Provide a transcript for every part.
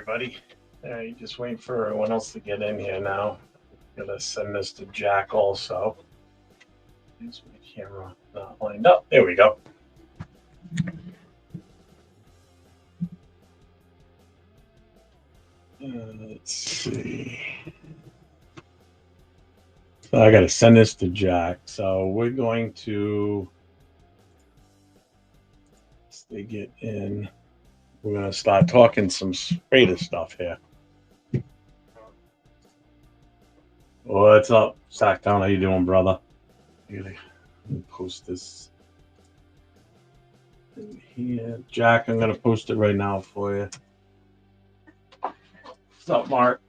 buddy. You just wait for everyone else to get in here now. I'm gonna send this to Jack also. Is my camera not lined up? There we go. Let's see. So I got to send this to Jack. So we're going to, once they get in, we're going to start talking some Raider stuff here. What's up, Sacktown? How you doing, brother? I'm going to post this in here. Jack, I'm going to post it right now for you. What's up, Mark?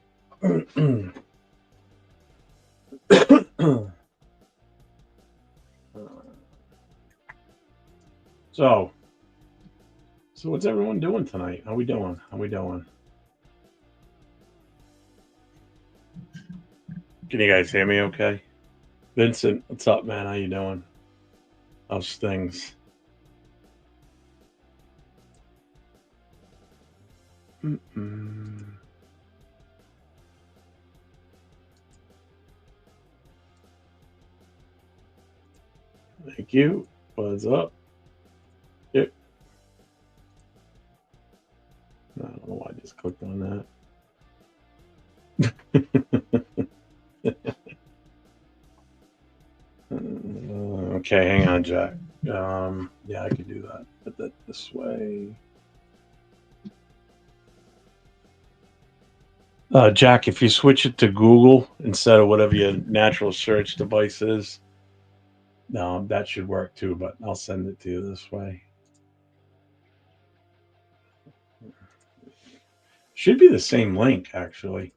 So what's everyone doing tonight? How we doing? Can you guys hear me okay? Vincent, what's up, man? How you doing? How's things? Thank you. What's up? Yep. I don't know why I just clicked on that. Okay, hang on, Jack. Yeah, I could do that. Put that this way. Jack, if you switch it to Google instead of whatever your natural search device is, that should work too, but I'll send it to you this way. Should be the same link, actually.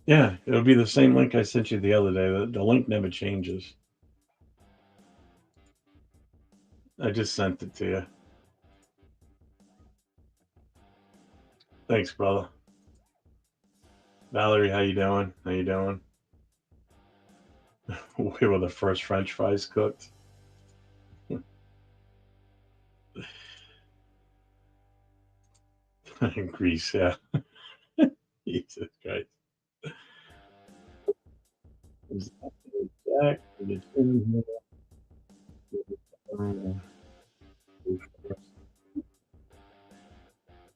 Yeah, it'll be the same link I sent you the other day. The link never changes. I just sent it to you. Thanks, brother. Valerie, how you doing? Where were the first French fries cooked? In Greece, yeah. Jesus Christ. Jack,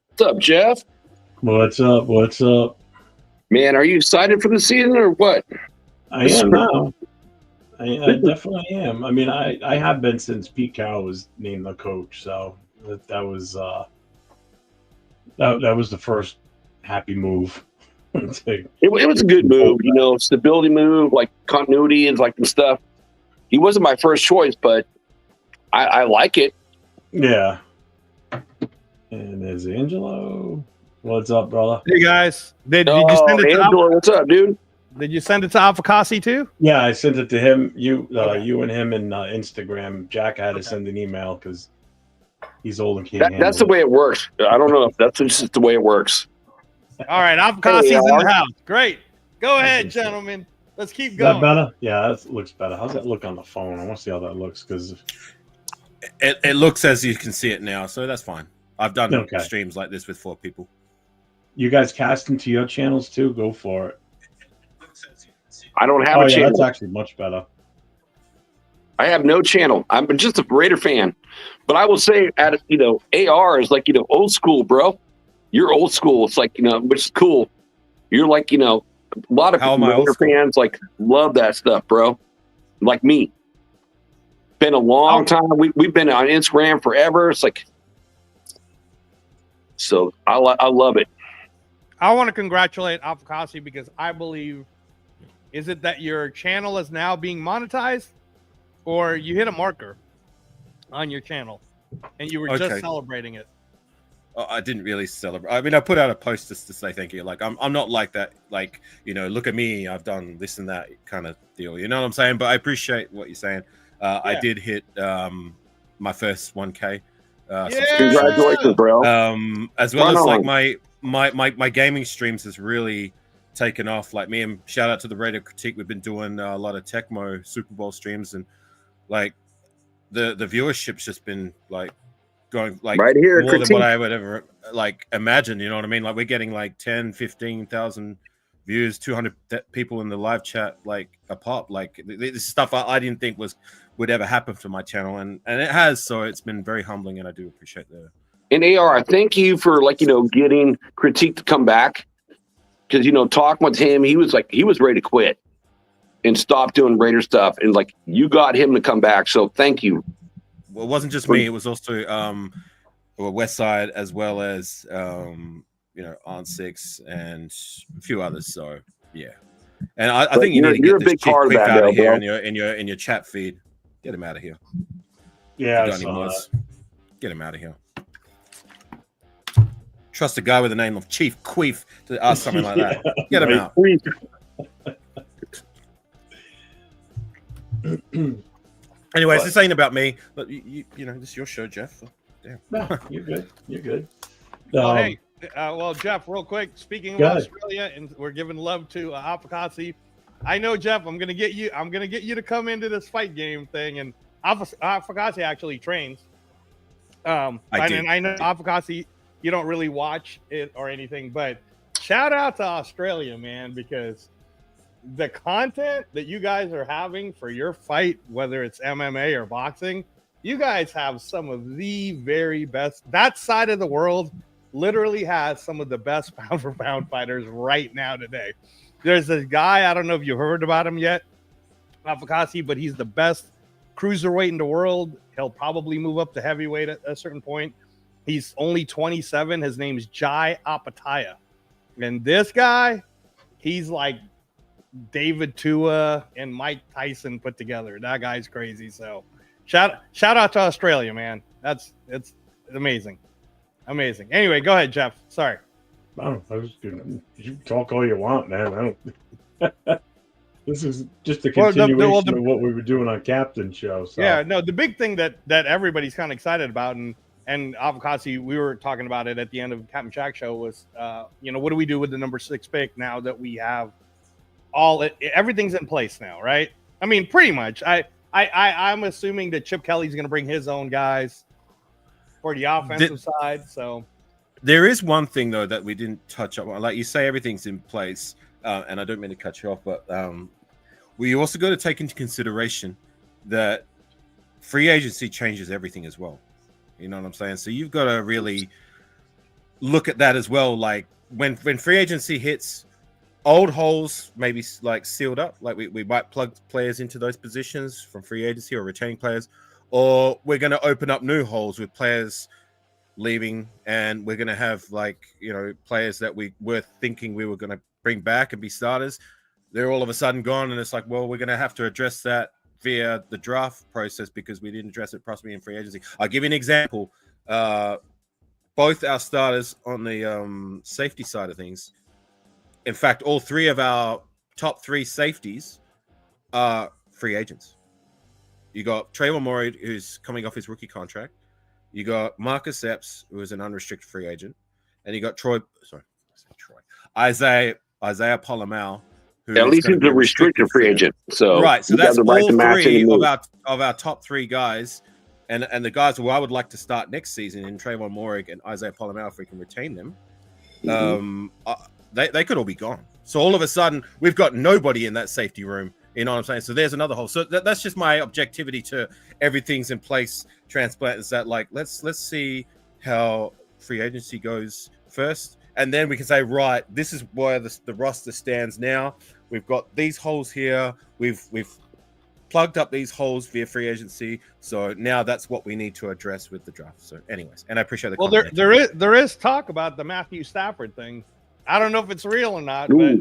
What's up, Jeff? What's up? Man, are you excited for the season or what? I am now. I definitely am. I mean, I have been since Pete Carroll was named the coach, so that was that was the first happy move. It was a good move, stability move, like continuity and like and stuff. He wasn't my first choice, but I like it. Yeah. And there's Angelo. What's up, brother? Hey guys, did you send it to Angelo? What's up, dude? Did you send it to Alphacassi too? Yeah, I sent it to him. You and him in Instagram. Jack had to send an email because he's old and can't handle That's the way it works. I don't know if that's just the way it works. All right, Alphacassi's in the house. Great. Go ahead, gentlemen. Let's keep going. Is that better? Yeah, that looks better. How's that look on the phone? I want to see how that looks because it looks as you can see it now, so that's fine. I've done streams like this with 4 people. You guys cast into your channels too? Go for it. I don't have a channel. That's actually much better. I have no channel. I'm just a Raider fan. But I will say, AR is like, old school, bro. You're old school. It's like, which is cool. You're like, a lot of Raider fans like love that stuff, bro. Like me. Been a long time. We've been on Instagram forever. It's like, so I love it. I want to congratulate Alphacassi because I believe, is it that your channel is now being monetized, or you hit a marker on your channel and you were just celebrating it? I didn't really celebrate. I mean, I put out a post just to say thank you. Like, I'm not like that. Like, look at me. I've done this and that kind of deal. You know what I'm saying? But I appreciate what you're saying. I did hit my first 1K. Congratulations, bro. As well as like my gaming streams has really taken off. Like me and shout out to the Raider Critique. We've been doing a lot of Tecmo Super Bowl streams, and like the viewership's just been like going like right here, more than critique. what I would ever like imagine. You know what I mean? Like we're getting like 10, 15,000 views, 200 people in the live chat, like a pop. Like this stuff I didn't think would ever happen to my channel, and it has. So it's been very humbling, and I do appreciate that. And AR, thank you for getting critique to come back, because talking with him, he was ready to quit and stop doing Raider stuff, and you got him to come back. So thank you. Well, it wasn't just me; it was also West Side, as well as Aunt Six and a few others. So yeah, and I think you need to get this Chief Queef out of here in your chat feed. Get him out of here. Yeah, Get him out of here. Trust a guy with the name of Chief Queef to ask something like that. Get him out. Anyways, this ain't about me. But this is your show, Jeff. Damn. No, you're good. You're good. Hey, Jeff, real quick. Speaking of Australia, and we're giving love to Afakasi. I know, Jeff. I'm gonna get you to come into this fight game thing. And Afakasi actually trains. I know Afakasi. You don't really watch it or anything, but shout out to Australia, man, because the content that you guys are having for your fight, whether it's MMA or boxing, you guys have some of the very best. That side of the world literally has some of the best pound for pound fighters right now today. There's this guy, I don't know if you've heard about him yet, Afakasi, but he's the best cruiserweight in the world. He'll probably move up to heavyweight at a certain point. He's only 27. His name's Jai Apataya. And this guy, he's like David Tua and Mike Tyson put together. That guy's crazy. So shout out to Australia, man. It's amazing. Amazing. Anyway, go ahead, Jeff. Sorry. I was gonna, you talk all you want, man. I don't this is just a continuation of what we were doing on Captain's show. So. Yeah, no, the big thing that everybody's kind of excited about, and Avokasi, we were talking about it at the end of Captain Jack show, was what do we do with the number 6 pick now that we have everything's in place now, right? I mean, pretty much. I'm assuming that Chip Kelly's going to bring his own guys for the offensive side. So there is one thing though that we didn't touch on. Like you say, everything's in place, and I don't mean to cut you off, but we also got to take into consideration that free agency changes everything as well. You know what I'm saying? So you've got to really look at that as well. Like when free agency hits, old holes maybe like sealed up. Like we might plug players into those positions from free agency or retaining players, or we're going to open up new holes with players leaving, and we're going to have players that we were thinking we were going to bring back and be starters. They're all of a sudden gone, and it's like, well, we're going to have to address that via the draft process because we didn't address it properly in free agency. I'll give you an example. Both our starters on the safety side of things, in fact, all 3 of our top 3 safeties are free agents. You got Trayvon Morey, who's coming off his rookie contract. You got Marcus Epps, who is an unrestricted free agent. And you got Isaiah Polamau, who at least he's a restricted free agent. So right, so that's all 3 of our top 3 guys. And the guys who I would like to start next season in Trayvon Morey and Isaiah Polamau, if we can retain them. They could all be gone. So all of a sudden, we've got nobody in that safety room. You know what I'm saying? So there's another hole. So that's just my objectivity to everything's in place. Transplant is that let's see how free agency goes first, and then we can say, right, this is where the roster stands now. We've got these holes here. We've plugged up these holes via free agency. So now that's what we need to address with the draft. So anyways, and I appreciate the comment. There is talk about the Matthew Stafford thing. I don't know if it's real or not, but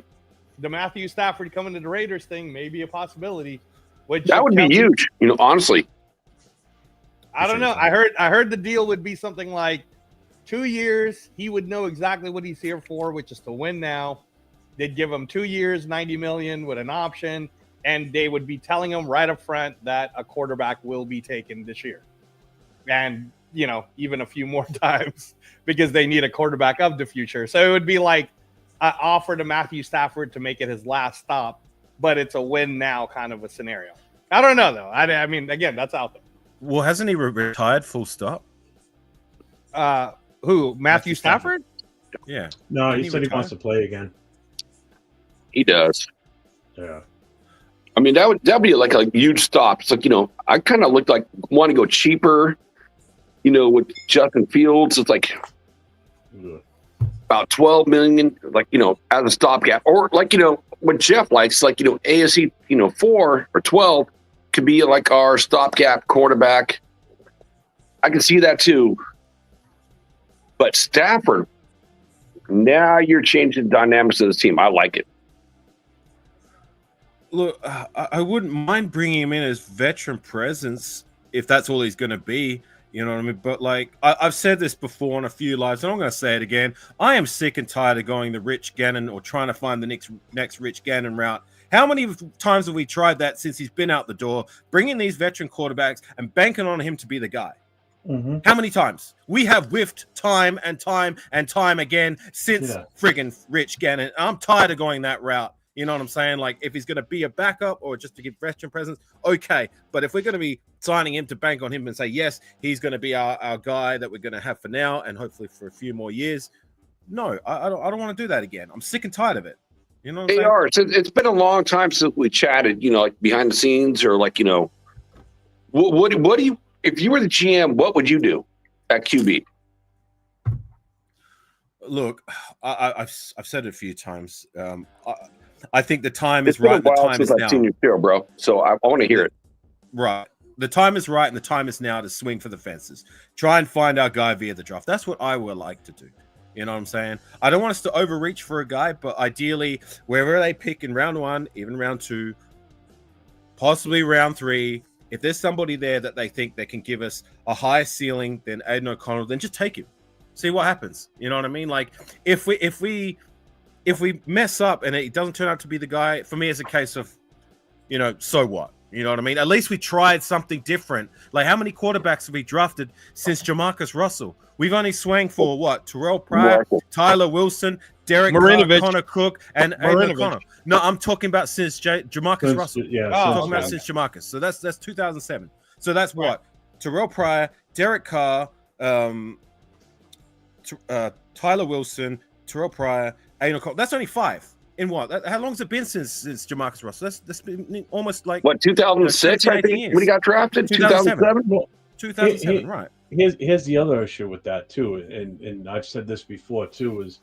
the Matthew Stafford coming to the Raiders thing may be a possibility. That would be huge, honestly. I don't know. I heard the deal would be something like 2 years. He would know exactly what he's here for, which is to win now. They'd give him 2 years, $90 million with an option, and they would be telling him right up front that a quarterback will be taken this year. And, even a few more times because they need a quarterback of the future. So it would be like an offer to Matthew Stafford to make it his last stop, but it's a win now kind of a scenario. I don't know, though. I mean, again, that's out there. Well, hasn't he retired full stop? Who? Matthew Stafford? Yeah. No, Didn't he he said he retire? wants to play again. He does. Yeah. I mean, that'd be like a huge stop. It's like, I kind of looked like want to go cheaper, with Justin Fields. It's like Ugh. about 12 million, like, as a stopgap. Or like, what Jeff likes, like, ASC, 4 or 12 could be like our stopgap quarterback. I can see that too. But Stafford, now you're changing the dynamics of this team. I like it. Look, I wouldn't mind bringing him in as veteran presence if that's all he's going to be. You know what I mean? But like I've said this before on a few lives, and I'm going to say it again. I am sick and tired of going the Rich Gannon or trying to find the next Rich Gannon route. How many times have we tried that since he's been out the door, bringing these veteran quarterbacks and banking on him to be the guy? Mm-hmm. How many times? We have whiffed time and time and time again since friggin' Rich Gannon. I'm tired of going that route. You know what I'm saying? Like, if he's going to be a backup or just to give veteran presence, okay. But if we're going to be signing him to bank on him and say, yes, he's going to be our guy that we're going to have for now and hopefully for a few more years, no, I don't want to do that again. I'm sick and tired of it. You know what I'm saying? It's been a long time since we chatted, like behind the scenes or like, what do you, if you were the GM, what would you do at QB? Look, I've said it a few times. I think the time It's is right. been a while The time since is I've now. seen your show, bro. So I want to hear it. Right. The time is right, and the time is now to swing for the fences. Try and find our guy via the draft. That's what I would like to do. You know what I'm saying? I don't want us to overreach for a guy, but ideally, wherever they pick in round 1, even round 2, possibly round 3, if there's somebody there that they think that can give us a higher ceiling than Aiden O'Connell, then just take him. See what happens. You know what I mean? Like if we mess up and it doesn't turn out to be the guy, for me, it's a case of, so what? You know what I mean? At least we tried something different. Like, how many quarterbacks have we drafted since Jamarcus Russell? We've only swung for what? Terrell Pryor, Tyler Wilson, Derek Carr, Connor Cook, and Aiden O'Connell. No, I'm talking about since Jamarcus Russell. Yeah, I'm talking about since Jamarcus. So that's 2007. So that's what? Terrell Pryor, Derek Carr, Tyler Wilson, Terrell Pryor, Aiden O'Connell. That's only 5. In what? How long has it been since Jamarcus Russell? That's been almost like 2006, I think, when he got drafted? 2007? Well, 2007, right. Here's the other issue with that too, and I've said this before too, is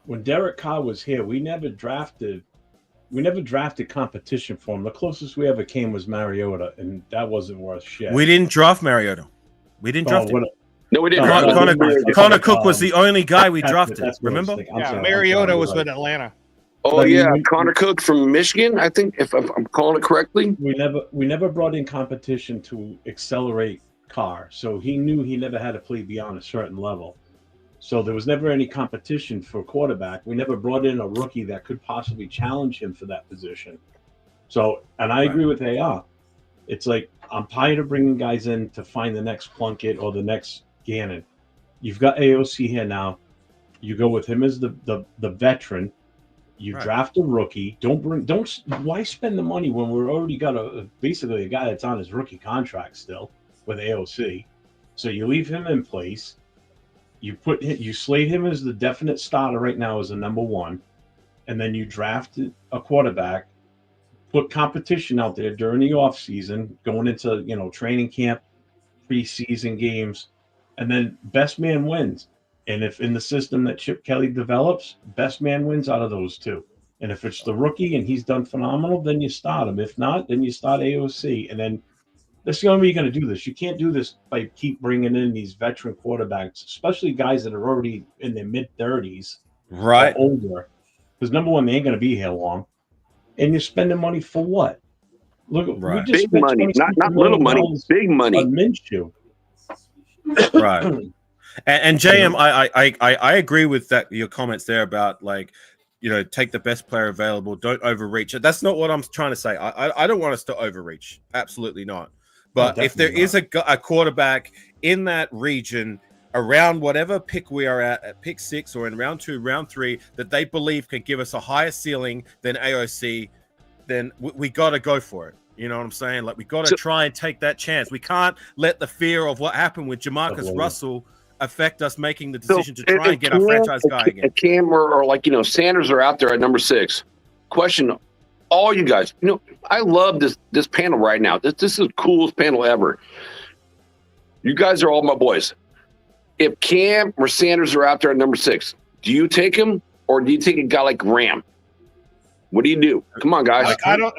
when Derek Carr was here, we never drafted competition for him. The closest we ever came was Mariota, and that wasn't worth shit. We didn't draft Mariota. We didn't draft him. No, we didn't. Connor Cook was the only guy we drafted. Remember? Yeah, Mariota was with Atlanta. Oh yeah, Connor Cook from Michigan, I think, if I'm calling it correctly. We never brought in competition to accelerate Carr, so he knew he never had to play beyond a certain level. So there was never any competition for quarterback. We never brought in a rookie that could possibly challenge him for that position. So, and I agree with AR. It's like, I'm tired of bringing guys in to find the next Plunkett or the next Gannon. You've got AOC here now. You go with him as the veteran. You draft a rookie. Why spend the money when we're already got basically a guy that's on his rookie contract still with AOC? So you leave him in place. You slate him as the definite starter right now as a number 1, and then you draft a quarterback. Put competition out there during the offseason, going into training camp, preseason games, and then best man wins. And if in the system that Chip Kelly develops, best man wins out of those 2. And if it's the rookie and he's done phenomenal, then you start him. If not, then you start AOC. And then that's the only way you're going to do this. You can't do this by keep bringing in these veteran quarterbacks, especially guys that are already in their mid-30s, right, or older. Because number 1, they ain't going to be here long. And you're spending money for what? Look, we just big money, not little money, big money. On Minshew. Right. And JM, I agree with that. Your comments there about like, take the best player available. Don't overreach. That's not what I'm trying to say. I don't want us to overreach. Absolutely not. But if there is a quarterback in that region around whatever pick we are at pick 6 or in round 2, round 3, that they believe can give us a higher ceiling than AOC, then we got to go for it. You know what I'm saying? Like, we got to try and take that chance. We can't let the fear of what happened with Jamarcus Russell affect us making the decision to if try and get our Cam- franchise guy again. if Cam or like Sanders are out there at number 6. Question all you guys. I love this panel right now. This is the coolest panel ever. You guys are all my boys. If Cam or Sanders are out there at number 6, do you take him or do you take a guy like Graham? What do you do? Come on, guys. I don't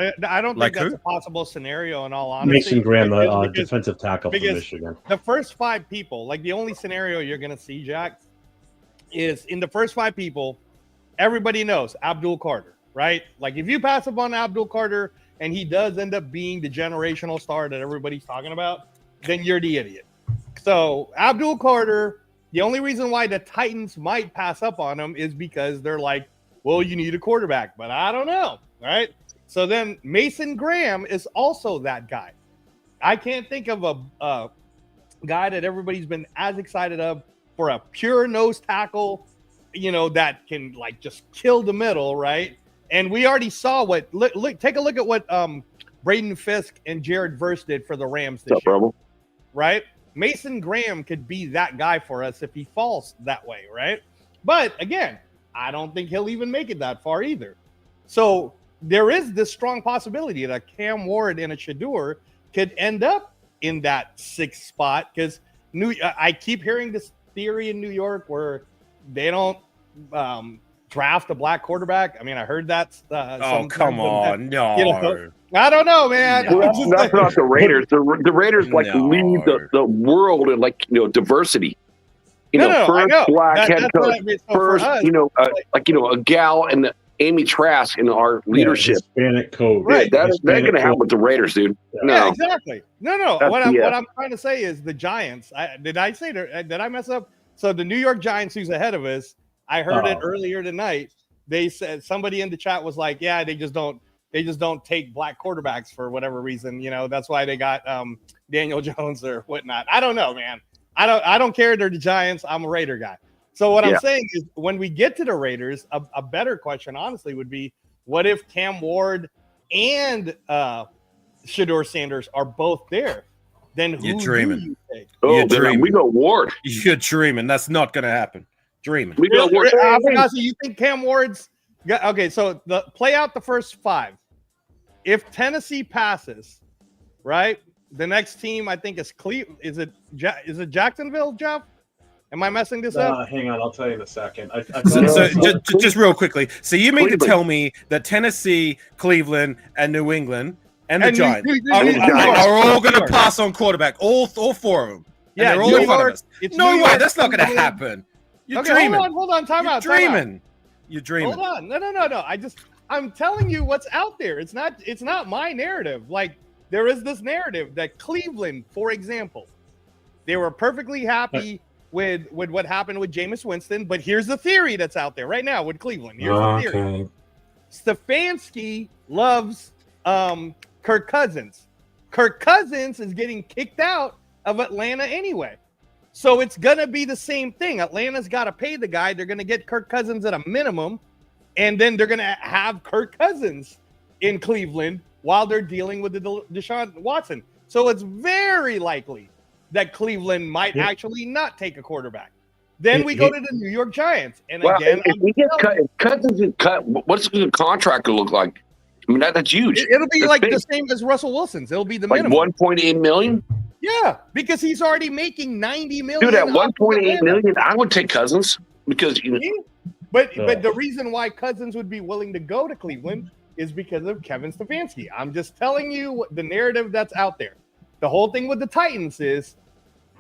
Like think that's who? a possible scenario. In all honesty, Mason Graham, because defensive tackle for Michigan. the first 5 people, like the only scenario you're going to see, Jack, is in the first 5 people, everybody knows Abdul Carter, right? Like if you pass up on Abdul Carter and he does end up being the generational star that everybody's talking about, then you're the idiot. So Abdul Carter, the only reason why the Titans might pass up on him is because they're like, well, you need a quarterback, but I don't know, right? So then Mason Graham is also that guy. I can't think of a guy that everybody's been as excited of for a pure nose tackle, that can like just kill the middle, right? And we already saw take a look at what Braden Fisk and Jared Verse did for the Rams this year, right? Mason Graham could be that guy for us if he falls that way, right? But again, I don't think he'll even make it that far either. So there is this strong possibility that Cam Ward and a Shedeur could end up in that 6th spot because I keep hearing this theory in New York where they don't draft a black quarterback. I mean, I heard that. Come on, no. I don't know, man. Well, that's not the Raiders. The Raiders lead the world in diversity. First black head coach. First, a gal and Amy Trask in our leadership. Hispanic code. Right. That's going to happen with the Raiders, dude. No. Yeah, exactly. No. What I'm trying to say is the Giants. Did I mess up? So the New York Giants, who's ahead of us, I heard it earlier tonight. They said somebody in the chat was like, yeah, they just don't take black quarterbacks for whatever reason. That's why they got Daniel Jones or whatnot. I don't know, man. I don't care. They're the Giants. I'm a Raider guy. So what I'm saying is when we get to the Raiders, a better question, honestly, would be what if Cam Ward and Shedeur Sanders are both there? Then who do you take? Oh, then we go Ward. You're dreaming. That's not going to happen. Dreaming. We go Ward. So you think Cam Ward's okay? So play out the first 5. If Tennessee passes, right? The next team I think is Cleveland. Is it Jacksonville, Jeff? Am I messing this up? Hang on, I'll tell you in a second. Just real quickly. So you mean to tell me that Tennessee, Cleveland, and New England and the Giants are all going to pass on quarterback? All 4 of them. Yeah, they're all in front of us. No way. That's not going to happen. You're dreaming. Hold on. Time out. You're dreaming. Hold on. No. I'm telling you what's out there. It's not my narrative. Like there is this narrative that Cleveland, for example, they were perfectly happy with what happened with Jameis Winston. But here's the theory that's out there right now with Cleveland. Here's the theory. Stefanski loves Kirk Cousins. Kirk Cousins is getting kicked out of Atlanta anyway. So it's going to be the same thing. Atlanta's got to pay the guy. They're going to get Kirk Cousins at a minimum. And then they're going to have Kirk Cousins in Cleveland while they're dealing with the Deshaun Watson. So it's very likely that Cleveland might actually not take a quarterback. Then we go to the New York Giants. And again, if Cousins is cut, what's the contract going to look like? I mean, that's huge. It'll be like the same as Russell Wilson's. It'll be the minimum. 1.8 million? Yeah, because he's already making $90 million. Dude, at 1.8 million, I would take Cousins because But the reason why Cousins would be willing to go to Cleveland is because of Kevin Stefanski. I'm just telling you the narrative that's out there. The whole thing with the Titans is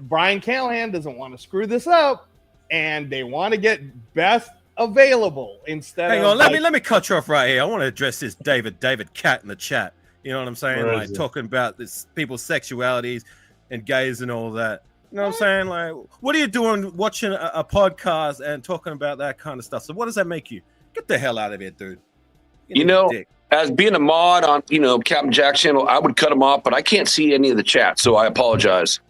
Brian Callahan doesn't want to screw this up, and they want to get best available instead. Hang on, let me cut you off right here. I want to address this David Cat in the chat. You know what I'm saying? Like talking about this people's sexualities and gays and all that. You know what I'm saying? Like, what are you doing watching a podcast and talking about that kind of stuff? So what does that make you? Get the hell out of here, dude. As being a mod on, Captain Jack's channel, I would cut him off, but I can't see any of the chat, so I apologize.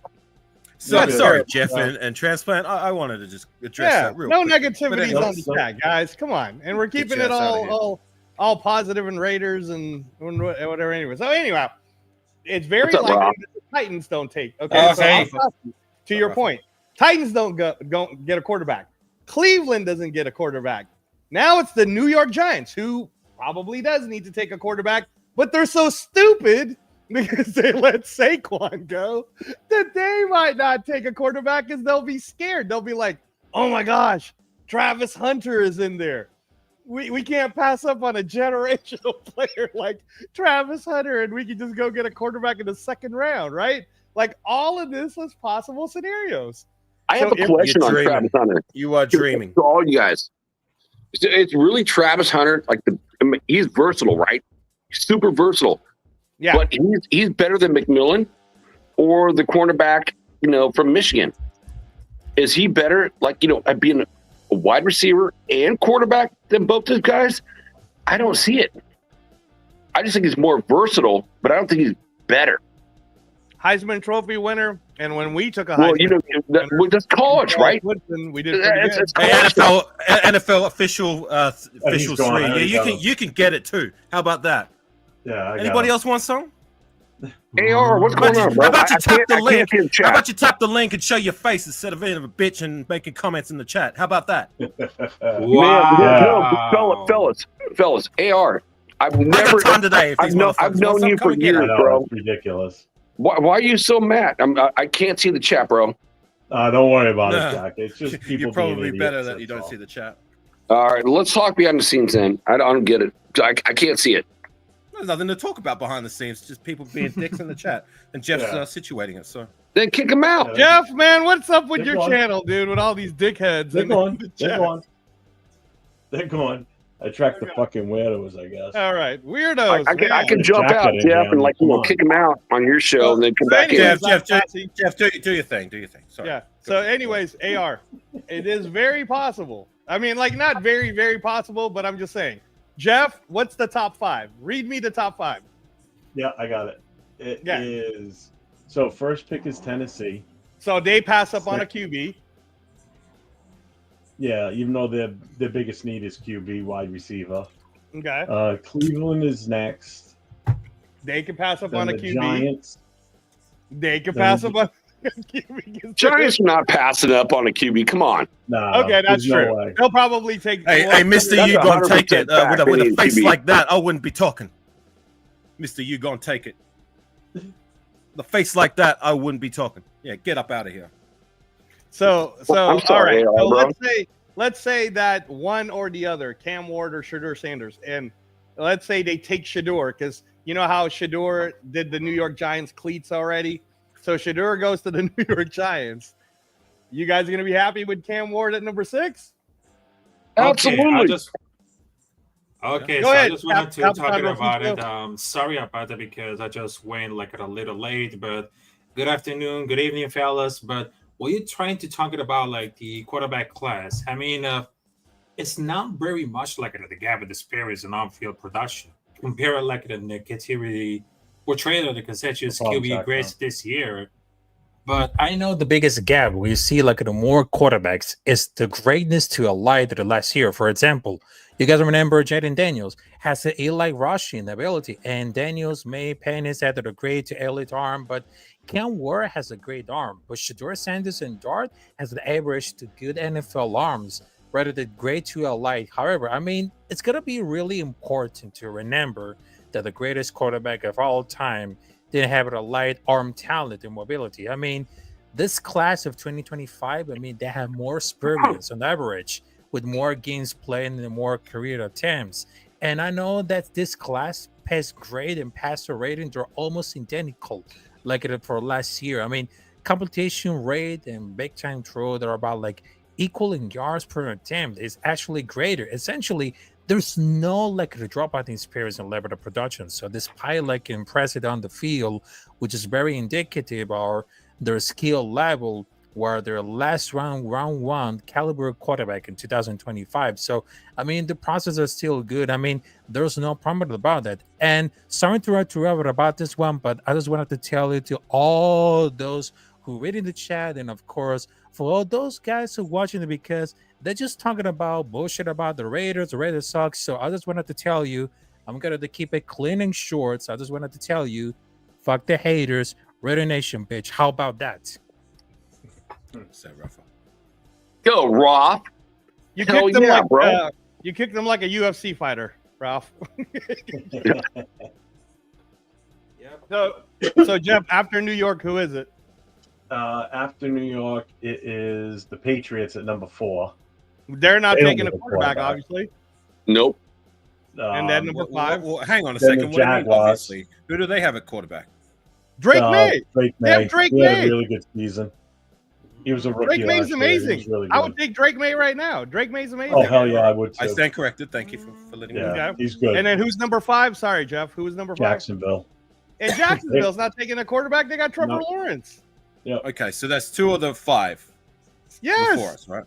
So, sorry, Jeff and Transplant. I wanted to just address that real quick. No negativities on the chat, guys. Come on. And we're keeping it all positive and Raiders and whatever anyway. So anyway, it's very likely that the Titans don't take. Okay. So to your point, Titans don't get a quarterback. Cleveland doesn't get a quarterback. Now it's the New York Giants, who probably does need to take a quarterback, but they're so stupid because they let Saquon go that they might not take a quarterback because they'll be scared. They'll be like, oh my gosh, Travis Hunter is in there. We can't pass up on a generational player like Travis Hunter, and we can just go get a quarterback in the second round, right? Like all of this was possible scenarios. I have a question on Travis Hunter. You are dreaming. For all you guys. It's really Travis Hunter. He's versatile, right? He's super versatile. Yeah. But he's better than McMillan or the cornerback, from Michigan. Is he better, at being a wide receiver and quarterback than both those guys? I don't see it. I just think he's more versatile, but I don't think he's better. Heisman Trophy winner, and when we took a Heisman, that's college, right? We did NFL official 3. Yeah, you can get it too. How about that? Yeah. Anybody else want some? AR, what's going on, bro? How about you tap the link? How about you tap the link and show your face instead of being a bitch and making comments in the chat? How about that? Wow. Fellas, AR. I've never time today. I've known you for years, bro. It's ridiculous. Why are you so mad? I can't see the chat, bro. Don't worry about it, Jack. It's just people. You're probably being better idiots, that you don't see the chat. All right, let's talk behind the scenes then. I don't get it. I can't see it. There's nothing to talk about behind the scenes. Just people being dicks in the chat, and Jeff's situating it. So then kick him out. Jeff, man, what's up with your channel, dude? With all these dickheads. They're gone. I track the fucking weirdos, I guess. All right, weirdos. I can jump out, Jeff, and kick him out on your show, and then come back in. Jeff, do your thing. Sorry. Yeah. So, anyways, AR, it is very possible. I mean, not very, very possible, but I'm just saying. Jeff, what's the top 5? Read me the top 5. Yeah, I got it. It is. So first pick is Tennessee. So they pass up on a QB. Yeah, even though their biggest need is QB, wide receiver. Okay. Cleveland is next. They can pass up Then on a the QB. Giants. They can pass up on a QB. Giants are not passing up on a QB. Come on. Nah, okay, that's true. No, they'll probably take. Hey, Mister, you gonna take it with a face QB. like that? I wouldn't be talking. Mister, you gonna take it? The face like that, I wouldn't be talking. Yeah, get up out of here. So I'm sorry, all right. So bro. let's say that one or the other, Cam Ward or Shedeur Sanders, and let's say they take Shedeur because you know how Shedeur did the New York Giants cleats already. So Shedeur goes to the New York Giants. You guys are gonna be happy with Cam Ward at number 6? Absolutely. Okay, Go so ahead. I just wanted to Tap talk on about it. it. Sorry about that because I just went a little late, but good afternoon, good evening, fellas. But what you're trying to talk about, the quarterback class, I mean, it's not very much the gap of the spirits in on-field production. Compare it the negativity portrayed of the consensus QB grades this year. But I know the biggest gap we see the more quarterbacks is the greatness to elite the last year. For example, you guys remember Jaden Daniels has an elite rushing ability, and Daniels may pan his head to the great to elite arm, but Cam Ward has a great arm. But Shedeur Sanders and Dart has an average to good NFL arms, rather than great to elite. However, I mean, it's going to be really important to remember that the greatest quarterback of all time didn't have a light arm talent and mobility. I mean, this class of 2025, I mean, they have more experience on average with more games played and more career attempts. And I know that this class pass grade and passer ratings are almost identical like it for last year. I mean, completion rate and big time throw that are about equal in yards per attempt is actually greater. Essentially, there's no a drop out in spirits and level of production. So despite impressive on the field, which is very indicative of their skill level, where their last round one caliber quarterback in 2025. So I mean the process is still good. I mean, there's no problem about that. And sorry to interrupt about this one, but I just wanted to tell you to all those who read in the chat, and of course for all those guys who watching it, because they're just talking about bullshit about the Raiders suck. So I just wanted to tell you, I'm gonna keep it clean and short. So I just wanted to tell you, fuck the haters, Raider Nation, bitch. How about that? So rougher. Go, Roth. You Hell kicked them yeah, like bro. you kicked them like a UFC fighter, Ralph. Yep. So Jeff, after New York, who is it? After New York, it is the Patriots at number 4. They're not They don't taking a need a quarterback, quarterback. obviously. Nope. And then number 5, Well, hang on a Then second. the What do you mean, Jaguars. obviously? Who do they have at quarterback? Drake May. Drake They have May. Drake He had May. a really good season. He was a rookie Drake May's last year. He amazing. was really I good. would take Drake May right now. Drake May's amazing. Oh hell yeah, I would I too. stand corrected. Thank you for letting me know. Yeah, Okay. he's good. And then who's number 5? Sorry, Jeff. Who was number 5? Jacksonville. And Jacksonville's not taking a quarterback. They got Trevor No. Lawrence. Okay, so that's 2 of the 5 Yes. before us, right?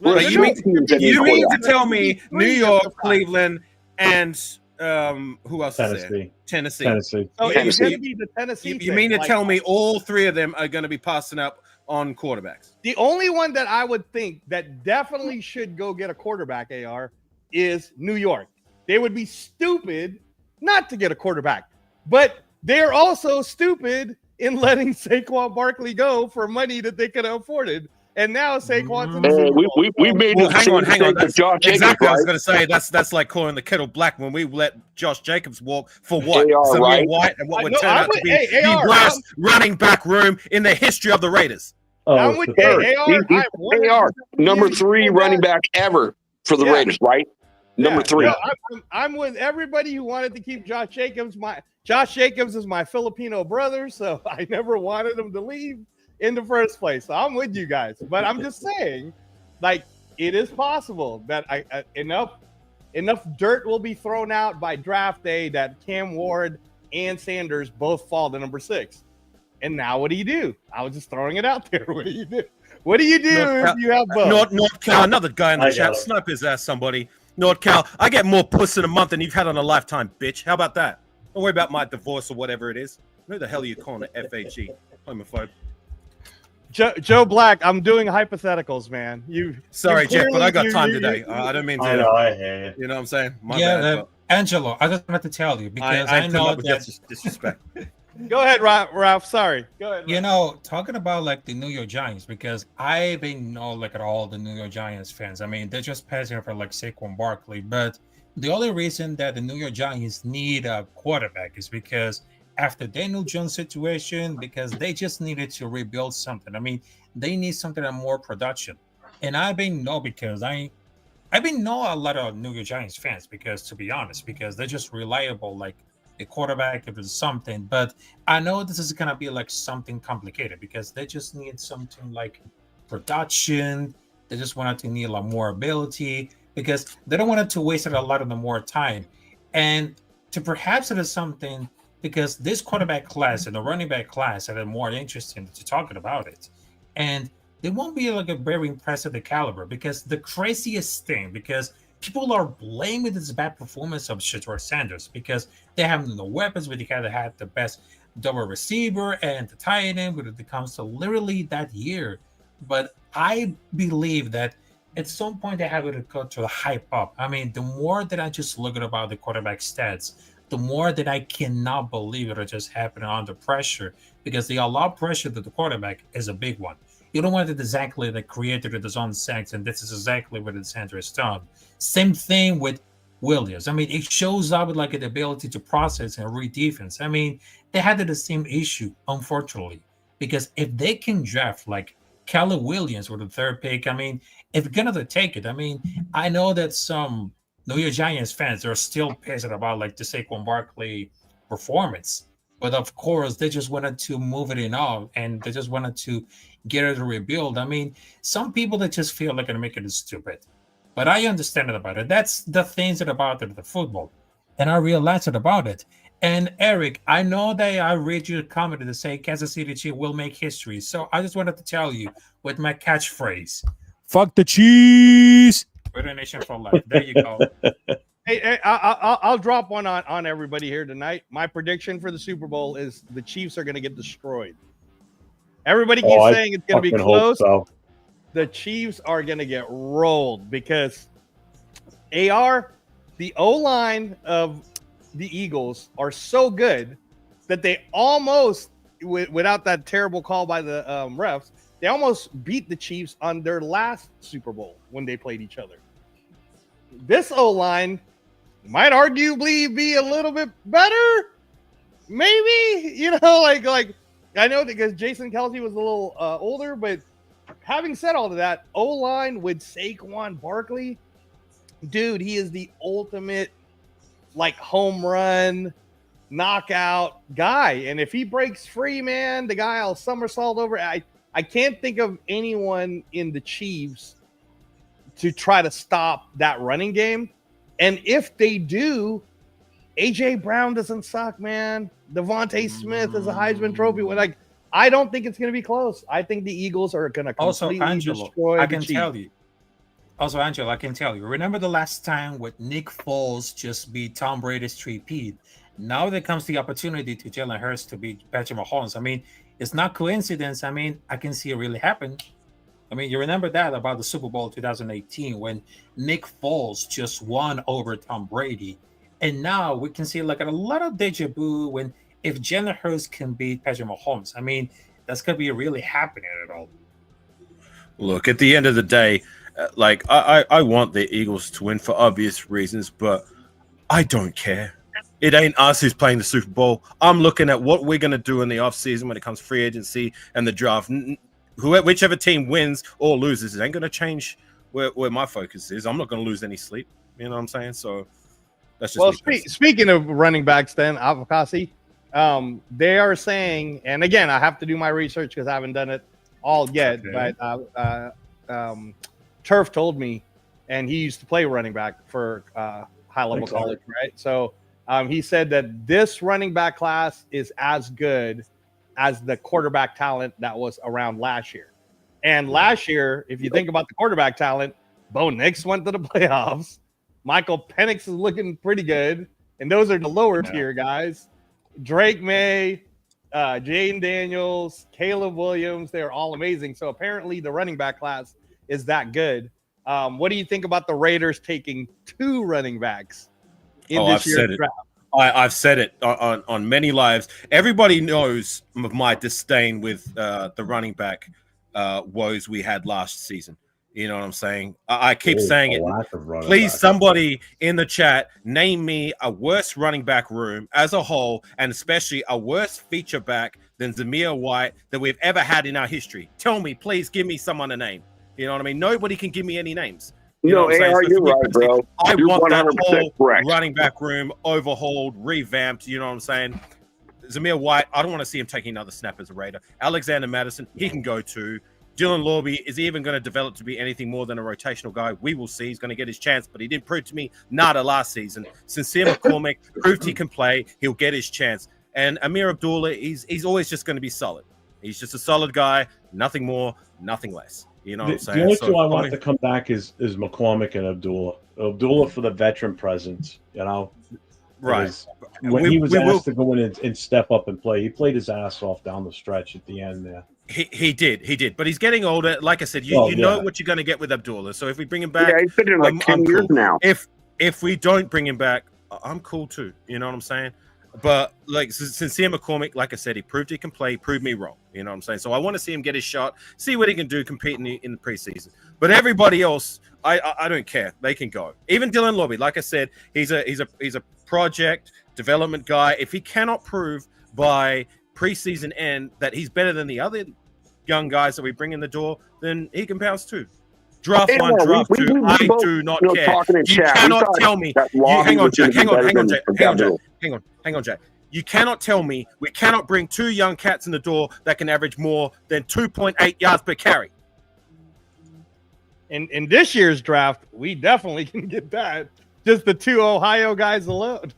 Well, Like, you mean You mean to quarterback. tell me New 3 of York, the 5. Cleveland, and who else is there? Tennessee. Tennessee. Tennessee. So it's Tennessee. going to be the Tennessee You thing. mean to Like, tell me all 3 of them are going to be passing up on quarterbacks? the only one that I would think that definitely should go get a quarterback, AR, is New York. They would be stupid not to get a quarterback. But they're also stupid in letting Saquon Barkley go for money that they could have afforded. And now Saquon's in the Hey, Super Bowl. we made Well, the hang same on. mistake with Josh Jacobs, Exactly. I was right? going to say that's like calling the kettle black when we let Josh Jacobs walk for what? AR, Zamir right? White and what would No, turn I'm out to with- be hey, the AR, worst running back room in the history of the Raiders. I'm it's with the hey, third. AR. He's I'm 100% AR, number with you. 3 running back ever for the Yeah. Raiders, right? Number Yeah, 3. no, I'm with everybody who wanted to keep Josh Jacobs. Josh Jacobs is my Filipino brother, so I never wanted him to leave in the first place. So I'm with you guys, but I'm just saying, like, it is possible that enough dirt will be thrown out by draft day that Cam Ward and Sanders both fall to number 6. And now what do you do? I was just throwing it out there. What do you do? What do you do if you have both? North Cal, another guy in the I chat, got it. snipe his ass, somebody. North Cal, I get more puss in a month than you've had on a lifetime, bitch. How about that? Don't worry about my divorce or whatever it is. Who the hell are you calling it? FAG? Homophobe. Joe Black, I'm doing hypotheticals, man. Sorry, Jeff, but I got you- time you- today. I don't mean I know, to. I hear you. You know what I'm saying? My Yeah, bad. Angelo, I just wanted to tell you but because I I, put know up with that disrespect. Go ahead, Ralph. Sorry. Go ahead. you Ralph. know talking about like the New York Giants because I been know like at all the New York Giants fans. I mean, they're just passing for like Saquon Barkley, but the only reason that the New York Giants need a quarterback is because after Daniel Jones situation, because they just needed to rebuild something. I mean, they need something that more production, and I've been know because I've been know a lot of New York Giants fans because, to be honest, because they're just reliable, like the quarterback if it's something. But I know this is gonna be like something complicated because they just need something like production. They just wanted to need a lot more ability because they don't want it to waste a lot of the more time. And to perhaps it is something because this quarterback class and the running back class are more interesting to talking about it. And they won't be like a very impressive the caliber because the craziest thing because people are blaming this bad performance of Shedeur Sanders because they have no weapons, but they kind of had the best double receiver and the tight end when it comes to literally that year. But I believe that at some point they have to go to the hype up. I mean, the more that I just look at about the quarterback stats, the more that I cannot believe it just happening under pressure because the allow pressure to the quarterback is a big one. You don't want it exactly that created his own sacks, and this is exactly what the center is done. Same thing with Williams. I mean, it shows up with like an ability to process and read defense. I mean, they had the same issue, unfortunately, because if they can draft like Kelly Williams with the 3rd pick, I mean, if they're gonna take it, I mean, I know that some New York Giants fans are still pissed about like the Saquon Barkley performance. But of course, they just wanted to move it in off and they just wanted to get it to rebuild. I mean, some people that just feel like they're making it stupid. But I understand it about it. That's the things that about it, the football. And I realized it about it. And Eric, I know that I read your comment to say Kansas City Chiefs will make history. So I just wanted to tell you with my catchphrase, fuck the Chiefs. Raider Nation for life. There you go. Hey, I'll drop one on everybody here tonight. My prediction for the Super Bowl is the Chiefs are going to get destroyed. Everybody keeps saying it's going to be close. So. The Chiefs are going to get rolled because the O-line of the Eagles are so good that they almost, without that terrible call by the refs, They almost beat the Chiefs on their last Super Bowl when they played each other. This O-line might arguably be a little bit better. Maybe, like I know because Jason Kelsey was a little older, but having said all of that, O-line with Saquon Barkley, dude, he is the ultimate like home run knockout guy. And if he breaks free, man, the guy will somersault over. I can't think of anyone in the Chiefs to try to stop that running game. And if they do, AJ Brown doesn't suck, man. Devontae Smith is a Heisman Trophy. Like, I don't think it's going to be close. I think the Eagles are going to completely destroy the Chiefs. Tell you. Also, Angelo, I can tell you. Remember the last time with Nick Foles just beat Tom Brady's three-peat? Now there comes the opportunity to Jalen Hurts to beat Patrick Mahomes. I mean, it's not coincidence. I mean, I can see it really happen. I mean, you remember that about the Super Bowl 2018 when Nick Foles just won over Tom Brady. And now we can see like a lot of deja vu when if Jalen Hurts can beat Patrick Mahomes. I mean, that's going to be really happening at all. Look, at the end of the day, I want the Eagles to win for obvious reasons, but I don't care. It ain't us who's playing the Super Bowl. I'm looking at what we're going to do in the offseason when it comes to free agency and the draft. Whichever team wins or loses, it ain't going to change where my focus is. I'm not going to lose any sleep. You know what I'm saying? So that's just speaking of running backs, then Avokasi, they are saying, and again, I have to do my research because I haven't done it all yet. Okay. But Turf told me, and he used to play running back for high level college, right? So he said that this running back class is as good as the quarterback talent that was around last year. And last year, if you think about the quarterback talent, Bo Nix went to the playoffs. Michael Penix is looking pretty good. And those are the lower tier guys. Drake May, Jaden Daniels, Caleb Williams, they're all amazing. So apparently the running back class is that good. What do you think about the Raiders taking 2 running backs in this year's draft? I've said it on many lives. Everybody knows of my disdain with the running back woes we had last season. You know what I'm saying? I keep saying it. Please, somebody in the chat, name me a worse running back room as a whole, and especially a worse feature back than Zamir White that we've ever had in our history. Tell me, please give me someone a name. You know what I mean? Nobody can give me any names. You know what I'm saying? AR, you're right, bro. I you're want that whole correct. running back room overhauled, revamped. You know what I'm saying? Zamir White, I don't want to see him taking another snap as a Raider. Alexander Madison, he can go too. Dylan Lorby is even going to develop to be anything more than a rotational guy. We will see. He's going to get his chance, but he didn't prove to me nada last season. Sincere McCormick proved he can play. He'll get his chance. And Amir Abdullah, he's always just going to be solid. He's just a solid guy, nothing more, nothing less. You know what I'm saying? The only two I want to come back is McCormick and Abdullah. Abdullah for the veteran presence, you know? Right. When he was asked to go in and step up and play, he played his ass off down the stretch at the end there. He did, but he's getting older. Like I said, you know what you're going to get with Abdullah. So if we bring him back, he's been in like 10 years now. If we don't bring him back, I'm cool too. You know what I'm saying? But like Sincere McCormick, like I said, he proved he can play, proved me wrong. You know what I'm saying? So I want to see him get his shot, see what he can do, compete in the preseason. But everybody else, I don't care. They can go. Even Dylan Lobby, like I said, he's a project development guy. If he cannot prove by preseason end that he's better than the other young guys that we bring in the door, then he can bounce too. Draft one, draft two. I do not care. You cannot tell me. Hang on, Jack. You cannot tell me we cannot bring 2 young cats in the door that can average more than 2.8 yards per carry. In this year's draft, we definitely can get that. Just the 2 Ohio guys alone.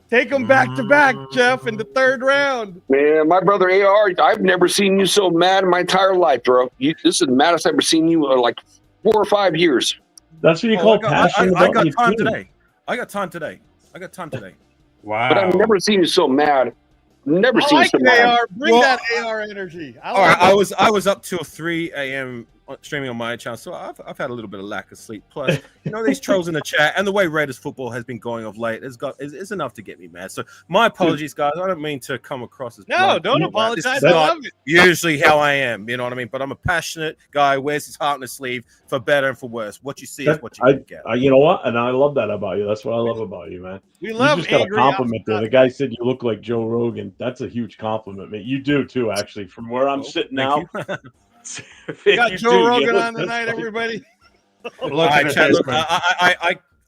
Take them back to back, Jeff, in the 3rd round. Man, my brother AR, I've never seen you so mad in my entire life, bro. This is the maddest I've ever seen you in like 4 or 5 years. That's what you call passion. I got time today. I got time today. Wow. But I've never seen you so mad. Never seen you so mad. AR. Bring that AR energy. I was up till 3 a.m. streaming on my channel, so I've had a little bit of lack of sleep. Plus, these trolls in the chat and the way Raiders football has been going of late is enough to get me mad. So my apologies, guys. I don't mean to come across as No, blunt. don't This apologize. is I not love it. usually how I am. You know what I mean? But I'm a passionate guy who wears his heart on his sleeve for better and for worse. What you see is what you get. You know what? And I love that about you. That's what I love about you, man. We You love just got a angry compliment there. Offseason. The guy said you look like Joe Rogan. That's a huge compliment, man. You do too, actually. From where I'm sitting now. We got You Joe do. You Rogan look on tonight, just like- everybody. All right, Chad, look,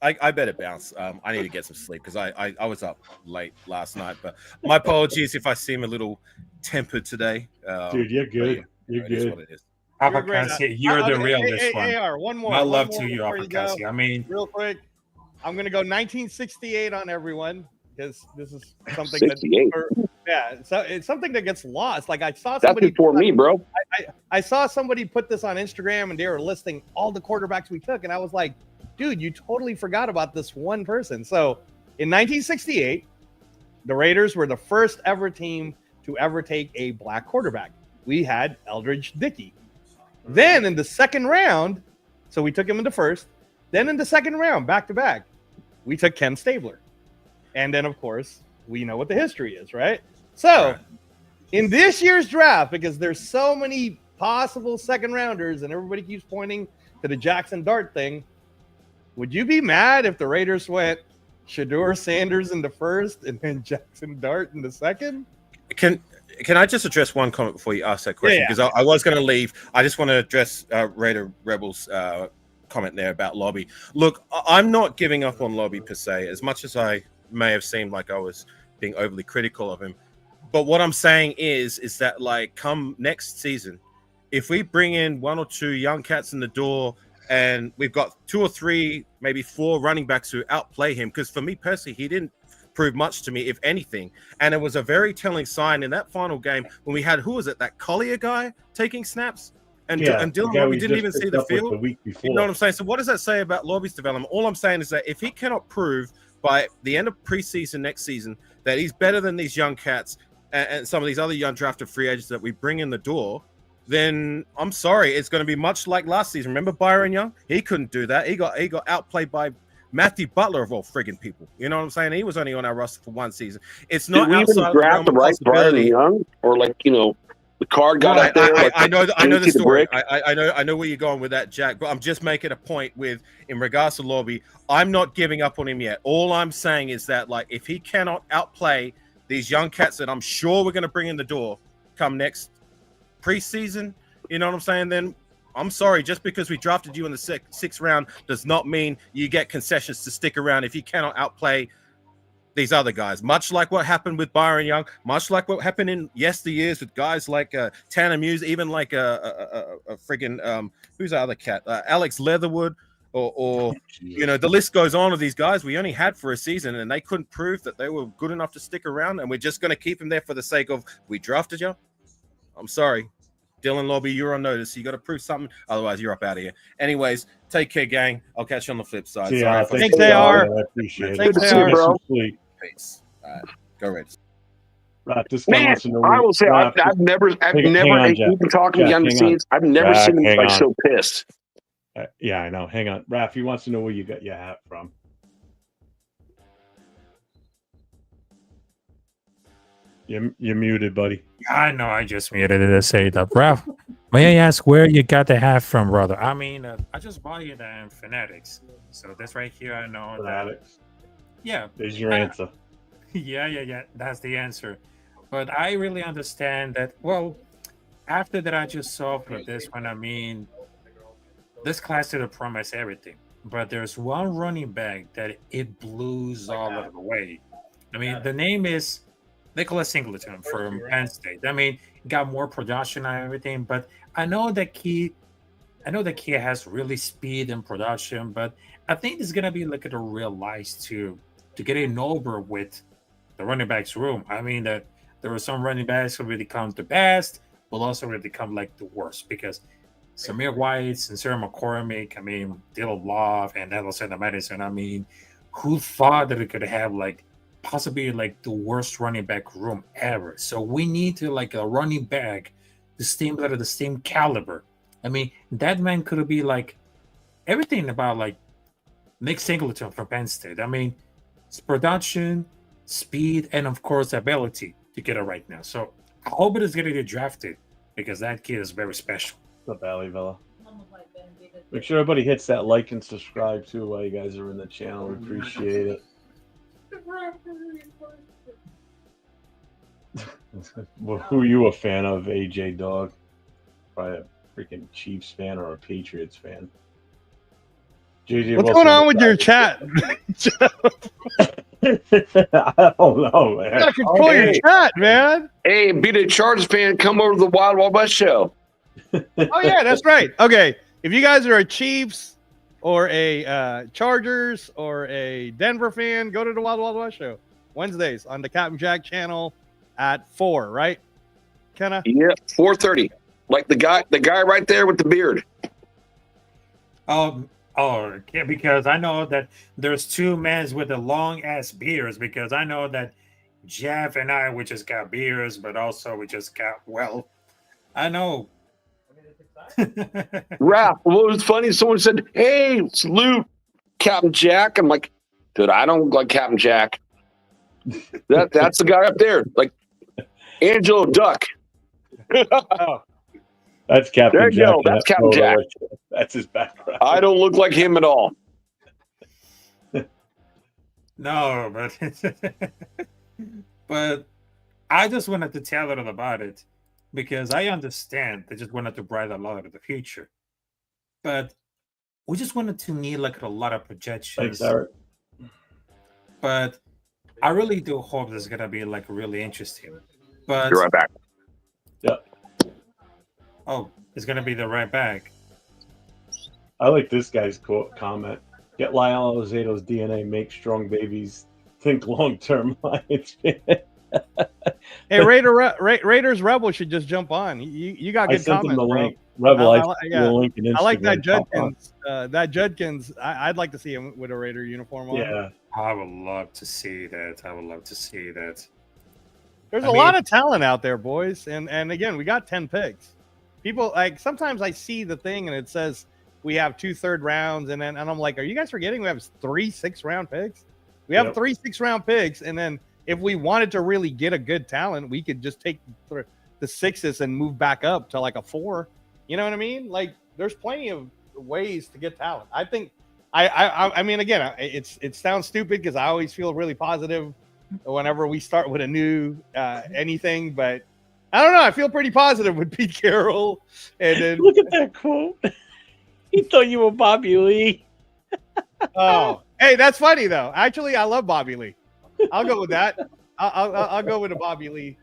I better bounce. I need to get some sleep because I was up late last night. But my apologies if I seem a little tempered today. Dude, you're good. You're It is good. what it is. You're great. Avocassi, you're the realest hey, one. AR, one more. My one love more to you, before go. Avocassi. I mean, Real quick, I'm gonna go 1968 on everyone because this is something 68. so it's something that gets lost. Like I saw That's somebody before me, bro. I saw somebody put this on Instagram and they were listing all the quarterbacks we took, and I was like, dude, you totally forgot about this one person. So in 1968, the Raiders were the first ever team to ever take a black quarterback. We had Eldridge Dickey. Then in the second round, so we took him in the first. Then in the second round, back to back, we took Ken Stabler. And then, of course, we know what the history is, right? So in this year's draft, because there's so many possible second rounders and everybody keeps pointing to the Jackson Dart thing, would you be mad if the Raiders went Shedeur Sanders in the first and then Jackson Dart in the second? Can I just address one comment before you ask that question? Because I was going to leave. I just want to address Raider Rebels' comment there about Lobby. Look, I'm not giving up on Lobby per se, as much as I may have seemed like I was being overly critical of him. But what I'm saying is that, like, come next season, if we bring in one or two young cats in the door and we've got 2 or 3, maybe 4 running backs who outplay him, because for me personally, he didn't prove much to me, if anything. And it was a very telling sign in that final game when we had, who was it, that Collier guy taking snaps? And Dylan Lobby didn't even see the field. The week before. You know what I'm saying? So what does that say about Lobby's development? All I'm saying is that if he cannot prove by the end of preseason next season that he's better than these young cats and some of these other young drafted free agents that we bring in the door, then I'm sorry, it's going to be much like last season. Remember Byron Young? He couldn't do that. He got outplayed by Matthew Butler of all friggin' people. You know what I'm saying? He was only on our roster for one season. It's not Did we outside even of the realm draft the of right Brian possibility. Young, or the card got up there? I know the story. Brick? I know where you're going with that, Jack. But I'm just making a point in regards to Lobby. I'm not giving up on him yet. All I'm saying is that, like, if he cannot outplay these young cats that I'm sure we're going to bring in the door come next preseason, you know what I'm saying? Then I'm sorry. Just because we drafted you in the sixth round does not mean you get concessions to stick around if you cannot outplay these other guys. Much like what happened with Byron Young, much like what happened in yesteryears with guys like Tanner Muse, even like a friggin' who's the other cat, Alex Leatherwood, or the list goes on of these guys we only had for a season and they couldn't prove that they were good enough to stick around, and we're just going to keep them there for the sake of we drafted you. I'm sorry, Dylan Lobby, you're on notice. You got to prove something, otherwise you're up out of here. Anyways, take care, gang. I'll catch you on the flip side. Yeah, thanks, AR. I appreciate it. Thanks, Good to see you, bro. Peace. All right, go Raiders. This guy Man, wants to know I will say Raph, I've never, hang on, Jack. even talking Jack, behind the hang on. scenes, I've never Jack, seen him hang like on. so pissed. Yeah, I know. Hang on. Raph, he wants to know where you got your hat from. You're muted, buddy. I know I just muted it to say that. Ralph, may I ask where you got the hat from, brother? I mean, I just bought it in Fanatics. So this right here, I know that. Fanatics. Yeah. There's your answer. Yeah. That's the answer. But I really understand that. Well, after that, I just saw for this one, I mean, this class did promise everything. But there's one running back that it blows all of the way. I mean, the name is Nicholas Singleton from Penn State. I mean, got more production and everything, but I know that kid has really speed and production, but I think it's gonna be like a realize to get in over with the running backs room. I mean that there were some running backs who really become the best, but also really become like the worst, because Samir White and Sarah McCormick, I mean, Dylan Love and Alexander Madison. I mean, who thought that it could have like possibly like the worst running back room ever? So we need to like a running back the same caliber I mean, that man could be like everything about like Nick Singleton from Penn State. I mean, it's production, speed, and of course, ability to get it right now. So I hope it is going to get drafted because that kid is very special. What's up, Alley Villa? Make sure everybody hits that like and subscribe too while you guys are in the channel. We appreciate it. Who are you a fan of, AJ Dog? Probably a freaking Chiefs fan or a Patriots fan. JJ What's Wilson, going on with your chat? I don't know, man. You gotta control your chat, man. Hey, be the Chargers fan, come over to the Wild Wild West show. Oh yeah, that's right. Okay, if you guys are a Chiefs or a Chargers or a Denver fan, go to the Wild Wild West show Wednesdays on the Captain Jack channel at 4, right? Kenna? Yeah, 4:30. Like the guy right there with the beard. Yeah, because I know that there's two men with the long ass beards. Because I know that Jeff and I, we just got beards, but also we just got I know. Raph, what was funny? Someone said, "Hey, salute Captain Jack." I'm like, dude, I don't look like Captain Jack. That's the guy up there, like Angelo Duck. Oh, That's Captain There you Jack. go. That's Captain Jack. That's his background. I don't look like him at all. No, but I just wanted to tell a little about it because I understand they just wanted to brighten a lot of the future, but we just wanted to need like a lot of projections. Thanks, Eric. But I really do hope this is gonna be like really interesting. But You're right back. oh, it's gonna be the right back. I like this guy's comment. Get Lyle Alzato's DNA, make strong babies, think long-term Lions fan. hey, Raiders Rebel should just jump on. You got I good sent him comments, the bro. link. Rebel, I sent yeah. the link in Instagram. I like that Judkins. That Judkins, I'd like to see him with a Raider uniform on. Yeah. I would love to see that. There's a lot of talent out there, boys. And again, we got 10 picks. People like sometimes I see the thing and it says we have 2 third rounds, and I'm like, are you guys forgetting we have 3 6-round picks? We have 3 6-round picks, and then if we wanted to really get a good talent, we could just take the 6s and move back up to like a 4. You know what I mean? Like, there's plenty of ways to get talent. I think. I mean, again, it sounds stupid because I always feel really positive whenever we start with a new anything, but I don't know. I feel pretty positive with Pete Carroll. And then Look at that quote. He thought you were Bobby Lee. oh, hey, that's funny though. Actually, I love Bobby Lee. I'll go with that. I'll go with a Bobby Lee.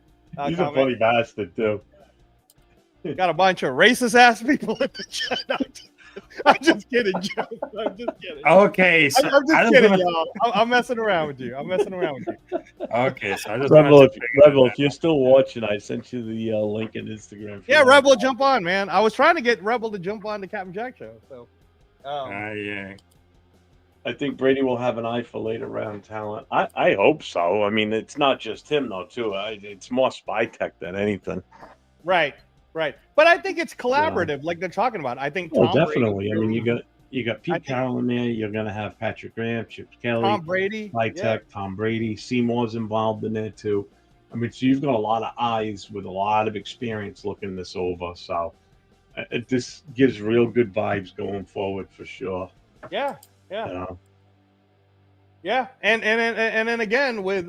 He's comment. a funny bastard too. Got a bunch of racist ass people in the chat. I'm just kidding, Joe. I'm just kidding. Okay, so I'm just kidding, y'all. I'm messing around with you. Okay, so I just Rebel, wanted to figure if you're still watching, I sent you the link in Instagram. Yeah, Rebel, jump on, man. I was trying to get Rebel to jump on the Captain Jack show. So, yeah. I think Brady will have an eye for later round talent. I hope so. I mean, it's not just him though, too. It's more spy tech than anything. Right. But I think it's collaborative, like they're talking about. I think Oh, Tom definitely. Brady, I mean, you got Pete Carroll in there. You're gonna have Patrick Graham, Chip Kelly, Tom Brady, spy tech, Tom Brady. Seymour's involved in there too. I mean, so you've got a lot of eyes with a lot of experience looking this over. So this gives real good vibes going forward for sure. Yeah. You know? Yeah, and then again with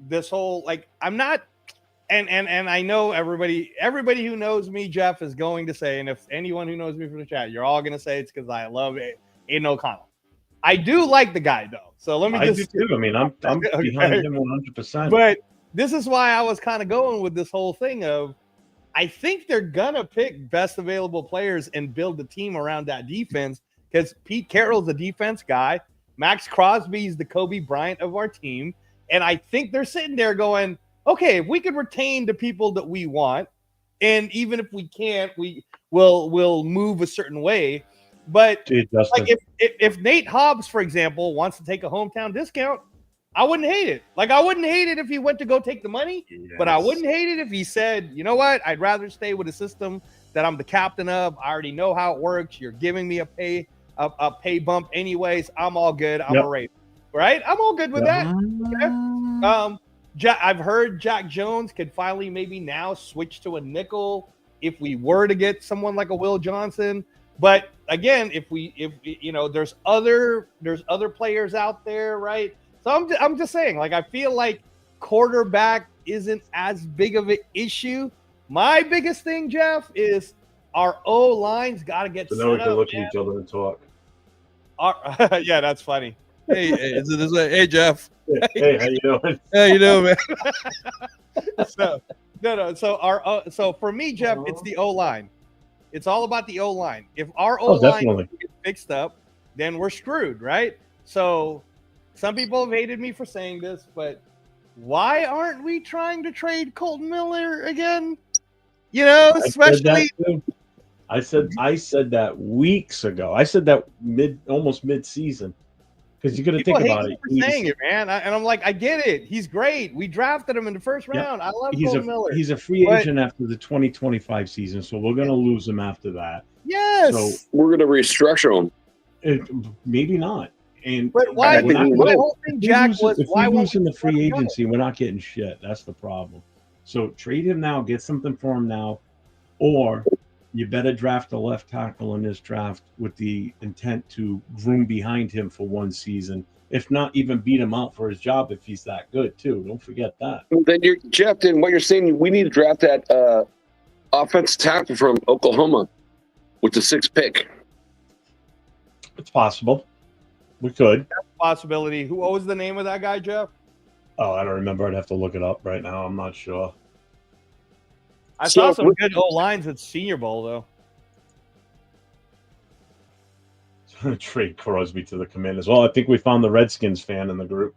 this whole, like, I'm not, and I know everybody who knows me, Jeff, is going to say, and if anyone who knows me from the chat, you're all gonna say it's because I love Aiden O'Connell. I do like the guy though, so let me just. I do too. I mean, I'm behind him 100%. But this is why I was kind of going with this whole thing of, I think they're gonna pick best available players and build the team around that defense, because Pete Carroll's the defense guy. Max Crosby's the Kobe Bryant of our team. And I think they're sitting there going, okay, if we could retain the people that we want, and even if we can't, we'll move a certain way. But like if Nate Hobbs, for example, wants to take a hometown discount, I wouldn't hate it. Like, I wouldn't hate it if he went to go take the money, but I wouldn't hate it if he said, you know what, I'd rather stay with a system that I'm the captain of. I already know how it works. You're giving me a pay bump anyways. I'm all good. I'm a Raider, right? I'm all good with that. Okay? I've heard Jack Jones could finally maybe now switch to a nickel if we were to get someone like a Will Johnson. But again, if you know, there's other players out there, right? So I'm just saying, like, I feel like quarterback isn't as big of an issue. My biggest thing, Jeff, is our O line's got to get So set now we can up, look man. at each other and talk. Yeah, that's funny. Hey, Jeff. Hey, how you doing? Hey, you know, man. So so for me, Jeff, it's the O line. It's all about the O line. If our O line gets fixed up, then we're screwed, right? So some people have hated me for saying this, but why aren't we trying to trade Colton Miller again? You know, especially. I said that weeks ago. I said that almost mid-season. Because you got to think about it. Saying it, man, and I'm like, I get it. He's great. We drafted him in the first round. I love Colton Miller. He's a free agent after the 2025 season, so we're going to lose him after that. Yes. So we're going to restructure him. Maybe not. But why? My whole thing, Jack, was if we lose in the free agency, we're not getting shit. That's the problem. So trade him now, get something for him now, or you better draft a left tackle in this draft with the intent to groom behind him for one season. If not, even beat him out for his job if he's that good too. Don't forget that. Then Jeff. Then what you're saying, we need to draft that offensive tackle from Oklahoma with the 6th pick. It's possible. We could. That's a possibility. What was the name of that guy, Jeff? Oh, I don't remember. I'd have to look it up right now. I'm not sure. I saw some good O lines at Senior Bowl, though. Trade Crosby to the Commanders. Well, I think we found the Redskins fan in the group.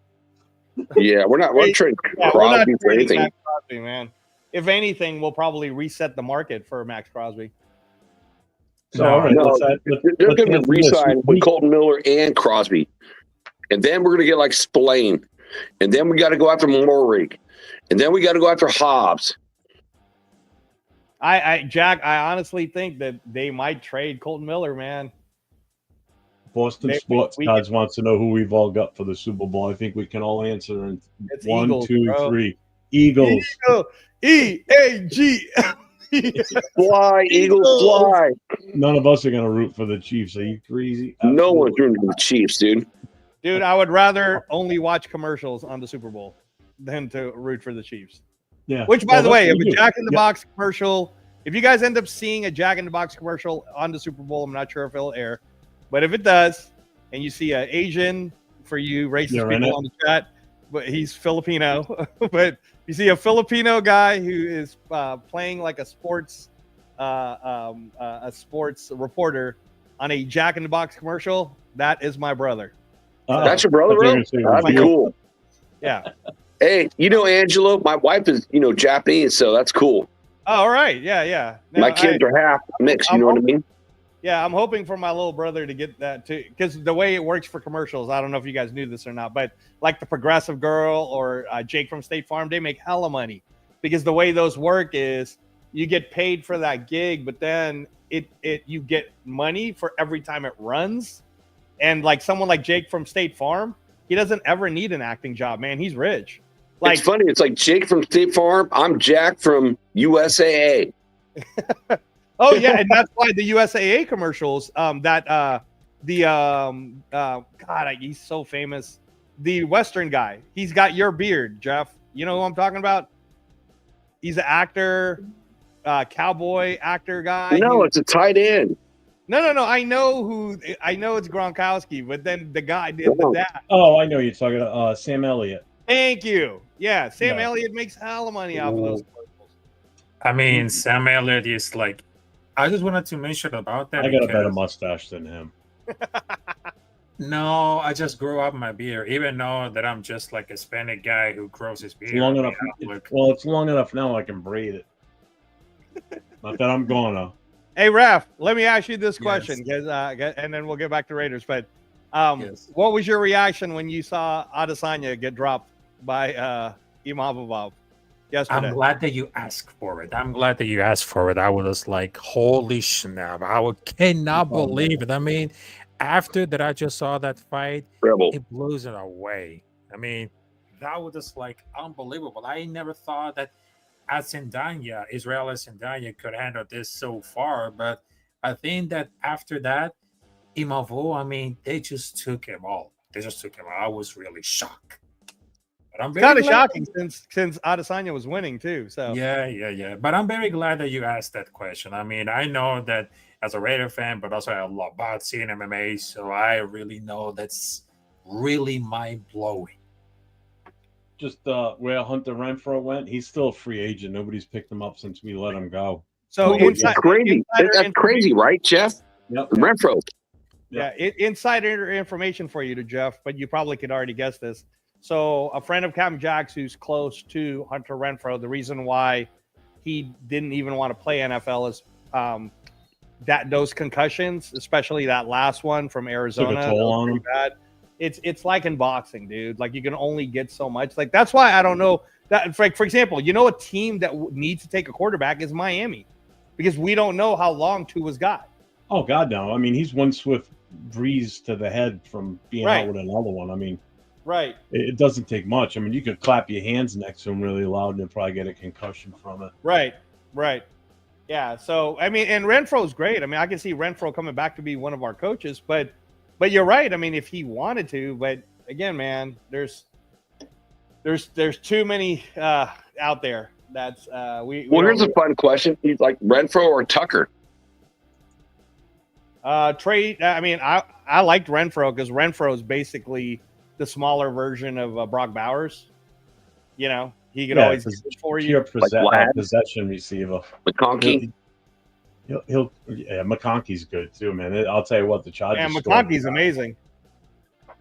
Yeah, we're not trading Crosby for anything. Max Crosby, man. If anything, we'll probably reset the market for Max Crosby. So, all right, they're going to re-sign with Colton Miller and Crosby, and then we're going to get like Spillane, and then we got to go after Morig, and then we got to go after Hobbs. Jack, I honestly think that they might trade Colton Miller, man. Boston Sports Cards wants to know who we've all got for the Super Bowl. I think we can all answer in one, Eagles, 2, 3. Eagles. E-A-G. Fly, Eagles, fly. None of us are going to root for the Chiefs. Are you crazy? Absolutely. No one's rooting for the Chiefs, dude. Dude, I would rather only watch commercials on the Super Bowl than to root for the Chiefs. Yeah. Which, by the way, if a Jack in the Box commercial, if you guys end up seeing a Jack in the Box commercial on the Super Bowl, I'm not sure if it'll air, but if it does, and you see an Asian, for you racist people on the chat, but he's Filipino, but you see a Filipino guy who is playing like a sports reporter on a Jack in the Box commercial, that is my brother. That's your brother, bro? That'd be cool. Yeah. Hey, Angelo, my wife is, Japanese, so that's cool. Oh, all right. Yeah. Now, my kids are half mixed, you know what I mean? Yeah, I'm hoping for my little brother to get that too, because the way it works for commercials, I don't know if you guys knew this or not, but like the Progressive Girl or Jake from State Farm, they make hella money because the way those work is you get paid for that gig, but then you get money for every time it runs. And like someone like Jake from State Farm, he doesn't ever need an acting job, man. He's rich. Like, it's funny. It's like Jake from State Farm. I'm Jack from USAA. Oh yeah, and that's why the USAA commercials. He's so famous. The Western guy. He's got your beard, Jeff. You know who I'm talking about? He's an actor, cowboy actor guy. No, it's a tight end. No. I know it's Gronkowski, but then the guy did that. Oh, I know you're talking about Sam Elliott. Thank you. Yeah, Sam Elliott makes hella money off of those commercials. I mean, Sam Elliott is like, I just wanted to mention about that. I got a better mustache than him. No, I just grew up my beard, even though that I'm just like a Hispanic guy who grows his beard. It's long enough. It's long enough now I can braid it. Not that I'm gonna. Hey, Raph, let me ask you this question, and then we'll get back to Raiders. But what was your reaction when you saw Adesanya get dropped by Imavov? yesterday. I'm glad that you asked for it. I'm glad that you asked for it. I was like, holy snap. Cannot believe it. I mean, after that, I just saw that fight, Rebel. it blows it away. I mean, that was just like unbelievable. I never thought that Israel Adesanya could handle this so far, but I think that after that, Imavo, I mean, they just took him all. They just took him all. I was really shocked. But I'm very Kind of glad. shocking since Adesanya was winning too. So Yeah. But I'm very glad that you asked that question. I mean, I know that as a Raider fan, but also I love boxing, MMA, so I really know that's really mind blowing. Just where Hunter Renfro went, he's still a free agent. Nobody's picked him up since we let him go. So That's crazy. That's crazy, right, Jeff? Yep. Renfro. Yeah, insider information for you to Jeff, but you probably could already guess this. So a friend of Captain Jack's who's close to Hunter Renfro, the reason why he didn't even want to play NFL is that those concussions, especially that last one from Arizona, Took a toll on him. bad. It's like in boxing, dude. Like you can only get so much. Like that's why I don't know that. For example, you know, a team that needs to take a quarterback is Miami, because we don't know how long Tua's got. Oh God, no! I mean, he's one swift breeze to the head from being out with another one. I mean, right? It doesn't take much. I mean, you could clap your hands next to him really loud and probably get a concussion from it. Right. Yeah. So I mean, and Renfro's great. I mean, I can see Renfro coming back to be one of our coaches, but you're right. I mean, if he wanted to, but again, man, there's too many out there. That's we. Well, here's a fun question: He's like Renfro or Tucker? Trade. I mean, I liked Renfro because Renfro is basically the smaller version of Brock Bowers. You know, he could always get for you. Possession receiver. McConkey. McConkey's good too, man. I'll tell you what, the Chargers. Yeah, McConkey's amazing.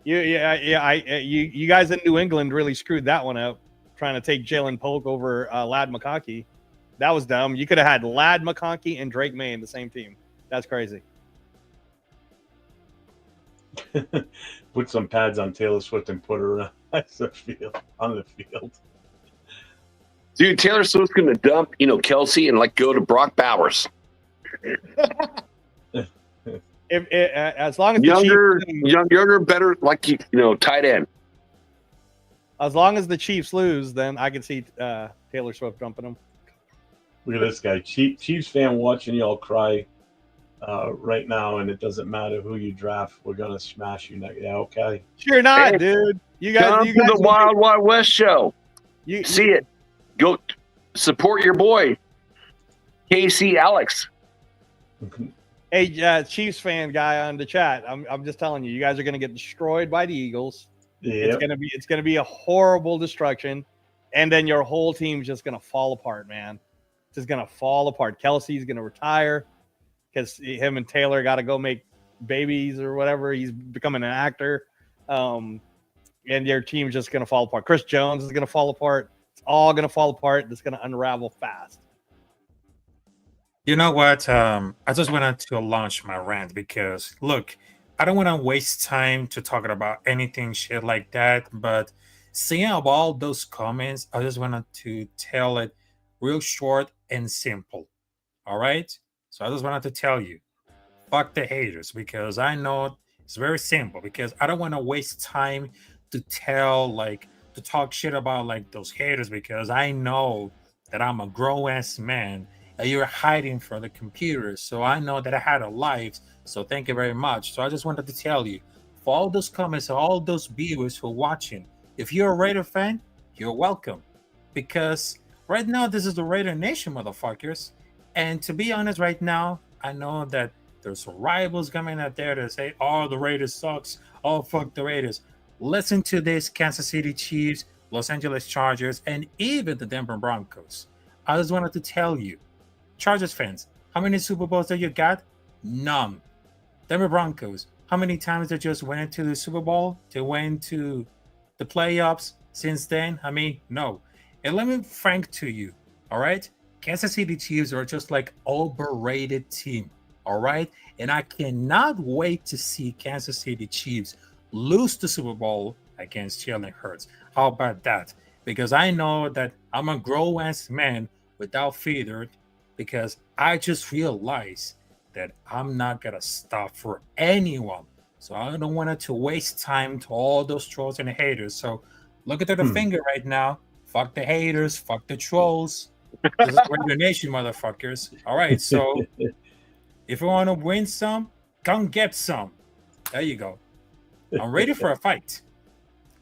You guys in New England really screwed that one up, trying to take Jalen Polk over Ladd McConkey. That was dumb. You could have had Ladd McConkey and Drake May in the same team. That's crazy. Put some pads on Taylor Swift and put her on the field. Dude, Taylor Swift's going to dump, Kelsey and go to Brock Bowers. As long as younger, better, tight end. As long as the Chiefs lose, then I can see Taylor Swift dumping them. Look at this guy, Chiefs fan watching y'all cry right now, and it doesn't matter who you draft. We're gonna smash you next. Yeah, okay. Sure not, dude. You guys, come to the Wild Wild West show. See it. Go support your boy, KC Alex. Hey, Chiefs fan guy on the chat. I'm just telling you, you guys are going to get destroyed by the Eagles. Yep. It's going to be a horrible destruction, and then your whole team's just going to fall apart, man. It's just going to fall apart. Kelsey's going to retire because him and Taylor got to go make babies or whatever. He's becoming an actor, and your team's just going to fall apart. Chris Jones is going to fall apart. It's all going to fall apart. It's going to unravel fast. You know what? I just wanted to launch my rant because, look, I don't want to waste time to talking about anything shit like that. But seeing all those comments, I just wanted to tell it real short and simple. All right? So I just wanted to tell you, fuck the haters, because I know it's very simple, because I don't want to waste time to talk shit about those haters, because I know that I'm a grown-ass man. You're hiding from the computer, so I know that I had a life, so thank you very much. So I just wanted to tell you, for all those comments, all those viewers who are watching, if you're a Raider fan, you're welcome, because right now this is the Raider Nation, motherfuckers. And to be honest, right now, I know that there's rivals coming out there that say, oh, the Raiders sucks, oh, fuck the Raiders. Listen to this, Kansas City Chiefs, Los Angeles Chargers, and even the Denver Broncos. I just wanted to tell you, Chargers fans, how many Super Bowls that you got? None. Denver Broncos, how many times they just went into the Super Bowl? They went to the playoffs since then? I mean, no. And let me frank to you, all right? Kansas City Chiefs are just overrated team, all right? And I cannot wait to see Kansas City Chiefs lose the Super Bowl against Jalen Hurts. How about that? because I know that I'm a grown ass man without fear, because I just realized that I'm not gonna stop for anyone. So I don't want to waste time to all those trolls and haters. So look at the finger right now. Fuck the haters. Fuck the trolls. This is Radio Nation, motherfuckers. All right. So if you want to win some, come get some. There you go. I'm ready for a fight.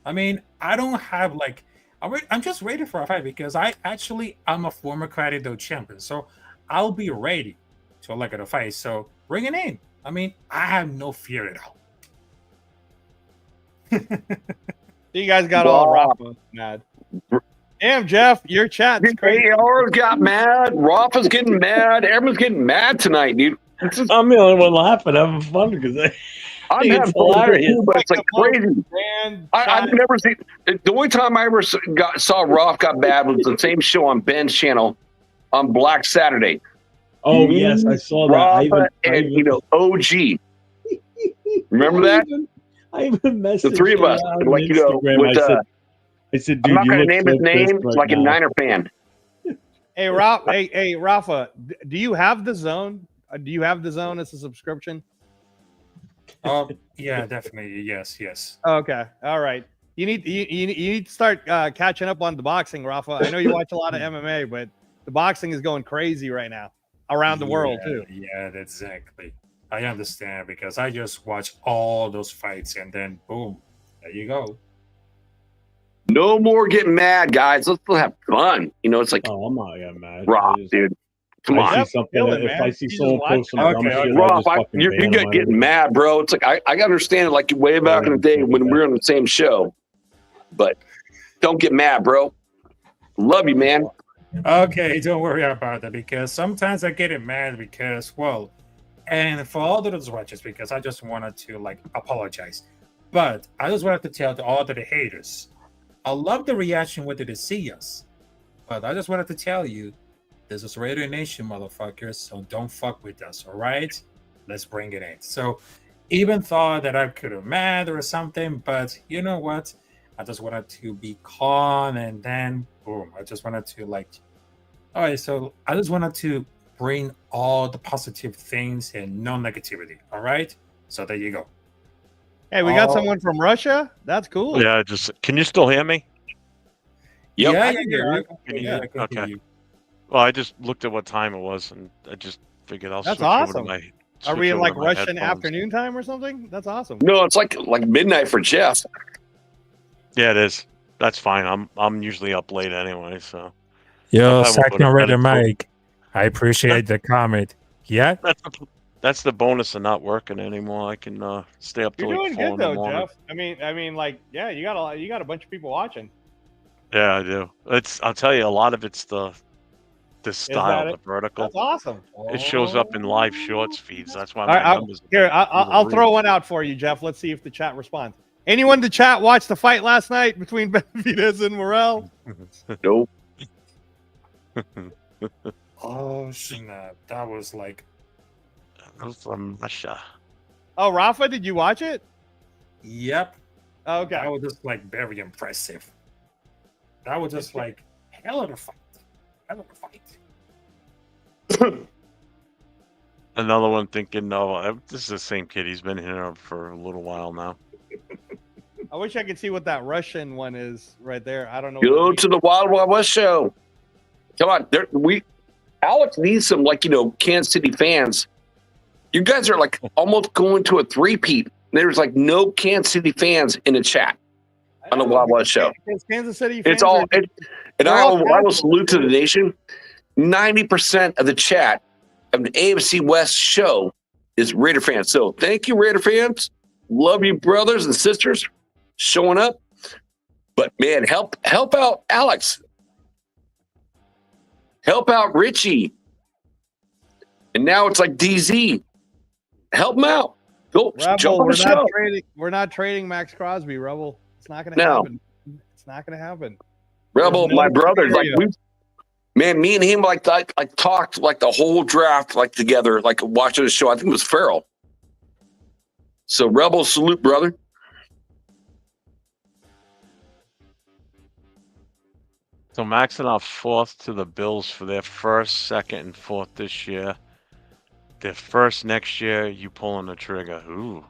I mean, I don't have like, I'm just ready for a fight because I'm a former Karate Do champion. So I'll be ready to look at a fight. So bring it in. I mean, I have no fear at all. You guys got all Rafa mad. Damn, Jeff, your chat's crazy. AR got mad. Rafa's getting mad. Everyone's getting mad tonight, dude. I'm the only one laughing, having fun because I'm think having it's fun with it hilarious. too, but it's like crazy. I've never seen. The only time I ever saw Rafa got bad was the same show on Ben's channel on Black Saturday. Oh Me, yes, I saw Rafa, that. and OG. Remember that? I even messaged The three of us, on like Instagram. with I said, I'm dude, not you gonna look name so his name, pissed right like a now. Niner fan. Hey, Rafa, do you have the zone? Do you have the zone as a subscription? Oh, yeah, definitely. Yes. Okay, all right. You need to start catching up on the boxing, Rafa. I know you watch a lot of MMA, but the boxing is going crazy right now around the world too. Yeah, exactly. I understand because I just watch all those fights and then boom, there you go. No more getting mad, guys. Let's have fun. It's like Oh, I'm not getting mad. Rob, dude. Come on. I see something. Feel it, If man. I see You someone just post some watch dumb it. shit, Rob, I'll just fucking you ban get them. getting mad, bro. It's like I understand it, like way back in the day when we were on the same show, but don't get mad, bro. Love you, man. Okay, don't worry about that because sometimes I get mad because, well, and for all of those watchers, because I just wanted to like apologize, but I just wanted to tell to all of the haters, I love the reaction when they see us, but I just wanted to tell you, this is Radio Nation, motherfuckers, so don't fuck with us, all right? Let's bring it in. So even thought that I could have mad or something, but you know what? I just wanted to be calm, and then boom, I just wanted to like, all right, so I just wanted to bring all the positive things and no negativity, all right? So there you go. Hey, we got someone from Russia. That's cool. Yeah, can you still hear me? Yep. Yeah, I can hear you. I can Okay. hear you. Well, I just looked at what time it was, and I just figured I'll That's switch over awesome. to my. Are switch we in over like to my Russian headphones. afternoon time or something? That's awesome. No, it's like midnight for Jeff. Yeah, it is. That's fine. I'm usually up late anyway, so. Yo, I won't go to second bed reader until- Mike. I appreciate the comment. Yeah. That's the bonus of not working anymore. I can stay up till You're like doing 4 good in the though, morning. Jeff. I mean, like, yeah, you got a bunch of people watching. Yeah, I do. I'll tell you, a lot of it's the style, that the it? vertical. That's awesome. It shows up in live shorts feeds. That's why All my right, numbers. I'll throw one out for you, Jeff. Let's see if the chat responds. Anyone in the chat watch the fight last night between Benavidez and Morel? Nope. Oh snap! That was like, That was from Russia. Oh, Rafa, did you watch it? yep. Okay. That was just like very impressive. That was just like hell of a fight. Hell of a fight. Another one thinking, no, this is the same kid. He's been here for a little while now. I wish I could see what that Russian one is right there. I don't know. Go to the Wild Wild West show. Come on, Alex needs some Kansas City fans. You guys are like almost going to a three-peat. There's like no Kansas City fans in the chat on the Wild Wild show. It's Kansas City. It's all, and I all will salute to the nation. 90% of the chat of the AFC West show is Raider fans. So thank you, Raider fans. Love you, brothers and sisters, showing up. But man, help out Alex. Help out Richie. And now it's like DZ. Help him out. Go jump on the show. We're not trading Max Crosby, Rebel. It's not going to No. happen. It's not going to happen. Rebel, There's no my brother, like scenario. me and him like talked like the whole draft like together, like watching the show. I think it was Farrell. So Rebel, salute, brother. So maxing out fourth to the Bills for their first, second, and fourth this year. Their first next year, you pulling the trigger. Ooh.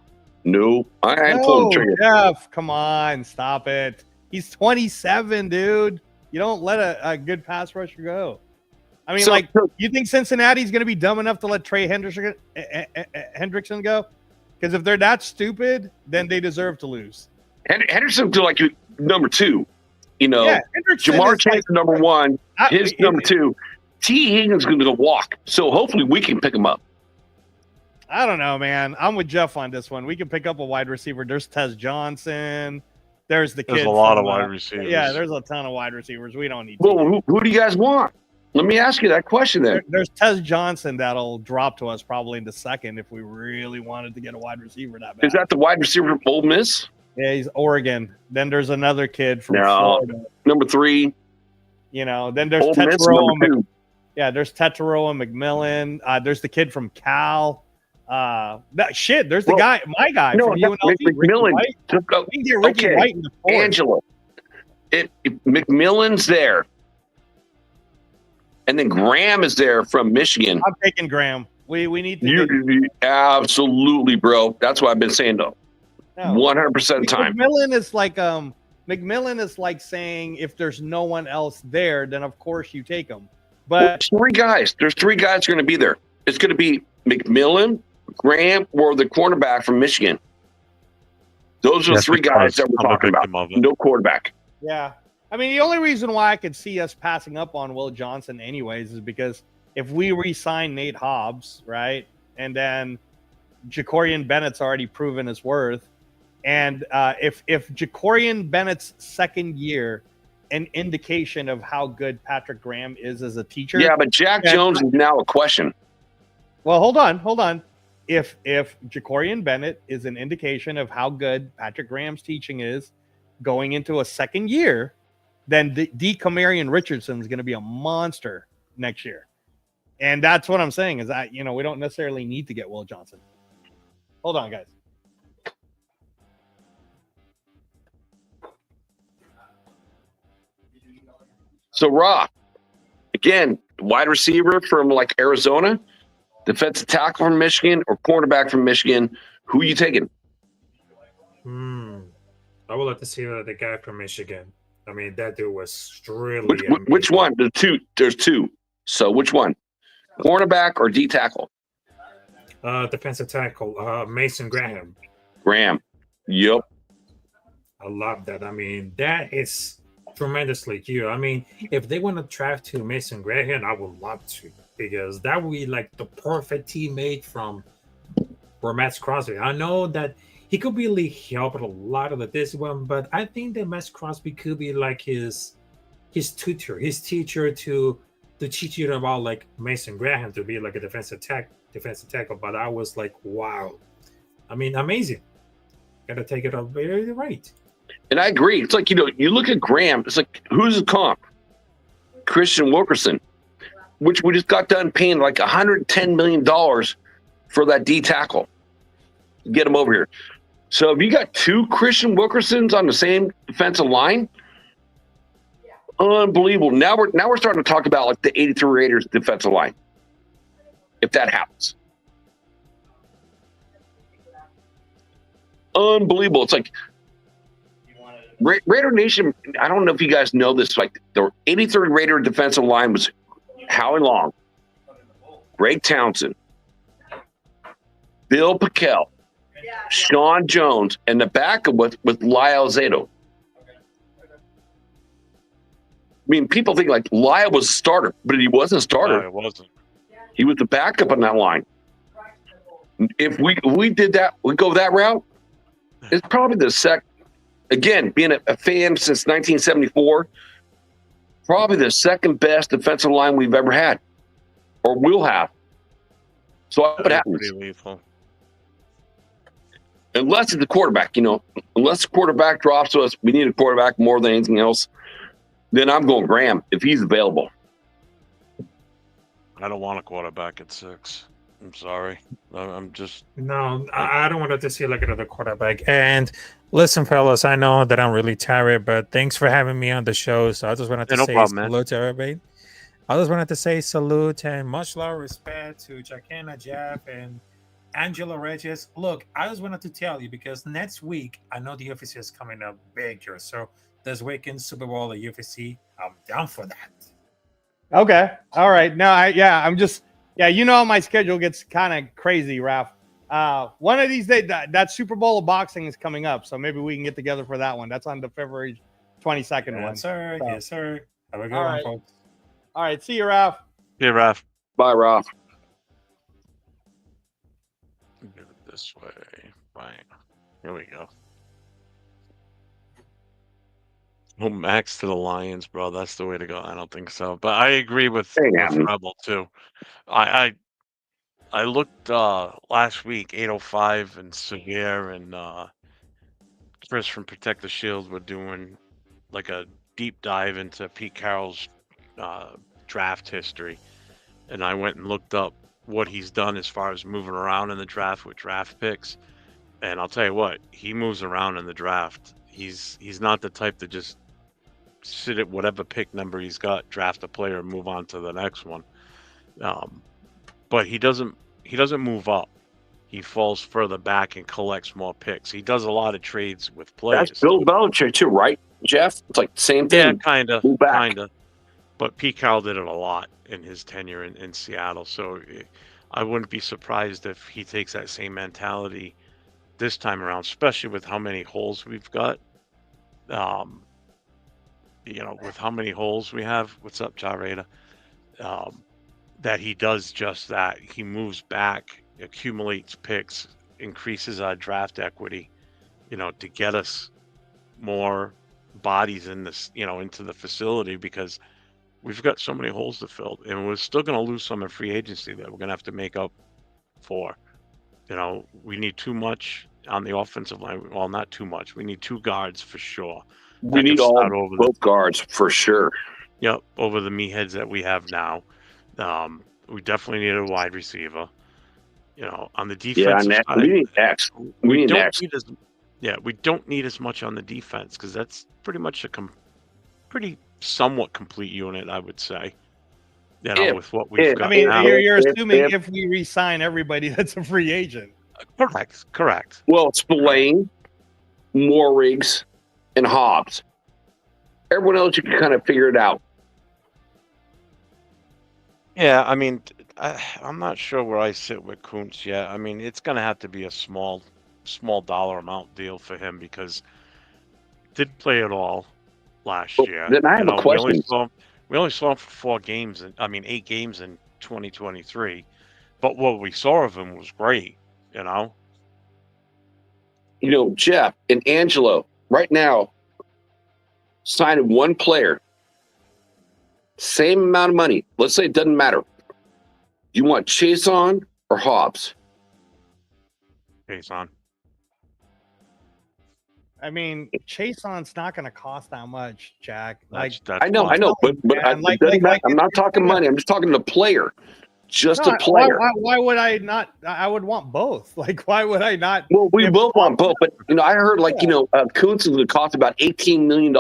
No, I ain't pulling the trigger. Jeff, come on, stop it. He's 27, dude. You don't let a good pass rusher go. I mean, you think Cincinnati's going to be dumb enough to let Trey Hendrickson go? Because if they're that stupid, then they deserve to lose. Henderson to like number 2. You know, Yeah, Jamar Chase number 1. His number 2. T. Higgins going to walk. So hopefully we can pick him up. I don't know, man. I'm with Jeff on this one. We can pick up a wide receiver. There's Tez Johnson. There's the kid. There's a lot of wide receivers. Yeah, there's a ton of wide receivers. We don't need. Well, who do you guys want? Let me ask you that question then. There's Tez Johnson that'll drop to us probably in the second if we really wanted to get a wide receiver that bad. Is that the wide receiver from Ole Miss? Yeah, he's Oregon. Then there's another kid from Florida. Number 3. You know, then there's Ole Miss, Tetero. number 2. Yeah, there's Tetero and McMillan. There's the kid from Cal. There's the guy, my guy from UNLV, McMillan. We can get Ricky White in the fourth. Angela. If McMillan's there, and then Graham is there from Michigan. I'm taking Graham. We need to. Absolutely, bro. That's what I've been saying though. 100% of the time. McMillan is like saying if there's no one else there, then of course you take him. But there's 3 guys. There's 3 guys going to be there. It's going to be McMillan, Graham, or the cornerback from Michigan. Those are the 3 guys that we're talking about. No quarterback. Yeah. I mean, the only reason why I could see us passing up on Will Johnson anyways is because if we re-sign Nate Hobbs, right, and then Jacorian Bennett's already proven his worth, and if Jacorian Bennett's second year an indication of how good Patrick Graham is as a teacher. Yeah, but Jack Jones is now a question. Well, hold on. If Jacorian Bennett is an indication of how good Patrick Graham's teaching is going into a second year, then Kamarian Richardson is going to be a monster next year. And that's what I'm saying is that, we don't necessarily need to get Will Johnson. Hold on, guys. So, Rob, again, wide receiver from like Arizona, defensive tackle from Michigan, or cornerback from Michigan, who are you taking? I would like to see the guy from Michigan. I mean, that dude was really which one? There's two. So which one? Cornerback or D tackle? Defensive tackle, Mason Graham. Yep. I love that. I mean, that is tremendously cute. I mean, if they want to draft to Mason Graham, I would love to, because that would be like the perfect teammate for Matt Crosby. I know that he could really help a lot of this one, but I think that Matt Crosby could be like his tutor, his teacher to teach you about like Mason Graham to be like a defensive tackle. But I was like, wow. I mean, amazing. Gotta take it up very right. And I agree. It's like, you look at Graham, it's like, who's the comp? Christian Wilkerson, which we just got done paying like $110 million for that D tackle. Get him over here. So if you got 2 Christian Wilkersons on the same defensive line, unbelievable. Now we're starting to talk about like the 83 Raiders defensive line. If that happens. Unbelievable. It's like Raider Nation, I don't know if you guys know this, like the 83rd Raider defensive line was Howie Long, Greg Townsend, Bill Pickel, Sean Jones, and the backup with Lyle Zato. I mean, people think like Lyle was a starter, but he wasn't a starter. No, it wasn't. He was the backup on that line. If we did that, we go that route, it's probably the second. Again, being a fan since 1974, probably the second best defensive line we've ever had or will have. So I hope it happens. Pretty lethal. Unless it's the quarterback, unless the quarterback drops to us, we need a quarterback more than anything else, then I'm going Graham if he's available. I don't want a quarterback at 6. I'm sorry. I'm just No, I don't want to see like another quarterback. And listen, fellas, I know that I'm really tired, but thanks for having me on the show. So I just wanted to no say problem, man. salute to everybody. I just wanted to say salute and much love, respect to Jacana, Jeff, and Angela Regis. Look, I just wanted to tell you because next week I know the UFC is coming up big here. So this weekend Super Bowl at UFC, I'm down for that. Okay. All right. No, I'm just, you know, my schedule gets kind of crazy, Ralph. One of these days, that Super Bowl of boxing is coming up. So maybe we can get together for that one. That's on the February 22nd one. Yes, sir. So, Yes, sir. Have a good all one, right. folks. All right. See you, Ralph. here, Raf. Bye, Ralph. Do it this way. Fine. Here we go. Oh, Max to the Lions, bro. That's the way to go. I don't think so, but I agree with Damn. Rebel too. I looked last week, 805 and Severe and Chris from Protect the Shield were doing like a deep dive into Pete Carroll's draft history, and I went and looked up what he's done as far as moving around in the draft with draft picks. And I'll tell you what, he moves around in the draft. He's not the type to just sit at whatever pick number he's got, draft a player, and move on to the next one. But he doesn't move up. He falls further back and collects more picks. He does a lot of trades with players. That's Bill Belichick too, right, Jeff? It's like the same thing. Yeah, kind of. Move back. Kind of. But Pete Carroll did it a lot in his tenure in Seattle. So I wouldn't be surprised if he takes that same mentality this time around, especially with how many holes we've got. You know, with how many holes we have. What's up, Jareda? That he does just that. He moves back, accumulates picks, increases our draft equity, you know, to get us more bodies in this, you know, into the facility, because we've got so many holes to fill, and we're still going to lose some in free agency that we're going to have to make up for. You know, we need too much on the offensive line. Well, not too much. We need 2 guards for sure. We need both guards for sure. Yep, over the meatheads that we have now. We definitely need a wide receiver. You know, on the defensive side, we need X. We don't need as much on the defense, because that's pretty much a pretty somewhat complete unit, I would say. You know, with what we've got. I mean, now. you're assuming if we re-sign everybody that's a free agent. Correct. Well, Spillane, Morrigs, and Hobbs. Everyone else, you can kind of figure it out. Yeah, I mean, I'm not sure where I sit with Kuntz yet. I mean, it's going to have to be a small dollar amount deal for him, because he did play it all last year. Then I have a question. We only saw him for 8 games in 2023, but what we saw of him was great. You know, Jeff and Angelo right now signing one player, same amount of money. Let's say it doesn't matter. You want Chase on or Hobbs? Chase on. I mean, Chase on's not going to cost that much, Jack. That's I know, but I'm not talking money. I'm just talking the player. Just a player. Why would I not? I would want both. Like, why would I not? Well, we both want both, but I heard Kuntz is going to cost about $18 million,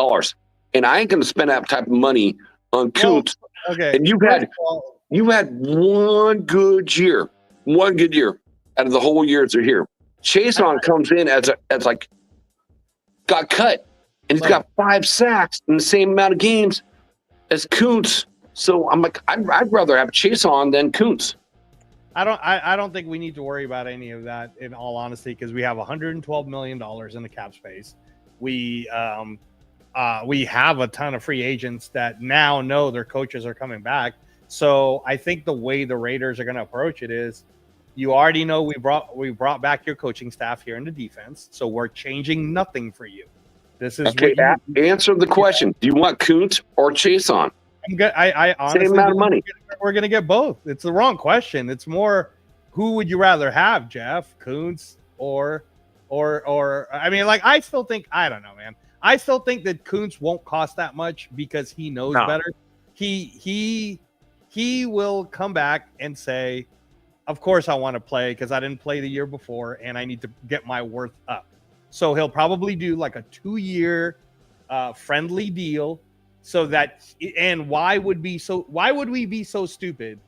and I ain't going to spend that type of money on Kuntz. Okay, and you had one good year out of the whole years they're here. Chase on comes in as got cut, and he's got 5 sacks in the same amount of games as Kuntz. So I'm like, I'd rather have Chase on than Kuntz. I don't think we need to worry about any of that, in all honesty, because we have $112 million in the cap space. We have a ton of free agents that now know their coaches are coming back. So I think the way the Raiders are going to approach it is, you already know we brought back your coaching staff here in the defense, so we're changing nothing for you. This is okay. Answer the question: do you want Kuntz or Chase on? I honestly, same amount of money. We're going to get both. It's the wrong question. It's more, who would you rather have, Jeff? Kuntz or I mean, like, I still think, I don't know, man. I still think that Kuntz won't cost that much because he knows better. He will come back and say, of course I want to play because I didn't play the year before and I need to get my worth up. So he'll probably do like a 2-year friendly deal so that, and why would we be so stupid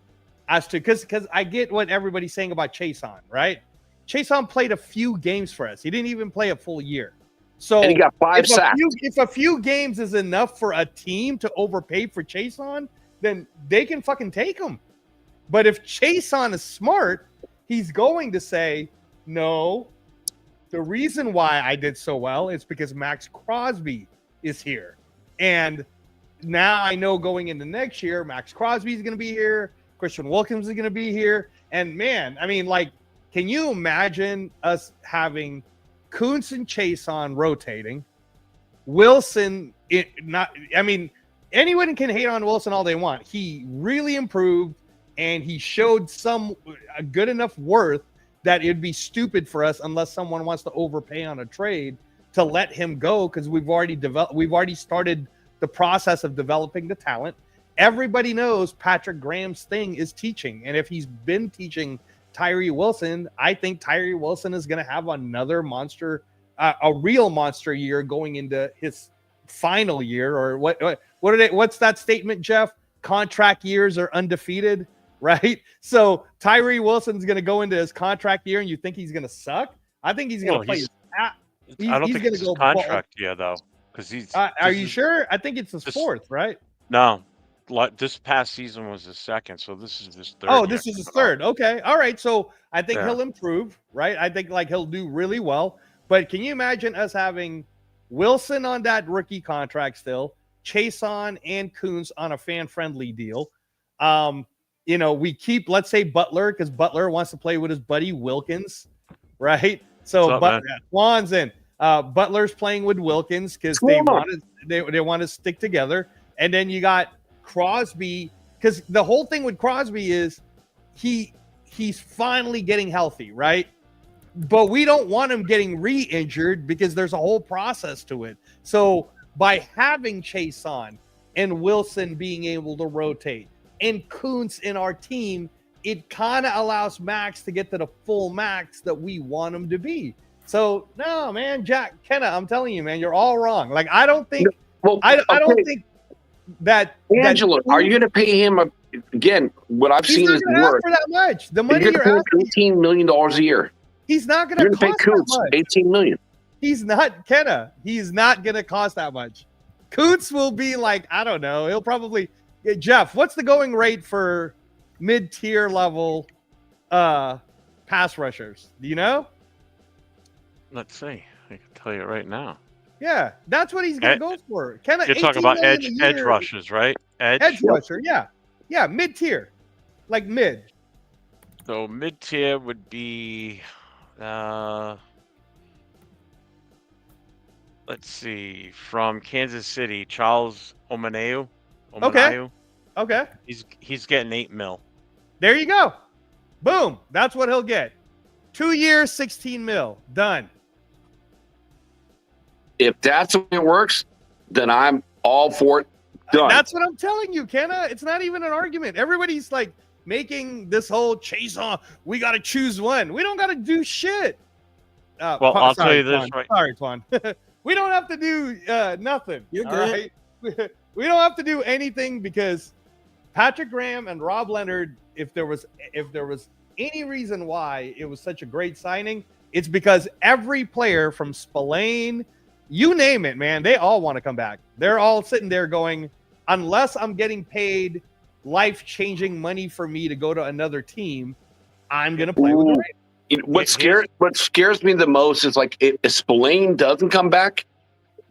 as to, because I get what everybody's saying about Chason, right? Chason played a few games for us. He didn't even play a full year. So And he got 5 sacks. If a few games is enough for a team to overpay for Chason, then they can fucking take him. But if Chason is smart, he's going to say, no, the reason why I did so well is because Max Crosby is here. And now I know going into next year, Max Crosby is going to be here. Christian Wilkins is going to be here. And man, I mean, like, can you imagine us having Kuntz and Chason rotating? Wilson, anyone can hate on Wilson all they want. He really improved and he showed a good enough worth that it'd be stupid for us unless someone wants to overpay on a trade to let him go, because we've already started the process of developing the talent. Everybody knows Patrick Graham's thing is teaching, and if he's been teaching Tyree Wilson, I think Tyree Wilson is going to have another monster, a real monster year going into his final year. Or what's that statement, Jeff? Contract years are undefeated, right? So Tyree Wilson's going to go into his contract year, and you think he's going to suck? I think he's going to play. I don't think it's his contract year though, because he's. Are you sure? I think it's his fourth, right? No, this past season was his second, so this is his third. Oh, this is his third. Okay, all right. So I think he'll improve, right? I think like he'll do really well. But can you imagine us having Wilson on that rookie contract still, Chason and Kuntz on a fan-friendly deal? We keep, let's say, Butler, because Butler wants to play with his buddy Wilkins, right? So Juan's in. Butler's playing with Wilkins because they want to stick together. And then you got Crosby, because the whole thing with Crosby is he's finally getting healthy, right? But we don't want him getting re-injured because there's a whole process to it. So by having Chason and Wilson being able to rotate and Kuntz in our team, it kind of allows Max to get to the full max that we want him to be. So no, man, Kenna, I'm telling you, man, you're all wrong. Like, I don't think, I don't think that Angela, are you going to pay him again? What I've seen is work for that much. The money you're asking, $18 million a year. He's not going to cost pay Kuntz that much. $18 million. He's not, Kenna. He's not going to cost that much. Kuntz will be like, I don't know. He'll probably, Jeff, what's the going rate for mid-tier level pass rushers? Do you know? Let's see. I can tell you right now. Yeah, that's what he's going to go for. You're talking about edge rushers, right? Edge rusher, yeah. Yeah, mid-tier. Like mid. So mid-tier would be, let's see, from Kansas City, Charles Omenihu. Okay. He's getting $8 million. There you go. Boom. That's what he'll get. 2 years, $16 million. Done. If that's the way it works, then I'm all for it. Done. That's what I'm telling you, Kenna. It's not even an argument. Everybody's like making this whole chase on. We got to choose one. We don't got to do shit. I'll tell you this, Twan. right? Sorry, Twan. We don't have to do nothing. You're good. Right? We don't have to do anything because Patrick Graham and Rob Leonard, if there was any reason why it was such a great signing, it's because every player from Spillane, you name it, man, they all want to come back. They're all sitting there going, unless I'm getting paid life-changing money for me to go to another team, I'm going to play with the Raiders. What scares me the most is, like, if Spillane doesn't come back,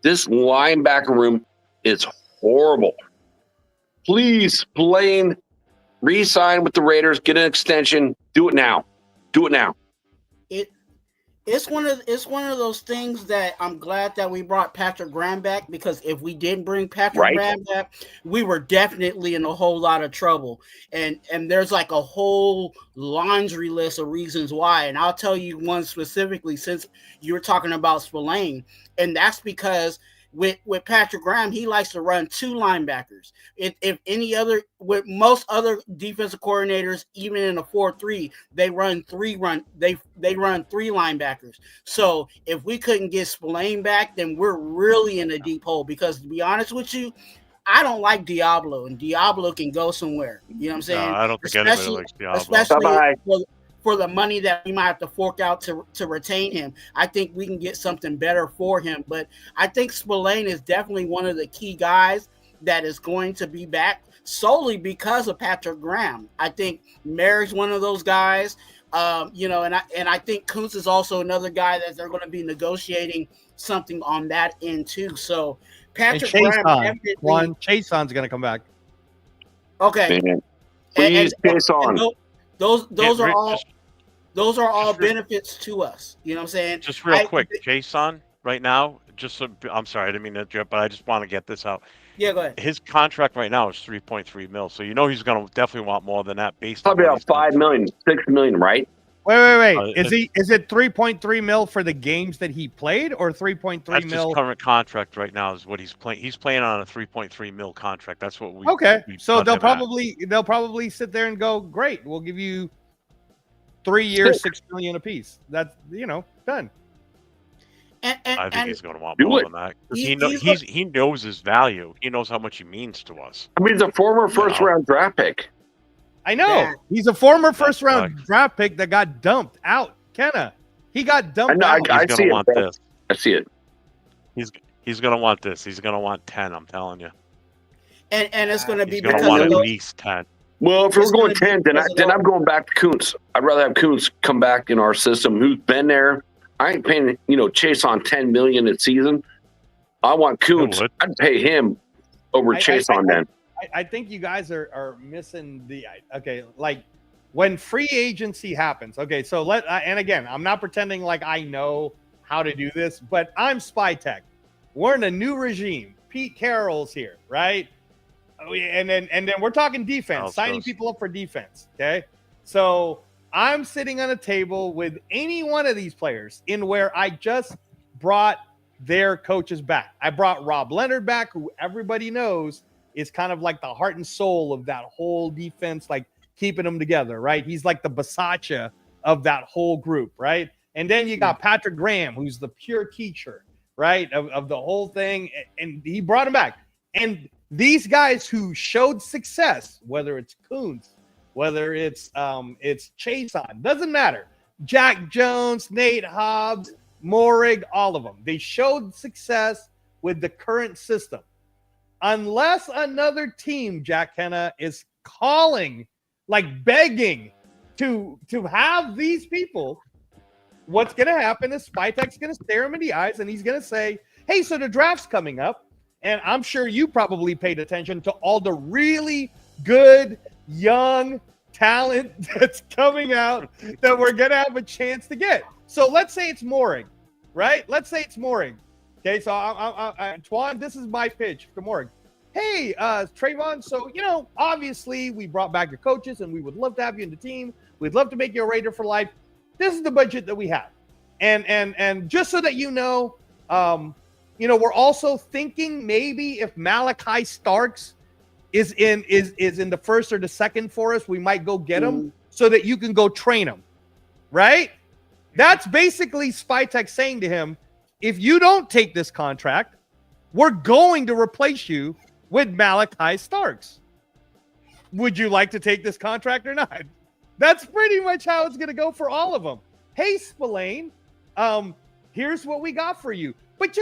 this linebacker room is horrible. Please, Spillane, re-sign with the Raiders, get an extension, do it now. Do it now. It's one of those things that I'm glad that we brought Patrick Graham back, because if we didn't bring Patrick Graham back, we were definitely in a whole lot of trouble. And there's like a whole laundry list of reasons why. And I'll tell you one specifically, since you were talking about Spillane, and that's because With Patrick Graham, he likes to run 2 linebackers. If any other, with most other defensive coordinators, even in a 4-3, they run 3 linebackers. So if we couldn't get Spillane back, then we're really in a deep hole. Because to be honest with you, I don't like Diablo, and Diablo can go somewhere. You know what I'm saying? I don't think anybody likes Diablo. Especially for the money that we might have to fork out to retain him. I think we can get something better for him. But I think Spillane is definitely one of the key guys that is going to be back solely because of Patrick Graham. I think Mary's one of those guys. And I think Kuntz is also another guy that they're going to be negotiating something on that end too. So Patrick Graham definitely. Chaseon's going to come back. Okay. Man. Please pass on. Those are all benefits to us. You know what I'm saying? Just real quick, Jason, right now, I'm sorry, I didn't mean to interrupt, but I just want to get this out. Yeah, go ahead. His contract right now is 3.3 mil, so he's going to definitely want more than that. Probably about 5 million, 6 million, right? Wait. Is it 3.3 mil for the games that he played, or 3.3 that's mil? His current contract right now is what he's playing. He's playing on a 3.3 mil contract. That's what we. Okay, so they'll probably sit there and go, great, we'll give you 3 years, 6 million apiece. That's done. I think he's going to want more than that. He knows his value. He knows how much he means to us. I mean, he's a former first-round draft pick. I know. Yeah. He's a former first-round draft pick that got dumped out. Kenna. He got dumped out. I see it. This. I see it. He's going to want this. He's going to want 10, I'm telling you. And it's going to be because want at least 10. Well, if we're going 10, then I'm going back to Kuntz. I'd rather have Kuntz come back in our system, who's been there. I ain't paying, Chase on $10 million a season. I want Kuntz. I'd pay him over Chase on then. I think you guys are missing like when free agency happens. Okay, so and again, I'm not pretending like I know how to do this, but I'm SpyTech. We're in a new regime. Pete Carroll's here, right? And then we're talking defense, signing people up for defense. Okay, so I'm sitting on a table with any one of these players in where I just brought their coaches back. I brought Rob Leonard back, who everybody knows is kind of like the heart and soul of that whole defense, like keeping them together, right? He's like the Basaccia of that whole group, right? And then you got Patrick Graham, who's the pure teacher, right, of the whole thing, and he brought him back. And these guys who showed success, whether it's Kuntz, whether it's Chason, doesn't matter. Jack Jones, Nate Hobbs, Morig, all of them. They showed success with the current system. Unless another team, Jack Kenna, is calling, like begging to have these people, what's going to happen is SpyTech's going to stare him in the eyes and he's going to say, hey, so the draft's coming up. And I'm sure you probably paid attention to all the really good, young talent that's coming out that we're going to have a chance to get. So let's say it's Morig, right? Let's say it's Morig. Okay, so Twan, this is my pitch for Morig. Hey, Trayvon, so, obviously we brought back your coaches and we would love to have you in the team. We'd love to make you a Raider for life. This is the budget that we have. And just so that we're also thinking maybe if Malachi Starks is in the first or the second for us, we might go get him so that you can go train him, right? That's basically SpyTech saying to him, if you don't take this contract, we're going to replace you with Malachi Starks. Would you like to take this contract or not? That's pretty much how it's going to go for all of them. Hey, Spillane, here's what we got for you. But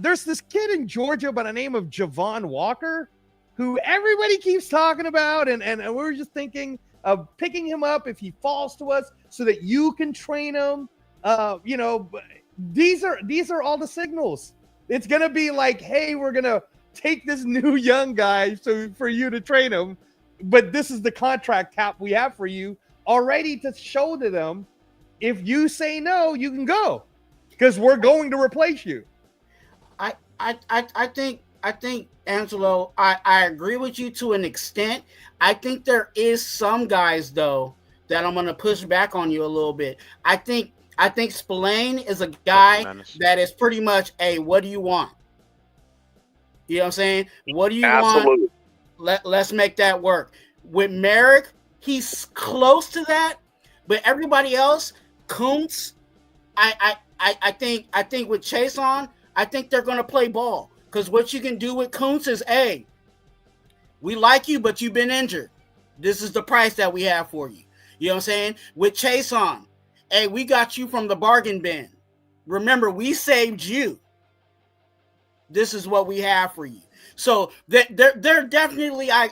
there's this kid in Georgia by the name of Javon Walker who everybody keeps talking about, and we're just thinking of picking him up if he falls to us so that you can train him. These are all the signals. It's going to be like, hey, we're going to take this new young guy for you to train him, but this is the contract cap we have for you already to show to them. If you say no, you can go because we're going to replace you. I think Angelo, I agree with you to an extent. I think there is some guys though that I'm going to push back on you a little bit. I think I think Spillane is a guy Menace. that is pretty much, hey, what do you want? You know what I'm saying? What do you Absolutely. want? Let's make that work. With Merrick, he's close to that, but everybody else, Kuntz, I think with Chase on, I think they're gonna play ball. Because what you can do with Kuntz is, hey, we like you, but you've been injured. This is the price that we have for you. You know what I'm saying? With Chase on, hey, we got you from the bargain bin. Remember, we saved you. This is what we have for you. So they're definitely. I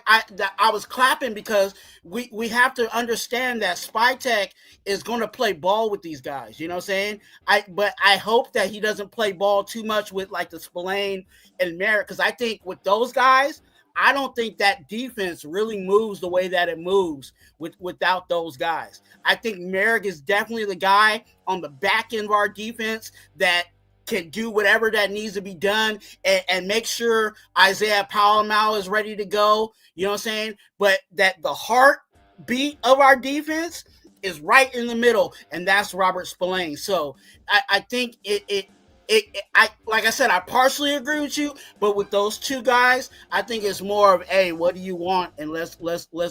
was clapping because we have to understand that Spytek is going to play ball with these guys. You know what I'm saying? But I hope that he doesn't play ball too much with like the Spillane and Merritt, because I think with those guys, I don't think that defense really moves the way that it moves without those guys. I think Merrick is definitely the guy on the back end of our defense that can do whatever that needs to be done and make sure Isaiah Palomal is ready to go. You know what I'm saying? But that the heartbeat of our defense is right in the middle, and that's Robert Spillane. So I think I like I said, I partially agree with you, but with those two guys, I think it's more of, hey, what do you want, and let's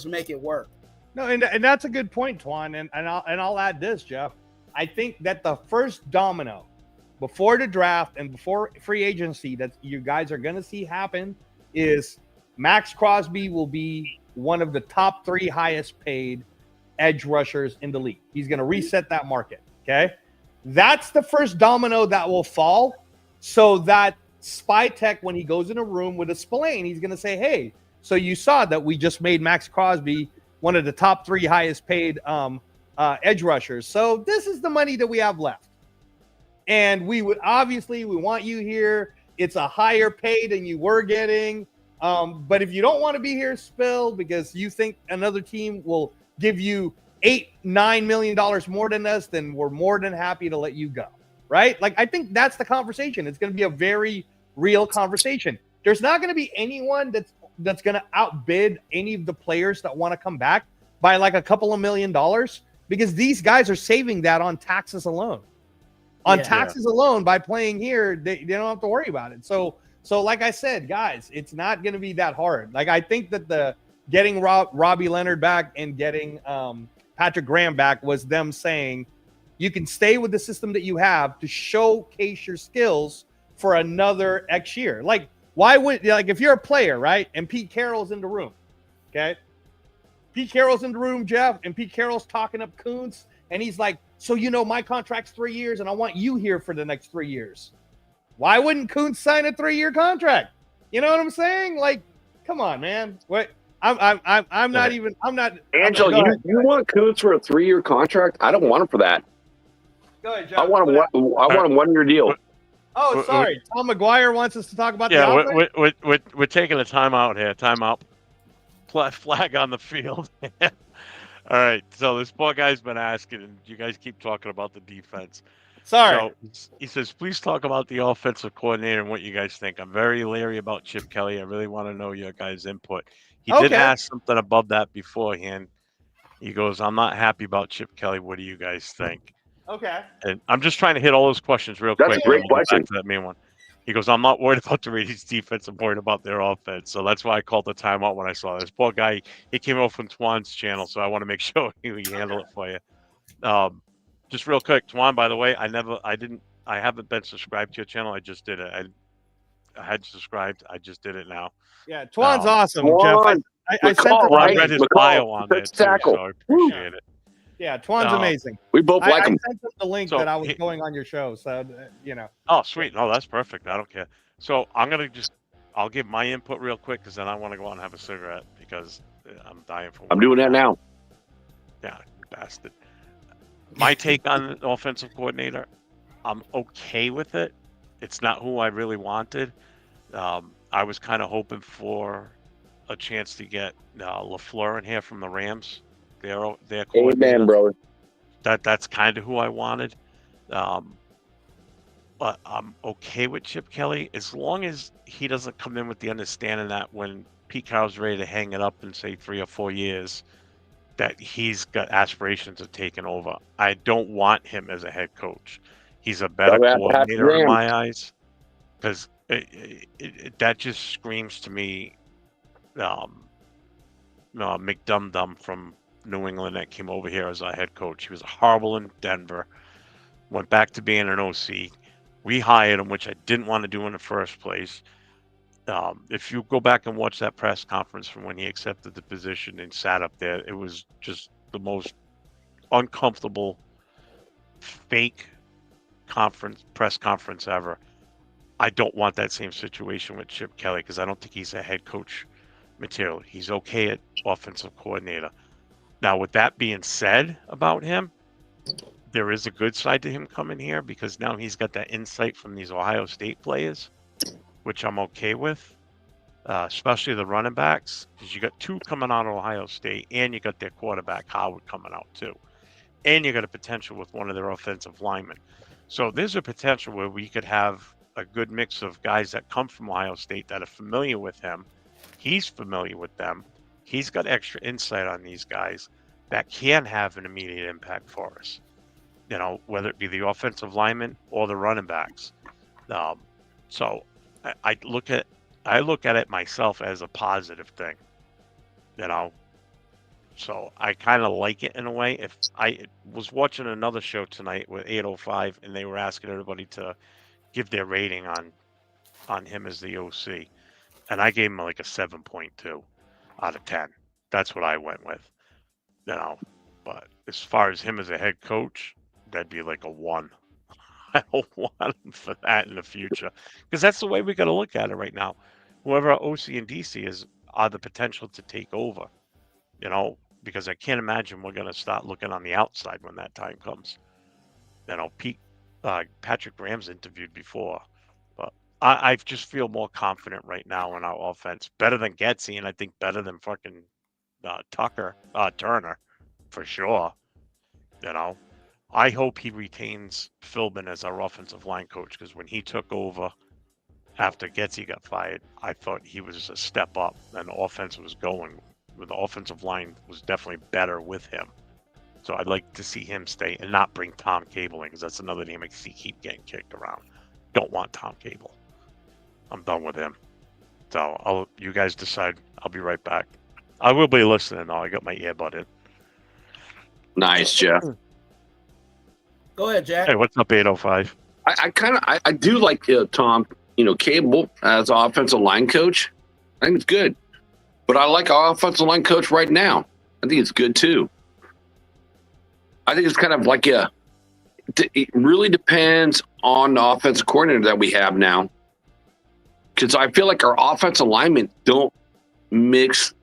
make it work. No, and that's a good point, Twan. And I'll add this, Jeff. I think that the first domino before the draft and before free agency that you guys are going to see happen is Max Crosby will be one of the top 3 highest paid edge rushers in the league. He's going to reset that market. Okay. That's the first domino that will fall, so that Spytek, when he goes in a room with a Spillane, he's going to say, hey, so you saw that we just made Max Crosby one of the top 3 highest paid edge rushers. So this is the money that we have left. And we want you here. It's a higher pay than you were getting. But if you don't want to be here, Spill, because you think another team will give you $8-9 million more than us, then we're more than happy to let you go. Right? Like, I think that's the conversation. It's going to be a very real conversation. There's not going to be anyone that's going to outbid any of the players that want to come back by like a couple of $1 million, because these guys are saving that on taxes alone. On taxes alone, by playing here, they don't have to worry about it. So like I said, guys, it's not going to be that hard. Like, I think that the getting Robbie Leonard back and getting Patrick Graham back was them saying you can stay with the system that you have to showcase your skills for another X year. Like, why would, like, if you're a player, right, and Pete Carroll's in the room, okay? Pete Carroll's in the room, Jeff, and Pete Carroll's talking up Kuntz, and he's like, so, my contract's 3 years, and I want you here for the next 3 years. Why wouldn't Kuntz sign a 3-year contract? You know what I'm saying? Like, come on, man. What? I'm not even. I'm not. Angel, you want Kuntz for a 3-year contract? I don't want him for that. Go ahead, Jeff. I want him 1-year deal. Oh, sorry. Tom McGuire wants us to talk about the offense? We're taking a timeout here. Timeout. Flag on the field. All right, so this poor guy's been asking, and you guys keep talking about the defense. Sorry. So he says, please talk about the offensive coordinator and what you guys think. I'm very leery about Chip Kelly. I really want to know your guys' input. He did ask something above that beforehand. He goes, I'm not happy about Chip Kelly. What do you guys think? Okay. And I'm just trying to hit all those questions real quick. That's a great question. Back to that main one. He goes, I'm not worried about the Raiders' defense. I'm worried about their offense. So that's why I called the timeout when I saw this. Poor guy, he came over from Twan's channel, so I want to make sure he handle it for you. Just real quick, Twan, by the way, I haven't been subscribed to your channel. I just did it. I had subscribed. I just did it now. Yeah, Twan's awesome, Twan, Jeff. I sent I read his bio on there, too, so I appreciate it. Yeah, Twan's amazing. We both like him. I sent him the link that I was going on your show, so Oh, sweet. No, that's perfect. I don't care. So I'll give my input real quick, because then I want to go out and have a cigarette, because I'm dying for one. I'm doing that now. Yeah, bastard. My take on the offensive coordinator, I'm okay with it. It's not who I really wanted. I was kind of hoping for a chance to get LaFleur in here from the Rams. Their coordinator. Amen, brother. That's kind of who I wanted. But I'm okay with Chip Kelly as long as he doesn't come in with the understanding that when Pete Carroll's ready to hang it up in, say, 3 or 4 years, that he's got aspirations of taking over. I don't want him as a head coach. He's a better Go ask Pat coordinator in Graham. my eyes, because that just screams to me McDumdum from New England that came over here as our head coach. He was horrible in Denver, went back to being an OC. We hired him, which I didn't want to do in the first place. If you go back and watch that press conference from when he accepted the position and sat up there, it was just the most uncomfortable, fake press conference ever. I don't want that same situation with Chip Kelly because I don't think he's a head coach material. He's okay at offensive coordinator. Now, with that being said about him, there is a good side to him coming here because now he's got that insight from these Ohio State players, which I'm okay with, especially the running backs, because you got two coming out of Ohio State, and you got their quarterback Howard coming out too, and you got a potential with one of their offensive linemen. So there's a potential where we could have a good mix of guys that come from Ohio State that are familiar with him. He's familiar with them. He's got extra insight on these guys that can have an immediate impact for us. You know, whether it be the offensive linemen or the running backs. So I look at it myself as a positive thing. You know, so I kind of like it in a way. If I was watching another show tonight with 805, and they were asking everybody to give their rating on him as the OC, and I gave him like a 7.2 out of 10. That's what I went with. You know, but as far as him as a head coach, that'd be like a 1. I don't want him for that in the future because that's the way we got to look at it right now. Whoever our OC and DC is are the potential to take over, you know, because I can't imagine we're going to start looking on the outside when that time comes. You know, Patrick Graham's interviewed before, but I just feel more confident right now in our offense, better than Getsy, and I think better than fucking Turner for sure. You know, I hope he retains Philbin as our offensive line coach because when he took over after Getsy got fired, I thought he was a step up and the offense was going. The offensive line was definitely better with him. So I'd like to see him stay and not bring Tom Cable in because that's another name I see keep getting kicked around. Don't want Tom Cable. I'm done with him. So you guys decide. I'll be right back. I will be listening though. I got my earbud in. Nice, Jeff. Go ahead, Jack. Hey, what's up, 805? I do like Tom, Cable as offensive line coach. I think it's good. But I like our offensive line coach right now. I think it's good too. I think it's kind of like it really depends on the offensive coordinator that we have now. Because I feel like our offensive linemen don't mix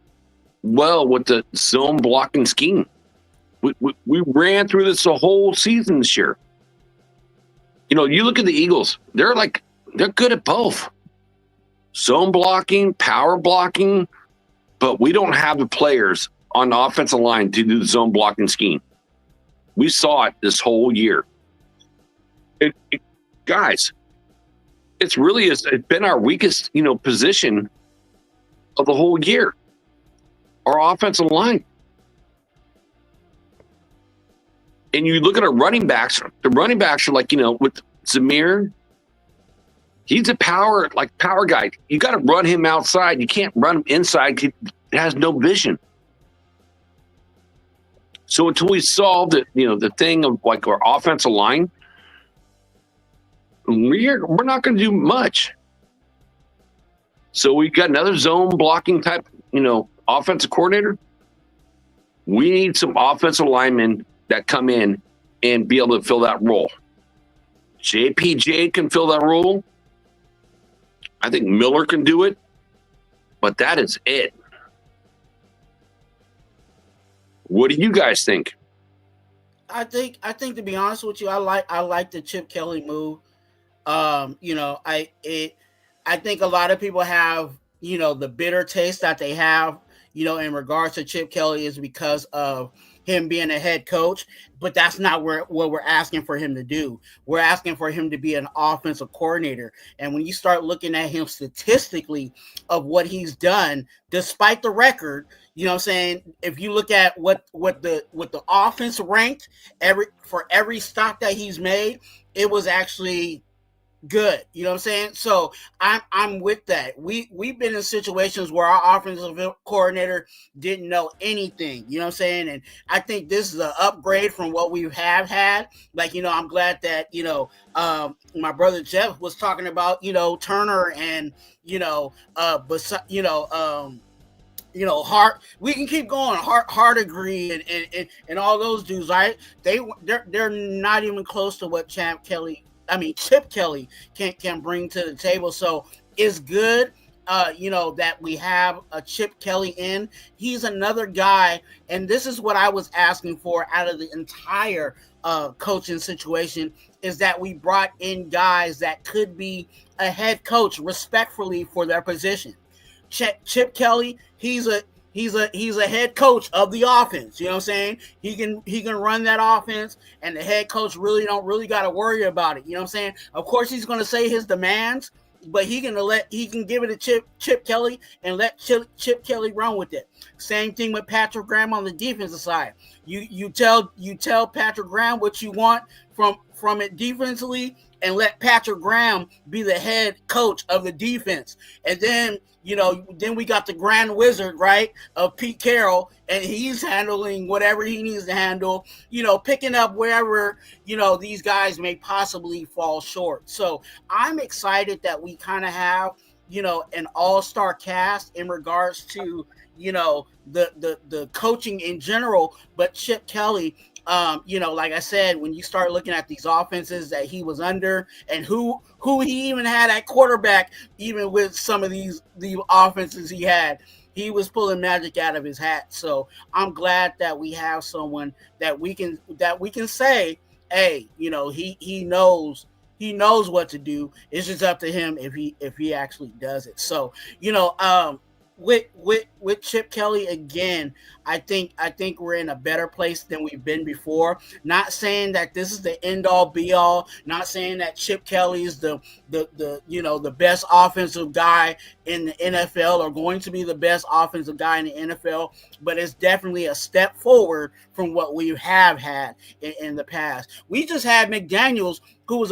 well with the zone blocking scheme. We ran through this the whole season this year. You look at the Eagles, they're good at both. Zone blocking, power blocking, but we don't have the players on the offensive line to do the zone blocking scheme. We saw it this whole year. Guys, it's been our weakest, position of the whole year. Our offensive line. And you look at our running backs, the running backs are with Zamir, he's a power guy. You got to run him outside. You can't run him inside. He has no vision. So until we solve the thing of our offensive line, we're not going to do much. So we got another zone blocking type, offensive coordinator. We need some offensive linemen that come in and be able to fill that role. JPJ can fill that role. I think Miller can do it, but that is it. What do you guys think? I think to be honest with you, I like the Chip Kelly move. I think a lot of people have, the bitter taste that they have, in regards to Chip Kelly is because of him being a head coach, but that's not what we're asking for him to do. We're asking for him to be an offensive coordinator. And when you start looking at him statistically of what he's done, despite the record, You know what I'm saying? If you look at what the offense ranked for every stop that he's made, it was actually good. You know what I'm saying? So I'm with that. We've been in situations where our offensive coordinator didn't know anything. You know what I'm saying? And I think this is an upgrade from what we have had. Like, I'm glad that my brother Jeff was talking about Turner and Hart. We can keep going. Hart agree and all those dudes, right? They're not even close to what Chip Kelly can bring to the table. So it's good, that we have a Chip Kelly in. He's another guy, and this is what I was asking for out of the entire coaching situation, is that we brought in guys that could be a head coach respectfully for their position. Chip Kelly, he's a head coach of the offense. You know what I'm saying? He can run that offense, and the head coach don't got to worry about it. You know what I'm saying? Of course, he's going to say his demands, but he can give it to Chip Kelly and let Chip Kelly run with it. Same thing with Patrick Graham on the defensive side. You tell Patrick Graham what you want from it defensively, and let Patrick Graham be the head coach of the defense. And then then we got the grand wizard, right, of Pete Carroll, and he's handling whatever he needs to handle, picking up wherever, these guys may possibly fall short. So I'm excited that we kind of have, an all-star cast in regards to, the coaching in general, but Chip Kelly, like I said, when you start looking at these offenses that he was under and who he even had at quarterback, even with some of the offenses he was pulling magic out of his hat. So I'm glad that we have someone that we can say, hey, he knows what to do. It's just up to him if he actually does it. So, with Chip Kelly again, I think we're in a better place than we've been before. Not saying that this is the end all be all. Not saying that Chip Kelly is the best offensive guy in the NFL or going to be the best offensive guy in the NFL, but it's definitely a step forward from what we have had in the past. We just had McDaniels, who was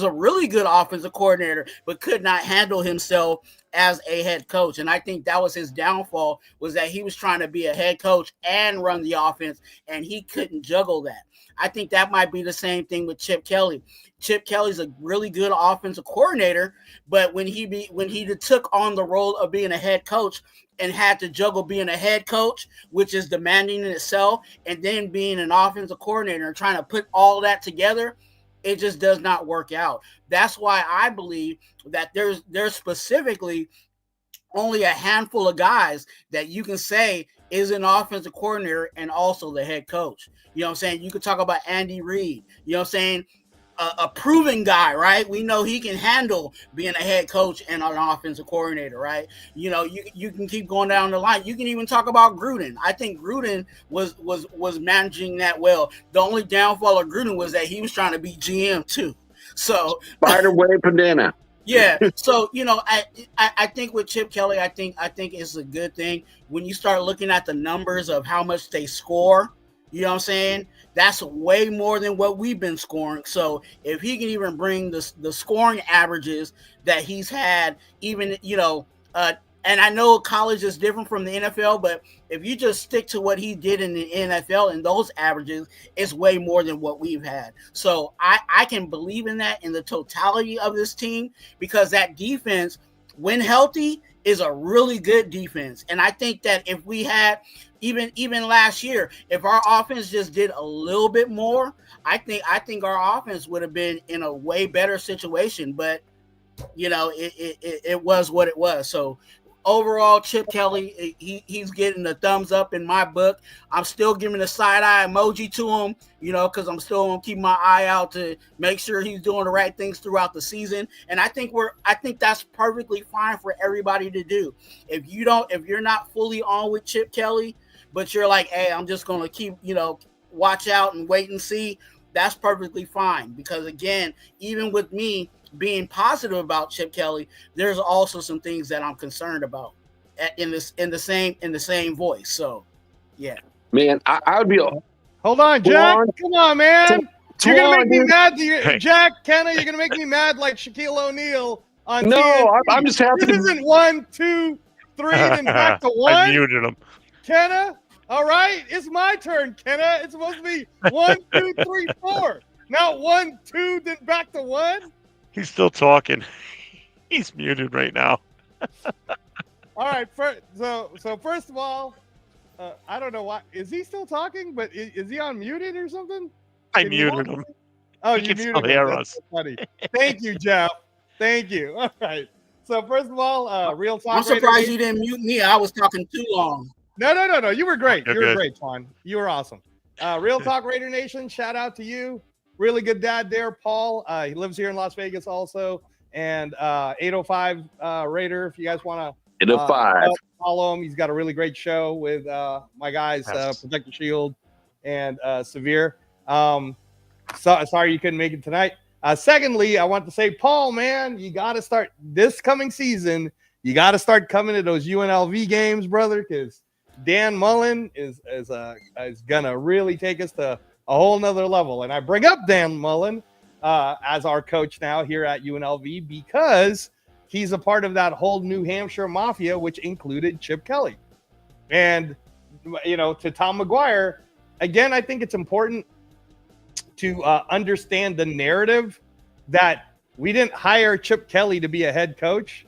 a really good offensive coordinator, but could not handle himself as a head coach. And I think that was his downfall, was that he was trying to be a head coach and run the offense, and he couldn't juggle that. I think that might be the same thing with Chip Kelly. Chip Kelly's a really good offensive coordinator, but when he took on the role of being a head coach and had to juggle being a head coach, which is demanding in itself, and then being an offensive coordinator and trying to put all that together, it just does not work out. That's why I believe that there's specifically only a handful of guys that you can say is an offensive coordinator and also the head coach. You know what I'm saying? You could talk about Andy Reid. You know what I'm saying? A proven guy, right? We know he can handle being a head coach and an offensive coordinator, right? You can keep going down the line. You can even talk about Gruden. I think Gruden was managing that well. The only downfall of Gruden was that he was trying to be GM too. So Spider web banana. Yeah. So, I think with Chip Kelly, I think it's a good thing when you start looking at the numbers of how much they score. You know what I'm saying? That's way more than what we've been scoring. So if he can even bring the scoring averages that he's had, even, and I know college is different from the NFL, but if you just stick to what he did in the NFL and those averages, it's way more than what we've had. So I can believe in that in the totality of this team, because that defense, when healthy, is a really good defense. And I think that if we had even last year, if our offense just did a little bit more, I think our offense would have been in a way better situation. But it was what it was. So overall, Chip Kelly, he's getting a thumbs up in my book. I'm still giving a side eye emoji to him, because I'm still gonna keep my eye out to make sure he's doing the right things throughout the season. And I think that's perfectly fine for everybody to do. If you're not fully on with Chip Kelly, but you're like, hey, I'm just gonna keep, watch out and wait and see, that's perfectly fine. Because again, even with me being positive about Chip Kelly, there's also some things that I'm concerned about. in the same voice. So, yeah. Man, I would be. Hold on, Jack. on. Come on, man. You're gonna make me dude. mad, Hey. Jack, Kenna. You're gonna make me mad like Shaquille O'Neal on No, TNT. I'm just happy This to. isn't 1, 2, 3, then back to I one. muted him. Kenna, all right, it's my turn, Kenna. It's supposed to be 1, 2, 3, 4. Not 1, 2, then back to 1. He's still talking. He's muted right now. All right, so first of all, I don't know why. Is he still talking? But is he on muted or something? I Can you muted help him. me? Oh, He you can muted still him. hear That's us. so funny. Thank you, Jeff. Thank you. All right. So first of all, real talk. I'm surprised you didn't mute me. I was talking too long. No. You were great. You're You were good. great, Twan. You were awesome. Real Talk Raider Nation, shout out to you. Really good dad there, Paul. He lives here in Las Vegas also. And 805 Raider, if you guys want to 805. follow him. He's got a really great show with my guys, Yes. Protect the Shield and Severe. Sorry you couldn't make it tonight. Secondly, I want to say, Paul, man, you got to start this coming season. You got to start coming to those UNLV games, brother, because Dan Mullen is gonna really take us to a whole nother level. And I bring up Dan Mullen as our coach now here at UNLV because he's a part of that whole New Hampshire mafia, which included Chip Kelly. And to Tom McGuire, again, I think it's important to understand the narrative that we didn't hire Chip Kelly to be a head coach.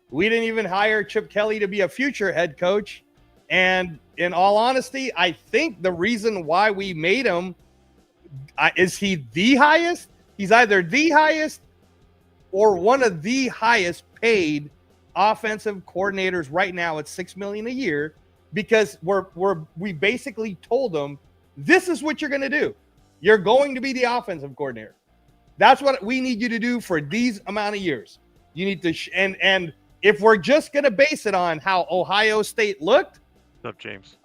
We didn't even hire Chip Kelly to be a future head coach. And in all honesty, I think the reason why we made him, is he the highest? He's either the highest or one of the highest paid offensive coordinators right now at $6 million a year, because we basically told him, this is what you're going to do. You're going to be the offensive coordinator. That's what we need you to do for these amount of years. You need to, and if we're just going to base it on how Ohio State looked, What's up, James?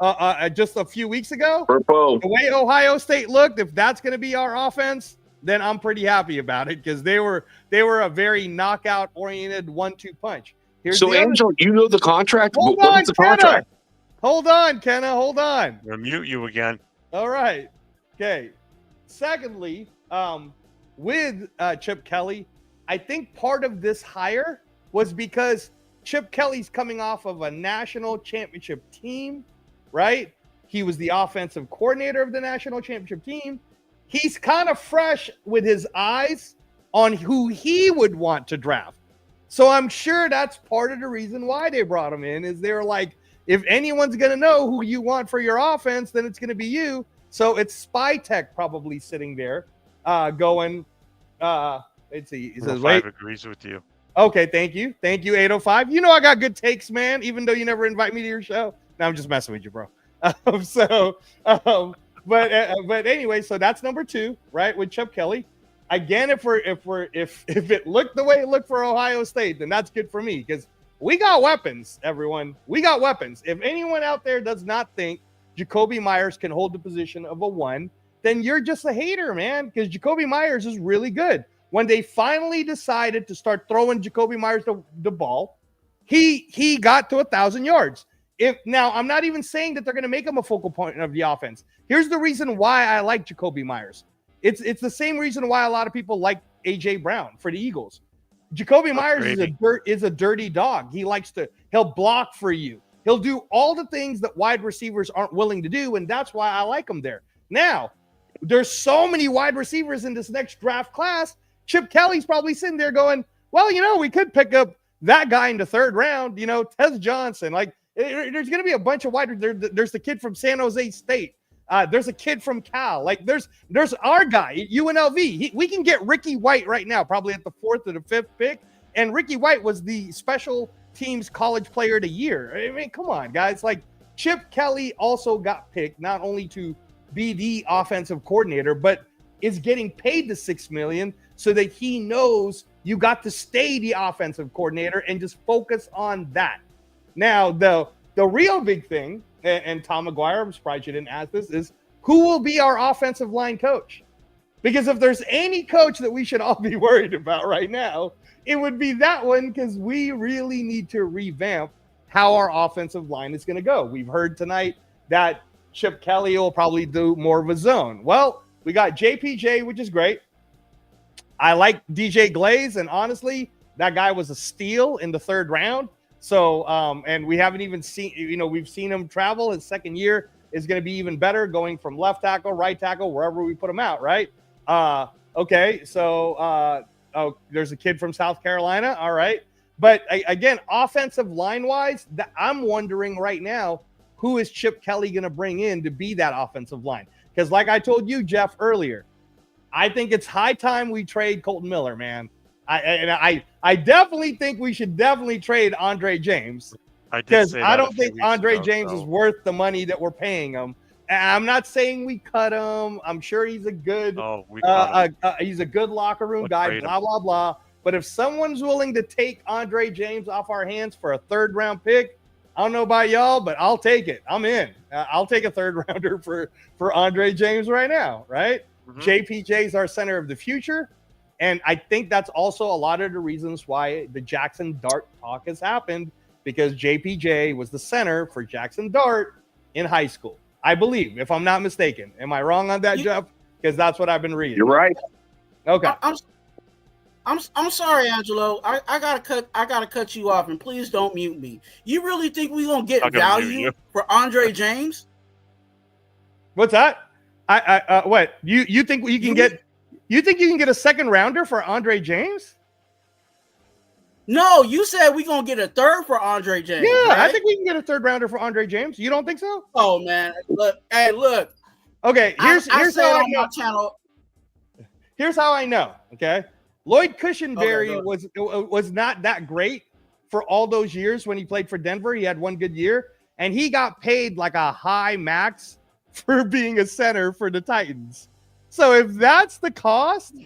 just a few weeks ago, Purple. the way Ohio State looked, if that's going to be our offense, then I'm pretty happy about it, because they were a very knockout oriented 1-2 punch. So, Angel, you know the contract? Hold What on, was the Kenna. contract? Hold on, Kenna. Hold on. We'll mute you again. All right. Okay. Secondly, with Chip Kelly, I think part of this hire was because Chip Kelly's coming off of a national championship team, right? He was the offensive coordinator of the national championship team. He's kind of fresh with his eyes on who he would want to draft. So I'm sure that's part of the reason why they brought him in, is they're like, if anyone's going to know who you want for your offense, then it's going to be you. So it's Spy Tech probably sitting there going, let's see. He says, wait. 5 agrees with you. Okay, thank you. Thank you, 805. You know I got good takes, man, even though you never invite me to your show. No, I'm just messing with you, bro. But anyway, so that's number 2, right, with Chip Kelly. Again, if it looked the way it looked for Ohio State, then that's good for me, because we got weapons, everyone. We got weapons. If anyone out there does not think Jacoby Myers can hold the position of a 1, then you're just a hater, man, because Jacoby Myers is really good. When they finally decided to start throwing Jacoby Myers the ball, he got to 1,000 yards. Now, I'm not even saying that they're going to make him a focal point of the offense. Here's the reason why I like Jacoby Myers. It's the same reason why a lot of people like A.J. Brown for the Eagles. Jacoby Myers is a dirty dog. He'll block for you. He'll do all the things that wide receivers aren't willing to do, and that's why I like him there. Now, there's so many wide receivers in this next draft class. Chip Kelly's probably sitting there going, well, we could pick up that guy in the 3rd round, Tez Johnson. Like, there's going to be a bunch of there's the kid from San Jose State. There's a kid from Cal. Like, there's our guy, UNLV. We can get Ricky White right now, probably at the 4th or the 5th pick. And Ricky White was the special teams college player of the year. I mean, come on, guys. Like, Chip Kelly also got picked not only to be the offensive coordinator, but is getting paid the $6 million so that he knows you got to stay the offensive coordinator and just focus on that. Now, the real big thing, and Tom McGuire, I'm surprised you didn't ask this, is who will be our offensive line coach? Because if there's any coach that we should all be worried about right now, it would be that one, because we really need to revamp how our offensive line is going to go. We've heard tonight that Chip Kelly will probably do more of a zone. Well, we got JPJ, which is great. I like DJ Glaze, and honestly, that guy was a steal in the 3rd round. So, and we haven't even seen, we've seen him travel. His 2nd year is going to be even better, going from left tackle, right tackle, wherever we put him out, right? Okay, so there's a kid from South Carolina, all right. But again, offensive line-wise, I'm wondering right now, who is Chip Kelly going to bring in to be that offensive line? Because like I told you, Jeff, earlier, I think it's high time we trade Colton Miller, man. I definitely think we should definitely trade Andre James, because I don't think Andre James is worth the money that we're paying him. And I'm not saying we cut him. I'm sure he's a good he's a good locker room guy, blah, blah, blah. But if someone's willing to take Andre James off our hands for a 3rd round pick, I don't know about y'all, but I'll take it. I'm in. I'll take a 3rd rounder for Andre James right now, right? Mm-hmm. JPJ is our center of the future. And I think that's also a lot of the reasons why the Jackson Dart talk has happened, because JPJ was the center for Jackson Dart in high school, I believe, if I'm not mistaken. Am I wrong on that, Jeff? Because that's what I've been reading. You're right. Okay. I'm sorry, Angelo. I gotta cut you off, and please don't mute me. You really think we're gonna get value for Andre James? What's that? What you think you can get? You think you can get a 2nd rounder for Andre James? No, you said we're gonna get a 3rd for Andre James. Yeah, right? I think we can get a 3rd rounder for Andre James. You don't think so? Oh man, look. Okay, here's how I know. My channel. Here's how I know. Okay, Lloyd Cushenberry was not that great for all those years when he played for Denver. He had 1 good year, and he got paid like a high max for being a center for the Titans. So if that's the cost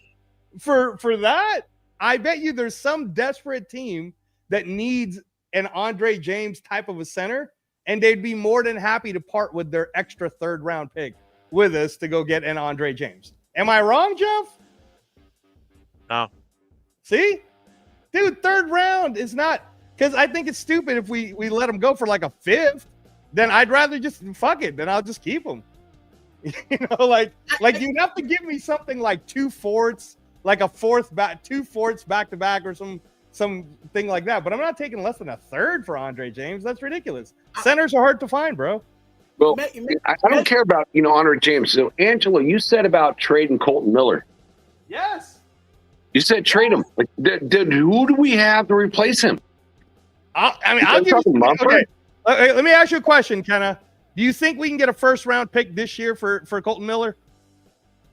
for that, I bet you there's some desperate team that needs an Andre James type of a center, and they'd be more than happy to part with their extra 3rd round pick with us to go get an Andre James. Am I wrong, Jeff? No. See? Dude, 3rd round is not, because I think it's stupid if we let him go for like a 5th. Then I'd rather just fuck it. Then I'll just keep him. Like you'd have to give me something like 2 fourths, like a 2 fourths back to back, or some thing like that. But I'm not taking less than a 3rd for Andre James. That's ridiculous. Centers are hard to find, bro. Well, I don't care about Andre James. So Angelo, you said about trading Colton Miller. Yes. You said trade him. Like, who do we have to replace him? I'll give you. Okay. Let me ask you a question, Kenna. Do you think we can get a 1st round pick this year for Colton Miller?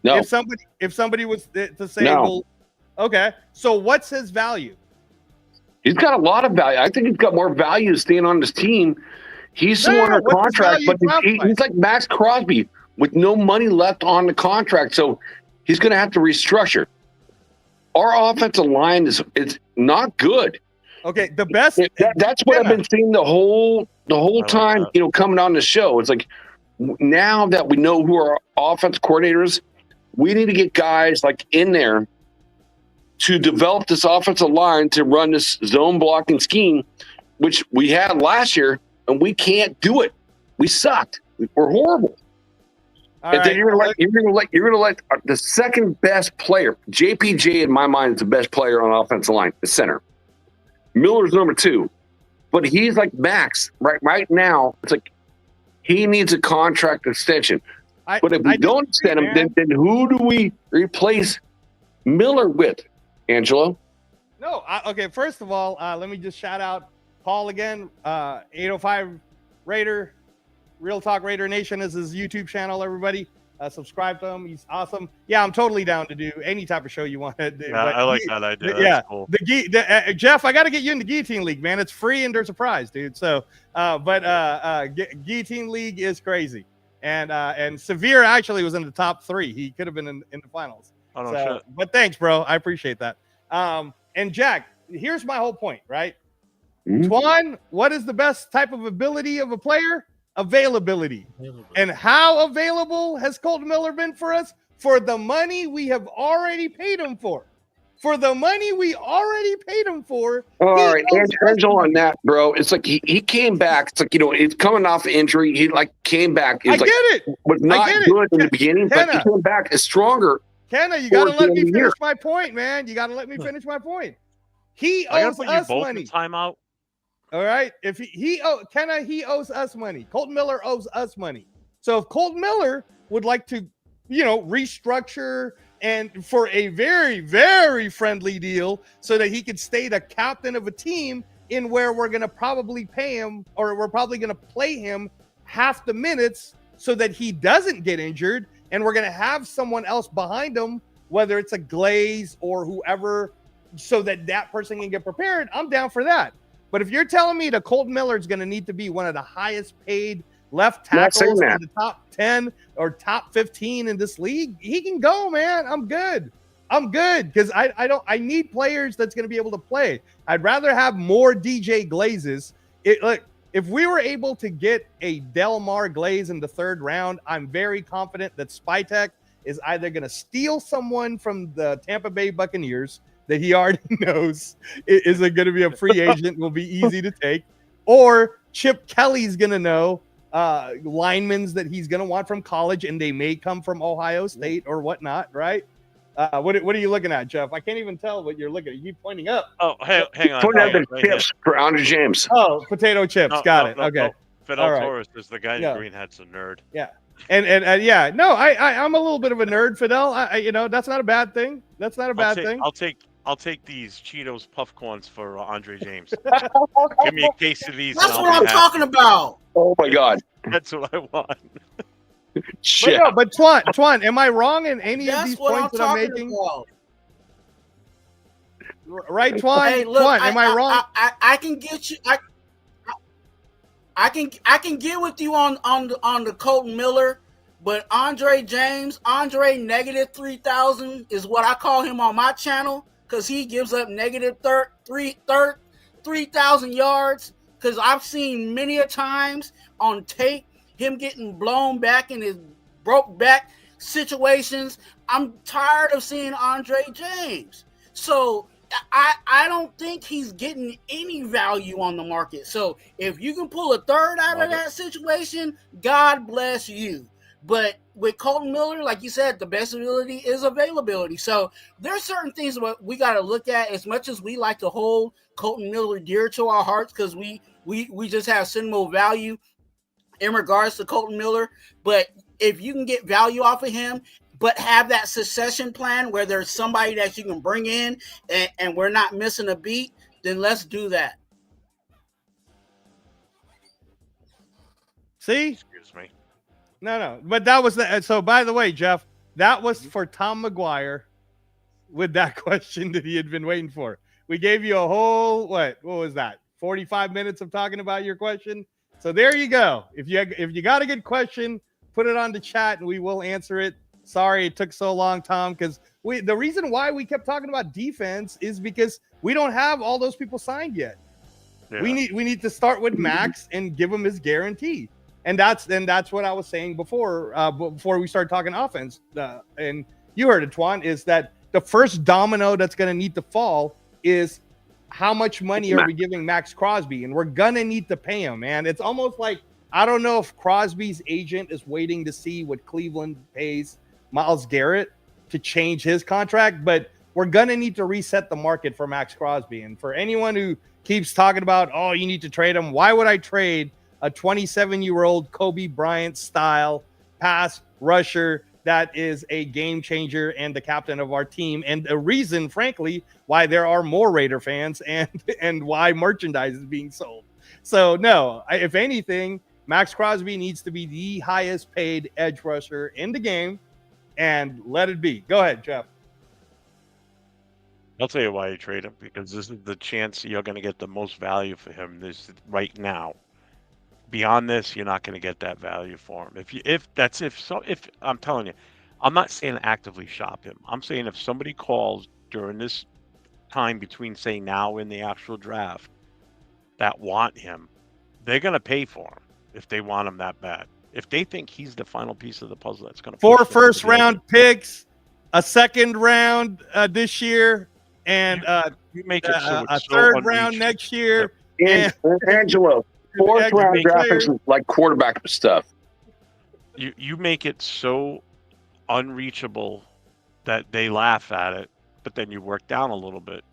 No. If somebody was to say, no. Well, okay, so what's his value? He's got a lot of value. I think he's got more value staying on this team. He's still under contract, but he's like Max Crosby with no money left on the contract, so he's going to have to restructure. Our offensive line is not good. Okay, the best. That's what I've been seeing the whole time. Coming on the show, it's like now that we know who our offense coordinators, we need to get guys like in there to develop this offensive line to run this zone blocking scheme, which we had last year, and we can't do it. We sucked. We're horrible. Then you're gonna let the 2nd best player, JPJ in my mind is the best player on offensive line, the center. Miller's number 2, but he's like Max right now. It's like he needs a contract extension. But if we don't extend him, then who do we replace Miller with, Angelo? No, okay. First of all, let me just shout out Paul again. 805 Raider, Real Talk Raider Nation is his YouTube channel. Everybody, subscribe to him. He's awesome. Yeah, I'm totally down to do any type of show you want to do. Yeah, I like that idea. That's cool. Jeff, I got to get you in the Guillotine League, man. It's free and there's a prize, dude. So, Guillotine League is crazy. And Severe actually was in the top 3. He could have been in the finals. Oh, no shit. But thanks, bro. I appreciate that. And Jack, here's my whole point, right? Mm-hmm. Twan, what is the best type of ability of a player? Availability. And how available has Colton Miller been for us? For the money we have already paid him for. for the money we already paid him for. All he right, owes us Angel on money. that, bro. It's like he came back. It's like, he's coming off injury. He like came back. He I was like get it. was not get it. good in the beginning, but he Kenna. came back as stronger. Kenna, you got to towards the let end me of the year. finish my point, man. You got to let me finish my point. He I gotta owes put you us both money. in timeout. All right. If he owes us money. Colton Miller owes us money. So if Colton Miller would like to, restructure and for a very, very friendly deal so that he could stay the captain of a team in where we're going to probably pay him, or we're probably going to play him half the minutes so that he doesn't get injured, and we're going to have someone else behind him, whether it's a Glaze or whoever, so that that person can get prepared, I'm down for that. But if you're telling me that Colton Miller is going to need to be one of the highest paid left tackles in the top 10 or top 15 in this league, he can go, man. I'm good because I need players that's going to be able to play. I'd rather have more DJ Glazes. If we were able to get a Delmar Glaze in the 3rd round, I'm very confident that Spytek is either going to steal someone from the Tampa Bay Buccaneers that he already knows is going to be a free agent, will be easy to take, or Chip Kelly's going to know linemen that he's going to want from college, and they may come from Ohio State or whatnot, right? What are you looking at, Jeff? I can't even tell what you're looking at. You keep pointing up. Oh, hang on. Putting out the Right chips for Andre James. Oh, potato chips. Got it. Okay. No. Fidel All right. Torres is the guy in green hat's a nerd. Yeah. And yeah, no, I'm a little bit of a nerd, Fidel. That's not a bad thing. That's not a bad thing. I'll take these Cheetos puff corns for Andre James. Give me a case of these. That's what I'm talking about. Oh my God. That's what I want. Shit. But Twan, am I wrong in any of these points that I'm making? About. Right, Twan? Hey, look, Twan, am I wrong? I can get you. I can get with you on the Colton Miller, but Andre James, Andre negative 3,000 is what I call him on my channel, because he gives up negative 3,000 yards. Because I've seen many a times on tape him getting blown back in his broke back situations. I'm tired of seeing Andre James. So I don't think he's getting any value on the market. So if you can pull a third out of that situation, God bless you. But with Colton Miller, like you said, the best ability is availability. So there's certain things that we got to look at. As much as we like to hold Colton Miller dear to our hearts, because we just have sentimental value in regards to Colton Miller. But if you can get value off of him, but have that succession plan where there's somebody that you can bring in and we're not missing a beat, then let's do that. See? Excuse me. No. But that was so by the way, Jeff, that was for Tom McGuire with that question that he had been waiting for. We gave you a whole, what was that? 45 minutes of talking about your question. So there you go. If you got a good question, put it on the chat and we will answer it. Sorry it took so long, Tom, because the reason why we kept talking about defense is because we don't have all those people signed yet. Yeah. We need to start with Max and give him his guarantee. And that's what I was saying before we started talking offense. And you heard it, Twan, is that the first domino that's going to need to fall is how much money are we giving Max Crosby? And we're going to need to pay him, man. It's almost like, I don't know if Crosby's agent is waiting to see what Cleveland pays Myles Garrett to change his contract, but we're going to need to reset the market for Max Crosby. And for anyone who keeps talking about, oh, you need to trade him, why would I trade a 27-year-old Kobe Bryant style pass rusher that is a game changer and the captain of our team, and a reason, frankly, why there are more Raider fans and why merchandise is being sold. So no, if anything, Max Crosby needs to be the highest paid edge rusher in the game, and let it be. Go ahead, Jeff. I'll tell you why you trade him, because this is the chance you're going to get the most value for him this right now. Beyond this, you're not going to get that value for him. If I'm telling you, I'm not saying actively shop him. I'm saying if somebody calls during this time between, say, now and the actual draft that want him, they're going to pay for him if they want him that bad. If they think he's the final piece of the puzzle, that's going to 4 first-round picks, a second round this year, and You make it so a it's so third round unreachable. next year. And Angelo, fourth round draft picks is like quarterback stuff. You make it so unreachable that they laugh at it, but then you work down a little bit,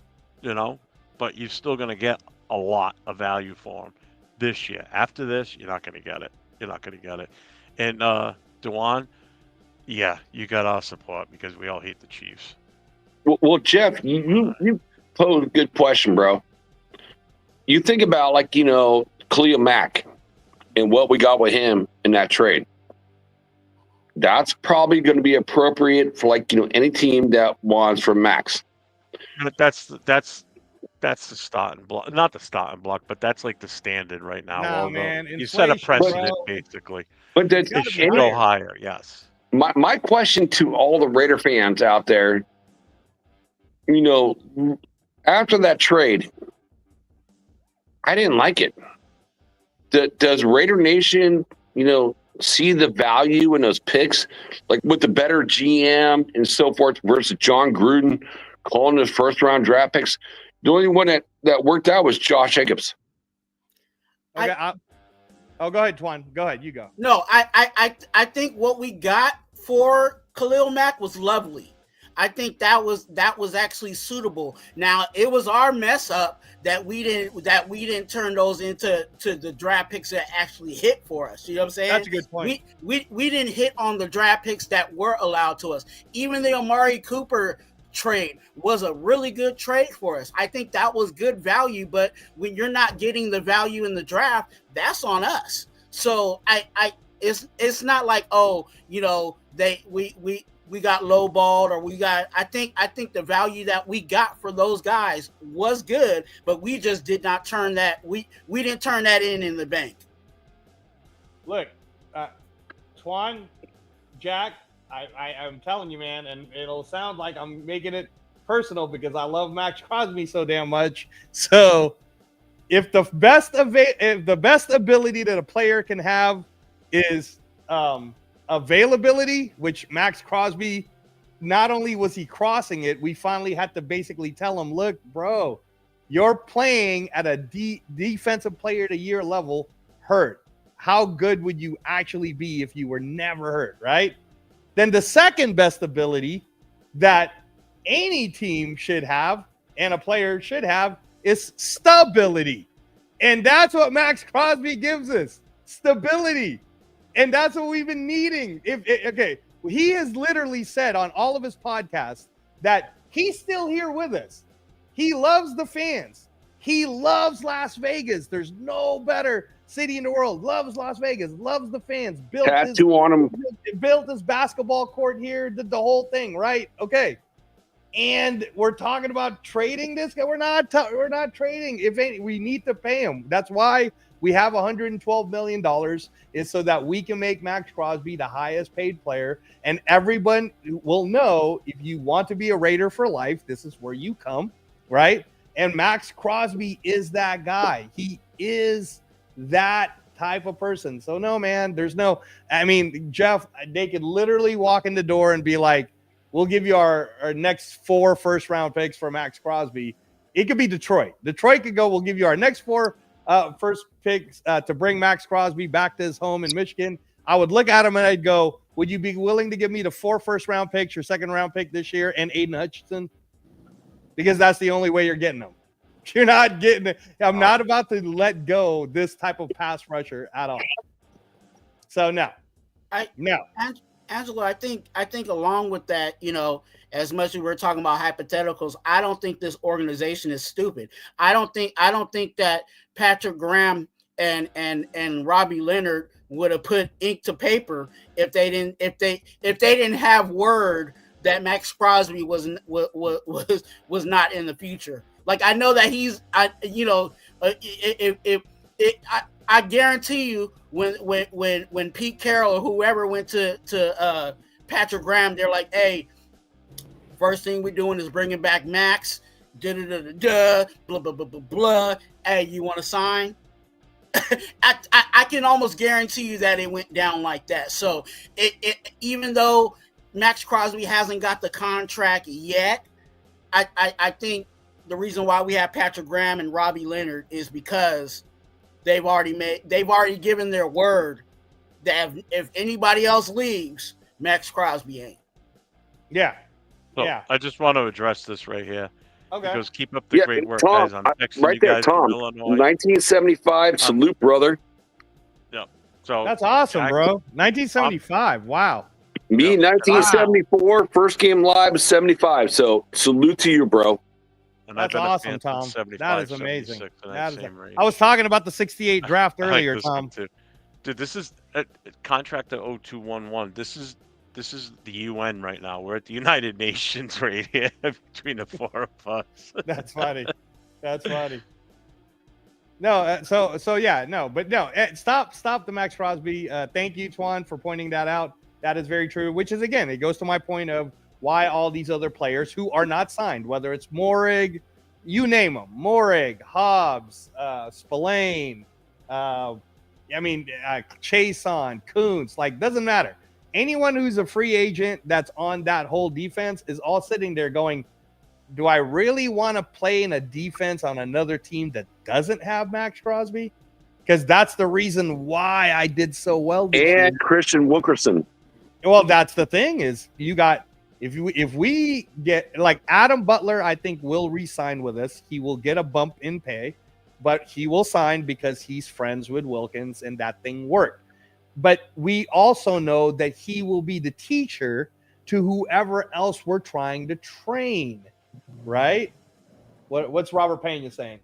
you know. But you're still going to get a lot of value for them this year. After this, you're not going to get it. You're not going to get it. And Dewan, yeah, you got our support because we all hate the Chiefs. Well, Jeff, you posed a good question, bro. You think about Khalil Mack and what we got with him in that trade. That's probably going to be appropriate for any team that wants from Max. But that's the starting block, not the starting block, but that's like the standard right now. Nah, man, you set a precedent bro. basically. But It should go higher. Yes. My question to all the Raider fans out there, after that trade, I didn't like it. Does Raider Nation, see the value in those picks, like with the better GM and so forth versus John Gruden calling his first round draft picks? The only one that worked out was Josh Jacobs. Okay, go ahead, Twan. Go ahead. You go. No, I think what we got for Khalil Mack was lovely. I think that was actually suitable. Now it was our mess up that we didn't turn those into the draft picks that actually hit for us. You know what I'm saying? That's a good point. We didn't hit on the draft picks that were allowed to us. Even the Amari Cooper trade was a really good trade for us. I think that was good value, but when you're not getting the value in the draft, that's on us. So it's not like, we got lowballed or I think the value that we got for those guys was good, but we just did not turn that we didn't turn that in the bank. Look, Twan, Jack, I'm telling you, man, and it'll sound like I'm making it personal because I love Max Crosby so damn much. So if the best ability that a player can have is availability, which Max Crosby, not only was he crossing it, we finally had to basically tell him, look, bro, you're playing at a defensive player of the year level hurt. How good would you actually be if you were never hurt, right? Then the second best ability that any team should have and a player should have is stability. And that's what Max Crosby gives us, stability. And that's what we've been needing. He has literally said on all of his podcasts that he's still here with us. He loves the fans. He loves Las Vegas. There's no better city in the world. Loves Las Vegas. Loves the fans. Tattoo on him. Built his basketball court here. Did the whole thing, right? Okay. And we're talking about trading this guy. We're not trading. We need to pay him. That's why we have $112 million is so that we can make Max Crosby the highest paid player. And everyone will know if you want to be a Raider for life, this is where you come, right? And Max Crosby is that guy. He is that type of person. So no, man, Jeff, they could literally walk in the door and be like, we'll give you our next 4 first-round picks for Max Crosby. It could be Detroit. Detroit could go, we'll give you our next 4 first picks to bring Max Crosby back to his home in Michigan. I would look at him and I'd go, would you be willing to give me the 4 first-round picks, your second-round pick this year, and Aiden Hutchinson? Because that's the only way you're getting them. You're not getting it. I'm not about to let go this type of pass rusher at all. So no. Angelo, I think along with that, as much as we're talking about hypotheticals, I don't think this organization is stupid. I don't think that Patrick Graham and Robbie Leonard would have put ink to paper if they didn't have word that Max Crosby was not in the future. Like, I know that I guarantee you when Pete Carroll or whoever went to Patrick Graham, they're like, hey, first thing we're doing is bringing back Max, blah, blah, blah, blah, blah. Hey, you want to sign? I can almost guarantee you that it went down like that. So even though Max Crosby hasn't got the contract yet, I think the reason why we have Patrick Graham and Robbie Leonard is because they've already given their word that if anybody else leaves, Max Crosby ain't. Yeah. So Yeah. I just want to address this right here. Okay. Because keep up the great work, Tom, guys. I'm texting right you there, guys Tom. from Illinois. 1975, salute, brother. So That's awesome, Jack- bro. 1975. Wow. Me, Yeah. 1974, first game live was 75. So salute to you, bro. And That's I've been a awesome, fan Tom. since 75, That is amazing. 76, in That is same range. I was talking about the 68 draft I like earlier, this one Tom. too. Dude, this is a contract to 0211. This is the UN right now. We're at the United Nations right here between the four of us. That's funny. That's funny. No, so yeah, no, but no, stop the Max Crosby. Thank you, Twan, for pointing that out. That is very true. Which is again, it goes to my point of why all these other players who are not signed, whether it's Morig, you name them, Morig, Hobbs, Spillane, Chason, Kuntz, like doesn't matter. Anyone who's a free agent that's on that whole defense is all sitting there going, do I really want to play in a defense on another team that doesn't have Max Crosby? Because that's the reason why I did so well this year. And Christian Wilkerson. Well, that's the thing is you got if we get like Adam Butler, I think will re-sign with us. He will get a bump in pay, but he will sign because he's friends with Wilkins and that thing worked. But we also know that he will be the teacher to whoever else we're trying to train. Right? What's Robert Pena saying?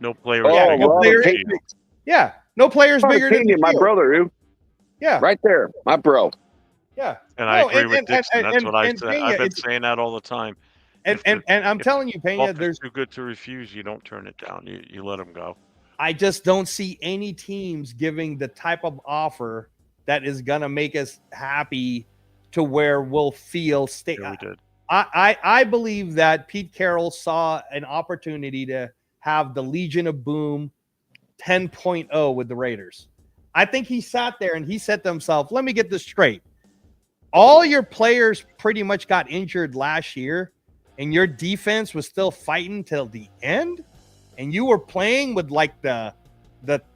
No player. Oh, Yeah, bigger no Robert player- Pena. Yeah, no players Robert bigger than Pena, the my field. brother, dude. Yeah, Right there, my bro. yeah. And I No, agree with Dixon. That's what I and said. Pena, I've been it's- saying that all the time. And I'm telling you, Pena, Offer's there's too good to refuse. You don't turn it down. You let him go. I just don't see any teams giving the type of offer that is gonna make us happy to where we'll feel Yeah, we did. I believe that Pete Carroll saw an opportunity to have the Legion of Boom 10.0 with the Raiders. I think he sat there and he said to himself, let me get this straight. All your players pretty much got injured last year, and your defense was still fighting till the end, and you were playing with like the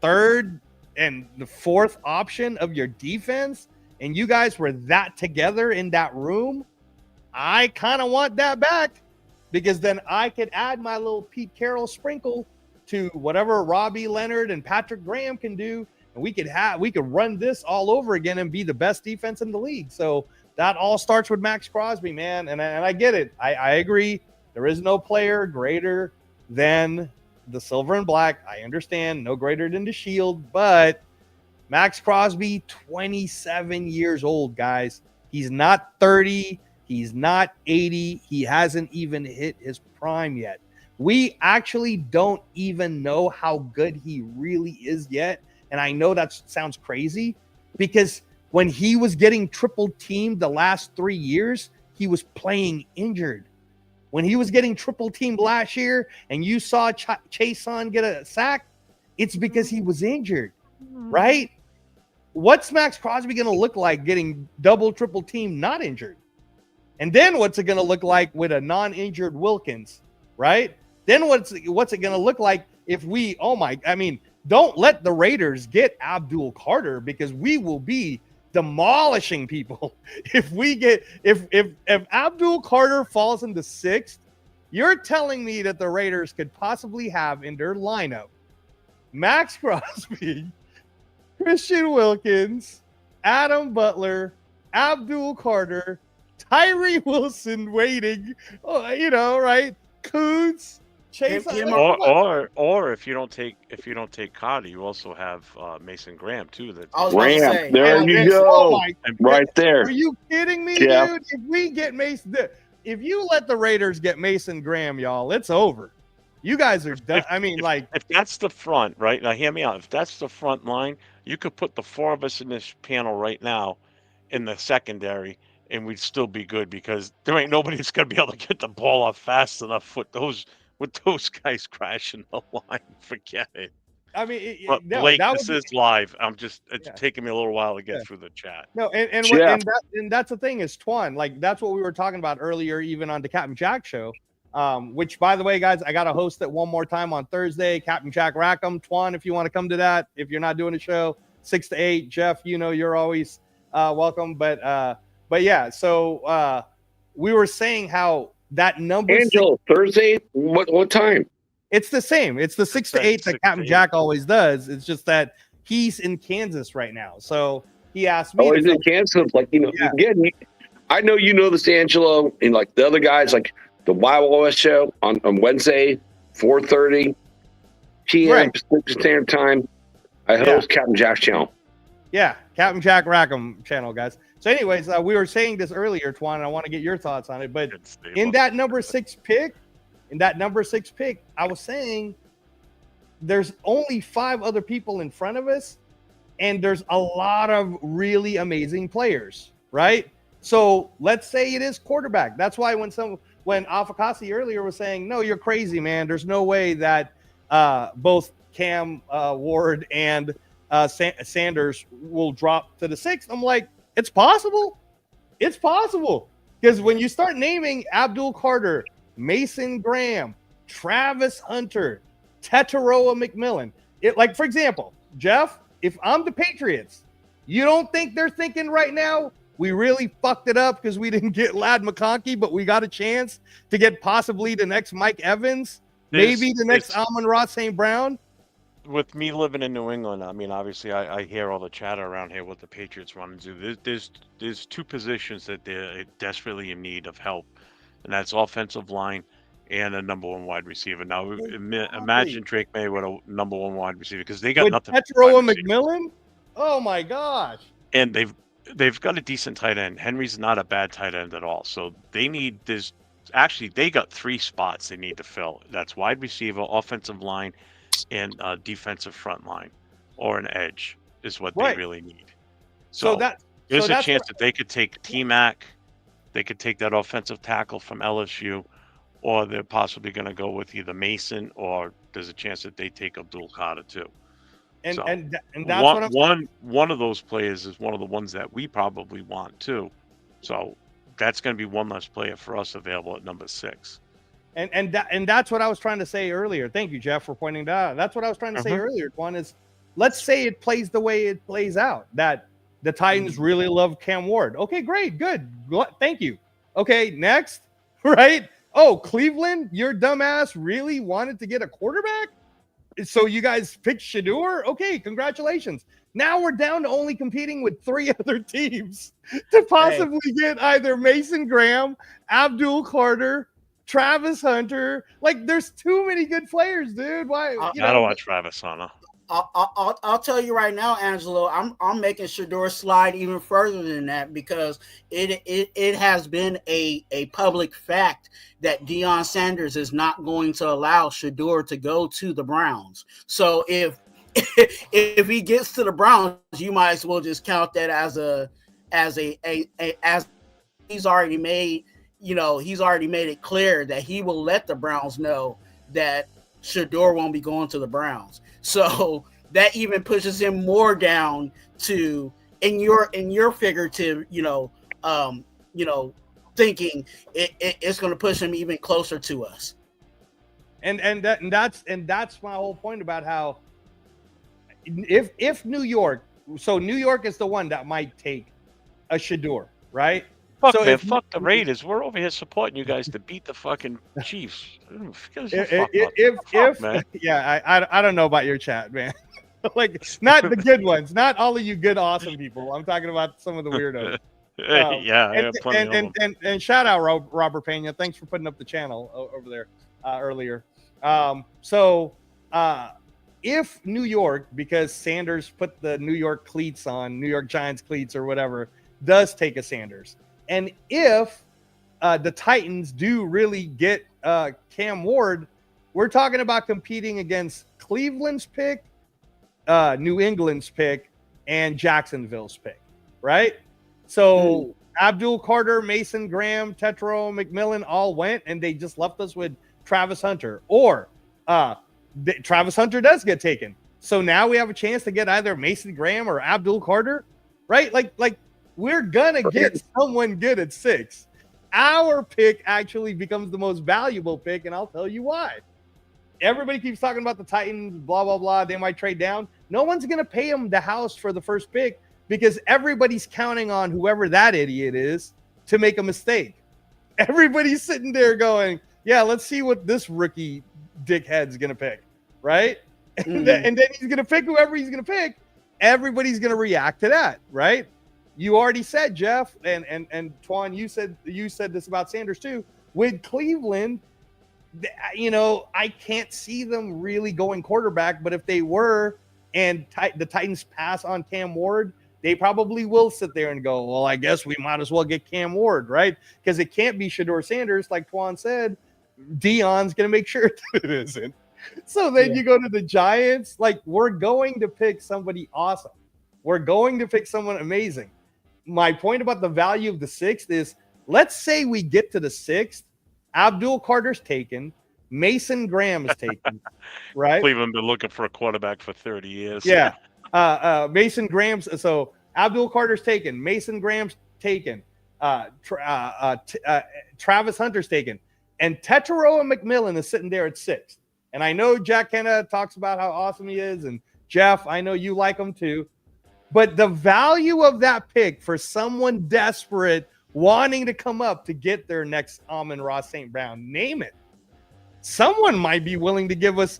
third and the fourth option of your defense, and you guys were that together in that room. I kind of want that back because then I could add my little Pete Carroll sprinkle to whatever Robbie Leonard and Patrick Graham can do, and we could run this all over again and be the best defense in the league. So that all starts with Max Crosby, man. And I get it. I agree. There is no player greater than the silver and black. I understand, no greater than the Shield, but Max Crosby, 27 years old, guys. He's not 30. He's not 80. He hasn't even hit his prime yet. We actually don't even know how good he really is yet. And I know that sounds crazy because when he was getting triple teamed the last 3 years, he was playing injured. When he was getting triple teamed last year and you saw Chason get a sack, it's because he was injured, right? What's Max Crosby going to look like getting double, triple teamed, not injured? And then what's it going to look like with a non-injured Wilkins, right? Then what's it going to look like if don't let the Raiders get Abdul Carter because we will be demolishing people. If Abdul Carter falls in the 6th, you're telling me that the Raiders could possibly have in their lineup Max Crosby, Christian Wilkins, Adam Butler, Abdul Carter, Tyree Wilson waiting, right? Kuntz, Chase, or if you don't take Carter, you also have Mason Graham too. Graham, there you go, right there. Are you kidding me, Yeah. dude? If we get Mason, if you let the Raiders get Mason Graham, y'all, it's over. You guys are done. If that's the front, right now, hear me out. If that's the front line, you could put the four of us in this panel right now in the secondary, and we'd still be good because there ain't nobody that's gonna be able to get the ball off fast enough with those guys crashing the line. Forget it. I mean, But no, Blake, that this would is live. It's Yeah. taking me a little while to get Yeah. through the chat. no, Jeff. and that's the thing is Twan. Like that's what we were talking about earlier, even on the Captain Jack show. Which, by the way, guys, I got to host it one more time on Thursday. Captain Jack Rackham, Twan, if you want to come to that. If you're not doing a show, 6 to 8. Jeff, you know you're always welcome. But yeah, so we were saying how that number Angel, Thursday. What time? it's the same. It's the 6 to 8 that 6 Captain to 8. Jack always does. It's just that he's in Kansas right now. So he asked me Oh, to he's come. in Kansas. Like, you know, Yeah. again, I know you know this, Angelo, and like the other guys, like the Wild West show on Wednesday, 4:30 p.m. Right. Pacific Standard Time. I host Captain Jack's channel. Yeah, Captain Jack Rackham channel, guys. So, anyways, we were saying this earlier, Twan, and I want to get your thoughts on it. But Good stable. in that number 6 pick, I was saying there's only 5 other people in front of us, and there's a lot of really amazing players, right? So let's say it is quarterback. That's why when Afakasi earlier was saying, no, you're crazy, man. There's no way that both Cam Ward and Sanders will drop to the 6th. I'm like, it's possible. It's possible. Because when you start naming Abdul Carter, Mason Graham, Travis Hunter, Tetaroa McMillan, like, for example, Jeff, if I'm the Patriots, you don't think they're thinking right now, we really fucked it up because we didn't get Lad McConkey, but we got a chance to get possibly the next Mike Evans, maybe the next Amon-Ra St. Brown? With me living in New England, I mean, obviously, I hear all the chatter around here what the Patriots want to do. There's 2 positions that they're desperately in need of help, and that's offensive line and a number 1 wide receiver. Now, imagine Drake May with a number 1 wide receiver because they got With nothing. Tetaroa McMillan? Oh my gosh! And they've got a decent tight end. Henry's not a bad tight end at all. So they got 3 spots they need to fill. That's wide receiver, offensive line, and defensive front line, or an edge is what they really need. So there's a chance that they could take T-Mac, they could take that offensive tackle from LSU, or they're possibly going to go with either Mason, or there's a chance that they take Abdul Carter too. And that's one of those players is one of the ones that we probably want too. So that's going to be one less player for us available at number 6. And that's what I was trying to say earlier. Thank you, Jeff, for pointing that out. That's what I was trying to say earlier. One is, let's say it plays the way it plays out, that the Titans really love Cam Ward. Okay, great, good. Thank you. Okay, next, right? Oh, Cleveland, your dumbass really wanted to get a quarterback? So you guys picked Shador? Okay, congratulations. Now we're down to only competing with 3 other teams to possibly get either Mason Graham, Abdul Carter, Travis Hunter. Like, there's too many good players, dude. Why? I don't want Travis Hunter. I'll tell you right now, Angelo. I'm making Shador slide even further than that because it has been a public fact that Deion Sanders is not going to allow Shador to go to the Browns. So if he gets to the Browns, you might as well just count that as he's already made it clear that he will let the Browns know that Shador won't be going to the Browns. So that even pushes him more down to in your figurative, thinking it's going to push him even closer to us. And that's my whole point about how if New York is the one that might take a Shador, right? Fuck the Raiders. We're over here supporting you guys to beat the fucking Chiefs. I don't know about your chat, man. Like, not the good ones, not all of you good, awesome people. I'm talking about some of the weirdos. And shout out Robert Pena. Thanks for putting up the channel over there earlier. If New York, because Sanders put the New York cleats on, New York Giants cleats or whatever, does take a Sanders, and if the Titans do really get Cam Ward, we're talking about competing against Cleveland's pick, New England's pick, and Jacksonville's pick, right? So Abdul Carter, Mason Graham, Tetaroa McMillan all went, and they just left us with Travis Hunter. Or Travis Hunter does get taken. So now we have a chance to get either Mason Graham or Abdul Carter, right? Like we're gonna get someone good at 6. Our pick actually becomes the most valuable pick, and I'll tell you why. Everybody keeps talking about the Titans, blah, blah, blah. They might trade down. No one's going to pay them the house for the first pick because everybody's counting on whoever that idiot is to make a mistake. Everybody's sitting there going, yeah, let's see what this rookie dickhead's going to pick, right? And then he's going to pick whoever he's going to pick. Everybody's going to react to that, right? You already said, Jeff, and Twan, you said this about Sanders too. With Cleveland, you know, I can't see them really going quarterback, but if they were and the Titans pass on Cam Ward, they probably will sit there and go, well, I guess we might as well get Cam Ward, right? Because it can't be Shedeur Sanders, like Twan said. Dion's going to make sure that it isn't. So then you go to the Giants, like we're going to pick somebody awesome. We're going to pick someone amazing. My point about the value of the 6th is, let's say we get to the 6th, Abdul Carter's taken, Mason Graham is taken, right? Cleveland been looking for a quarterback for 30 years. Yeah. Mason Graham's, so Abdul Carter's taken, Mason Graham's taken, Travis Hunter's taken, and Tetairoa McMillan is sitting there at 6th. And I know Jack Kenna talks about how awesome he is, and Jeff, I know you like him too. But the value of that pick for someone desperate wanting to come up to get their next Amon-Ra St. Brown, name it. Someone might be willing to give us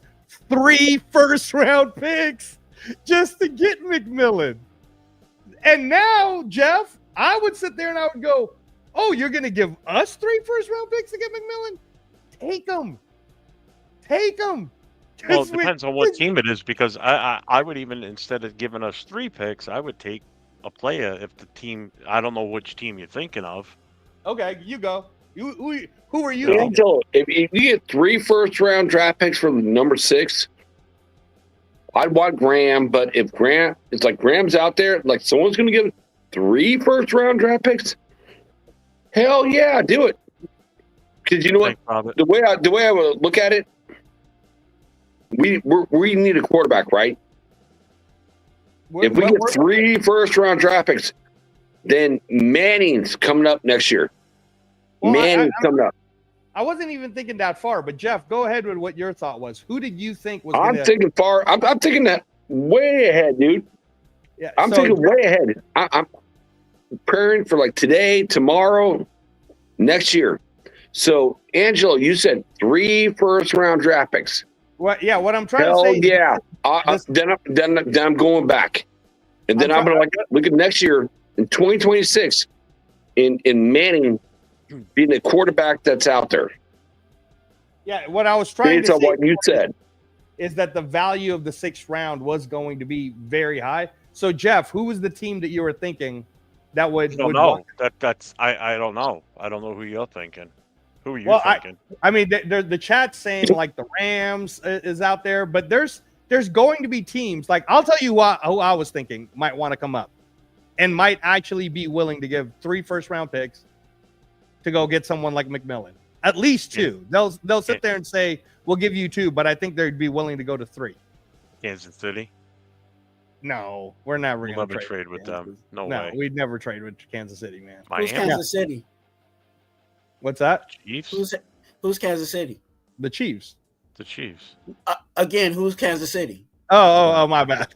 3 first-round picks just to get McMillan. And now, Jeff, I would sit there and I would go, oh, you're going to give us 3 first-round picks to get McMillan? Take them. Take them. Well, it depends on what team it is, because I would even, instead of giving us 3 picks, I would take a player if the team, I don't know which team you're thinking of. Okay, you go. Who are you? Angel, if you get 3 first-round draft picks from number 6, I'd want Graham. But if it's like Graham's out there, like someone's going to give 3 first-round draft picks, hell yeah, do it. Because you know what? The way I would look at it, we need a quarterback, right? If we get 3 first-round draft picks, then Manning's coming up next year. Well, Manning's coming up. I wasn't even thinking that far, but Jeff, go ahead with what your thought was. Who did you think was? I'm thinking far. I'm thinking that way ahead, dude. Yeah, I'm thinking way ahead. I'm preparing for like today, tomorrow, next year. So, Angelo, you said 3 first-round draft picks. What? Yeah, what I'm trying to say. Yeah. Then I'm going back, and then I'm gonna look at next year in 2026, in Manning being a quarterback that's out there. Yeah, what I was trying to say, what you said, is that the value of the 6th round was going to be very high. So, Jeff, who was the team that you were thinking that would? I don't know. I don't know. I don't know who you're thinking. Who are you thinking? I mean, the chat's saying like the Rams is out there, but there's going to be teams, like I'll tell you who I was thinking might want to come up and might actually be willing to give 3 first-round picks to go get someone like McMillan. At least 2. Yeah. They'll sit there and say, we'll give you 2, but I think they'd be willing to go to 3. Kansas City? No, we're never going to trade with them. No way. We'd never trade with Kansas City, man. Who's Kansas City? What's that? Chiefs? Who's Kansas City? The Chiefs. The Chiefs. Again, who's Kansas City? Oh, my bad.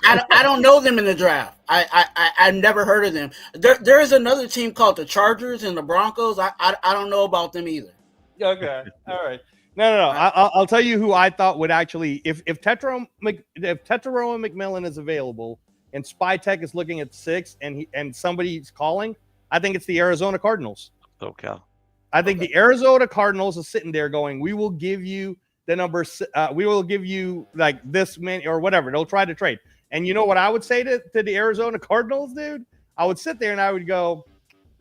I don't know them in the draft. I've never heard of them. There is another team called the Chargers and the Broncos. I don't know about them either. Okay, all right. No. I'll tell you who I thought would actually, if Tetairoa McMillan is available and Spytech is looking at 6 and somebody's calling, I think it's the Arizona Cardinals. Okay. I think the Arizona Cardinals are sitting there going, we will give you the number, we will give you like this many or whatever. They'll try to trade. And you know what I would say to the Arizona Cardinals, dude? I would sit there and I would go,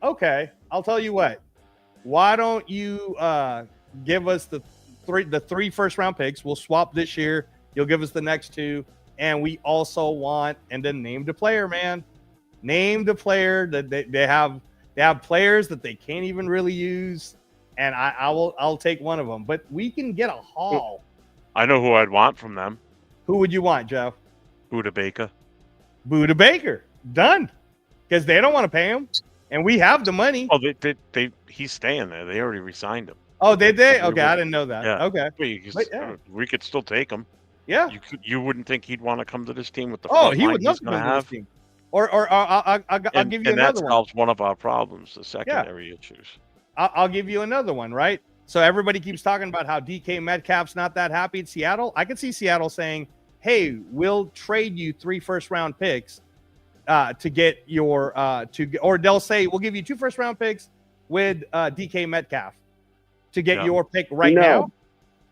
okay, I'll tell you what. Why don't you give us the 3 first-round picks? We'll swap this year. You'll give us the next 2. And we also want, and then name the player, man. Name the player that they have. They have players that they can't even really use, and I'll take one of them. But we can get a haul. I know who I'd want from them. Who would you want, Jeff? Buda Baker. Buda Baker. Done. Because they don't want to pay him, and we have the money. Oh, he's staying there. They already resigned him. Oh, did they? Okay, I didn't know that. Yeah. Okay. We could still take him. Yeah. You wouldn't think he'd want to come to this team with the he would love to come to this team. Or I'll give you another that one. solves one of our problems, the secondary issues. I'll give you another one, right? So everybody keeps talking about how DK Metcalf's not that happy in Seattle. I could see Seattle saying, "Hey, we'll trade you 3 first-round picks to get your or they'll say we'll give you 2 first-round picks with DK Metcalf to get your pick right now."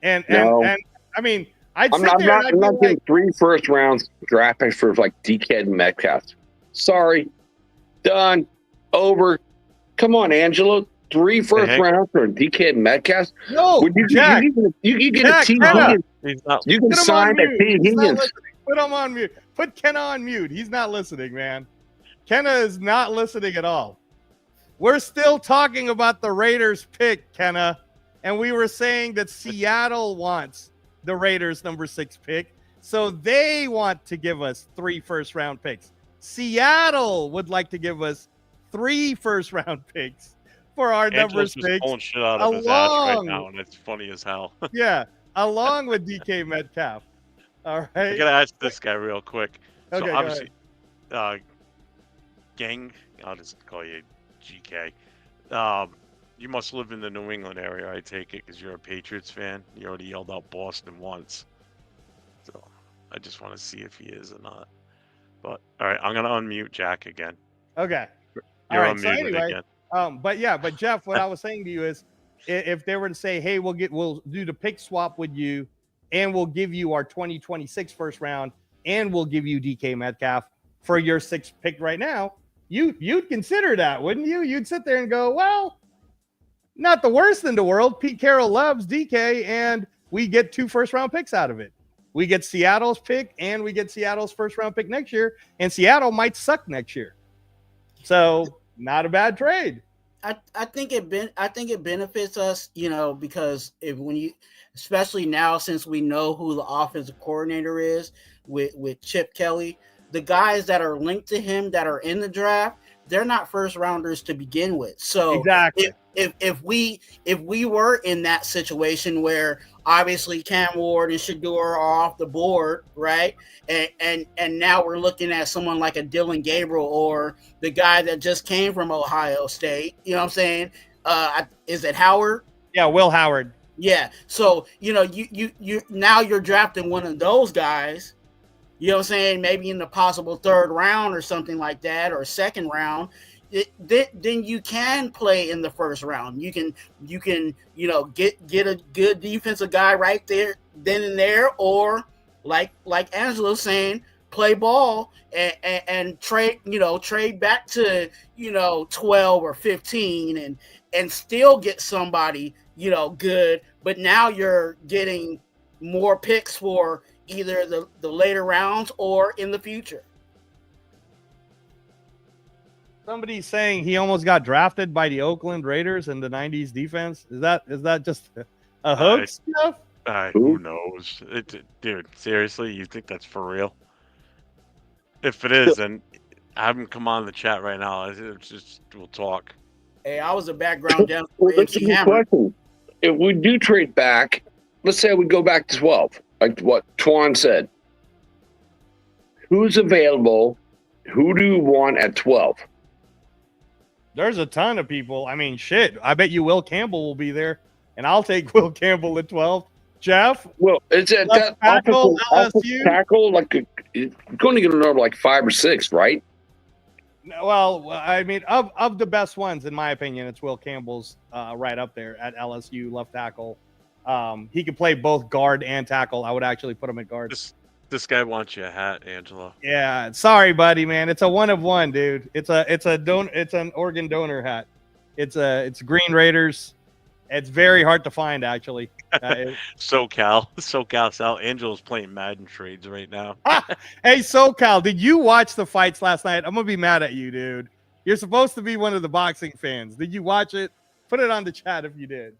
And I mean, I'm not getting 3 first rounds draft picks for like DK Metcalf. Sorry, done, over. Come on, Angelo. 3 first rounds for DK Metcalf. No, Jack. You get a T. Higgins. You can sign a T. Higgins. Put him on mute. Put Kenna on mute. He's not listening, man. Kenna is not listening at all. We're still talking about the Raiders pick, Kenna, and we were saying that Seattle wants the Raiders number 6 pick, so they want to give us 3 first-round picks. Seattle would like to give us 3 first-round picks for our number 6. Just pulling shit out of his ass right now, and it's funny as hell. Yeah, along with DK Metcalf. All right. I gotta ask this guy real quick. Okay, so obviously, Gang, I'll just call you GK. You must live in the New England area, I take it, because you're a Patriots fan. You already yelled out Boston once. So I just want to see if he is or not. But all right, I'm gonna unmute Jack again. Okay. You're unmuted again. But Jeff, what I was saying to you is, if they were to say, "Hey, we'll do the pick swap with you, and we'll give you our 2026 first round, and we'll give you DK Metcalf for your 6th pick right now," you'd consider that, wouldn't you? You'd sit there and go, "Well, not the worst in the world. Pete Carroll loves DK, and we get 2 first-round picks out of it. We get Seattle's pick, and we get Seattle's first-round pick next year, and Seattle might suck next year. So not a bad trade." I think it benefits us, because especially now since we know who the offensive coordinator is with Chip Kelly, the guys that are linked to him that are in the draft, they're not first rounders to begin with. So exactly. If we were in that situation where obviously Cam Ward and Shador are off the board, right? And now we're looking at someone like a Dylan Gabriel or the guy that just came from Ohio State. You know what I'm saying? Is it Howard? Yeah, Will Howard. Yeah. So, you now you're drafting one of those guys, you know what I'm saying? Maybe in the possible 3rd round or something like that, or 2nd round. Then you can play in the 1st round. You can get a good defensive guy right there, then and there, or like Angelo's saying, play ball and trade back to 12 or 15 and still get somebody good. But now you're getting more picks for either the later rounds or in the future. Somebody's saying he almost got drafted by the Oakland Raiders in the 90s defense. Is that just a hoax? Who knows? Dude, seriously, you think that's for real? If it is, then have him come on the chat right now. We'll talk. Hey, I was a background down. That's a good question. If we do trade back, let's say we go back to 12, like what Twan said. Who's available? Who do you want at 12? There's a ton of people. I mean, shit. I bet you Will Campbell will be there, and I'll take Will Campbell at 12. Jeff? Well, it's that tackle, offensive tackle, it's going to get a number like 5 or 6, right? Well, I mean, of the best ones, in my opinion, it's Will Campbell's right up there at LSU left tackle. He could play both guard and tackle. I would actually put him at guard. This guy wants you a hat, Angelo. Yeah, sorry, buddy, man. It's a 1 of 1, dude. It's an organ donor hat. It's Green Raiders. It's very hard to find, actually. SoCal Sal. Angelo's playing Madden trades right now. Hey, SoCal, did you watch the fights last night? I'm gonna be mad at you, dude. You're supposed to be one of the boxing fans. Did you watch it? Put it on the chat if you did.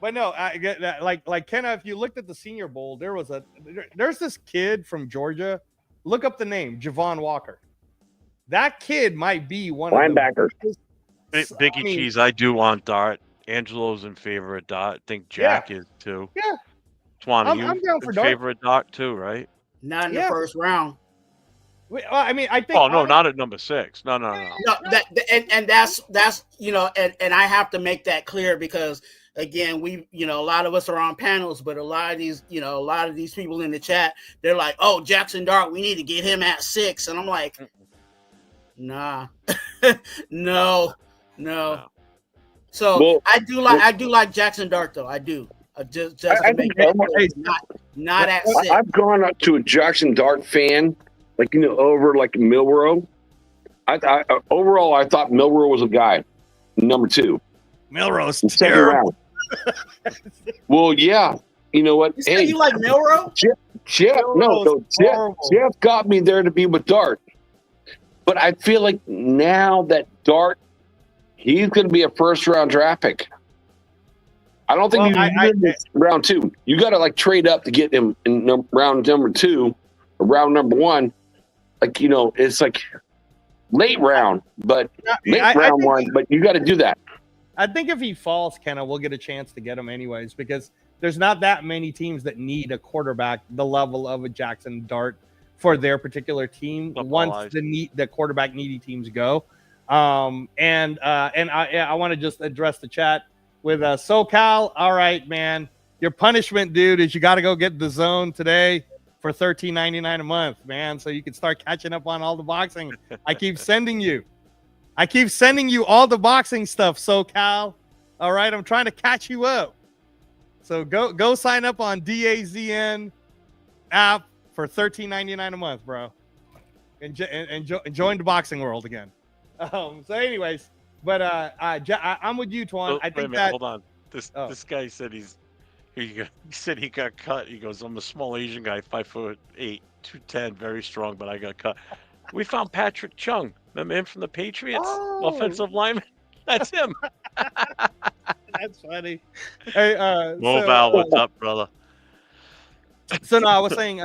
But no, I get that. Like Kenna, if you looked at the Senior Bowl, there's this kid from Georgia. Look up the name, Javon Walker. That kid might be one Linebacker. of the Biggie Cheese, I do want Dart. Angelo's in favor of Dart. I think Jack is too. Yeah. Twan, I'm you down for in Dart. favor of Dart too, right? Not in the first round. I mean, I think. Oh no, not at number 6. No. No, and that's and I have to make that clear because again, a lot of us are on panels, but a lot of these people in the chat, they're like, "Oh, Jackson Dart, we need to get him at 6," and I'm like, "Nah, no." So I do like Jackson Dart though. I do. Just to make that clear, not at 6. I've gone up to a Jackson Dart fan, over Milrow. Overall, I thought Milrow was a guy. Number 2. Milrow's second terrible. round. Well, yeah. You know what? You like Milrow? Jeff got me there to be with Dart. But I feel like now that Dart, he's going to be a first-round draft pick. I don't think round 2. You got to trade up to get him in round number 2 or round number 1. It's late round, but round 1. But you got to do that. I think if he falls, Kenna, we'll get a chance to get him anyways because there's not that many teams that need a quarterback the level of a Jackson Dart for their particular team once the quarterback needy teams go. And I want to just address the chat with SoCal. All right, man. Your punishment, dude, is you got to go get the zone today for $13.99 a month, man. So you can start catching up on all the boxing. I keep sending you all the boxing stuff, SoCal. All right, I'm trying to catch you up. So go sign up on DAZN app for $13.99 a month, bro, and join the boxing world again. So, anyways, but I'm with you, Twan. I think hold on. This guy said he said he got cut. He goes, I'm a small Asian guy, 5'8", 210, very strong, but I got cut. We found Patrick Chung, the man from the Patriots, offensive lineman. That's him. That's funny. Hey, Val, what's up, brother? So no, I was saying,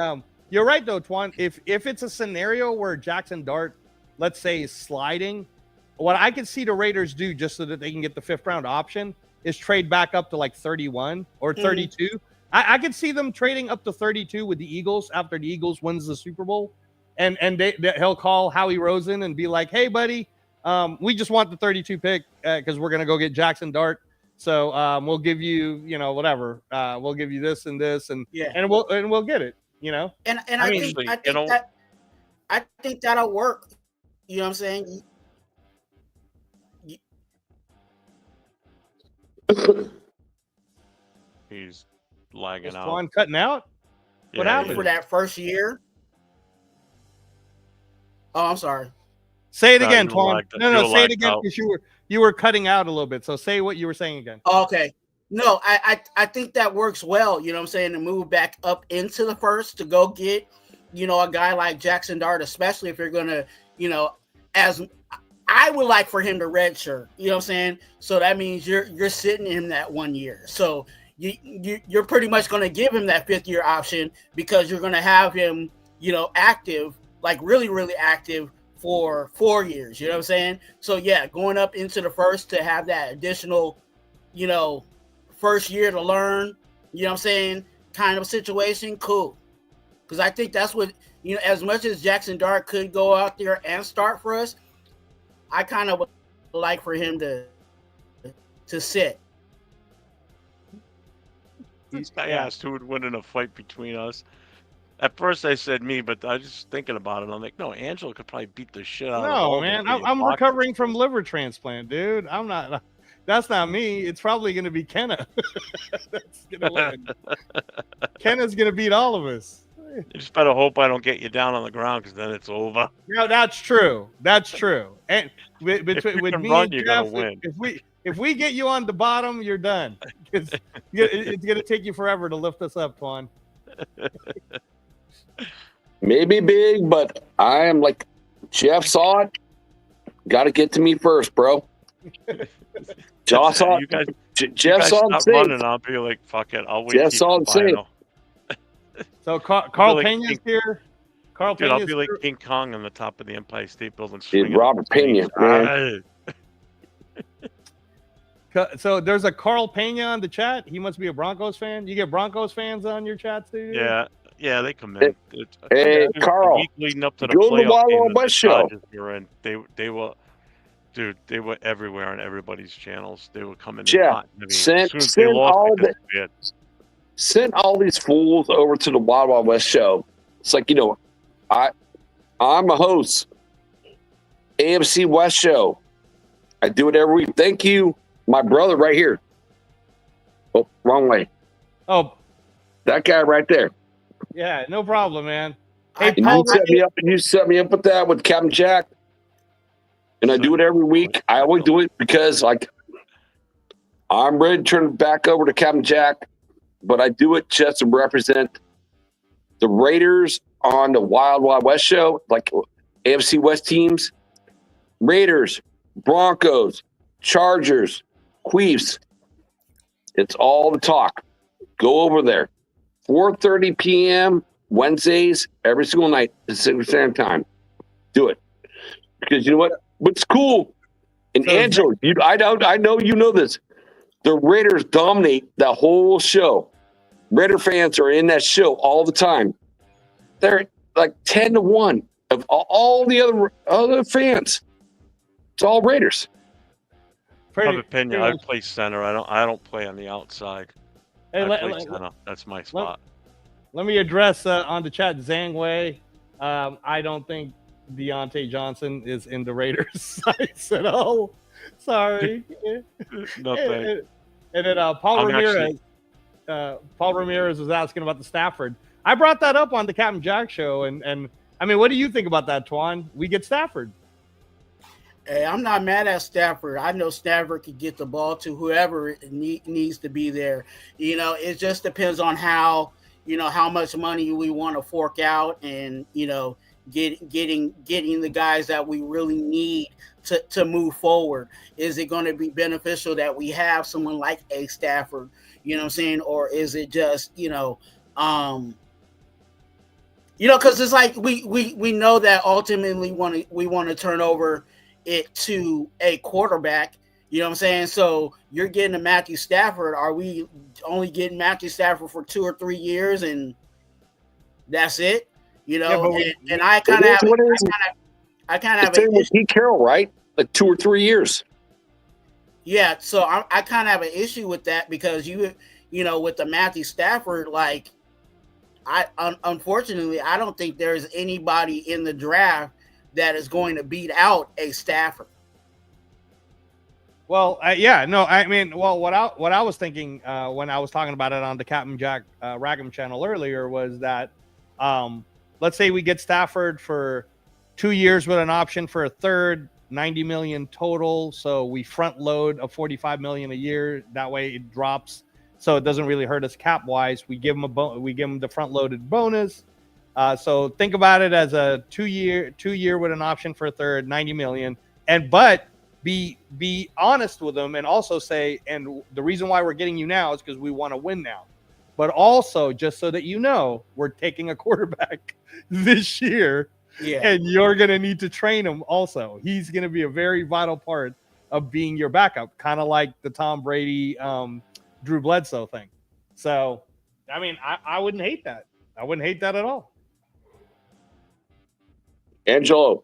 you're right though, Twan. If it's a scenario where Jackson Dart, let's say, is sliding, what I can see the Raiders do just so that they can get the 5th round option is trade back up to 31 or 32. I could see them trading up to 32 with the Eagles after the Eagles wins the Super Bowl, and he'll call Howie Rosen and be like, "Hey, buddy, we just want the 32 pick because we're gonna go get Jackson Dart. So we'll give you, whatever. We'll give you this and this, and we'll get it, And I think that'll work. You know what I'm saying? He's lagging out. Twan cutting out. What happened for that first year? Oh, I'm sorry. Say it again, Twan. No, say it again because you were cutting out a little bit. So say what you were saying again. Okay. No, I think that works well, you know what I'm saying, to move back up into the first to go get, a guy like Jackson Dart, especially if you're gonna, as I would like for him to redshirt, you know what I'm saying? So that means you're sitting him that 1 year. So you're pretty much gonna give him that 5th year option because you're gonna have him, active, really, really active for 4 years. You know what I'm saying? So yeah, going up into the first to have that additional, first year to learn, you know what I'm saying, kind of situation, cool. Because I think that's what, as much as Jackson Dart could go out there and start for us, I kind of would like for him to sit. This guy asked who would win in a fight between us. At first I said me, but I was just thinking about it. I'm like, no, Angelo could probably beat the shit out of him. No, man, I'm recovering from liver transplant, dude. I'm not. That's not me. It's probably going to be Kenna. That's gonna win. Kenna's going to beat all of us. You just better hope I don't get you down on the ground because then it's over. No, that's true. That's true. And with me run, and Jeff, if we get you on the bottom, you're done. It's going to take you forever to lift us up, Twan. Maybe big, but I am like Jeff saw it. Got to get to me first, bro. Josh on you guys, Jeff's on stop safe. running. I'll be like, fuck it. I'll wait. Jeff's till on the safe. final. So Carl like Pena's here. Carl Dude, I'll Pena's be like here. King Kong on the top of the Empire State Building. Dude, swinging Robert Pena, spades. man. So there's a Carl Pena on the chat. He must be a Broncos fan. You get Broncos fans on your chat, too? Yeah, they come in. Hey, The Carl, week leading up to the go to the playoff Wild game Wild that the West show. Dodgers were in, they were, dude, they were everywhere on everybody's channels. They were coming in Jeff, hot. I mean, send- as soon as they send lost, all they disappeared. Send all these fools over to the Wild Wild West show. It's like, I'm a host. AFC West show. I do it every week. Thank you, my brother right here. Oh, wrong way. Oh, That guy right there. yeah, no problem, man. Hey, And Paul, you set me up with that with Captain Jack. And I do it every week. I always do it because I'm ready to turn it back over to Captain Jack, but I do it just to represent the Raiders on the Wild Wild West show, like AFC West teams. Raiders, Broncos, Chargers, Queefs. It's all the talk. Go over there. 4:30 p.m. Wednesdays, every single night, Pacific Standard Time. Do it. Because you know what? What's cool? And So Angela, I know you know this. The Raiders dominate that whole show. Raider fans are in that show all the time. They're like 10-1 of all the other fans. It's all Raiders. I have opinion. I play center. I don't play on the outside. Hey, I play center. That's my spot. Let me address on the chat Zhang Wei. I don't think Deontay Johnson is in the Raiders sites at all. Sorry. No thanks. And then Paul Ramirez. Paul Ramirez was asking about the Stafford. I brought that up on the Captain Jack show, and I mean, what do you think about that, Twan? We get Stafford. Hey, I'm not mad at Stafford. I know Stafford could get the ball to whoever needs to be there. It just depends on how much money we want to fork out, and getting the guys that we really need to move forward. Is it going to be beneficial that we have someone like a Stafford? You know what I'm saying? Or is it just because it's like we know that ultimately we want to turn over it to a quarterback. You know what I'm saying? So you're getting a Matthew Stafford. Are we only getting Matthew Stafford for 2 or 3 years and that's it? And I kind of have with Pete Carroll, right? Like 2 or 3 years. Yeah, so I kind of have an issue with that because with the Matthew Stafford, like unfortunately I don't think there's anybody in the draft that is going to beat out a Stafford. Well, yeah, no, I mean, well, what I was thinking when I was talking about it on the Captain Jack Rackham channel earlier was that let's say we get Stafford for 2 years with an option for a third, 90 million total. So we front load a 45 million a year. That way it drops, so it doesn't really hurt us cap wise. We give him the front loaded bonus. So think about it as a 2 year with an option for a third, 90 million, but be honest with them and also say, and the reason why we're getting you now is because we want to win now. But also, just so that we're taking a quarterback this year, and you're going to need to train him also. He's going to be a very vital part of being your backup, kind of like the Tom Brady, Drew Bledsoe thing. So, I mean, I wouldn't hate that. I wouldn't hate that at all. Angelo.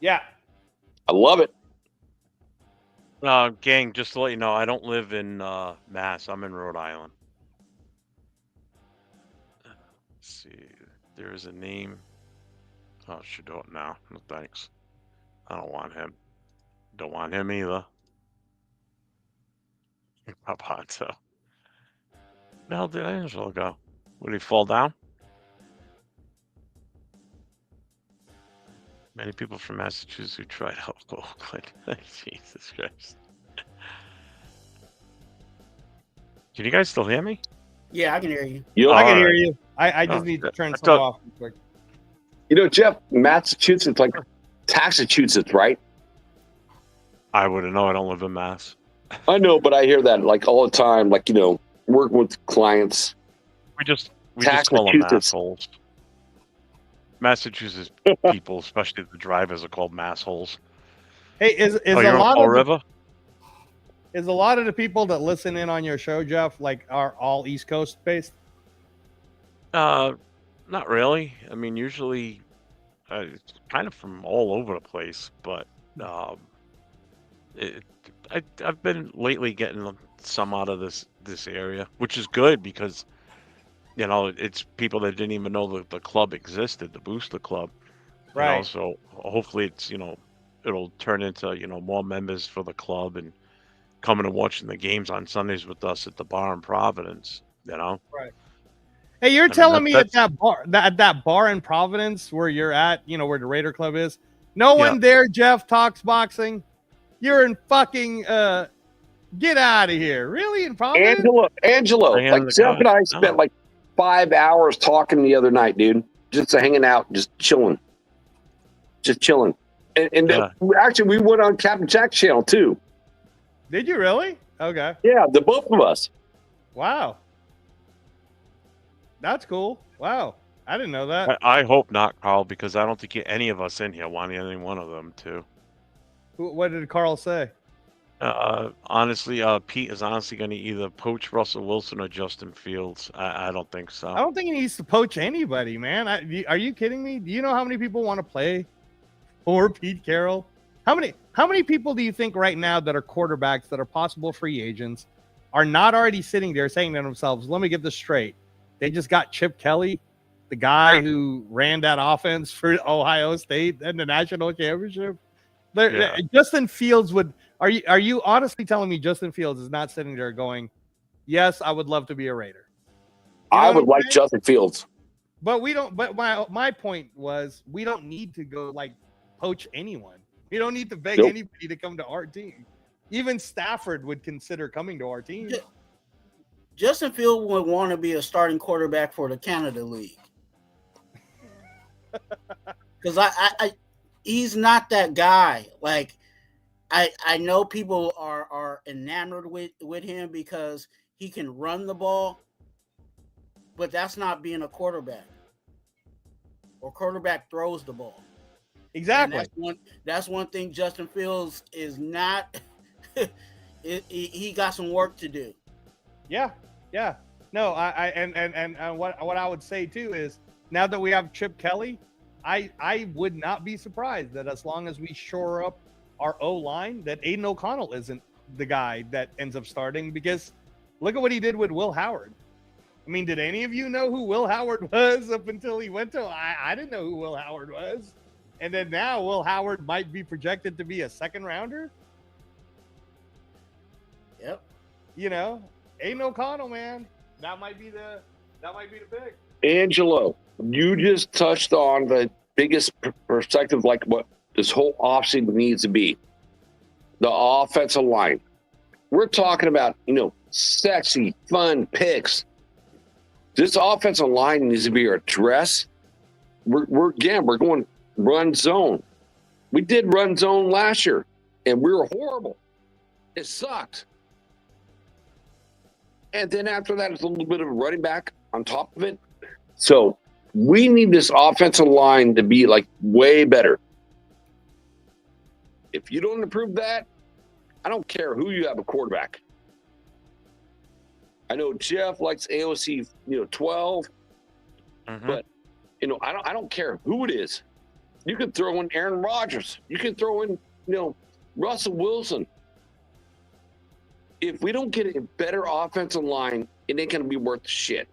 Yeah. I love it. Gang, just to let you know, I don't live in Mass. I'm in Rhode Island. Let's see. There is a name. Oh, should do it now. No thanks. I don't want him. Don't want him either. How about so? Where the hell did Angelo go? Would he fall down? Many people from Massachusetts who tried out Oakland. Jesus Christ. Can you guys still hear me? Yeah, I can hear you. I can hear you. I just need to turn something off real quick. Jeff, Massachusetts, like Massachusetts, right? I wouldn't know. I don't live in Mass. I know, but I hear that like all the time. Like working with clients. We just call them assholes. Massachusetts people, especially the drivers, are called massholes. Hey, is Oh, a you're on lot Fall of River? is a lot of the people that listen in on your show, Jeff, like are all East Coast based? Not really. I mean, usually it's kind of from all over the place, but I've been lately getting some out of this area, which is good because it's people that didn't even know the club existed, the Booster Club. Right. So hopefully it's it'll turn into more members for the club and coming and watching the games on Sundays with us at the bar in Providence. Right. Hey, you're telling me at that bar in Providence where you're at, where the Raider Club is, no one there, Jeff, talks boxing. You're in fucking get out of here. Really? In Providence? Angelo. Like Jeff and I spent like 5 hours talking the other night, dude. Just hanging out, just chilling. And actually we went on Captain Jack's channel too. Did you really? Okay. Yeah, the both of us. Wow. That's cool. Wow. I didn't know that. I hope not, Carl, because I don't think any of us in here want any one of them to. What did Carl say? Honestly, Pete is honestly going to either poach Russell Wilson or Justin Fields. I don't think so. I don't think he needs to poach anybody, man. Are you kidding me? Do you know how many people want to play for Pete Carroll? How many people do you think right now that are quarterbacks that are possible free agents are not already sitting there saying to themselves, let me get this straight. They just got Chip Kelly, the guy who ran that offense for Ohio State and the national championship. Justin Fields would. Are you honestly telling me Justin Fields is not sitting there going, yes, I would love to be a Raider? I would like Justin Fields. But we don't. But my point was we don't need to go like poach anyone. We don't need to beg anybody to come to our team. Even Stafford would consider coming to our team. Justin Fields would want to be a starting quarterback for the Canada League. Because he's not that guy. Like, I know people are enamored with him because he can run the ball, but that's not being a quarterback. Or quarterback throws the ball. Exactly. And that's one thing Justin Fields is not. He got some work to do. Yeah. No, what I would say too is now that we have Chip Kelly, I would not be surprised that as long as we shore up our O-line, that Aiden O'Connell isn't the guy that ends up starting, because look at what he did with Will Howard. I mean, did any of you know who Will Howard was up until he went to? I didn't know who Will Howard was. And then now Will Howard might be projected to be a second rounder. Yep. Aiden O'Connell, man. That might be the pick. Angelo, you just touched on the biggest perspective, like what this whole offseason needs to be. The offensive line. We're talking about, sexy, fun picks. This offensive line needs to be addressed. We're going run zone. We did run zone last year, and we were horrible. It sucked. And then after that, it's a little bit of a running back on top of it. So we need this offensive line to be like way better. If you don't improve that, I don't care who you have a quarterback. I know Jeff likes AOC, 12, but I don't care who it is. You can throw in Aaron Rodgers. You can throw in, Russell Wilson. If we don't get a better offensive line, it ain't going to be worth shit.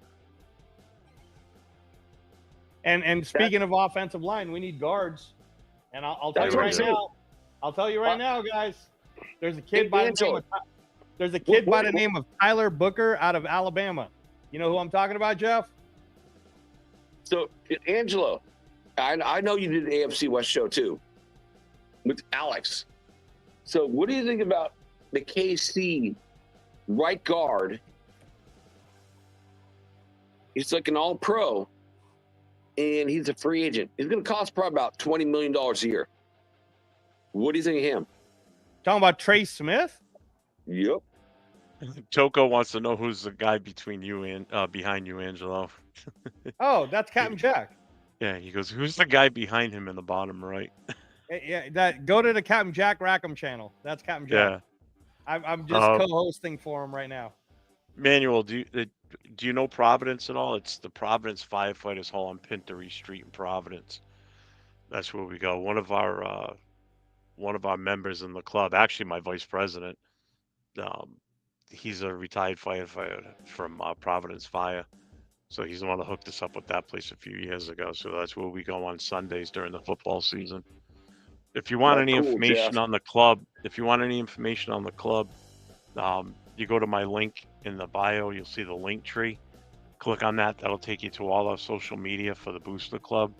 And speaking of offensive line, we need guards. And I'll tell you right now. I'll tell you right now, guys. There's a kid by the name of Tyler Booker out of Alabama. You know who I'm talking about, Jeff? So, Angelo, I know you did the AFC West show too with Alex. So, what do you think about the KC right guard? He's like an all-pro, and he's a free agent. He's going to cost probably about $20 million a year. What do you think of him? Talking about Trey Smith? Yep. Choco wants to know who's the guy between you and behind you, Angelo. Oh, that's Captain Jack. Yeah, he goes, who's the guy behind him in the bottom right? Yeah, go to the Captain Jack Rackham channel. That's Captain Jack. Yeah. I'm just co-hosting for him right now. Manuel, do you know Providence at all? It's the Providence Firefighters Hall on Pintery Street in Providence. That's where we go. One of our members in the club, actually my vice president, he's a retired firefighter from Providence Fire. So he's the one that hooked us up with that place a few years ago. So that's where we go on Sundays during the football season. If you want any information on the club, you go to my link in the bio. You'll see the link tree. Click on that. That'll take you to all our social media for the Booster Club.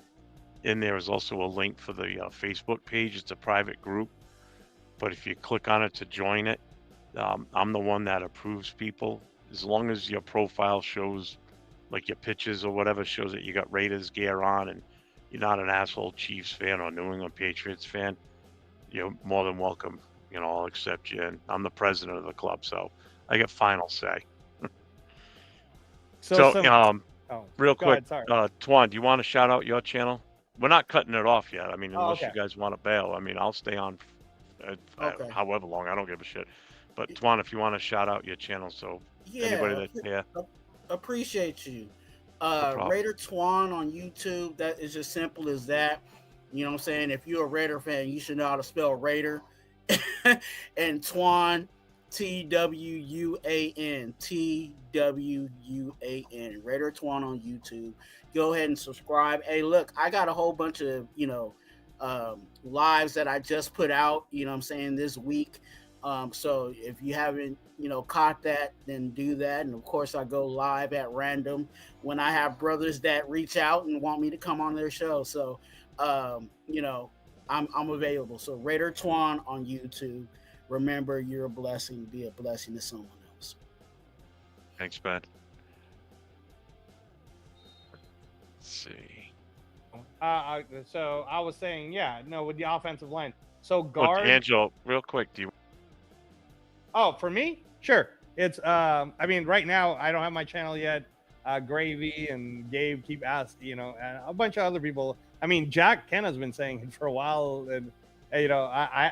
In there is also a link for the Facebook page. It's a private group. But if you click on it to join it, I'm the one that approves people. As long as your profile shows, like your pictures or whatever, shows that you got Raiders gear on and you're not an asshole Chiefs fan or New England Patriots fan, you're more than welcome. You know, I'll accept you. And I'm the president of the club, so I get final say. Real quick, Twan, do you want to shout out your channel? We're not cutting it off yet. I mean, unless you guys want to bail. I mean, I'll stay on however long. I don't give a shit. But Twan, if you want to shout out your channel, so anybody that's here. Appreciate you. Raider Twan on YouTube. That is as simple as that. You know what I'm saying? If you're a Raider fan, you should know how to spell Raider. And Twan, TWUAN, TWUAN. Raider Twan on YouTube. Go ahead and subscribe. Hey, look, I got a whole bunch of, lives that I just put out, you know what I'm saying, this week. So if you haven't, caught that, then do that. And of course, I go live at random when I have brothers that reach out and want me to come on their show. So, I'm available. So Raider Twan on YouTube. Remember, you're a blessing. Be a blessing to someone else. Thanks, Ben. Let's see. So I was saying, with the offensive line. So guard. Angelo, real quick, do you? Oh, for me, sure. It's right now I don't have my channel yet. Gravy and Gabe keep asking, and a bunch of other people. I mean, Jack Kenna's been saying it for a while, and I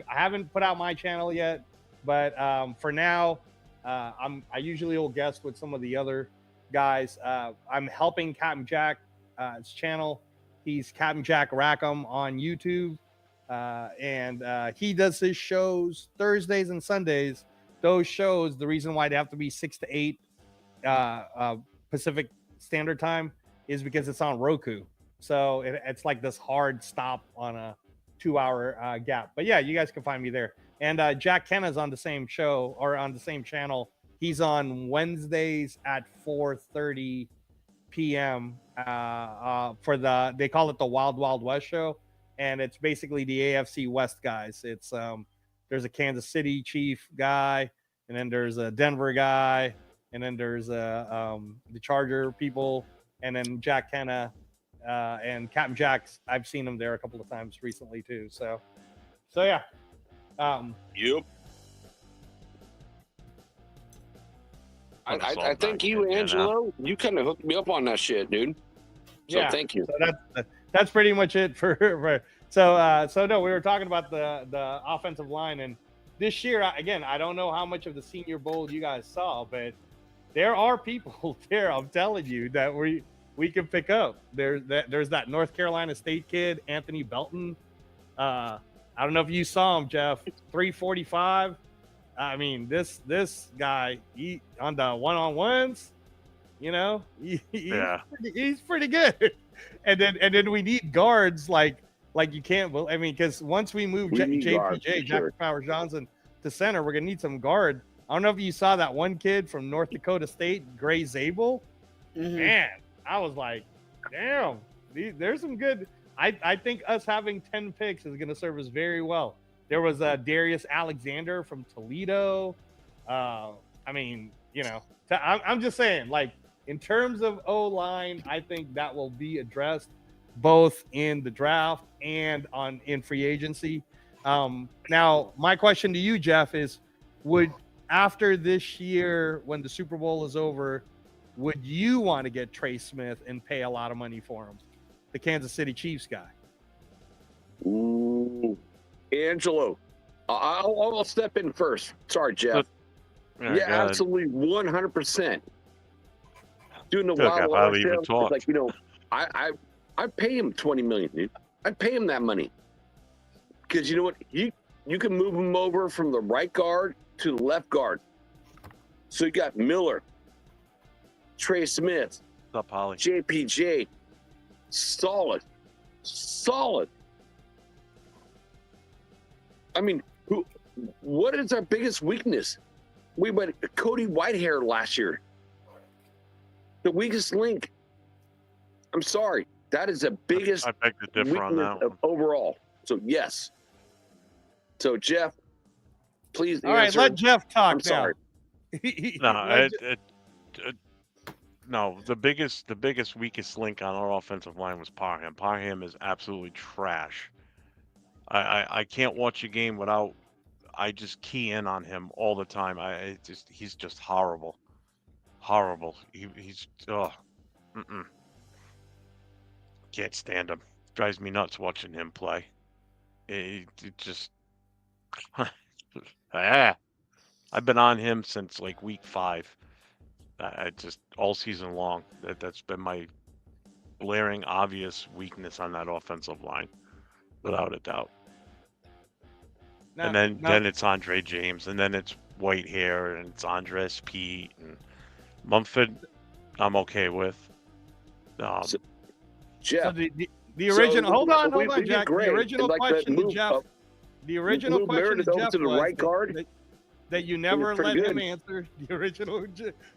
haven't put out my channel yet, but for now, I usually will guest with some of the other guys. I'm helping Captain Jack his channel. He's Captain Jack Rackham on YouTube, and he does his shows Thursdays and Sundays. Those shows, the reason why they have to be 6 to 8 Pacific Standard Time is because it's on Roku. So it's like this hard stop on a 2-hour gap. But yeah, you guys can find me there. And Jack Kenna's on the same show or on the same channel. He's on Wednesdays at 4:30 p.m. For they call it the Wild Wild West show, and it's basically the AFC West guys. It's there's a Kansas City Chief guy, and then there's a Denver guy, and then there's the Charger people, and then Jack Kenna and Captain Jack's. I've seen him there a couple of times recently too. So yeah. Yep. I think you, Angelo, you kind of hooked me up on that shit, dude. So thank you. So that's pretty much it for so no, we were talking about the offensive line, and this year again, I don't know how much of the Senior Bowl you guys saw, but there are people there, I'm telling you, that we can pick up. There's that North Carolina State kid, Anthony Belton. I don't know if you saw him, Jeff. 345. I mean, this guy, he on the one-on-ones, he's pretty good. And then we need guards like you can't. I mean, because once we move JPJ, Jack Power Johnson, to center, we're gonna need some guard. I don't know if you saw that one kid from North Dakota State, Gray Zabel. Mm-hmm. Man, I was like, damn, there's some good. I think us having 10 picks is gonna serve us very well. There was Darius Alexander from Toledo. I'm just saying, like, in terms of O-line, I think that will be addressed both in the draft and in free agency. Now, my question to you, Jeff, is: would after this year, when the Super Bowl is over, would you want to get Trey Smith and pay a lot of money for him, the Kansas City Chiefs guy? Ooh, Angelo, I'll step in first. Sorry, Jeff. Yeah, absolutely, 100%. Doing the wild I'll even show, talk. it's like, I pay him $20 million, dude. I pay him that money because you know what? You can move him over from the right guard to the left guard. So you got Miller, Trey Smith, What's up, Holly? JPJ, solid. I mean, what is our biggest weakness? We went Cody Whitehair last year. The weakest link. I'm sorry. That is the biggest I beg to differ on weakness that of overall. So, yes. So, Jeff, please All right, answer. let Jeff talk I'm now. sorry. No, the biggest weakest link on our offensive line was Parham. Parham is absolutely trash. I can't watch a game without. I just key in on him all the time. He's just horrible. He's can't stand him. Drives me nuts watching him play. It just I've been on him since like week 5. I just all season long. That's been my glaring, obvious weakness on that offensive line, without a doubt. Now, And then it's Andre James, and then it's Whitehair, and it's Andres Pete, and Mumford. I'm okay with. Jeff, so the original. Hold on, Jack. The original question to Jeff. The original question to Jeff to the was right guard. that you never let good. him answer. The original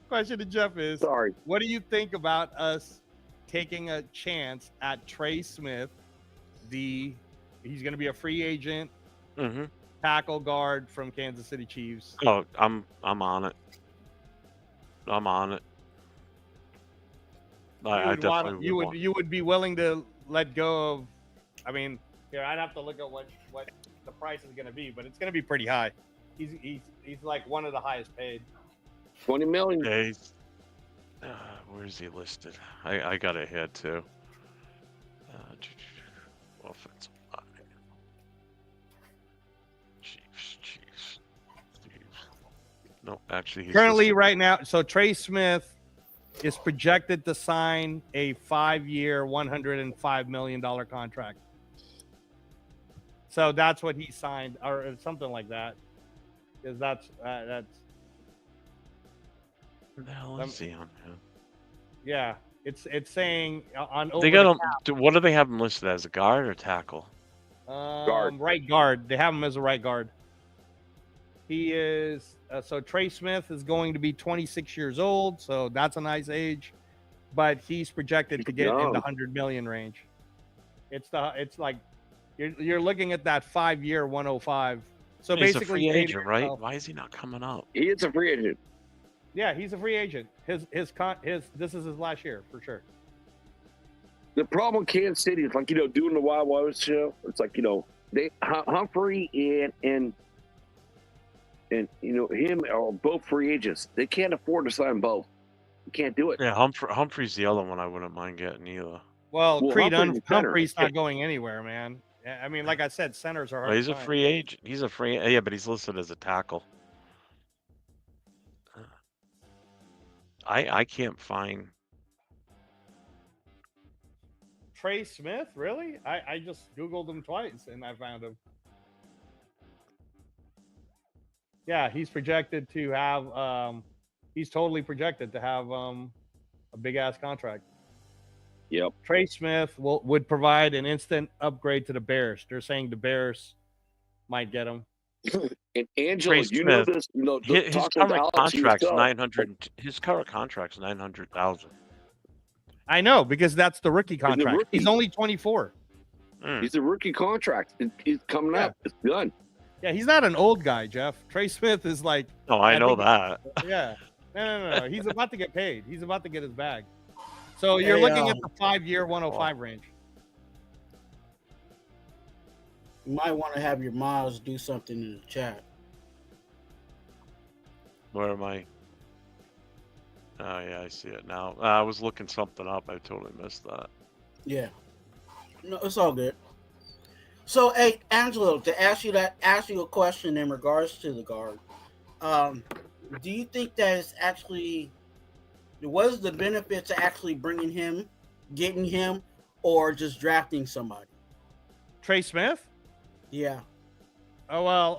question to Jeff is: Sorry. what do you think about us taking a chance at Trey Smith? He's going to be a free agent. Mm-hmm. Tackle guard from Kansas City Chiefs. Oh, I'm on it. I'm on it. You would be willing to let go of. I mean, here I'd have to look at what the price is going to be, but it's going to be pretty high. He's like one of the highest paid. $20 million. Days. Where is he listed? I got it here too. Offensive line. Chiefs. No, actually, he's Currently, listed. right now, so Trey Smith is projected to sign a 5-year, $105 million contract. So that's what he signed, or something like that. Because that's. What the hell is he on here? Yeah, it's saying on. They got him. What do they have him listed as? A guard or tackle? Guard. Right guard. They have him as a right guard. He is so Trey Smith is going to be 26 years old, so that's a nice age, but he's projected to get in the 100 million range. It's like you're looking at that 5-year 105. So he's basically, a free agent, right? Why is he not coming up? He is a free agent. Yeah, he's a free agent. This is his last year for sure. The problem with Kansas City is like, doing the Wild West show. It's like, they Humphrey and him are both free agents. They can't afford to sign both. You can't do it. Yeah, Humphrey's the other one I wouldn't mind getting either. Well, Creed Humphrey's not going anywhere, man. I mean, like I said, centers are hard. He's a free agent. Yeah, but he's listed as a tackle. I can't find Trey Smith, really? I just Googled him twice and I found him. Yeah, he's projected to have he's totally projected to have a big ass contract. Yep. Trey Smith would provide an instant upgrade to the Bears. They're saying the Bears might get him. And Angela, know this. His current contract's 900. His current contract's 900,000. I know, because that's the rookie contract. He's only 24. He's a rookie contract. He's coming up. It's done. Yeah, he's not an old guy, Jeff. Trey Smith is like. Oh, I know that. Yeah. No. He's about to get paid. He's about to get his bag. So you're looking at the 5-year 105 range. You might want to have your mods do something in the chat. Where am I? Oh yeah, I see it now. I was looking something up. I totally missed that. Yeah. No, it's all good. So, hey, Angelo, to ask you a question in regards to the guard. Do you think that it's actually what is the benefit to actually bringing him, getting him, or just drafting somebody? Trey Smith? Yeah. Oh well,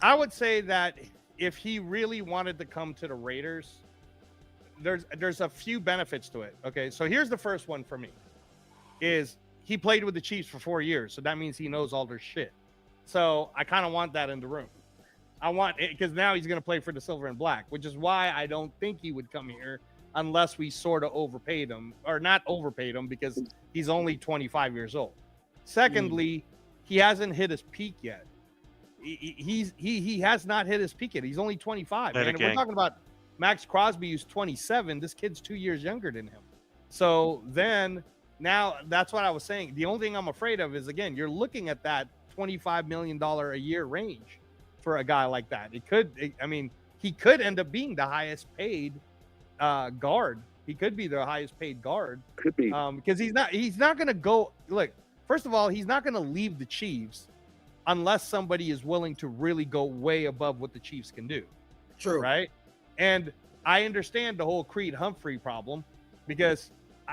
I would say that if he really wanted to come to the Raiders, there's a few benefits to it. Okay, so here's the first one for me: is he played with the Chiefs for 4 years, so that means he knows all their shit. So I kind of want that in the room. I want it because now he's going to play for the silver and black, which is why I don't think he would come here unless we sort of overpaid him, or not overpaid him, because he's only 25 years old. Secondly, he hasn't hit his peak yet. He has not hit his peak yet. He's only 25. And we're talking about Max Crosby, who's 27. This kid's 2 years younger than him. So then now that's what I was saying. The only thing I'm afraid of is, again, you're looking at that $25 million a year range for a guy like that. He could end up being the highest paid guard. He could be the highest paid guard. Could be. Because he's not going to go. Look, first of all, he's not going to leave the Chiefs unless somebody is willing to really go way above what the Chiefs can do. True. Right? And I understand the whole Creed Humphrey problem, because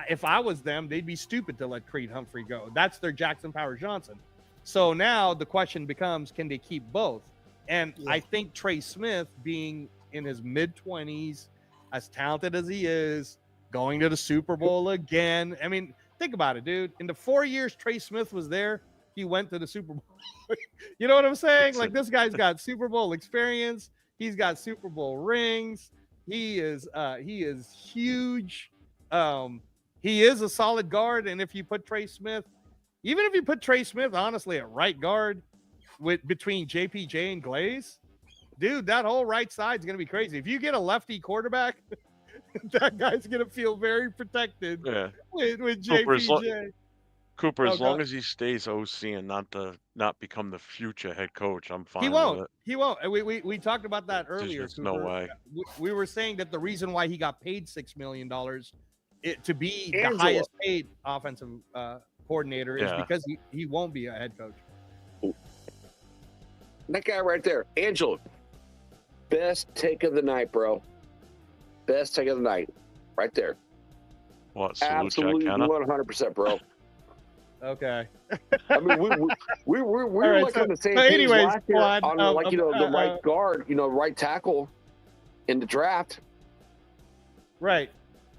if I was them, they'd be stupid to let Creed Humphrey go. That's their Jackson Powers Johnson. So now the question becomes, can they keep both? And I think Trey Smith, being in his mid-20s, as talented as he is, going to the Super Bowl again. I mean, think about it, dude. In the 4 years Trey Smith was there, he went to the Super Bowl. You know what I'm saying? Like, this guy's got Super Bowl experience. He's got Super Bowl rings. He is huge. He is a solid guard. And if you put Trey Smith, even if you put Trey Smith, honestly, at right guard between JPJ and Glaze, dude, that whole right side is going to be crazy. If you get a lefty quarterback, that guy's going to feel very protected with JPJ. Cooper, as long as he stays OC and not become the future head coach, I'm fine with it. He won't. We talked about that earlier. There's no way. We were saying that the reason why he got paid $6 million to be the highest paid offensive coordinator is because he won't be a head coach. That guy right there, Angelo. Best take of the night, bro. Best take of the night, right there. What? Absolutely, 100%, bro. Okay. I mean, we were right, like on the same so page anyways, last year on the right uh, guard, right tackle in the draft. Right.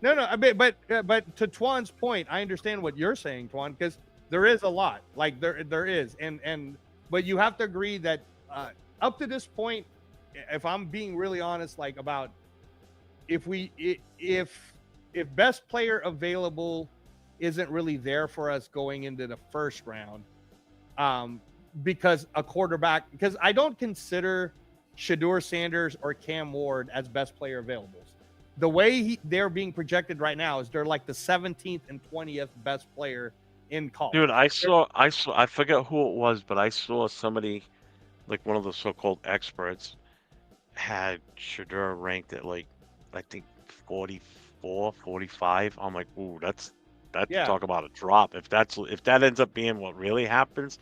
No, but to Twan's point, I understand what you're saying, Twan, because there is a lot. Like there is, but you have to agree that up to this point, if I'm being really honest, like about if best player available isn't really there for us going into the first round, because I don't consider Shedeur Sanders or Cam Ward as best player availables. The way they're being projected right now is they're like the 17th and 20th best player in college. Dude, I saw, I forget who it was, but I saw somebody, like one of the so-called experts, had Shedeur ranked at like, I think 44, 45. I'm like, ooh, that's talk about a drop. If that ends up being what really happens,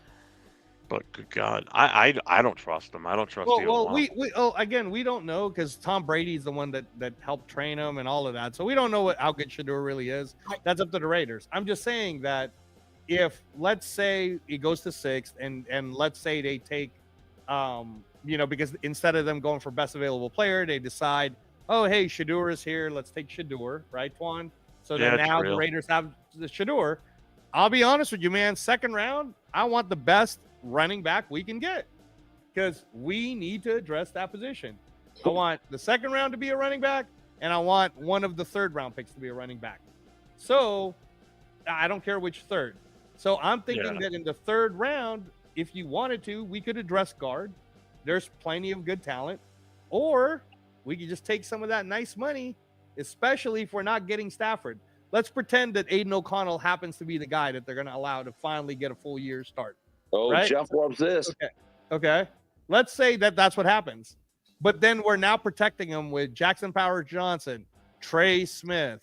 but good God, I don't trust him. I don't trust either one. We don't know, because Tom Brady's the one that helped train him and all of that. So we don't know how good Shedeur really is. That's up to the Raiders. I'm just saying that if, let's say it goes to 6th and let's say they take, because instead of them going for best available player, they decide, oh, hey, Shedeur is here. Let's take Shedeur, right, Twan? So then now the Raiders have the Shedeur. I'll be honest with you, man. Second round, I want the best running back we can get, because we need to address that position. I want the second round to be a running back, and I want one of the third round picks to be a running back. So I don't care which third. So I'm thinking that in the third round, if you wanted to, we could address guard. There's plenty of good talent. Or we could just take some of that nice money, especially if we're not getting Stafford. Let's pretend that Aiden O'Connell happens to be the guy that they're going to allow to finally get a full year start. Oh, right? Jeff loves this. Okay. Let's say that that's what happens. But then we're now protecting him with Jackson Powers Johnson, Trey Smith.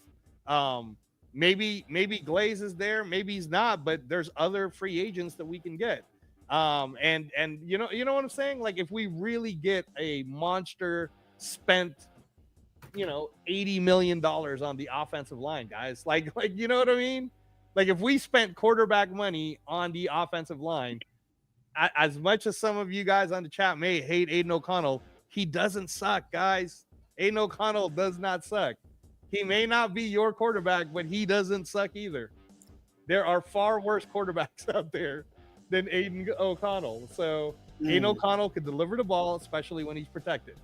Maybe Glaze is there, maybe he's not, but there's other free agents that we can get. And you know what I'm saying? Like if we really get a monster spent, $80 million on the offensive line, guys, like you know what I mean? Like if we spent quarterback money on the offensive line, as much as some of you guys on the chat may hate Aiden O'Connell, he doesn't suck, guys. Aiden O'Connell does not suck. He may not be your quarterback, but he doesn't suck either. There are far worse quarterbacks out there than Aiden O'Connell. So Aiden O'Connell can deliver the ball, especially when he's protected.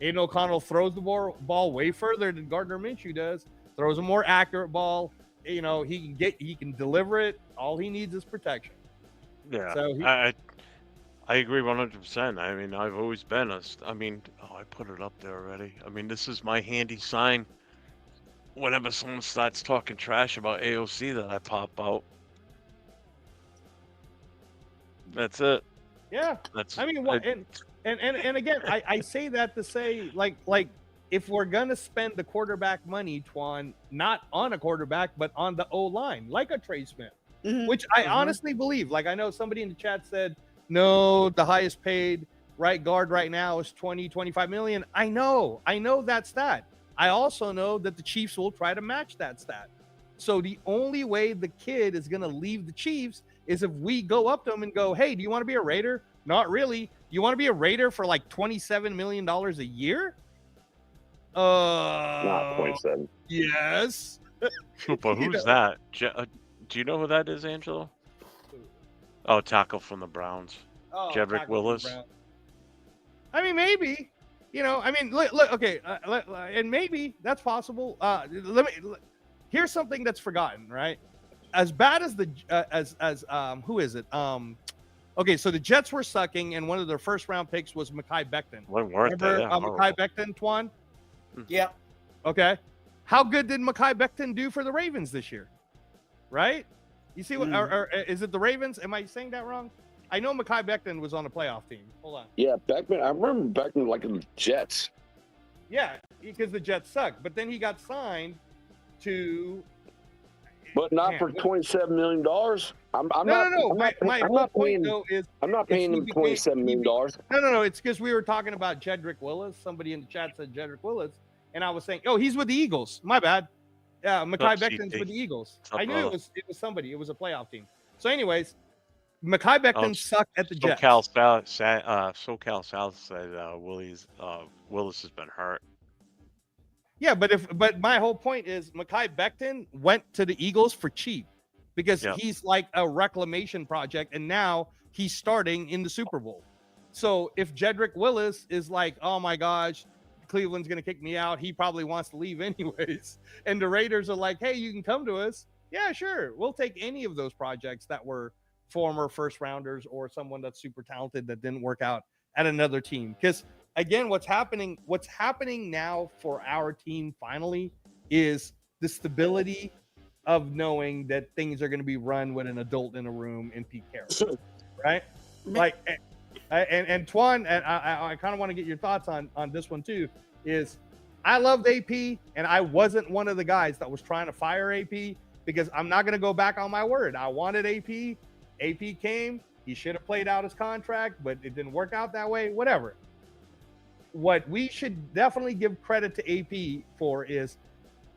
Aiden O'Connell throws the ball way further than Gardner Minshew does, throws a more accurate ball. He can deliver it. All he needs is protection. Yeah. So I agree 100%. I mean, I've always been I put it up there already. I mean, this is my handy sign. Whenever someone starts talking trash about AOC, that I pop out. That's it. Yeah. And again, I say that to say like if we're gonna spend the quarterback money, Twan, not on a quarterback, but on the O line, like a Trey Smith, which I honestly believe. Like I know somebody in the chat said, no, the highest paid right guard right now is 25 million. I know that stat. I also know that the Chiefs will try to match that stat. So the only way the kid is going to leave the Chiefs is if we go up to him and go, hey, do you want to be a Raider? Not really. You want to be a Raider for like $27 million a year? Not 27. Yes. But who's that? Do you know who that is, Angelo? Oh, tackle from the Browns. Oh, Jedrick Willis. I mean, maybe. Look, okay, and maybe that's possible. Here's something that's forgotten, right? As bad as who is it? Okay, so the Jets were sucking, and one of their first round picks was Mekhi Becton. Remember Mekhi Becton, Twan? Yeah. Okay. How good did Mekhi Becton do for the Ravens this year? Right? You see what? Or is it the Ravens? Am I saying that wrong? I know Mekhi Becton was on the playoff team. Hold on. Yeah, Beckman. I remember Beckman like in the Jets. Yeah, because the Jets suck. But then he got signed to. But not for $27 million. I'm not paying him $27 million. No. It's because we were talking about Jedrick Willis. Somebody in the chat said Jedrick Willis, and I was saying, oh, he's with the Eagles. My bad. Yeah, Mekhi Becton's with the Eagles. I knew it was somebody. It was a playoff team. So, anyways, Mekhi Becton sucked at the Jets. SoCal South said Willis has been hurt. Yeah, but my whole point is Mekhi Becton went to the Eagles for cheap because he's like a reclamation project, and now he's starting in the Super Bowl. So if Jedrick Willis is like, oh my gosh, Cleveland's going to kick me out, he probably wants to leave anyways. And the Raiders are like, hey, you can come to us. Yeah, sure. We'll take any of those projects that were former first rounders or someone that's super talented that didn't work out at another team. Because again, what's happening now for our team finally is the stability of knowing that things are going to be run with an adult in a room in Pete Carroll, right? Like, and Twan, and I kind of want to get your thoughts on this one too, is I loved AP, and I wasn't one of the guys that was trying to fire AP because I'm not going to go back on my word. I wanted AP. AP came. He should have played out his contract, but it didn't work out that way. Whatever. What we should definitely give credit to AP for is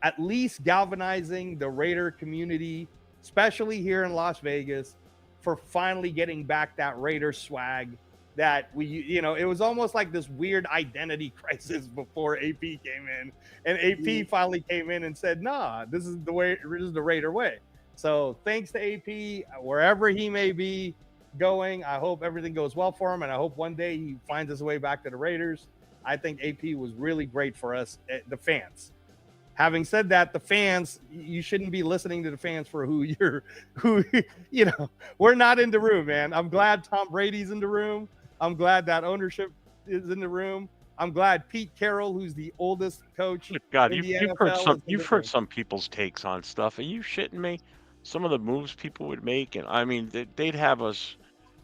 at least galvanizing the Raider community, especially here in Las Vegas, for finally getting back that Raider swag that it was almost like this weird identity crisis before AP came in, and AP finally came in and said, nah, this is the Raider way. So thanks to AP, wherever he may be going, I hope everything goes well for him, and I hope one day he finds his way back to the Raiders. I think AP was really great for us, the fans. Having said that, the fans, you shouldn't be listening to the fans for we're not in the room, man. I'm glad Tom Brady's in the room. I'm glad that ownership is in the room. I'm glad Pete Carroll, who's the oldest coach Good God, in the you've heard NFL, some is you've heard delivering. some people's takes on stuff. Are you shitting me? Some of the moves people would make, and I mean, they'd have us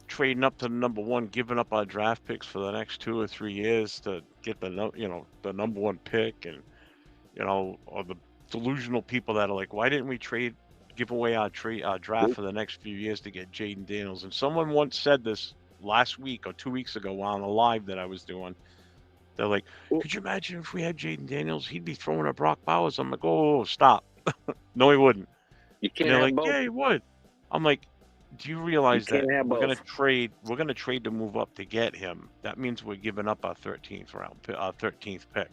trading up to the number one, giving up our draft picks for the next 2 or 3 years to get the number one pick, and or the delusional people that are like, why didn't we give away our draft for the next few years to get Jaden Daniels? And someone once said this last week or 2 weeks ago while on a live that I was doing. They're like, could you imagine if we had Jaden Daniels? He'd be throwing at Brock Bowers. I'm like, oh, stop. No, he wouldn't. You And can't they're have like, both. yeah, he would. I'm like, do you realize that can't have we're gonna both. trade to move up to get him? That means we're giving up our 13th pick.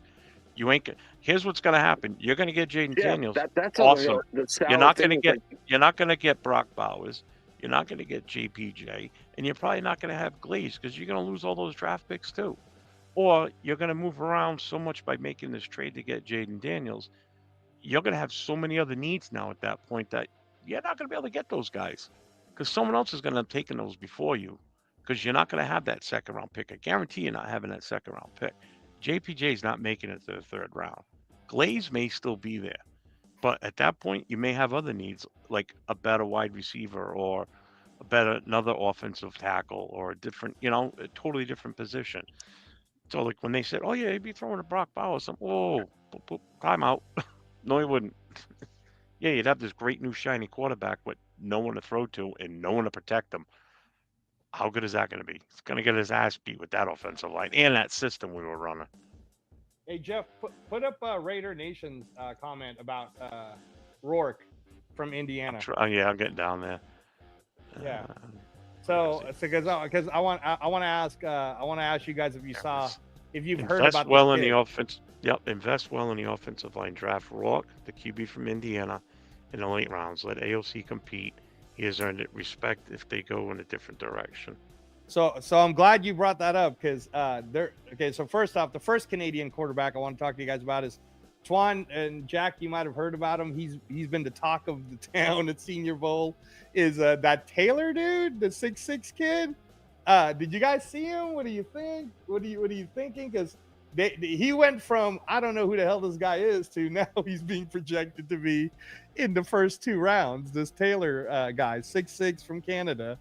You ain't. Here's what's gonna happen. You're gonna get Jaden Yeah, Daniels. that's Awesome. the You're sour not thing. gonna Is get. like, You're not gonna get Brock Bowers. You're not gonna get JPJ, and you're probably not gonna have Glaze because you're gonna lose all those draft picks too. Or you're gonna move around so much by making this trade to get Jaden Daniels. You're gonna have so many other needs now at that point that you're not gonna be able to get those guys because someone else is gonna have taken those before you because you're not gonna have that second round pick. I guarantee you're not having that second round pick. JPJ is not making it to the third round. Glaze may still be there, but at that point you may have other needs like a better wide receiver or another offensive tackle or a different, a totally different position. So like when they said, "Oh yeah, he'd be throwing to Brock Bowers," I'm, "Whoa, time out." No, he wouldn't. Yeah, you'd have this great new shiny quarterback with no one to throw to and no one to protect him. How good is that going to be? He's going to get his ass beat with that offensive line and that system we were running. Hey Jeff, put up Raider Nation's comment about Rourke from Indiana. Yeah, I'm getting down there. Yeah. So because I want to ask you guys if you've heard about well in the offense. Yep, invest well in the offensive line. Draft Rourke, the QB from Indiana, in the late rounds. Let AOC compete. He has earned it respect if they go in a different direction. So I'm glad you brought that up because So first off, the first Canadian quarterback I want to talk to you guys about is Twan, and Jack. You might have heard about him. He's been the talk of the town at Senior Bowl. Is that Taylor dude, the 6'6" kid? Did you guys see him? What do you think? What are you thinking? Because he went from I don't know who the hell this guy is to now he's being projected to be in the first 2 rounds. This Taylor guy, 6'6" from Canada.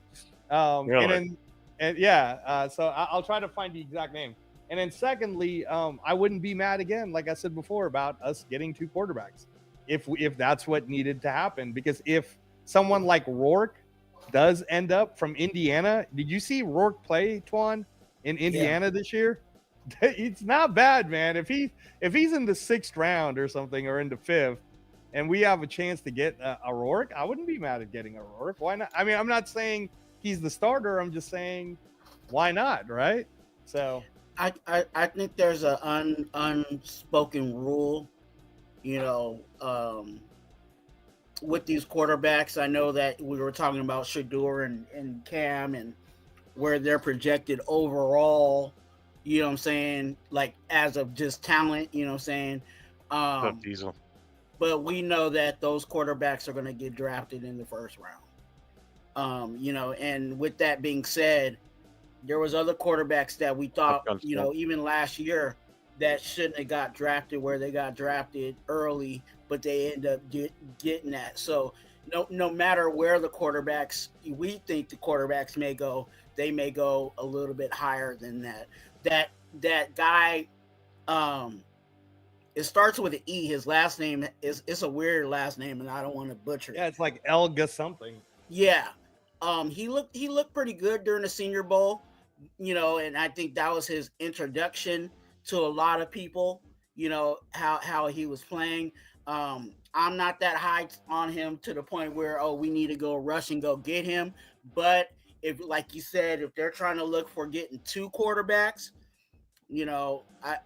Really? So I'll try to find the exact name. And then secondly, I wouldn't be mad again, like I said before, about us getting 2 quarterbacks if that's what needed to happen. Because if someone like Rourke does end up from Indiana, did you see Rourke play, Twan, in Indiana this year? It's not bad, man. If he's in the 6th round or something, or in the 5th, and we have a chance to get a Rourke, I wouldn't be mad at getting a Rourke. Why not? I mean, I'm not saying he's the starter. I'm just saying, why not, right? So I think there's an unspoken rule, with these quarterbacks. I know that we were talking about Shador and Cam and where they're projected overall, you know what I'm saying, like as of just talent, you know what I'm saying. Diesel. But we know that those quarterbacks are going to get drafted in the first round. And with that being said, there was other quarterbacks that we thought, even last year, that shouldn't have got drafted where they got drafted early, but they end up getting that. So no matter where the quarterbacks, we think the quarterbacks may go, they may go a little bit higher than that. That guy, it starts with an E. His last name it's a weird last name, and I don't want to butcher it. Yeah, it's like Elga something. Yeah. He looked pretty good during the Senior Bowl, and I think that was his introduction to a lot of people, how he was playing. I'm not that high on him to the point where, we need to go rush and go get him. But if, like you said, if they're trying to look for getting 2 quarterbacks,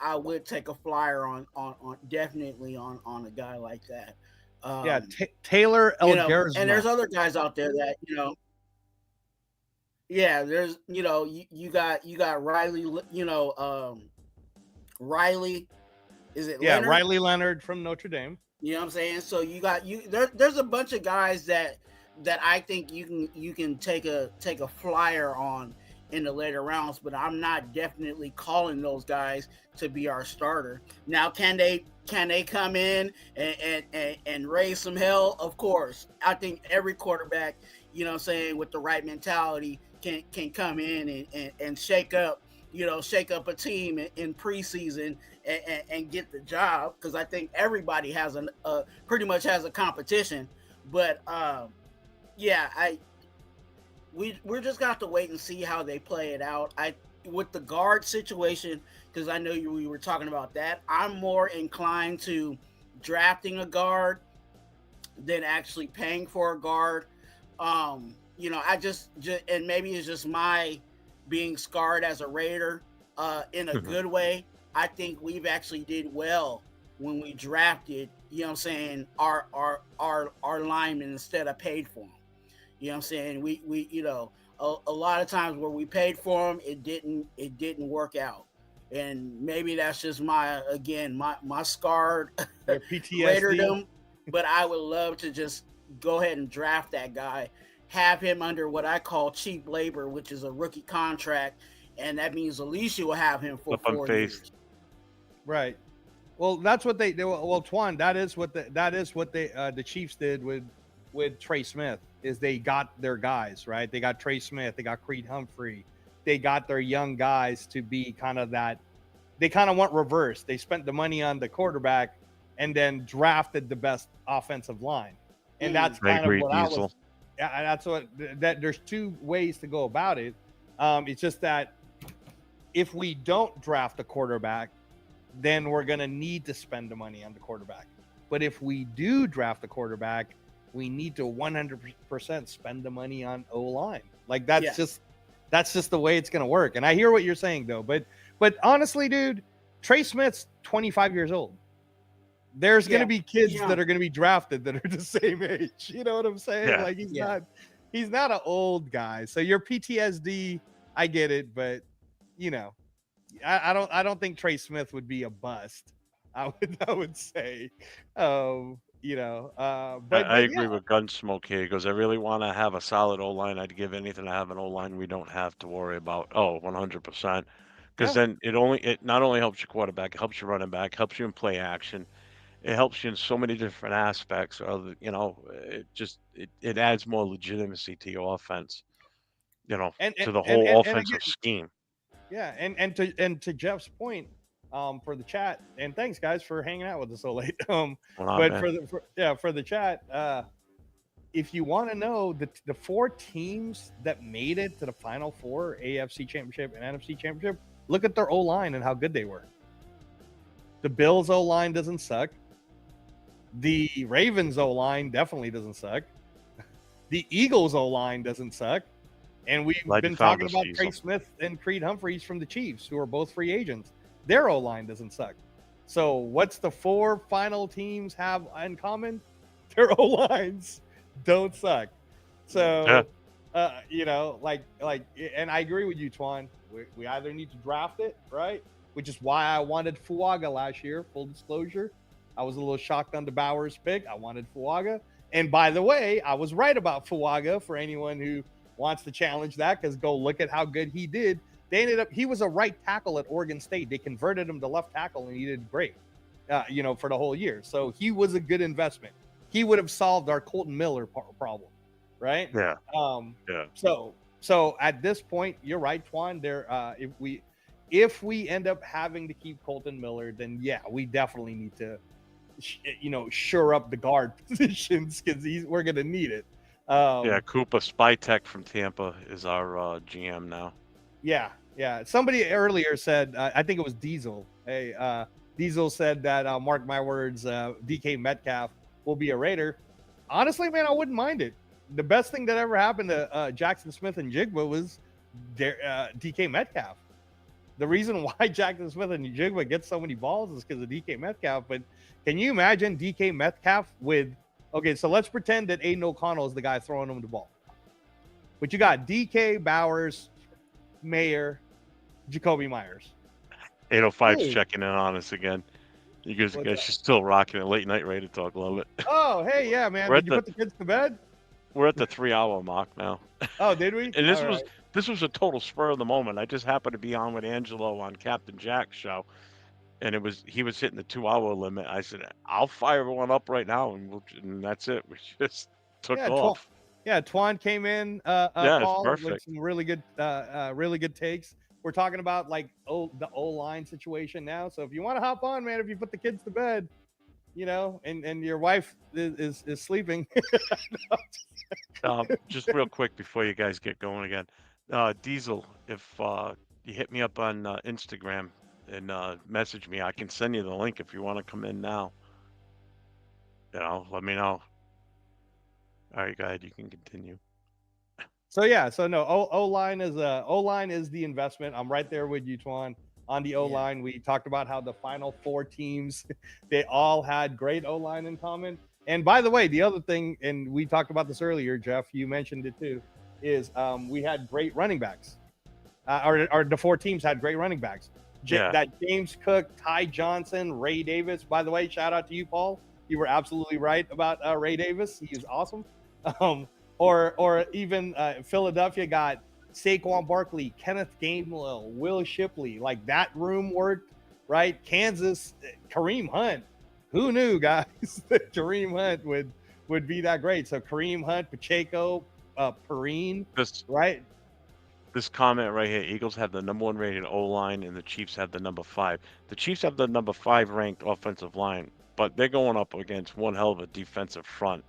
I would take a flyer on definitely on a guy like that. Taylor Elgarzma. And there's other guys out there that, there's, you got Riley, Riley, is it Leonard? Riley Leonard from Notre Dame. You know what I'm saying? So you got there's a bunch of guys that I think you can take a flyer on in the later rounds, but I'm not definitely calling those guys to be our starter. Now, can they come in and raise some hell? Of course. I think every quarterback, you know what I'm saying, with the right mentality can come in and shake up a team in preseason and get the job, because I think everybody has pretty much has a competition. But we're just gonna have to wait and see how they play it out. With the guard situation, because I know we were talking about that, I'm more inclined to drafting a guard than actually paying for a guard. I just and maybe it's just my being scarred as a Raider in a good way. I think we've actually did well when we drafted, you know what I'm saying, our linemen instead of paid for them. You know what I'm saying? We a lot of times where we paid for them, it didn't work out. And maybe that's just my scarred Raiderdom, but I would love to just go ahead and draft that guy, have him under what I call cheap labor, which is a rookie contract, and that means at least you will have him for 4 years. Right. Well, that's what they do. Well, Twan, that is what the Chiefs did with Trey Smith, is they got their guys, right? They got Trey Smith, they got Creed Humphrey, they got their young guys to be kind of that. They kind of went reverse. They spent the money on the quarterback and then drafted the best offensive line, and that's kind of what I was. Yeah, that's what that. There's two ways to go about it. It's just that if we don't draft a quarterback, then we're going to need to spend the money on the quarterback. But if we do draft a quarterback, we need to 100% spend the money on O-line. Like that's just the way it's going to work. And I hear what you're saying though, but honestly, dude, Trey Smith's 25 years old. There's going to be kids that are going to be drafted that are the same age. You know what I'm saying? Yeah. Like he's not an old guy. So your PTSD, I get it, but I don't think Trey Smith would be a bust. I would say, but I agree with Gunsmoke here. He goes, I really want to have a solid O-line. I'd give anything to have an O-line we don't have to worry about. 100%. Because then it not only helps your quarterback, it helps your running back, helps you in play action. It helps you in so many different aspects. It adds more legitimacy to your offense, to the whole offensive scheme. Yeah, and to Jeff's point, for the chat, and thanks guys for hanging out with us so late. For the chat, if you want to know the 4 teams that made it to the Final Four, AFC Championship and NFC Championship, look at their O-line and how good they were. The Bills O-line doesn't suck. The Ravens O-line definitely doesn't suck. The Eagles O-line doesn't suck. And we've been talking about Trey Smith and Creed Humphreys from the Chiefs, who are both free agents. Their O-line doesn't suck. So what's the 4 final teams have in common? Their O-lines don't suck. So, and I agree with you, Twan. We either need to draft it, right? Which is why I wanted Fuaga last year, full disclosure. I was a little shocked on the Bowers pick. I wanted Fuaga. And by the way, I was right about Fuaga for anyone who wants to challenge that, because go look at how good he did. He was a right tackle at Oregon State. They converted him to left tackle and he did great, for the whole year. So he was a good investment. He would have solved our Colton Miller problem, right? Yeah. So at this point, you're right, Twan. If we end up having to keep Colton Miller, then we definitely need to, shore up the guard positions, because we're gonna need it. Koopa Spytek from Tampa is our GM now. Yeah. Somebody earlier said, I think it was Diesel. Hey, Diesel said that, mark my words, DK Metcalf will be a Raider. Honestly, man, I wouldn't mind it. The best thing that ever happened to Jackson Smith and Jigba was DK Metcalf. The reason why Jackson Smith and Jigba get so many balls is because of DK Metcalf. But can you imagine DK Metcalf with... Okay, so let's pretend that Aiden O'Connell is the guy throwing him the ball. But you got DK, Bowers, Mayer, Jacoby Myers. 805's checking in on us again. You guys are still rocking it. Late night Raider Talk. Love it. Oh, hey, yeah, man. Did you put the kids to bed? We're at the 3-hour mark now. Oh, did we? And this this was a total spur of the moment. I just happened to be on with Angelo on Captain Jack's show, and he was hitting the 2-hour limit. I said, I'll fire one up right now, and that's it. We just took off. Twan came in, Yeah, it's Paul, with perfect. some really good takes. We're talking about like the O-line situation now. So if you want to hop on, man, if you put the kids to bed, you know, and your wife is sleeping. Just real quick before you guys get going again, Diesel, if you hit me up on Instagram and message me, I can send you the link if you want to come in now. You know, let me know. All right, go ahead. You can continue. So no, O-line is the investment. I'm right there with you, Twan. On the O-line, we talked about how the final 4 teams, they all had great O-line in common. And by the way, the other thing, and we talked about this earlier, Jeff, you mentioned it too, is we had great running backs. Or the 4 teams had great running backs. That James Cook, Ty Johnson, Ray Davis. By the way, shout out to you, Paul. You were absolutely right about Ray Davis. He is awesome. Or even Philadelphia got Saquon Barkley, Kenneth Gainwell, Will Shipley. Like that room worked, right? Kansas, Kareem Hunt. Who knew, guys, that Kareem Hunt would be that great? So Kareem Hunt, Pacheco, Perrine, right? This comment right here: Eagles have the number 1 rated O-line, and the Chiefs have the number 5. The Chiefs have the number 5 ranked offensive line, but they're going up against one hell of a defensive front.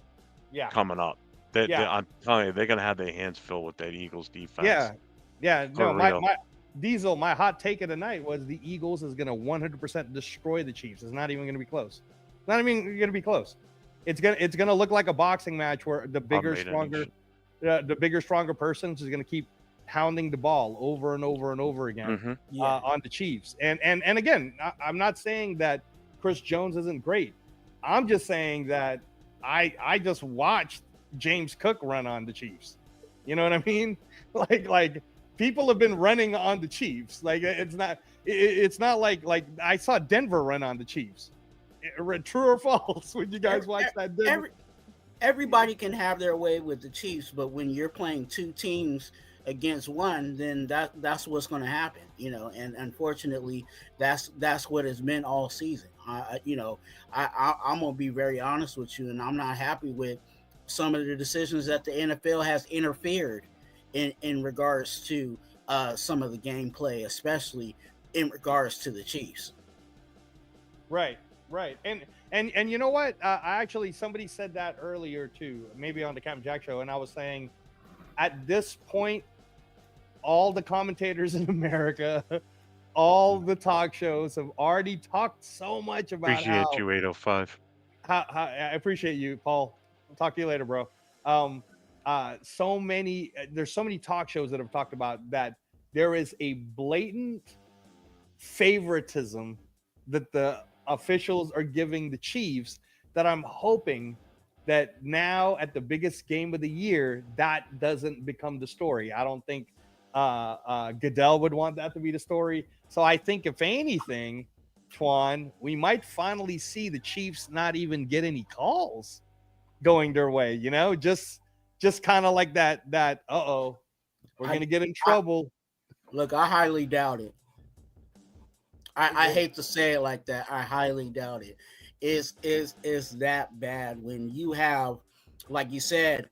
Coming up. I'm telling you, they're gonna have their hands filled with that Eagles defense. No, my Diesel, my hot take of the night was the Eagles is gonna 100% destroy the Chiefs. It's not even gonna be close. Not even gonna be close. It's gonna look like a boxing match where the bigger, stronger person is gonna keep pounding the ball over and over and over again on the Chiefs. And again, I'm not saying that Chris Jones isn't great. I'm just saying that I just watched James Cook run on the Chiefs. You know what I mean? Like people have been running on the Chiefs. Like it's not like I saw Denver run on the Chiefs. True or false? When you guys watch that Denver? Everybody can have their way with the Chiefs, but when you're playing 2 teams against one, then that's what's going to happen, you know. And unfortunately, that's what it's been all season. I'm gonna be very honest with you, and I'm not happy with some of the decisions that the NFL has interfered in regards to some of the gameplay, especially in regards to the Chiefs. Right. And you know what? Actually, somebody said that earlier too, maybe on the Captain Jack show, and I was saying, at this point, all the commentators in America, all the talk shows have already talked so much about Appreciate you, 805. I appreciate you, Paul. I'll talk to you later, bro. There's so many talk shows that have talked about that there is a blatant favoritism that the officials are giving the Chiefs, that I'm hoping that now at the biggest game of the year, that doesn't become the story. I don't think Goodell would want that to be the story. So I think if anything, Twan, we might finally see the Chiefs not even get any calls going their way, you know, just kind of like that we're going to get in trouble. Look, I highly doubt it. I hate to say it like that. I highly doubt it. Is that bad when you have, like you said,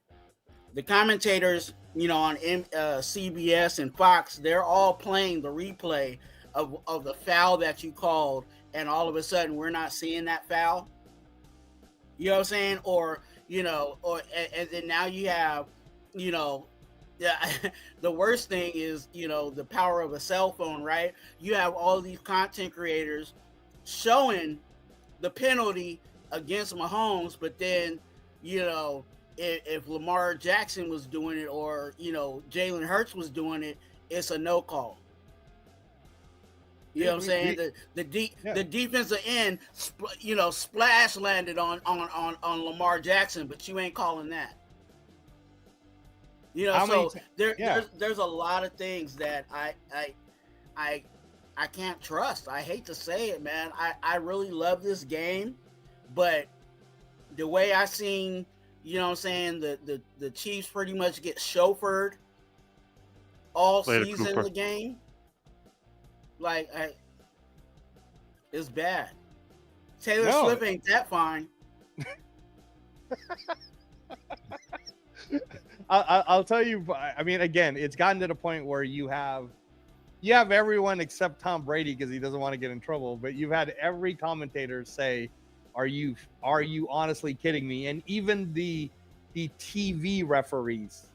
the commentators, you know, on CBS and Fox, they're all playing the replay of the foul that you called, and all of a sudden we're not seeing that foul. You know what I'm saying? Or, you know, and then now you have, you know, the worst thing is, you know, the power of a cell phone, right? You have all these content creators showing the penalty against Mahomes, but then, you know, if Lamar Jackson was doing it, or, you know, Jalen Hurts was doing it, it's a no call. You know what I'm saying? The defensive end, you know, splash landed on Lamar Jackson, but you ain't calling that. You know, there's a lot of things that I can't trust. I hate to say it, man. I really love this game, but the way I seen, you know what I'm saying, the Chiefs pretty much get chauffeured all Later, season Cooper. the game. Like, it's bad. Taylor Swift ain't that fine. I'll tell you. I mean, again, it's gotten to the point where you have everyone except Tom Brady because he doesn't want to get in trouble. But you've had every commentator say, "Are you honestly kidding me?" And even the TV referees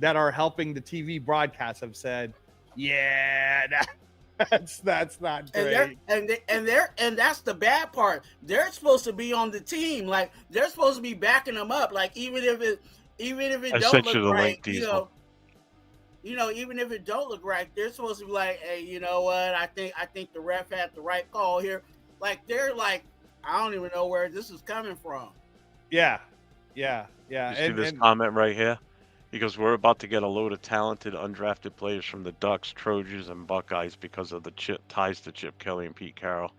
that are helping the TV broadcast have said, "Yeah, that's not great." And that's the bad part. They're supposed to be on the team. Like, they're supposed to be backing them up. Like, even if it I don't sent you look the right, link, Diesel. even if it don't look right, they're supposed to be like, hey, you know what? I think the ref had the right call here. Like, they're like, I don't even know where this is coming from. Yeah. You see this comment right here? He goes, "We're about to get a load of talented, undrafted players from the Ducks, Trojans, and Buckeyes because of the ties to Chip Kelly and Pete Carroll."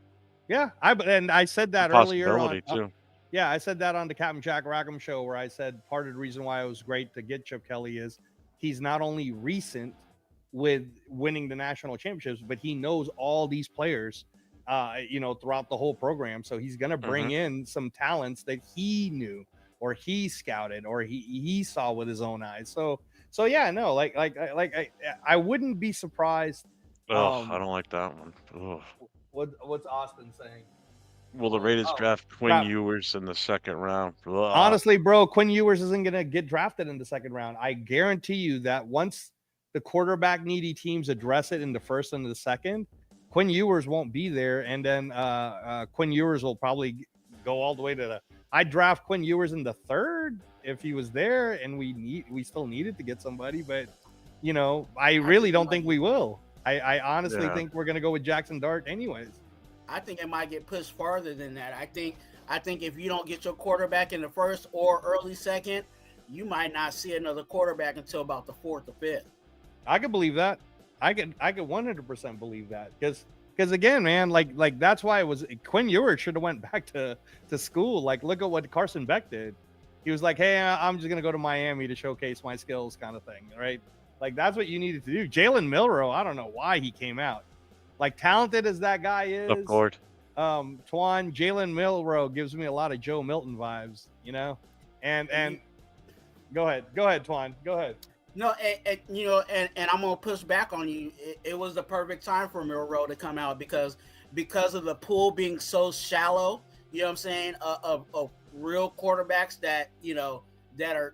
Yeah, I said that earlier on. Too. Yeah, I said that on the Captain Jack Rackham show where I said part of the reason why it was great to get Chip Kelly is he's not only recent with winning the national championships, but he knows all these players, throughout the whole program. So he's going to bring in some talents that he knew or he scouted or he saw with his own eyes. So yeah, no, I wouldn't be surprised. I don't like that one. Ugh. What's Austin saying? Will the Raiders draft Quinn Ewers in the second round? Ugh. Honestly, bro, Quinn Ewers isn't going to get drafted in the second round. I guarantee you that once the quarterback needy teams address it in the first and the second, Quinn Ewers won't be there. And then Quinn Ewers will probably go all the way to I'd draft Quinn Ewers in the third if he was there and we still needed to get somebody. But, I really don't think we will. I honestly think we're going to go with Jackson Dart anyways. I think it might get pushed farther than that. I think if you don't get your quarterback in the first or early second, you might not see another quarterback until about the fourth or fifth. I could believe that. I could 100% believe that because again, man, like that's why it was Quinn Ewers should have went back to school. Like, look at what Carson Beck did. He was like, hey, I'm just gonna go to Miami to showcase my skills, kind of thing, right? Like, that's what you needed to do. Jalen Milroe, I don't know why he came out. Like, talented as that guy is, Upboard. Twan, Jalen Milroe gives me a lot of Joe Milton vibes, and go ahead, Twan, go ahead. No, and I'm gonna push back on you. It was the perfect time for Milroe to come out because of the pool being so shallow. You know what I'm saying? Of real quarterbacks that that are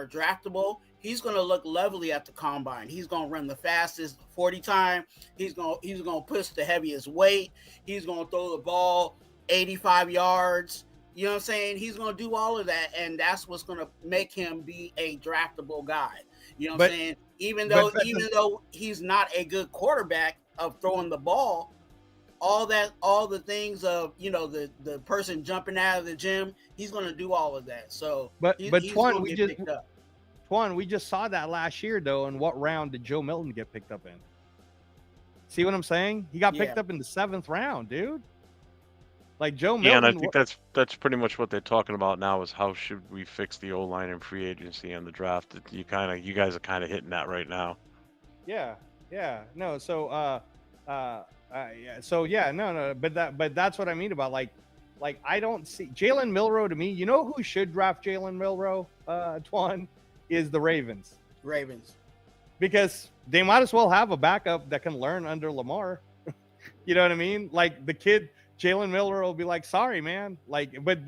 draftable. He's gonna look lovely at the combine. He's gonna run the fastest 40 time. He's gonna push the heaviest weight. He's gonna throw the ball 85 yards. You know what I'm saying? He's gonna do all of that, and that's what's gonna make him be a draftable guy. You know what I'm saying? Even though he's not a good quarterback of throwing the ball, all the things of the person jumping out of the gym, he's gonna do all of that. So but he's Twan, we just saw that last year, though. In what round did Joe Milton get picked up in? See what I'm saying? He got picked up in the 7th round, dude. Like Joe Milton. Yeah, and I think that's pretty much what they're talking about now is how should we fix the O-line and free agency and the draft. You guys are kind of hitting that right now. Yeah. No, so but that's what I mean about like I don't see Jalen Milroe to me. You know who should draft Jalen Milroe, Twan? Is the Ravens. Because they might as well have a backup that can learn under Lamar. You know what I mean? Like, the kid Jalen Milroe will be like, sorry, man. Like, but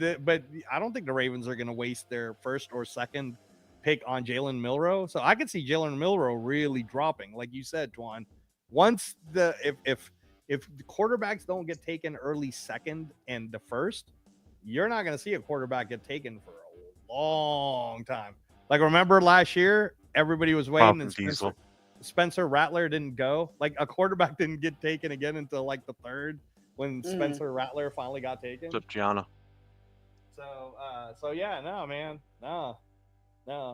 I don't think the Ravens are going to waste their first or second pick on Jalen Milroe. So I could see Jalen Milroe really dropping, like you said, Twan. Once if the quarterbacks don't get taken early second and the first, you're not going to see a quarterback get taken for a long time. Like, remember last year, everybody was waiting and Spencer Rattler didn't go. Like, a quarterback didn't get taken again until like the third when Spencer Rattler finally got taken. What's up, Gianna? So yeah, no, man, no.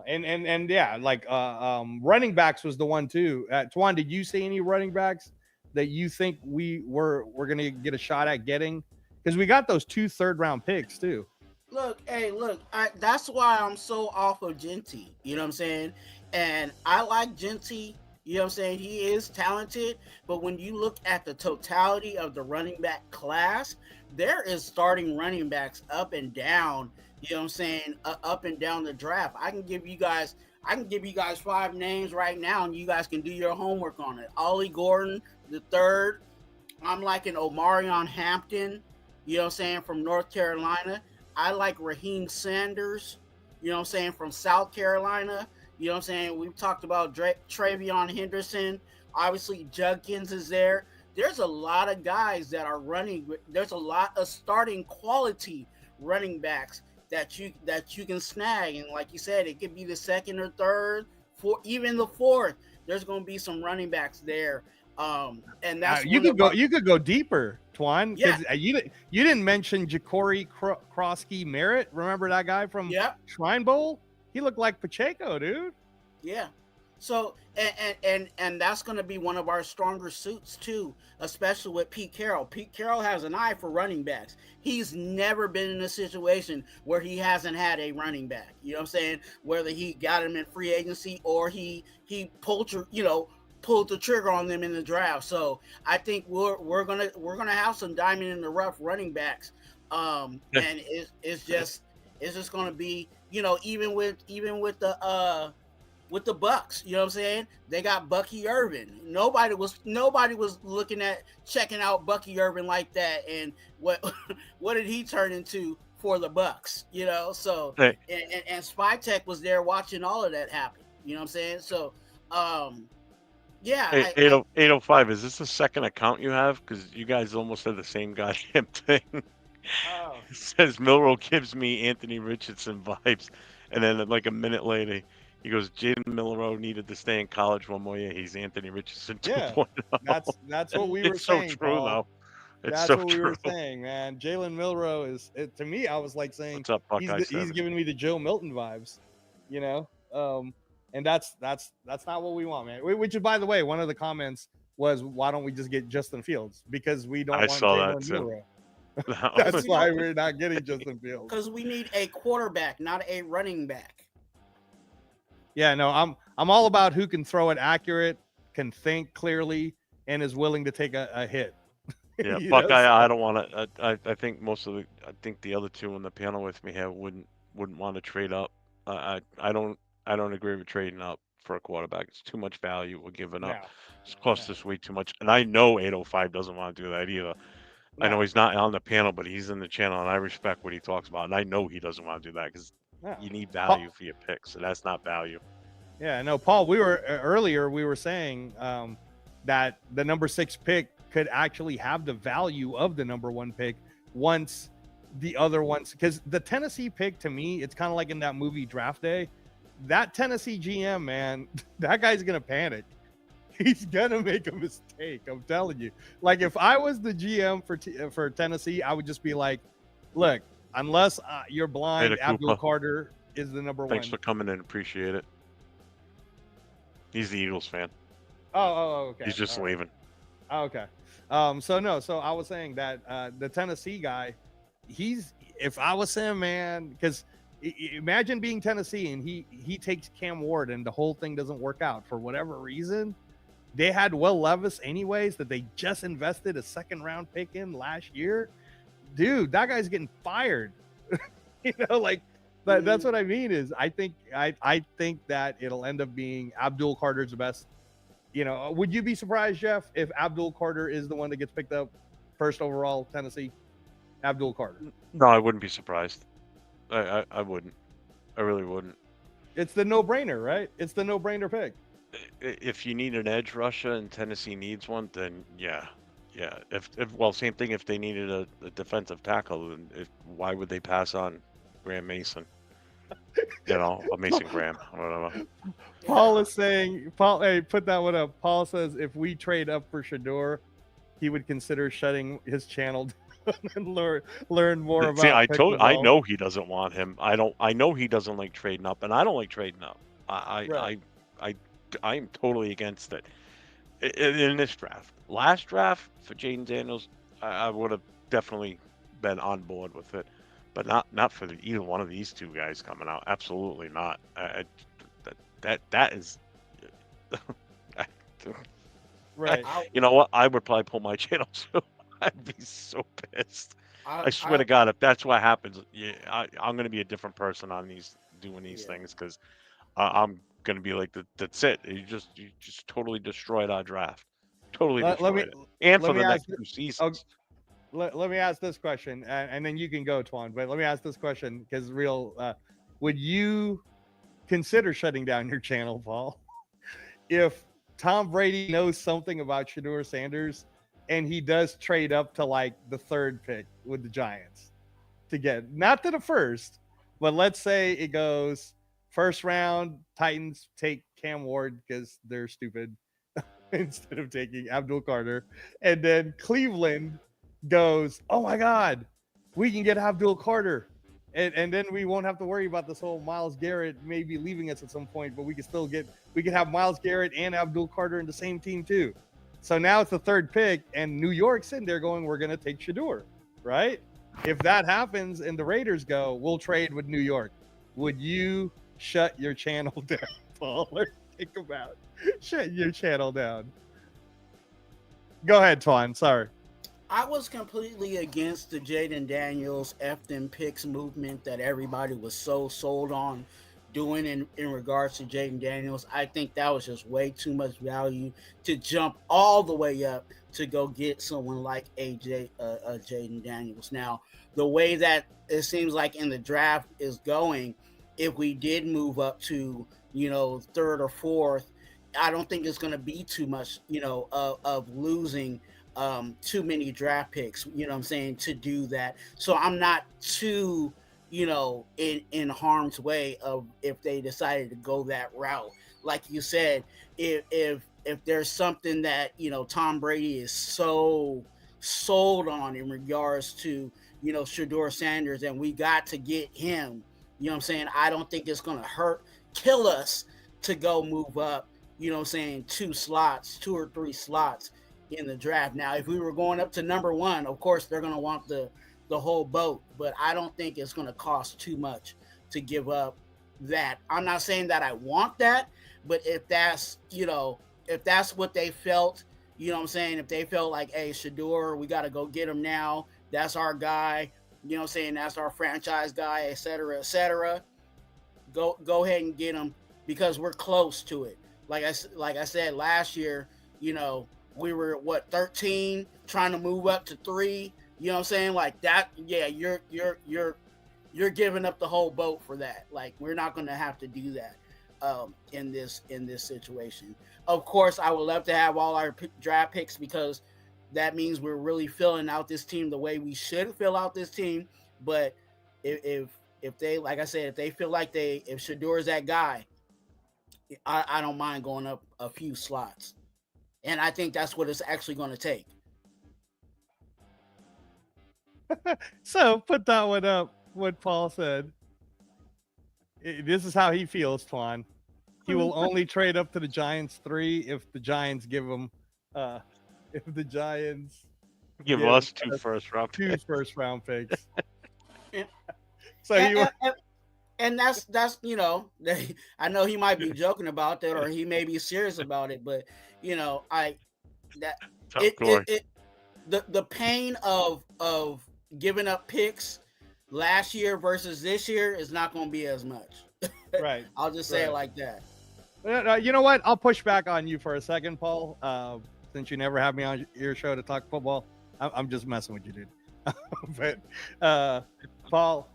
And yeah, like running backs was the one too. Twan, did you see any running backs that you think we're gonna get a shot at getting? Because we got those 2 third-round picks too. Look, that's why I'm so off of Genty. You know what I'm saying? And I like Genty You know what I'm saying? He is talented, but when you look at the totality of the running back class, there is starting running backs up and down. You know what I'm saying? Up and down the draft. I can give you guys 5 names right now, and you guys can do your homework on it. Ollie Gordon, the third. I'm like an Omarion Hampton, you know what I'm saying, from North Carolina. I like Raheem Sanders, you know what I'm saying, from South Carolina. You know what I'm saying? We've talked about Travion Henderson. Obviously, Judkins is there. There's a lot of guys that are running. There's a lot of starting quality running backs that you can snag. And like you said, it could be the second or third, even the fourth. There's going to be some running backs there. And that's you could go deeper, Twan, because you didn't mention Ja'Cory Krosky Merritt. Remember that guy from Shrine Bowl? He looked like Pacheco, dude. Yeah. So and that's going to be one of our stronger suits too, especially with Pete Carroll. Pete Carroll has an eye for running backs. He's never been in a situation where he hasn't had a running back. You know what I'm saying? Whether he got him in free agency or he pulled the trigger on them in the draft. So I think we're gonna have some diamond in the rough running backs. And it's just gonna be, even with the Bucks, you know what I'm saying? They got Bucky Irvin. Nobody was looking at checking out Bucky Irvin like that. And what did he turn into for the Bucks? So and Spytech was there watching all of that happen. You know what I'm saying? So yeah. Hey, 805, is this the second account you have? Because you guys almost had the same goddamn thing. Oh. It says Milrow gives me Anthony Richardson vibes. And then like a minute later, he goes, Jaden Milrow needed to stay in college one more year. He's Anthony Richardson 2.0. That's what we were saying. It's so true, Paul. Though. That's what we were saying, man. Jalen Milrow is, to me, I was like saying, what's up, he's giving me the Joe Milton vibes, and that's not what we want, man. Which is, by the way, one of the comments was, why don't we just get Justin Fields? Because we don't want Jalen Milrow. No. That's why we're not getting Justin Fields. Because we need a quarterback, not a running back. Yeah, no, I'm all about who can throw it accurate, can think clearly, and is willing to take a hit. Yeah, Buckeye, I don't want to. I think I think the other two on the panel with me here wouldn't want to trade up. I don't agree with trading up for a quarterback. It's too much value we're giving up. It's cost us way too much, and I know 805 doesn't want to do that either. I know he's not on the panel, but he's in the channel, and I respect what he talks about. And I know he doesn't want to do that because you need value for your picks, so that's not value. Yeah, no, Paul. We were saying that the number 6 pick could actually have the value of the number 1 pick once the other ones, because the Tennessee pick, to me, it's kind of like in that movie Draft Day. That Tennessee GM, man, that guy's gonna panic. He's gonna make a mistake. I'm telling you. Like, if I was the GM for Tennessee, I would just be like, look, unless you're blind, Abdul Carter is the number 1. Thanks for coming in. Appreciate it. He's the Eagles fan. Oh, okay. He's just leaving. Oh, okay. So I was saying that the Tennessee guy, if I was him, man, because imagine being Tennessee and he takes Cam Ward and the whole thing doesn't work out for whatever reason. They had Will Levis anyways that they just invested a 2nd round pick in last year. Dude, that guy's getting fired. That's what I mean is I think that it'll end up being Abdul Carter's the best. Would you be surprised, Jeff, if Abdul Carter is the one that gets picked up 1st overall, Tennessee? Abdul Carter. No, I wouldn't be surprised. I wouldn't. I really wouldn't. It's the no-brainer, right? It's the no-brainer pick. If you need an edge rusher and Tennessee needs one, then yeah. Same thing. If they needed a defensive tackle, then why would they pass on Graham Mason? A Mason Graham. I don't know. Paul is saying, hey, put that one up. Paul says if we trade up for Shador, he would consider shutting his channel down and learn more about. See, I know he doesn't want him. I know he doesn't like trading up, and I don't like trading up. I am totally against it. In this draft, last draft for Jaden Daniels, I would have definitely been on board with it. But not for either one of these two guys coming out. Absolutely not. That is Right. You know what? I would probably pull my channel too. I'd be so pissed. I swear to God, if that's what happens, yeah, I'm gonna be a different person on doing these things because I'm gonna be like, that's it. You just totally destroyed our draft, totally Let me destroyed it, and let for me the ask. next 2 Oh, seasons. let me ask this question, and then you can go, Twan. But let me ask this question because would you consider shutting down your channel, Paul, if Tom Brady knows something about Shador Sanders and he does trade up to like the 3rd pick with the Giants to get not to the 1st, but let's say it goes 1st round, Titans take Cam Ward because they're stupid instead of taking Abdul Carter, and then Cleveland goes, oh my God, we can get Abdul Carter. And then we won't have to worry about this whole Myles Garrett maybe leaving us at some point, but we can have Myles Garrett and Abdul Carter in the same team too. So now it's the 3rd pick, and New York's in there going, we're gonna take Shador, right? If that happens and the Raiders go, we'll trade with New York. Would you shut your channel down, Paul? Or think about shut your channel down? Go ahead, Twan. Sorry. I was completely against the Jaden Daniels F them picks movement that everybody was so sold on doing in regards to Jaden Daniels. I think that was just way too much value to jump all the way up to go get someone like Jaden Daniels. Now, the way that it seems like in the draft is going, if we did move up to 3rd or 4th, I don't think it's going to be too much of losing too many draft picks, what I'm saying, to do that. So I'm not too, in harm's way of if they decided to go that route. Like you said, if there's something that, Tom Brady is so sold on in regards to, Shador Sanders, and we got to get him, I don't think it's going to kill us to go move up, 2 or 3 slots in the draft. Now, if we were going up to number 1, of course they're going to want the whole boat, but I don't think it's going to cost too much to give up that. I'm not saying that I want that, but if that's what they felt, if they felt like, hey, Shador, we got to go get him now, that's our guy, that's our franchise guy, et cetera, go ahead and get him because we're close to it. Like I said last year, we were 13 trying to move up to 3, like that. Yeah, you're giving up the whole boat for that. Like, we're not going to have to do that in this situation. Of course, I would love to have all our draft picks because that means we're really filling out this team the way we should fill out this team. But if they, like I said, if they feel like if Shador is that guy, I don't mind going up a few slots. And I think that's what it's actually going to take. So put that one up, what Paul said. This is how he feels, Twan. He will only trade up to the Giants 3 if the Giants give him, if the Giants give us 2 first-round picks. 2 first-round picks. So and that's I know he might be joking about that, or he may be serious about it, but the pain of giving up picks last year versus this year is not going to be as much. Right. I'll just say it like that. You know what? I'll push back on you for a second, Paul. Since you never have me on your show to talk football, I'm just messing with you, dude. But Paul,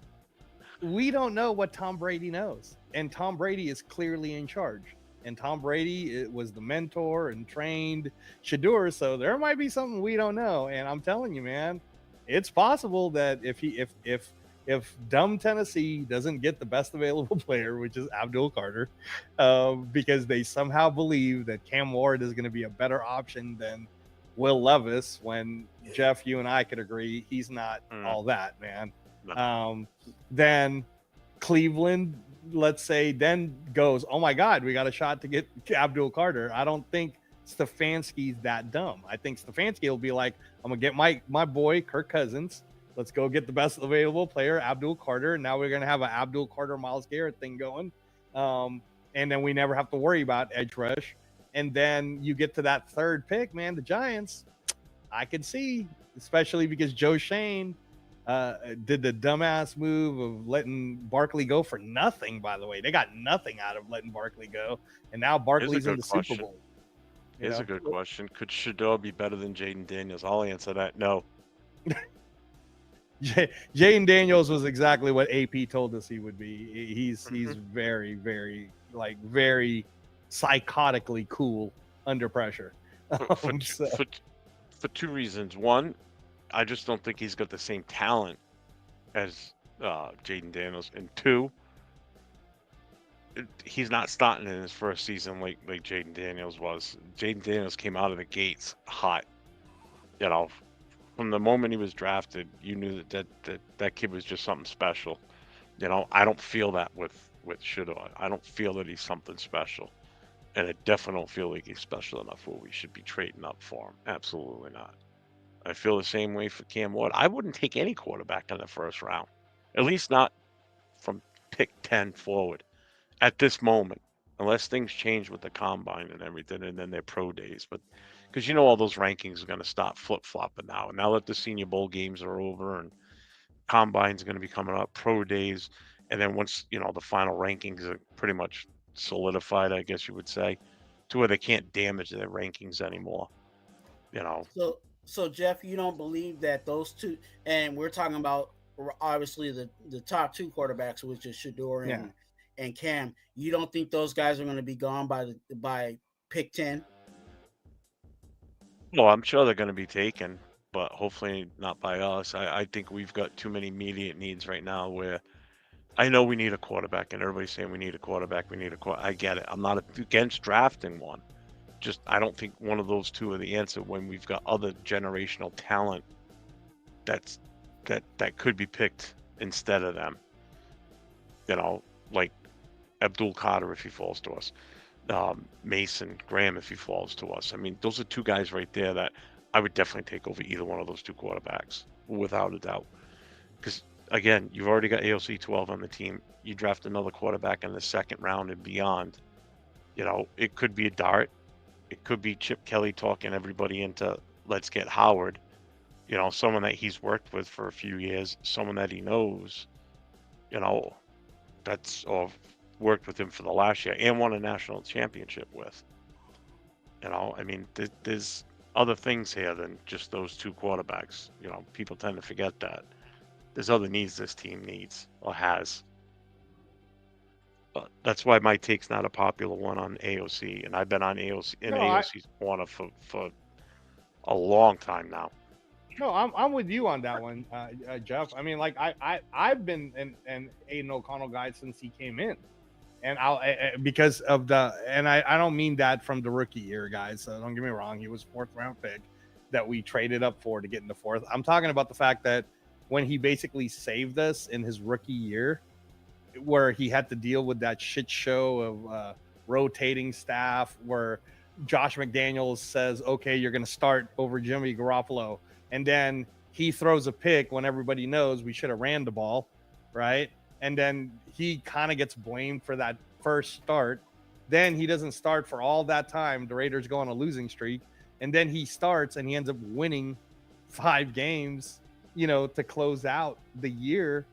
we don't know what Tom Brady knows, and Tom Brady is clearly in charge. And Tom Brady was the mentor and trained Shador, so there might be something we don't know. And I'm telling you, man, it's possible that if dumb Tennessee doesn't get the best available player, which is Abdul Carter, because they somehow believe that Cam Ward is going to be a better option than Will Levis, when Jeff, you and I could agree he's not all that, man. No. Then Cleveland, let's say, then goes, oh my God, we got a shot to get Abdul Carter. I don't think Stefanski's that dumb. I think Stefanski will be like, I'm gonna get my boy Kirk Cousins. Let's go get the best available player, Abdul Carter. And now we're gonna have an Abdul Carter Myles Garrett thing going, and then we never have to worry about edge rush. And then you get to that third pick, man, the Giants, I can see, especially because Joe Shane did the dumbass move of letting Barkley go for nothing, by the way. They got nothing out of letting Barkley go. And now Barkley's in the Super Bowl. Here's a good question. Could Shador be better than Jaden Daniels? I'll answer that. No. Jaden Daniels was exactly what AP told us he would be. He's very, very, like, very psychotically cool under pressure. For two reasons. One, I just don't think he's got the same talent as Jaden Daniels. And two, he's not starting in his first season like Jaden Daniels was. Jaden Daniels came out of the gates hot. You know, from the moment he was drafted, you knew that kid was just something special. You know, I don't feel that with Shador. I don't feel that he's something special. And I definitely don't feel like he's special enough where we should be trading up for him. Absolutely not. I feel the same way for Cam Ward. I wouldn't take any quarterback in the first round, at least not from pick 10 forward at this moment, unless things change with the combine and everything, and then their pro days. But because you know all those rankings are going to start flip-flopping now. And now that the Senior Bowl games are over and combines are going to be coming up, pro days, and then once, you know, the final rankings are pretty much solidified, I guess you would say, to where they can't damage their rankings anymore. You know. So Jeff, you don't believe that those two, and we're talking about obviously the top two quarterbacks, which is Shador and Cam. You don't think those guys are going to be gone by pick 10? Well, I'm sure they're going to be taken, but hopefully not by us. I think we've got too many immediate needs right now where I know we need a quarterback, and everybody's saying we need a quarterback. I get it. I'm not against drafting one. Just I don't think one of those two are the answer when we've got other generational talent that could be picked instead of them. You know, like Abdul Carter if he falls to us, Mason Graham if he falls to us. I mean, those are two guys right there that I would definitely take over either one of those two quarterbacks without a doubt. Because again, you've already got AOC 12 on the team. You draft another quarterback in the second round and beyond. You know, it could be a Dart. It could be Chip Kelly talking everybody into let's get Howard. You know, someone that he's worked with for a few years, someone that he knows, you know, or worked with him for the last year and won a national championship with. You know, I mean, there's other things here than just those two quarterbacks. You know, people tend to forget that. There's other needs this team needs or has. But that's why my take's not a popular one on AOC, and I've been on AOC in AOC's corner for a long time now. No, I'm with you on that one, Jeff. I mean, like I've been an Aiden O'Connell guy since he came in, and because of I don't mean that from the rookie year, guys. So don't get me wrong, he was 4th round pick that we traded up for to get into 4th. I'm talking about the fact that when he basically saved us in his rookie year, where he had to deal with that shit show of rotating staff, where Josh McDaniels says, "Okay, you're going to start over Jimmy Garoppolo." And then he throws a pick when everybody knows we should have ran the ball, right? And then he kind of gets blamed for that first start. Then he doesn't start for all that time. The Raiders go on a losing streak. And then he starts and he ends up winning 5 games, you know, to close out the year.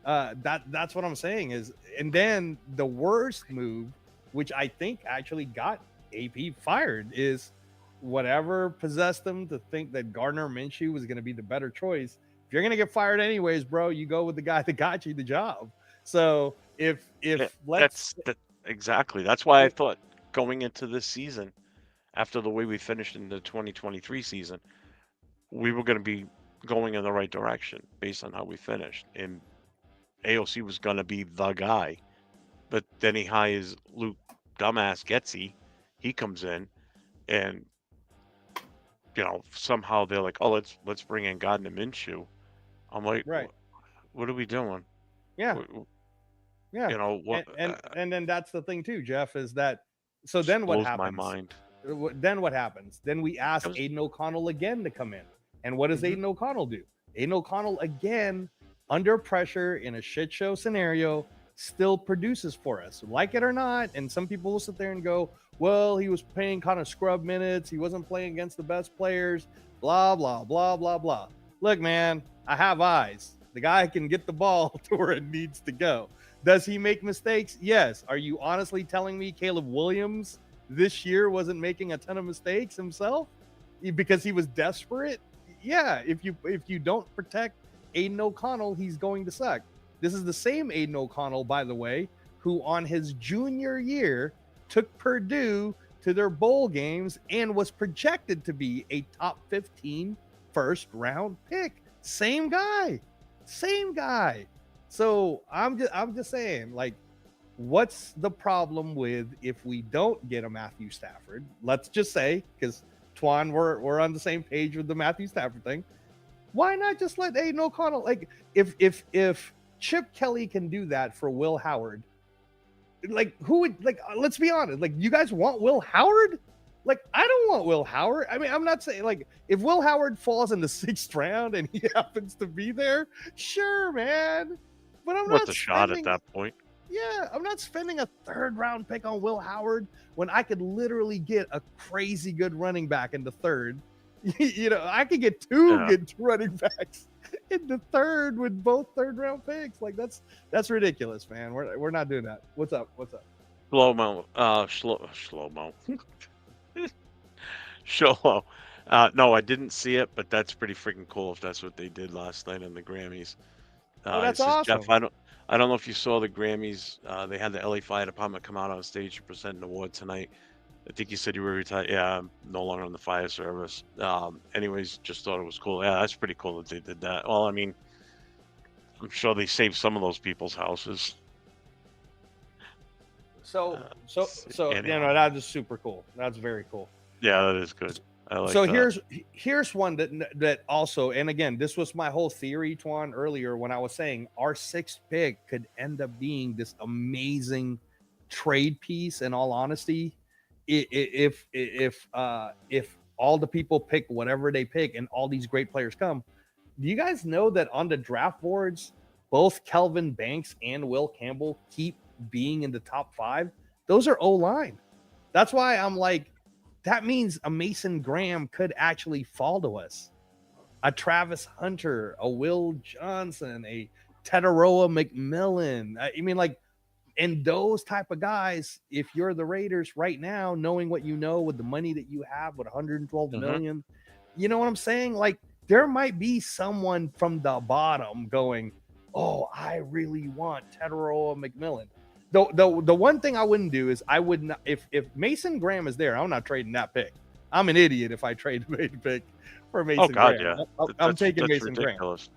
That's what I'm saying is, and then the worst move, which I think actually got AP fired, is whatever possessed them to think that Gardner Minshew was going to be the better choice. If you're going to get fired anyways, bro, you go with the guy that got you the job. So exactly. That's why I thought going into this season, after the way we finished in the 2023 season, we were going to be going in the right direction based on how we finished. And AOC was going to be the guy. But then he hires Luke Dumbass Getsy. He comes in and, you know, somehow they're like, oh, let's bring in Gardner Minshew. I'm like, right. What are we doing? Yeah. Yeah. You know what? And then that's the thing too, Jeff, is that so then what happens? My mind. Then what happens? Then we ask Aiden O'Connell again to come in. And what does Aiden O'Connell do? Aiden O'Connell again, under pressure in a shit show scenario, still produces for us, like it or not. And some people will sit there and go, well, he was playing kind of scrub minutes. He wasn't playing against the best players, blah, blah, blah, blah, blah. Look, man, I have eyes. The guy can get the ball to where it needs to go. Does he make mistakes? Yes. Are you honestly telling me Caleb Williams this year wasn't making a ton of mistakes himself because he was desperate? Yeah. If you don't protect Aiden O'Connell, he's going to suck. This is the same Aiden O'Connell, by the way, who on his junior year took Purdue to their bowl games and was projected to be a top 15 first round pick. Same guy. So I'm just saying, like, what's the problem with if we don't get a Matthew Stafford? Let's just say, because Twan, we're on the same page with the Matthew Stafford thing. Why not just let Aiden O'Connell, like, if Chip Kelly can do that for Will Howard, like, who would, like, let's be honest, like, you guys want Will Howard? Like, I don't want Will Howard. I mean, I'm not saying, like, if Will Howard falls in the 6th round and he happens to be there, sure, man. But I'm What's not a shot at that point? Yeah, I'm not spending a 3rd round pick on Will Howard when I could literally get a crazy good running back in the 3rd. You know, I could get two good running backs in the 3rd with both 3rd round picks. Like, that's ridiculous, man. We're not doing that. What's up? Slow-mo. Slow-mo. Sholo. No, I didn't see it, but that's pretty freaking cool if that's what they did last night on the Grammys. That's he says, awesome. Jeff, I don't know if you saw the Grammys. They had the LA Fire Department come out on stage to present an award tonight. I think you said you were retired. Yeah, I'm no longer in the fire service. Anyways, just thought it was cool. Yeah, that's pretty cool that they did that. Well, I mean, I'm sure they saved some of those people's houses. So anyhow. you know, that is super cool. That's very cool. Yeah, that is good. I like So that. here's one that also, and again, this was my whole theory, Twan, earlier when I was saying our 6th pick could end up being this amazing trade piece. In all honesty, if all the people pick whatever they pick and all these great players come, do you guys know that on the draft boards, both Kelvin Banks and Will Campbell keep being in the top 5? Those are O-line. That's why I'm like, that means a Mason Graham could actually fall to us. A Travis Hunter, a Will Johnson, a Tetaroa McMillan. I mean, like, and those type of guys, if you're the Raiders right now, knowing what you know with the money that you have with 112 million, you know what I'm saying? Like, there might be someone from the bottom going, oh, I really want Tetaroa McMillan. The one thing I wouldn't do is I would not, if Mason Graham is there, I'm not trading that pick. I'm an idiot if I trade a pick for Mason God, Graham. yeah. I'm taking that's Mason ridiculous.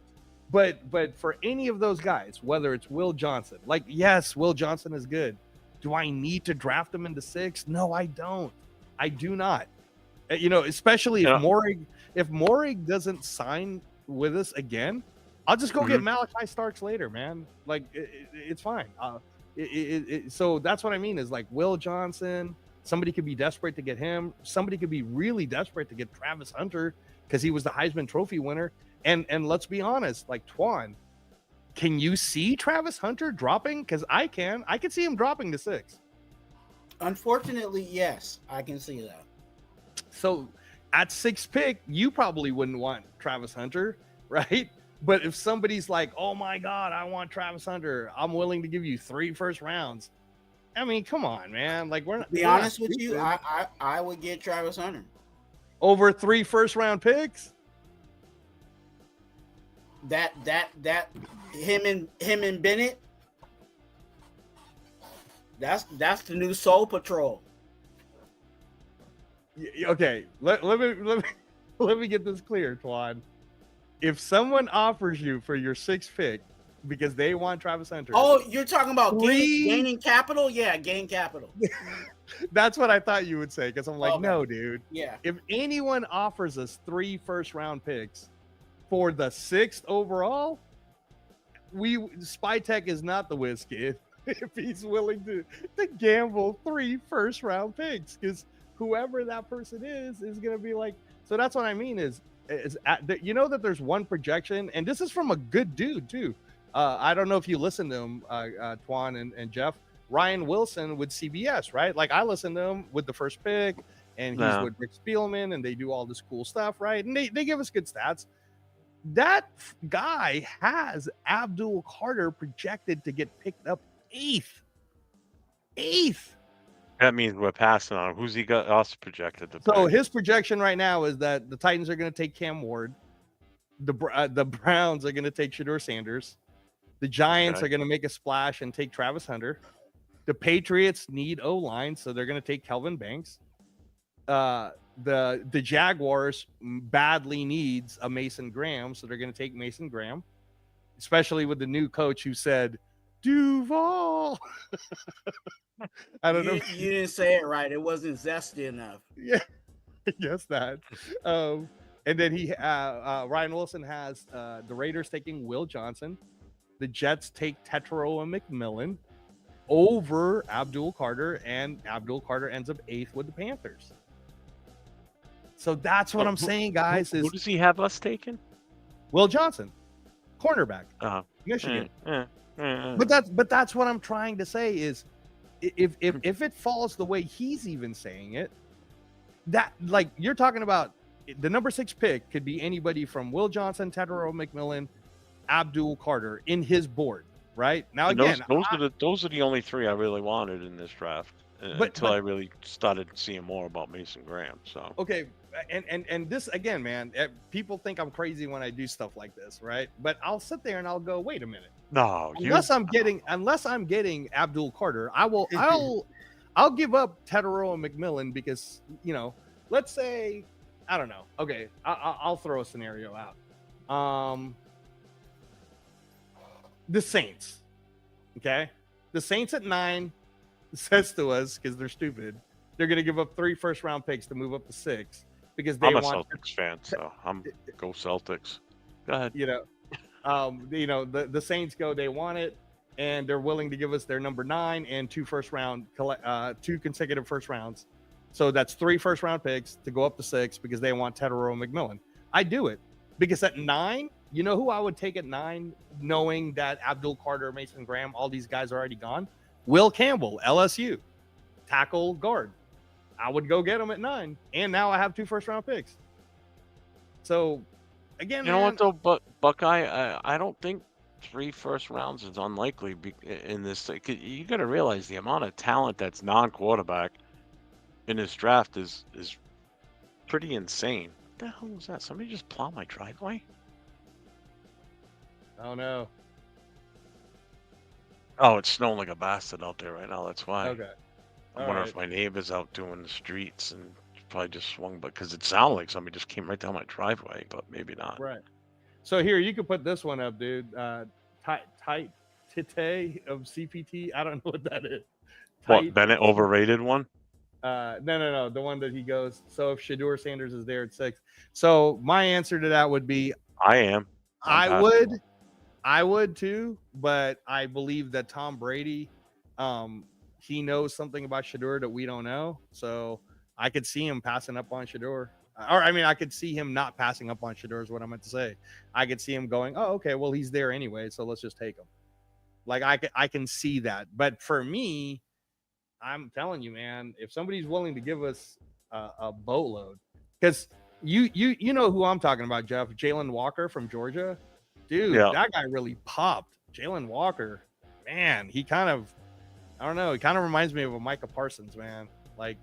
Graham. But for any of those guys, whether it's Will Johnson, like, yes, Will Johnson is good. Do I need to draft him in the 6th? No, I don't. I do not. You know, especially if Morig doesn't sign with us again, I'll just go get Malachi Starks later, man. Like, it's fine. So that's what I mean is, like, Will Johnson, somebody could be desperate to get him. Somebody could be really desperate to get Travis Hunter because he was the Heisman Trophy winner. And let's be honest, like, Twan, can you see Travis Hunter dropping? Because I can see him dropping to 6. Unfortunately, yes, I can see that. So at 6th pick, you probably wouldn't want Travis Hunter, right? But if somebody's like, oh my God, I want Travis Hunter, I'm willing to give you 3 first rounds. I mean, come on, man. Like, we're not. To be honest with you, I would get Travis Hunter over 3 first round picks. That him and Bennett. That's the new Soul Patrol. Okay, let me get this clear, Twan. If someone offers you for your 6th pick because they want Travis Hunter. Oh, you're talking about gaining capital? Yeah, gain capital. That's what I thought you would say, because I'm like, okay. No, dude. Yeah. If anyone offers us 3 first round picks for the 6th overall, Spytech is not the whiz kid if he's willing to gamble 3 first round picks, because whoever that person is going to be like. So that's what I mean is you know that there's one projection, and this is from a good dude too. I don't know if you listen to him, Twan and Jeff, Ryan Wilson with CBS, right? Like I listen to him with the first pick, and he's with Rick Spielman, and they do all this cool stuff, right? And they give us good stats. That guy has Abdul Carter projected to get picked up 8th. That means we're passing on. Who's he got also projected to So pick? his projection right now is that the Titans are going to take Cam Ward. The Browns are going to take Shedeur Sanders. The Giants are going to make a splash and take Travis Hunter. The Patriots need O-line, so they're going to take Kelvin Banks. The Jaguars badly needs a Mason Graham, so they're going to take Mason Graham, especially with the new coach who said Duval. I don't know. You didn't say it right. It wasn't zesty enough. Yeah, yes, that. And then Ryan Wilson has the Raiders taking Will Johnson. The Jets take Tetero and McMillan over Abdul Carter, and Abdul Carter ends up 8th with the Panthers. So that's what I'm saying, guys. Who does he have us taking? Will Johnson, cornerback, Michigan. But that's what I'm trying to say is, if it falls the way he's even saying it, that like you're talking about, the number 6 pick could be anybody from Will Johnson, Tetero McMillan, Abdul Carter in his board, right? Now again, those are the only 3 I really wanted in this draft until I really started seeing more about Mason Graham. So okay, and this again, man, people think I'm crazy when I do stuff like this, right? But I'll sit there and I'll go, wait a minute. No, unless I'm getting Abdul Carter, I'll give up Tetero and McMillan because, you know, let's say, I don't know. Okay, I'll throw a scenario out. The Saints. Okay, the Saints at 9 says to us, because they're stupid, they're going to give up 3 first-round picks to move up to 6 because they I'm a want Celtics fan, so I'm go Celtics. Go ahead. You know, the Saints go, they want it, and they're willing to give us their number 9 and 2 consecutive first rounds. So that's 3 first-round picks to go up to 6 because they want Tetero McMillan. I do it because at 9, you know who I would take at 9, knowing that Abdul Carter, Mason Graham, all these guys are already gone? Will Campbell, LSU, tackle guard. I would go get him at 9, and now I have 2 first-round picks. So, again, you know what though, but Buckeye, I don't think 3 first rounds is unlikely in this. You got to realize the amount of talent that's non-quarterback in this draft is pretty insane. What the hell was that? Somebody just plow my driveway? Oh no. Oh, it's snowing like a bastard out there right now. That's why. Okay. I wonder if my neighbor's out doing the streets and probably just swung, because it sounded like somebody just came right down my driveway, but maybe not. Right. So here, you can put this one up, dude. Tight Tite of CPT. I don't know what that is. What, Bennett overrated one? No. The one that he goes, so if Shedeur Sanders is there at 6. So my answer to that would be I am. I would too, but I believe that Tom Brady, he knows something about Shedeur that we don't know. So I could see him passing up on Shedeur. Or, I mean, I could see him not passing up on Shedeur is what I meant to say. I could see him going, oh, okay, well, he's there anyway, so let's just take him. Like, I can see that. But for me, I'm telling you, man, if somebody's willing to give us a boatload, because you know who I'm talking about, Jeff, Jalen Walker from Georgia. Dude, That guy really popped. Jalen Walker, man, he kind of, I don't know, he kind of reminds me of a Micah Parsons, man. Like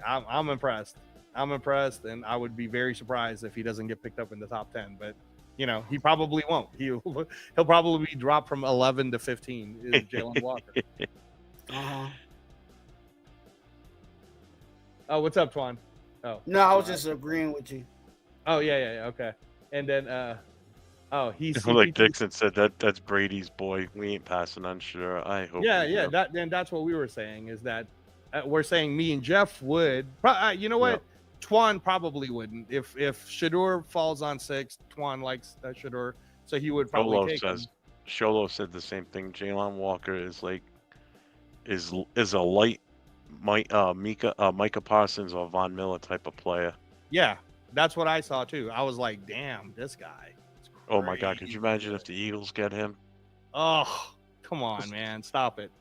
I'm impressed. I'm impressed, and I would be very surprised if he doesn't get picked up in the top 10. But you know, he probably won't. He'll probably be dropped from 11 to 15. Is Jalen Walker? Oh, what's up, Twan? Oh no, I was just agreeing with you. Oh yeah, okay. And then he's like Dixon said, that's Brady's boy. We ain't passing on sure. I hope. Yeah. That's what we were saying, is that we're saying me and Jeff would. You know what? Yeah. Twan probably wouldn't. If Shedeur falls on 6, Twan likes Shedeur, so he would probably take him. Sholo said the same thing. Jalen Walker is like is a light Micah Parsons or Von Miller type of player. Yeah, that's what I saw too. I was like, damn, this guy. Oh my God, could you imagine if the Eagles get him? Oh, come on, man, stop it.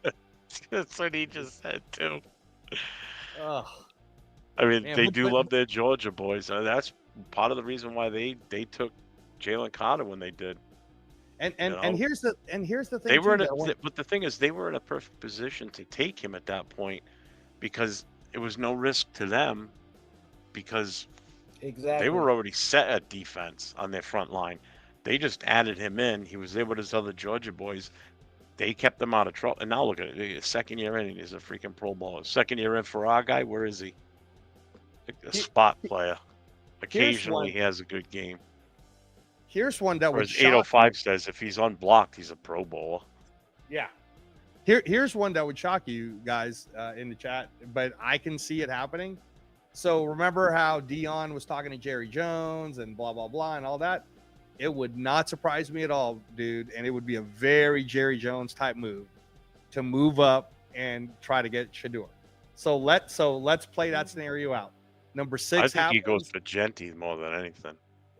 That's what he just said too. Ugh. I mean, Man, they but- do but- love their Georgia boys. That's part of the reason why they took Jalen Carter when they did. And You know? here's the thing. They were in too, a, that I want- but the thing is, they were in a perfect position to take him at that point because it was no risk to them because Exactly. they were already set at defense on their front line. They just added him in. He was there with his other Georgia boys. They kept them out of trouble. And now look at it. Second year in, he's a freaking Pro Bowler. Second year in for our guy, where is he? A spot player. Occasionally, he has a good game. Here's one that Or would as shock you. 805 says, if he's unblocked, he's a Pro Bowler. Yeah. Here's one that would shock you guys in the chat, but I can see it happening. So remember how Dion was talking to Jerry Jones and blah, blah, blah, and all that? It would not surprise me at all, dude. And it would be a very Jerry Jones type move to move up and try to get Shador. So let's play that scenario out. Number 6 I think happens. he goes for Genty more than anything.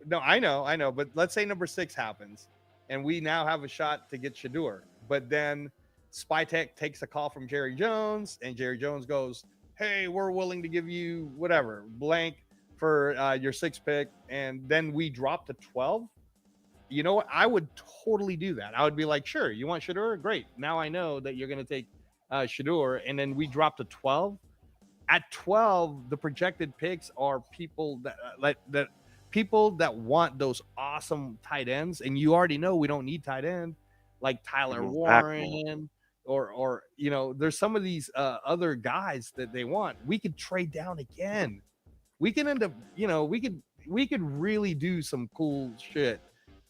No, I know, but let's say number 6 happens, and we now have a shot to get Shador. But then Spytech takes a call from Jerry Jones, and Jerry Jones goes, "Hey, we're willing to give you whatever blank for your 6th pick," and then we drop to 12. You know what? I would totally do that. I would be like, "Sure, you want Shador? Great. Now I know that you're going to take Shador," and then we drop to 12. At 12, the projected picks are people that people that want those awesome tight ends, and you already know we don't need tight end like Tyler Warren or there's some of these other guys that they want. We could trade down again. We can end up, we could really do some cool shit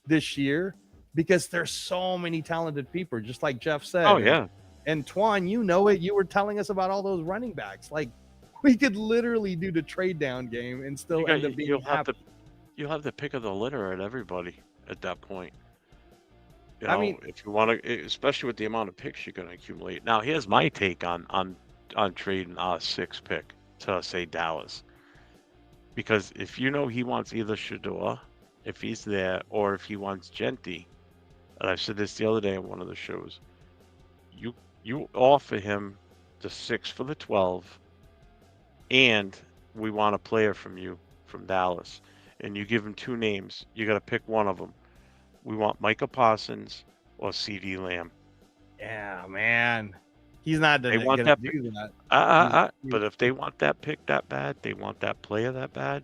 this year because there's so many talented people, just like Jeff said. Oh yeah. And Twan, you know it. You were telling us about all those running backs. Like we could literally do the trade down game and still end up being happy. You'll have the pick of the litter at everybody at that point. I mean, if you want to, especially with the amount of picks you're going to accumulate. Now, here's my take on trading our 6th pick to say Dallas, because if you know he wants either Shador, if he's there, or if he wants Genty, and I said this the other day on one of the shows, you offer him the 6 for the 12, and we want a player from you from Dallas, and you give him 2 names. You got to pick one of them. We want Micah Parsons or CD Lamb. Yeah, man. He's not They want gonna that do that. But if they want that pick that bad, they want that player that bad,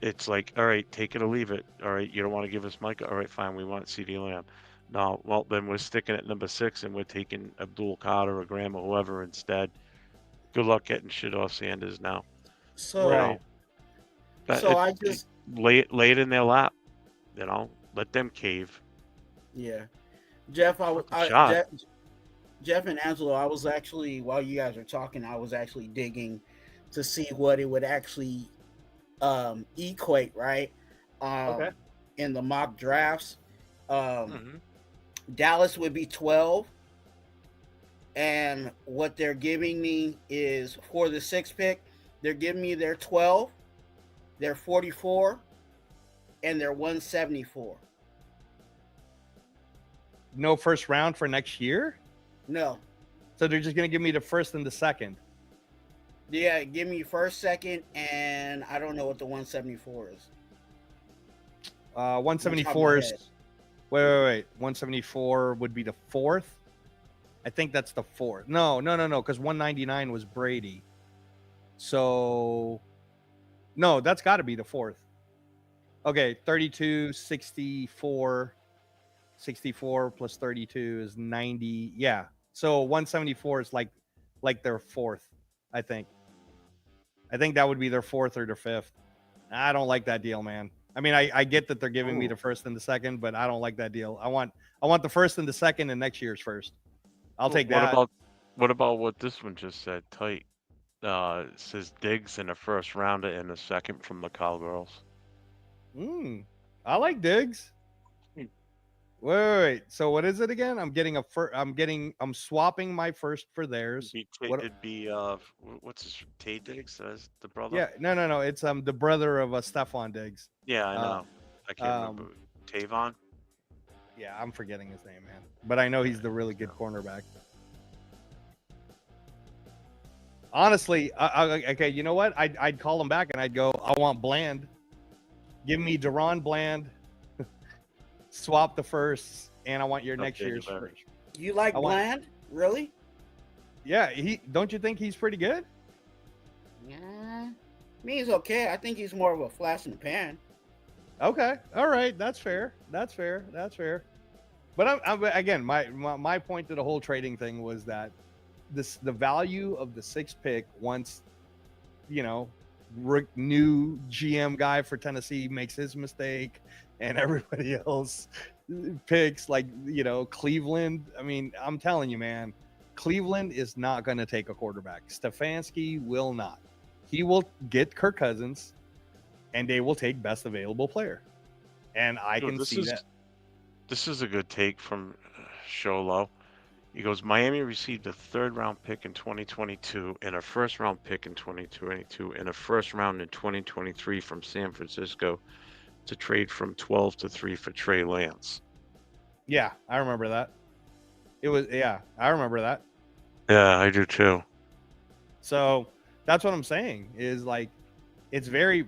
it's like, all right, take it or leave it. All right, you don't want to give us Micah? All right, fine, we want CD Lamb. No, well, then we're sticking at number 6 and we're taking Abdul Carter or Graham or whoever instead. Good luck getting Shador Sanders now. So, Right. I just lay it in their lap, let them cave. Yeah, Jeff, Shot. Jeff and Angelo, I was actually, while you guys are talking, I was actually digging to see what it would actually equate, right? Okay. In the mock drafts, Dallas would be 12, and what they're giving me is for the 6th pick, they're giving me their 12, their 44, and their 174. No first round for next year? No. So they're just gonna give me the 1st and the 2nd. Yeah, give me 1st, 2nd, and I don't know what the 174 is. 174 is wait. 174 would be the 4th. I think that's the 4th. No, because 199 was Brady. So no, that's got to be the 4th. Okay, 32, 64 plus 32 is 90. Yeah. So 174 is like their 4th, I think. I think that would be their 4th or their 5th. I don't like that deal, man. I mean, I get that they're giving me the 1st and the 2nd, but I don't like that deal. I want the 1st and the 2nd and next year's 1st. I'll take that. What about what this one just said? Tight. It says Diggs in the 1st rounder and the 2nd from the Cowgirls. I like Diggs. Wait. So what is it again? I'm swapping my 1st for theirs. It'd be what's his Tay Diggs? That's the brother. Yeah, no. It's the brother of Stephon Diggs. Yeah, I know. I can't remember. Tavon. Yeah, I'm forgetting his name, man. But I know he's the really good cornerback. Honestly, okay, you know what? I'd call him back and I'd go, I want Bland. Give me Deron Bland. Swap the firsts, and I want your next Okay, year's Barry. first. You like I want- Bland? Really? Yeah, don't you think he's pretty good? Yeah. Me, he's okay. I think he's more of a flash in the pan. Okay, all right, that's fair. That's fair. But again, my point to the whole trading thing was that the value of the sixth pick once, new GM guy for Tennessee makes his mistake and everybody else picks like, Cleveland. I mean, I'm telling you, man, Cleveland is not going to take a quarterback. Stefanski will not. He will get Kirk Cousins and they will take best available player. And I can see that. This is a good take from Sholo. He goes, Miami received a third-round pick in 2022 and a first-round pick in 2022 and a first round in 2023 from San Francisco to trade from 12 to 3 for Trey Lance. Yeah, I remember that. I remember that. Yeah, I do too. So that's what I'm saying is like, it's very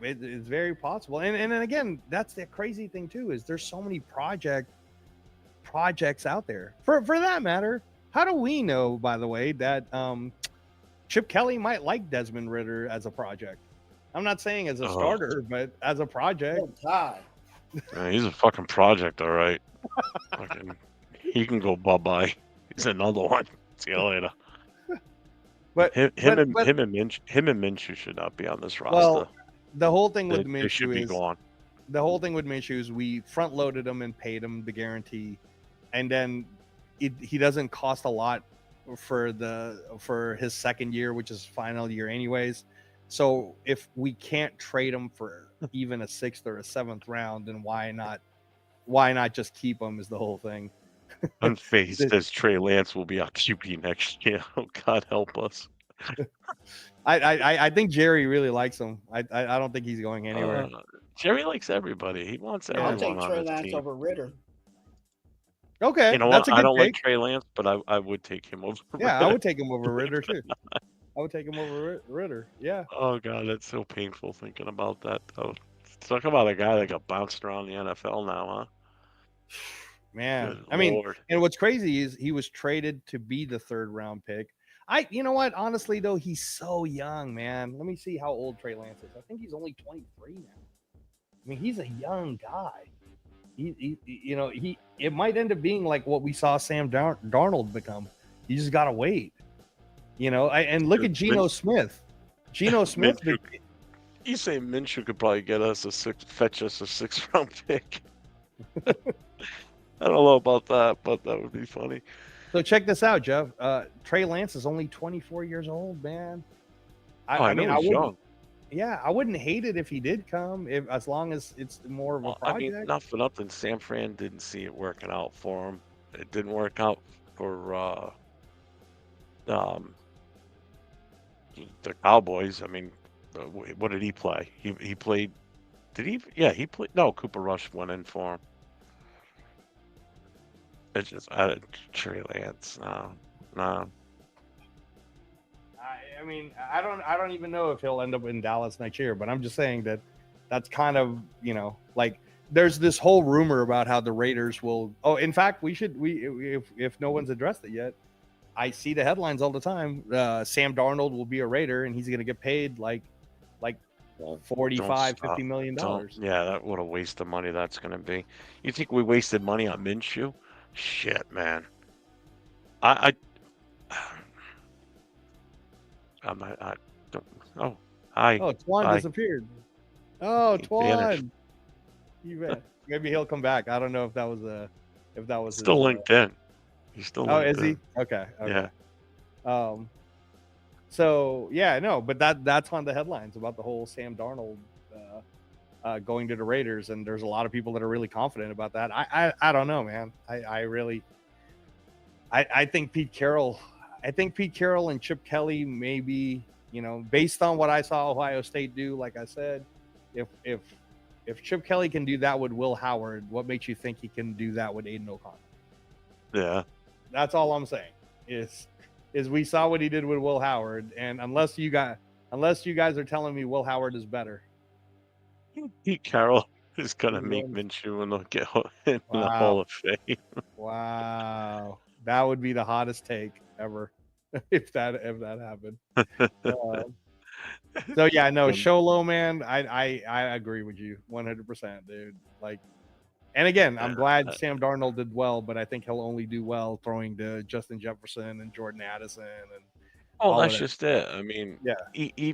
possible. And then again, that's the crazy thing too, is there's so many projects out there. For that matter, how do we know, by the way, that Chip Kelly might like Desmond Ridder as a project? I'm not saying as a starter, but as a project. Oh, God. Yeah, he's a fucking project, all right. He can go bye-bye. He's another one. See you later. But him and Minshew should not be on this roster. Well, the whole thing with They should be gone. The whole thing with Minshew is we front loaded him and paid him the guarantee, and then he doesn't cost a lot for his second year, which is final year anyways. So if we can't trade him for even a sixth or a seventh round, then why not just keep him is the whole thing. Unfazed as Trey Lance will be our QB next year. Oh, God help us. I think Jerry really likes him. I don't think he's going anywhere. Jerry likes everybody. He wants everyone I'll take on Trey his Lance team. over Ritter. Okay, You know that's what? a good I don't take. like Trey Lance, but I would take him over. Yeah, Ritter. I would take him over Ritter too. I would take him over Ritter. Yeah. Oh God, that's so painful thinking about that. Though. Talk about a guy that got bounced around the NFL now, huh? Man, Good I mean, Lord. and what's crazy is he was traded to be the third round pick. You know what? Honestly, though, he's so young, man. Let me see how old Trey Lance is. I think he's only 23 now. I mean, he's a young guy. It might end up being like what we saw Sam Darnold become. You just gotta wait. And look at Geno Smith. Geno Smith. You say Minshew could probably fetch us a 6th round pick. I don't know about that, but that would be funny. So check this out, Jeff. Trey Lance is only 24 years old, man. I mean, he's young. Yeah, I wouldn't hate it if he did come, as long as it's more of a project. I mean, not for nothing. San Fran didn't see it working out for him. It didn't work out for the Cowboys. I mean, what did he play? He played. Did he? Yeah, he played. No, Cooper Rush went in for him. It's just Trey Lance. No. I mean, I don't even know if he'll end up in Dallas next year, but I'm just saying that's kind of, like there's this whole rumor about how the Raiders will. Oh, in fact, if no one's addressed it yet, I see the headlines all the time. Sam Darnold will be a Raider and he's going to get paid like $45-50 million. Yeah, what a waste of money that's going to be. You think we wasted money on Minshew? Shit, man. I don't. Oh, hi. Oh, Twan disappeared. Oh, Twan. You bet. Maybe he'll come back. I don't know if that was still LinkedIn. He's still. Oh, is he? Okay. Yeah. So yeah, no, but that's on the headlines about the whole Sam Darnold going to the Raiders, and there's a lot of people that are really confident about that. I don't know, man. I think Pete Carroll. I think Pete Carroll and Chip Kelly maybe, based on what I saw Ohio State do, like I said, if Chip Kelly can do that with Will Howard, what makes you think he can do that with Aiden O'Connell? Yeah. That's all I'm saying is is we saw what he did with Will Howard, and unless you guys are telling me Will Howard is better. Pete Carroll is gonna make Minshew in the Hall of Fame. Wow, that would be the hottest take ever if that happened. So yeah, no, show low, man. I agree with you 100%, dude. Like, and again, I'm glad Sam Darnold did well, but I think he'll only do well throwing to Justin Jefferson and Jordan Addison and. Oh, that's just it. I mean, yeah.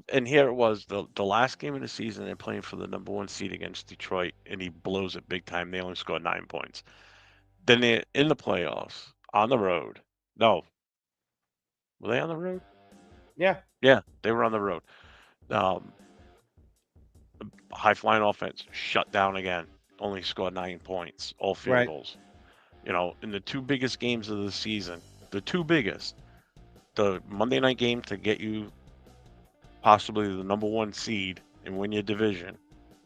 And here it was the last game of the season. They're playing for the #1 seed against Detroit, and he blows it big time. They only scored 9 points. Then they're in the playoffs on the road. No, were they on the road? Yeah, they were on the road. High flying offense shut down again. Only scored 9 points. All field goals. In the 2 biggest games of the season, the 2 biggest. The Monday night game to get you possibly the #1 seed and win your division,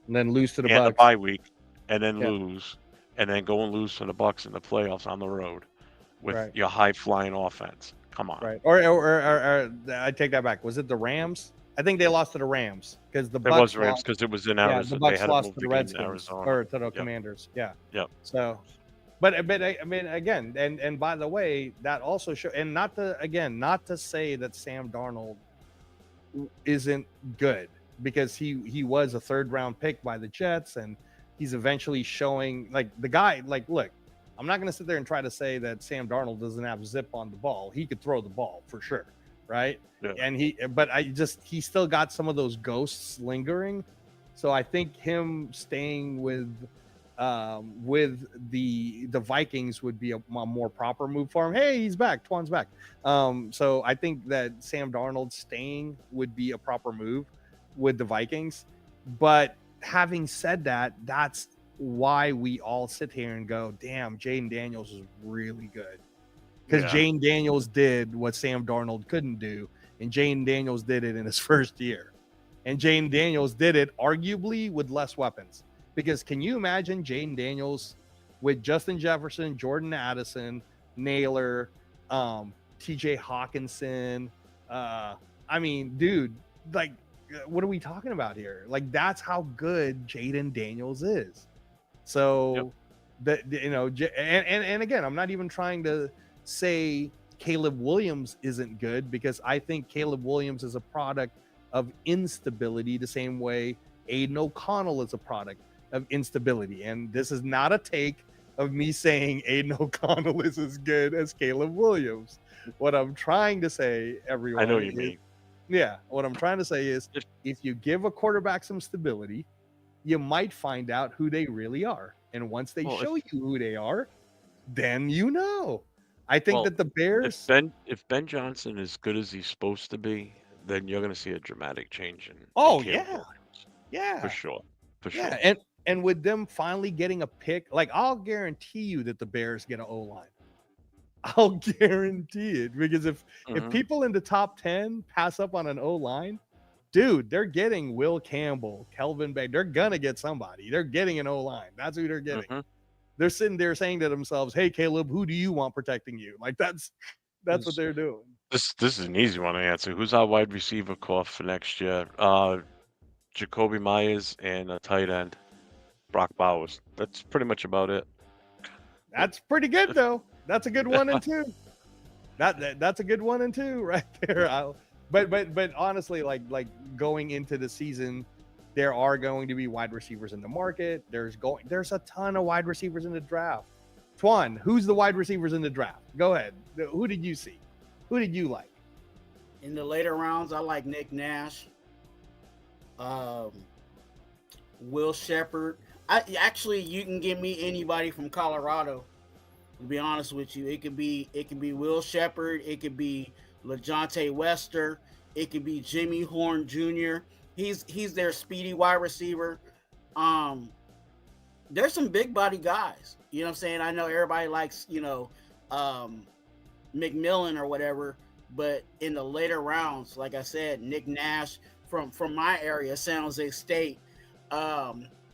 and then lose to the and Bucs. the bye week, and then lose, and then go and lose to the Bucs in the playoffs on the road with your high flying offense. Come on, right? Or I take that back. Was it the Rams? I think they lost to the Rams because the Bucs it was Rams because it was in Arizona. the Bucs they had lost to move to the the game Redskins to Arizona or to the Commanders. Yeah. Yep. So, but I mean, again, and by the way, that also show, and not to say that Sam Darnold isn't good, because he was a 3rd round pick by the Jets, and he's eventually showing, like, the guy, like, look, I'm not going to sit there and try to say that Sam Darnold doesn't have zip on the ball. He could throw the ball for sure, right? Yeah. And he still got some of those ghosts lingering. So I think him staying with the Vikings would be a more proper move for him. Hey, he's back. Twan's back. So I think that Sam Darnold staying would be a proper move with the Vikings. But having said that, that's why we all sit here and go, damn, Jaden Daniels is really good. Because Jaden Daniels did what Sam Darnold couldn't do, and Jaden Daniels did it in his first year. And Jaden Daniels did it arguably with less weapons. Because can you imagine Jaden Daniels with Justin Jefferson, Jordan Addison, Naylor, TJ Hawkinson? I mean, dude, like, what are we talking about here? Like, that's how good Jaden Daniels is. So, and again, I'm not even trying to say Caleb Williams isn't good, because I think Caleb Williams is a product of instability the same way Aiden O'Connell is a product of instability. And this is not a take of me saying Aiden O'Connell is as good as Caleb Williams. What I'm trying to say, everyone, I know what you mean. Yeah, what I'm trying to say is, if you give a quarterback some stability, you might find out who they really are. And once they show you who they are, then you know. I think that the Bears... If Ben Johnson is good as he's supposed to be, then you're going to see a dramatic change in Oh, in Caleb Williams. Yeah. For sure. Yeah, and with them finally getting a pick, like, I'll guarantee you that the Bears get an O-line. I'll guarantee it, because if people in the top 10 pass up on an O-line, dude, they're getting Will Campbell, Kelvin Bay. They're gonna get somebody. They're getting an O-line. That's who they're getting. They're sitting there saying to themselves, "Hey, Caleb, who do you want protecting you?" Like, that's what they're doing. This is an easy one to answer. Who's our wide receiver core for next year? Jacoby Myers and a tight end, Brock Bowers. That's pretty much about it. That's pretty good, though. That's a good 1 and 2. That's a good 1 and 2 right there. But honestly, like going into the season, there are going to be wide receivers in the market. There's a ton of wide receivers in the draft. Twan, who's the wide receivers in the draft? Go ahead. Who did you see? Who did you like? In the later rounds, I like Nick Nash, Will Shepherd. You can give me anybody from Colorado. To be honest with you, it could be Will Shepherd, it could be LaJohntay Wester, it could be Jimmy Horn Jr. He's their speedy wide receiver. There's some big body guys. You know what I'm saying? I know everybody likes, McMillan or whatever, but in the later rounds, like I said, Nick Nash from my area, San Jose State,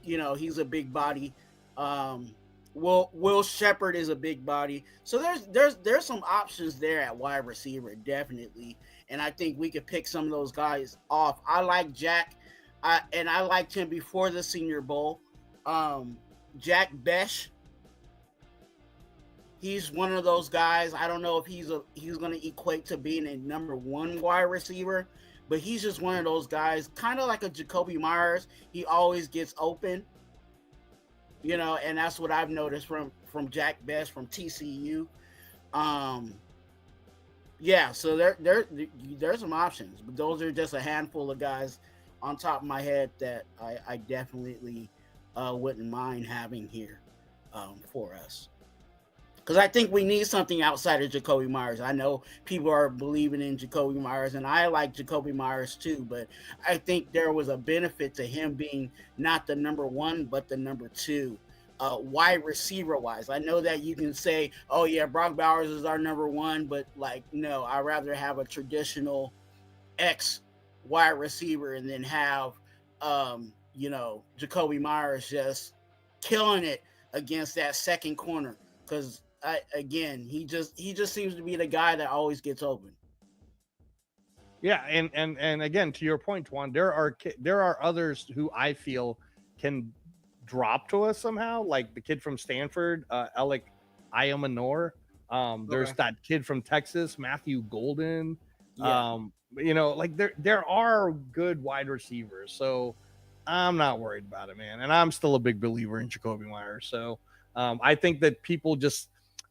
he's a big body. Will Shepard is a big body, so there's some options there at wide receiver, definitely, and I think we could pick some of those guys off. I like Jack, and I liked him before the Senior Bowl. Jack Besh, he's one of those guys. I don't know if he's going to equate to being a number one wide receiver, but he's just one of those guys, kind of like a Jacoby Myers. He always gets open. And that's what I've noticed from Jack Best from TCU. So there's some options, but those are just a handful of guys on top of my head that I definitely wouldn't mind having here for us. Because I think we need something outside of Jacoby Myers. I know people are believing in Jacoby Myers, and I like Jacoby Myers too, but I think there was a benefit to him being not the number one, but the number two, wide receiver wise. I know that you can say, oh yeah, Brock Bowers is our number one, but no, I'd rather have a traditional X wide receiver and then have, Jacoby Myers just killing it against that second corner. Because he just seems to be the guy that always gets open. Yeah, and again, to your point, Juan, there are others who I feel can drop to us somehow, like the kid from Stanford, Alec Ayamanor. There's that kid from Texas, Matthew Golden. Yeah. There are good wide receivers, so I'm not worried about it, man. And I'm still a big believer in Jacoby Myers. So I think that people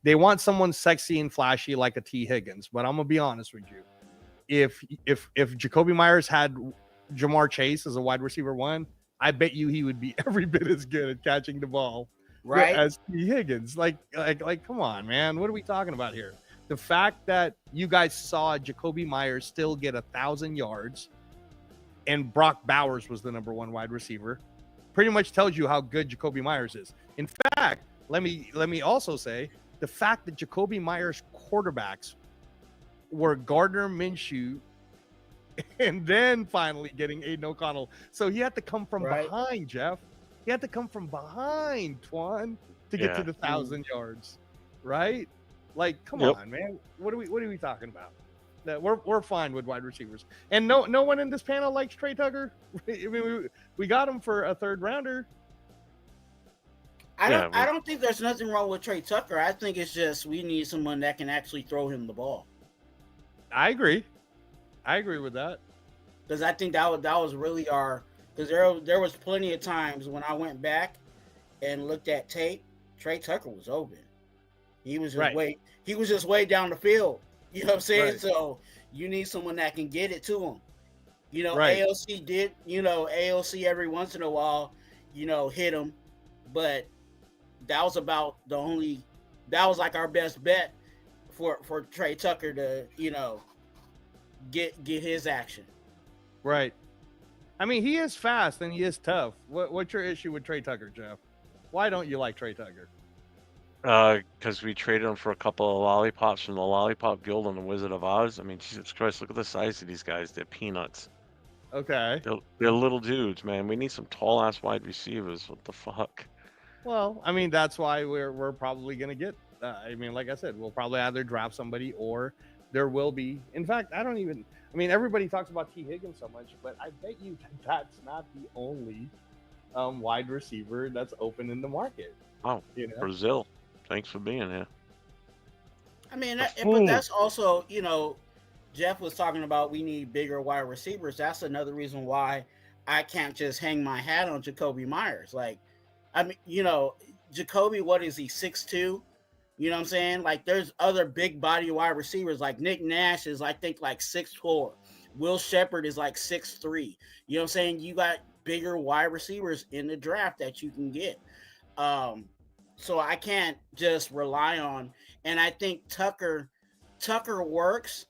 they want someone sexy and flashy like a T. Higgins. But I'm gonna be honest with you. If Jacoby Myers had Jamar Chase as a wide receiver one, I bet you he would be every bit as good at catching the ball, right, as T. Higgins. Like, come on, man. What are we talking about here? The fact that you guys saw Jacoby Myers still get 1,000 yards, and Brock Bowers was the number one wide receiver, pretty much tells you how good Jacoby Myers is. In fact, let me also say the fact that Jacoby Myers quarterbacks were Gardner Minshew and then finally getting Aiden O'Connell. So he had to come from behind, Jeff. He had to come from behind, Twan, to get to the 1,000 yards, right? Like, come on, man. What are we talking about? That we're fine with wide receivers, and no one in this panel likes Trey Tucker. I mean, we got him for a third rounder. I don't think there's nothing wrong with Trey Tucker. I think it's just we need someone that can actually throw him the ball. I agree with that, because I think that was really because there was plenty of times when I went back and looked at tape, Trey Tucker was open. He was just way down the field. You know what I'm saying? Right. So you need someone that can get it to him. AOC did. AOC every once in a while, hit him, but that was about that was like our best bet for Trey Tucker to get his action. Right. I mean, he is fast and he is tough. What's your issue with Trey Tucker, Jeff? Why don't you like Trey Tucker? Because we traded him for a couple of lollipops from the Lollipop Guild on the Wizard of Oz. I mean, Jesus Christ, look at the size of these guys. They're peanuts. Okay. They're little dudes, man. We need some tall-ass wide receivers. What the fuck? Well, I mean, that's why we're probably going to get, like I said, we'll probably either draft somebody or there will be. In fact, everybody talks about T. Higgins so much, but I bet you that's not the only wide receiver that's open in the market. Oh, Brazil. Thanks for being here. I mean, but that's also, Jeff was talking about we need bigger wide receivers. That's another reason why I can't just hang my hat on Jacoby Myers. Like, I mean, Jacoby, what is he, 6'2"? You know what I'm saying? Like, there's other big body wide receivers. Like Nick Nash is, I think, like 6'4". Will Shepard is like 6'3". You know what I'm saying? You got bigger wide receivers in the draft that you can get. So I can't just rely on, and I think Tucker works,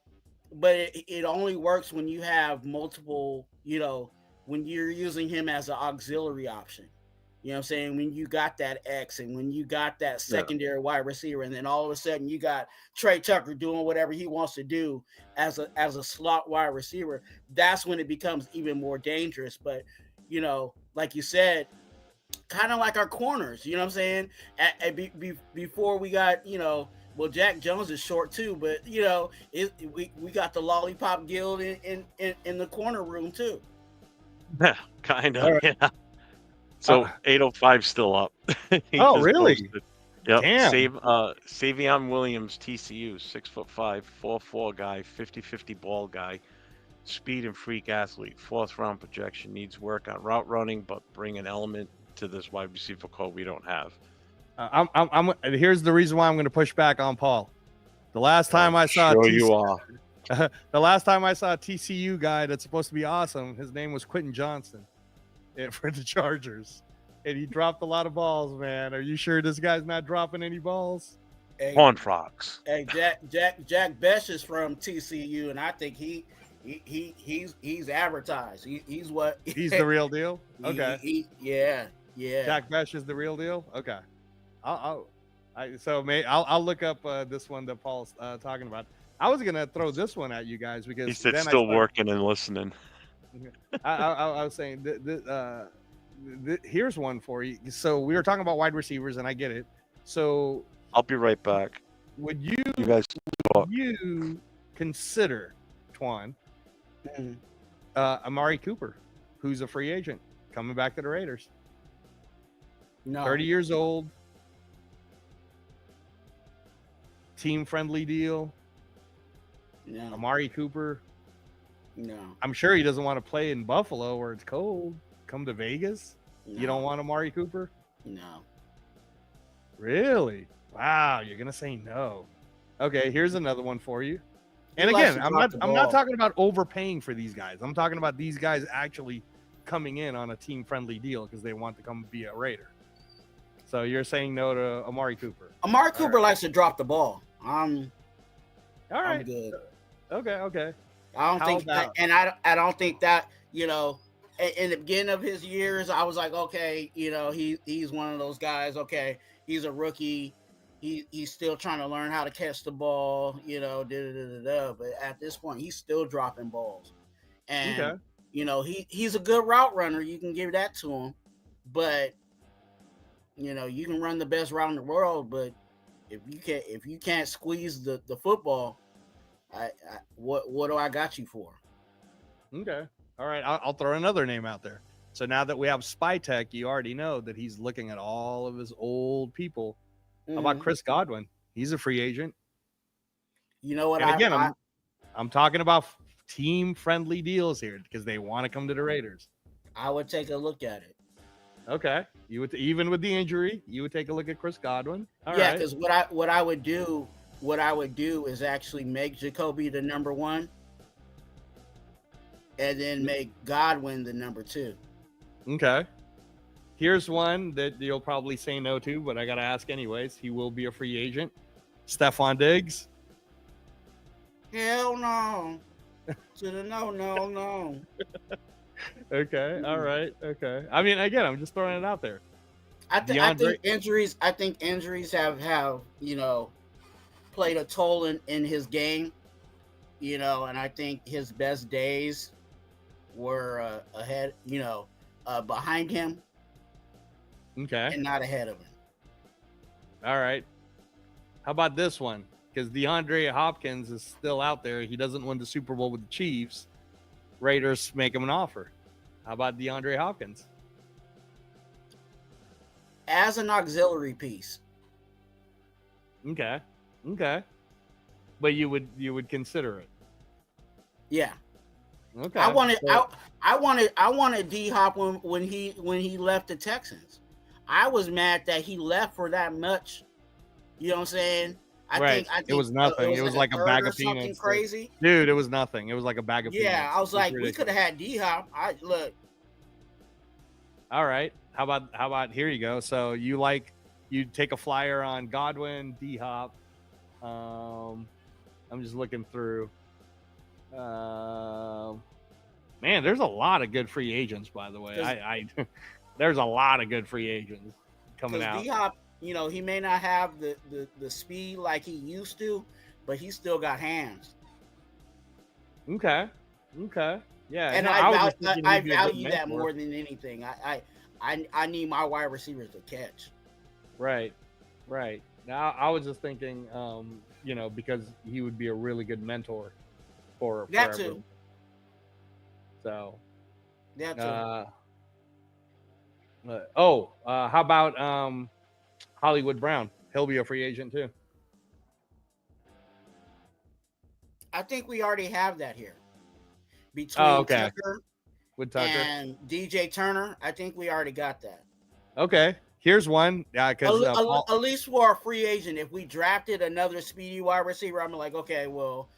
but it only works when you have multiple, when you're using him as an auxiliary option. You know what I'm saying? When you got that X and when you got that secondary wide receiver, and then all of a sudden you got Trey Tucker doing whatever he wants to do as a slot wide receiver, that's when it becomes even more dangerous. But, like you said, kind of like our corners. You know what I'm saying? Before we got, well, Jack Jones is short too, but we got the lollipop guild in the corner room too. Yeah, kind of. All right. Yeah. So 805 still up. He Oh, just really? posted. Yep. Damn. Savion Williams, TCU, 6'5", 4'4" guy, 50-50 ball guy, speed and freak athlete, 4th round projection, needs work on route running, but bring an element to this wide receiver core we don't have. Here's the reason why I'm going to push back on Paul. The last time I saw you are. the last time I saw a TCU guy that's supposed to be awesome, his name was Quentin Johnson for the Chargers. And he dropped a lot of balls, man. Are you sure this guy's not dropping any balls? Hey, Horn frogs. Hey, Jack Best is from TCU, and I think he's advertised. He's what? He's the real deal. Okay. Yeah. Jack Best is the real deal. Okay. I'll look up this one that Paul's talking about. I was gonna throw this one at you guys because He said still working and listening. I was saying here's one for you. So we were talking about wide receivers, and I get it. So I'll be right back. Would you guys talk. you consider Twan Amari Cooper, who's a free agent coming back to the Raiders? No. 30 years old, team friendly deal. No. Amari Cooper. No. I'm sure he doesn't want to play in Buffalo where it's cold. Come to Vegas. No. You don't want Amari Cooper? No. Really? Wow, you're gonna say no. Okay, here's another one for you. And He likes again, to I'm drop the not ball. talking about overpaying for these guys. I'm talking about these guys actually coming in on a team friendly deal because they want to come be a Raider. So you're saying no to Amari Cooper? Amari Cooper likes to drop the ball. All right. I'm good. Okay. I don't How think about- and I don't think that, in the beginning of his years, I was like, okay, he's one of those guys. Okay, he's a rookie. He's still trying to learn how to catch the ball, But at this point, he's still dropping balls. And he's a good route runner. You can give that to him. But you can run the best route in the world, but if you can't squeeze the football, what do I got you for? Okay. All right. I'll throw another name out there. So now that we have Spytech, you already know that he's looking at all of his old people. How about Chris Godwin? He's a free agent. You know what? And again, I'm talking about team-friendly deals here because they want to come to the Raiders. I would take a look at it. Okay. You would, even with the injury, you would take a look at Chris Godwin. All yeah, right. because what I would do is actually make Jacoby the number 1, and then make Godwin the number 2. Okay. Here's one that you'll probably say no to, but I got to ask anyways. He will be a free agent. Stephon Diggs. Hell no. To the no. Okay. All right. Okay. I mean, again, I'm just throwing it out there. I think injuries have played a toll in his game, and I think his best days were ahead, behind him. Okay. And not ahead of him. All right. How about this one? Because DeAndre Hopkins is still out there. He doesn't win the Super Bowl with the Chiefs. Raiders make him an offer. How about DeAndre Hopkins? As an auxiliary piece. Okay. But you would consider it. Yeah. Okay. I wanted D Hop when he left the Texans. I was mad that he left for that much. You know what I'm saying? I think it was nothing. It was like a bag of something peanuts. Crazy. Dude, it was nothing. It was like a bag of peanuts. Yeah, I was like, ridiculous. we could have had D Hop. All right. How about here you go. So you take a flyer on Godwin, D Hop. I'm just looking through. Man, there's a lot of good free agents, by the way. There's a lot of good free agents coming out. D Hop, he may not have the speed like he used to, but he still got hands. Okay. Yeah. And I value that more than anything. I need my wide receivers to catch. Right. Now I was just thinking, because he would be a really good mentor for That everyone. too. So That too. how about Hollywood Brown? He'll be a free agent too. I think we already have that here. Between Tucker with Tucker and DJ Turner, I think we already got that. Okay, here's one. Yeah, because at least for a free agent, if we drafted another speedy wide receiver, I'm like, okay, well,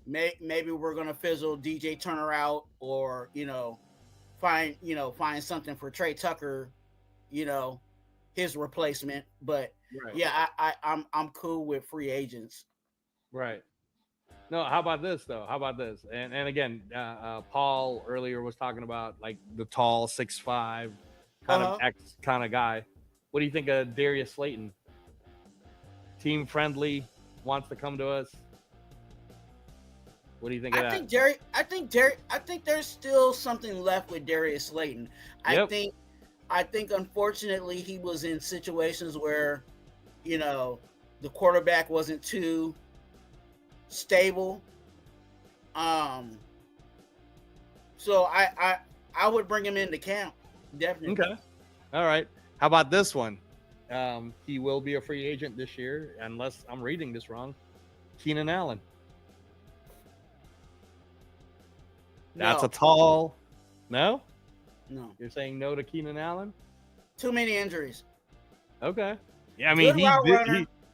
maybe we're gonna fizzle DJ Turner out, or find something for Trey Tucker, his replacement. But yeah, I'm cool with free agents. Right. No, how about this though? And again, Paul earlier was talking about like the tall 6'5" kind of X kind of guy. What do you think of Darius Slayton? Team friendly, wants to come to us. What do you think of that? I think there's still something left with Darius Slayton. Yep. I think unfortunately he was in situations where, the quarterback wasn't too stable. So I would bring him into camp. Definitely. Okay. All right. How about this one? He will be a free agent this year, unless I'm reading this wrong. Keenan Allen. That's a tall. No? No. You're saying no to Keenan Allen? Too many injuries. Okay. Yeah, I mean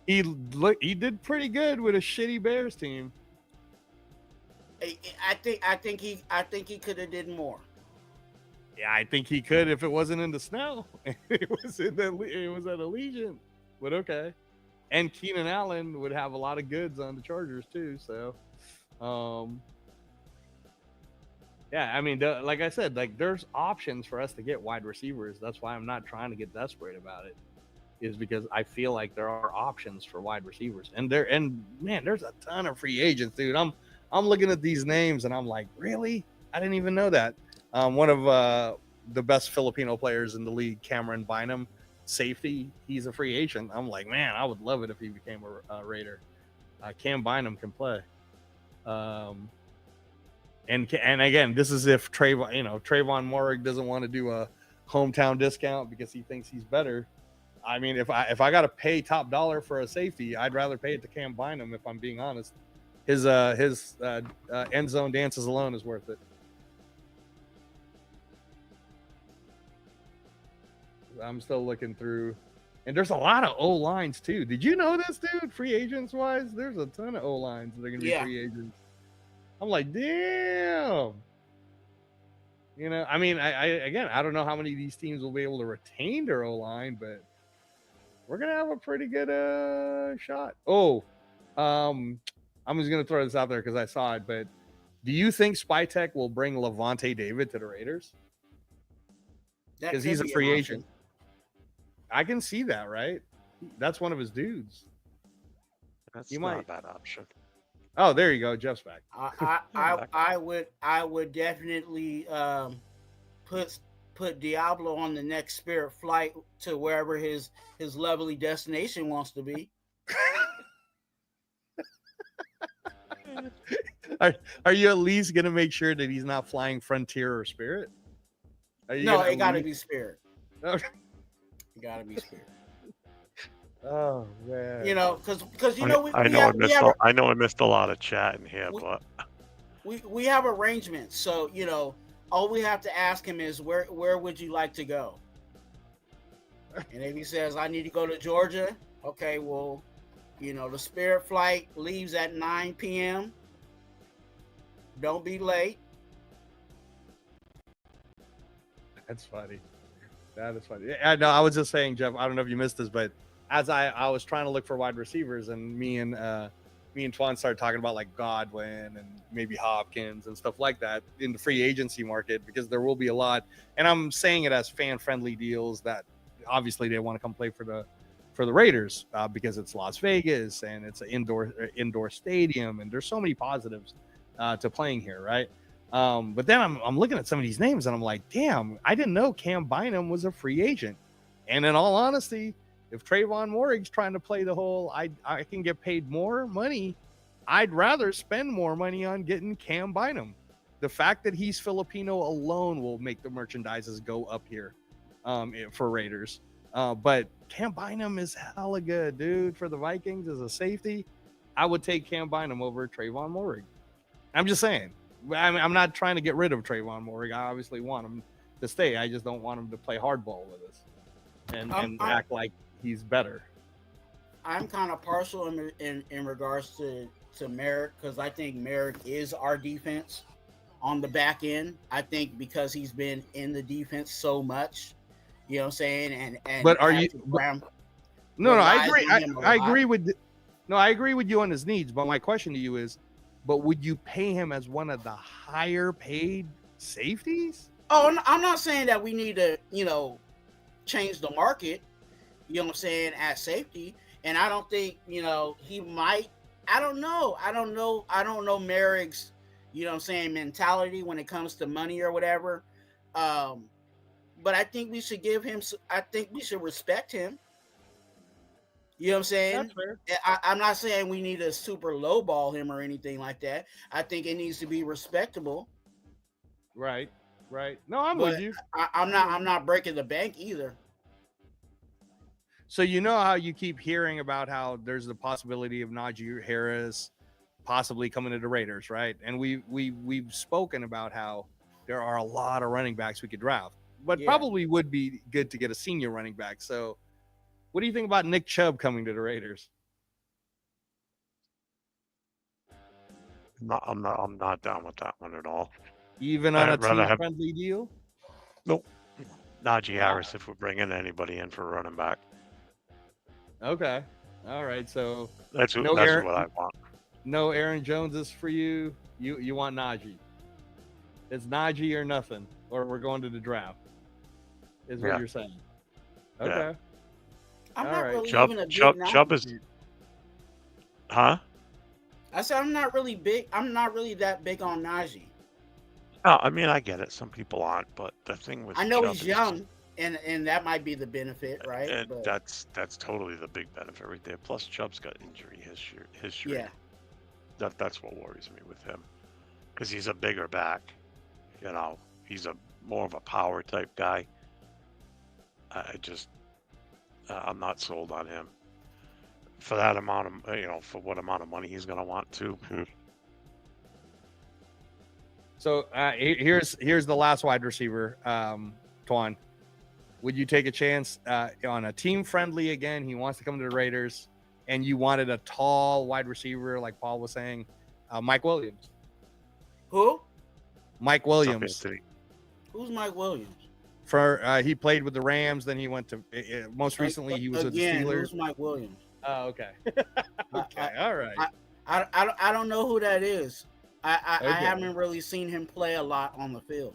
he did pretty good with a shitty Bears team. I think he could have did more. Yeah, I think he could if it wasn't in the snow. it was at Allegiant. But okay. And Keenan Allen would have a lot of goods on the Chargers too. So, yeah, I mean, like I said, like there's options for us to get wide receivers. That's why I'm not trying to get desperate about it. Is because I feel like there are options for wide receivers, and man, there's a ton of free agents, dude. I'm looking at these names and I'm like, really? I didn't even know that. One of the best Filipino players in the league, Cameron Bynum, safety. He's a free agent. I'm like, man, I would love it if he became a Raider. Cam Bynum can play. And again, this is if Trayvon Moehrig doesn't want to do a hometown discount because he thinks he's better. I mean, if I got to pay top dollar for a safety, I'd rather pay it to Cam Bynum. If I'm being honest, his end zone dances alone is worth it. I'm still looking through, and there's a lot of O lines too. Did you know this, dude? Free agents wise, there's a ton of O lines that are gonna be free agents. I'm like, damn. I mean, I don't know how many of these teams will be able to retain their O line, but we're gonna have a pretty good shot. I'm just gonna throw this out there because I saw it. But do you think Spytech will bring Levante David to the Raiders? Because he's a free agent. I can see that, right? That's one of his dudes. That's not a bad option. Oh, there you go. Jeff's back. I would definitely put Diablo on the next Spirit flight to wherever his lovely destination wants to be. Are you at least gonna make sure that he's not flying Frontier or Spirit? No, it gotta be Spirit. Okay. It gotta be Spirit. Oh man. Because I know I missed a lot of chat in here, but we have arrangements. So all we have to ask him is where would you like to go? And if he says I need to go to Georgia, okay, well, the Spirit flight leaves at 9 p.m. Don't be late. That's funny. That is funny. Yeah, no, I was just saying, Jeff, I don't know if you missed this, but as I was trying to look for wide receivers, and me and Twan started talking about like Godwin and maybe Hopkins and stuff like that in the free agency market, because there will be a lot. And I'm saying it as fan-friendly deals that obviously they want to come play for the Raiders because it's Las Vegas and it's an indoor stadium, and there's so many positives to playing here, right? But then I'm looking at some of these names and I'm like, damn, I didn't know Cam Bynum was a free agent. And in all honesty, if Trayvon Morrig's trying to play the whole I can get paid more money, I'd rather spend more money on getting Cam Bynum. The fact that he's Filipino alone will make the merchandises go up here for Raiders. But Cam Bynum is hella good, dude. For the Vikings as a safety, I would take Cam Bynum over Trayvon Morrig. I'm just saying. I'm not trying to get rid of Trayvon Morrig. I obviously want him to stay. I just don't want him to play hardball with us and act like he's better. I'm kind of partial in regards to Merrick, because I think Merrick is our defense on the back end. I think because he's been in the defense so much, you know what I'm saying? And but are you? No, I agree. I agree with you on his needs. But my question to you is, but would you pay him as one of the higher paid safeties? Oh, I'm not saying that we need to, change the market, you know what I'm saying, at safety. And I don't think, he might. I don't know Merrick's, mentality when it comes to money or whatever. But I think we should respect him. You know what I'm saying? That's fair. I'm not saying we need to super lowball him or anything like that. I think it needs to be respectable. Right. No, I'm with you. I'm not breaking the bank either. So you know how you keep hearing about how there's the possibility of Najee Harris possibly coming to the Raiders, right? And we've spoken about how there are a lot of running backs we could draft, but probably would be good to get a senior running back. So what do you think about Nick Chubb coming to the Raiders? I'm not down with that one at all. Even on a team-friendly deal? Nope. Najee Harris if we're bringing anybody in for running back. Okay. All right. So that's what I want. No Aaron Jones is for you. You want Najee. It's Najee or nothing, or we're going to the draft. Is what you're saying. Okay. Yeah. I'm not really even a big Chubb is. Huh? I said I'm not really that big on Najee. No, I mean I get it. Some people aren't, but the thing with I know Chubb he's young, and that might be the benefit, right? And that's totally the big benefit right there. Plus Chubb's got injury history. Yeah. That's what worries me with him, because he's a bigger back. He's more of a power type guy. I'm not sold on him for that amount of for what amount of money he's going to want to. So here's the last wide receiver, Twan. Would you take a chance on a team friendly again? He wants to come to the Raiders, and you wanted a tall wide receiver, like Paul was saying, Mike Williams. Who? Mike Williams. Who's Mike Williams? He played with the Rams, then he went to most recently he was with the Steelers. Who's Mike Williams? Oh, okay. Okay, all right. I don't know who that is. I haven't really seen him play a lot on the field.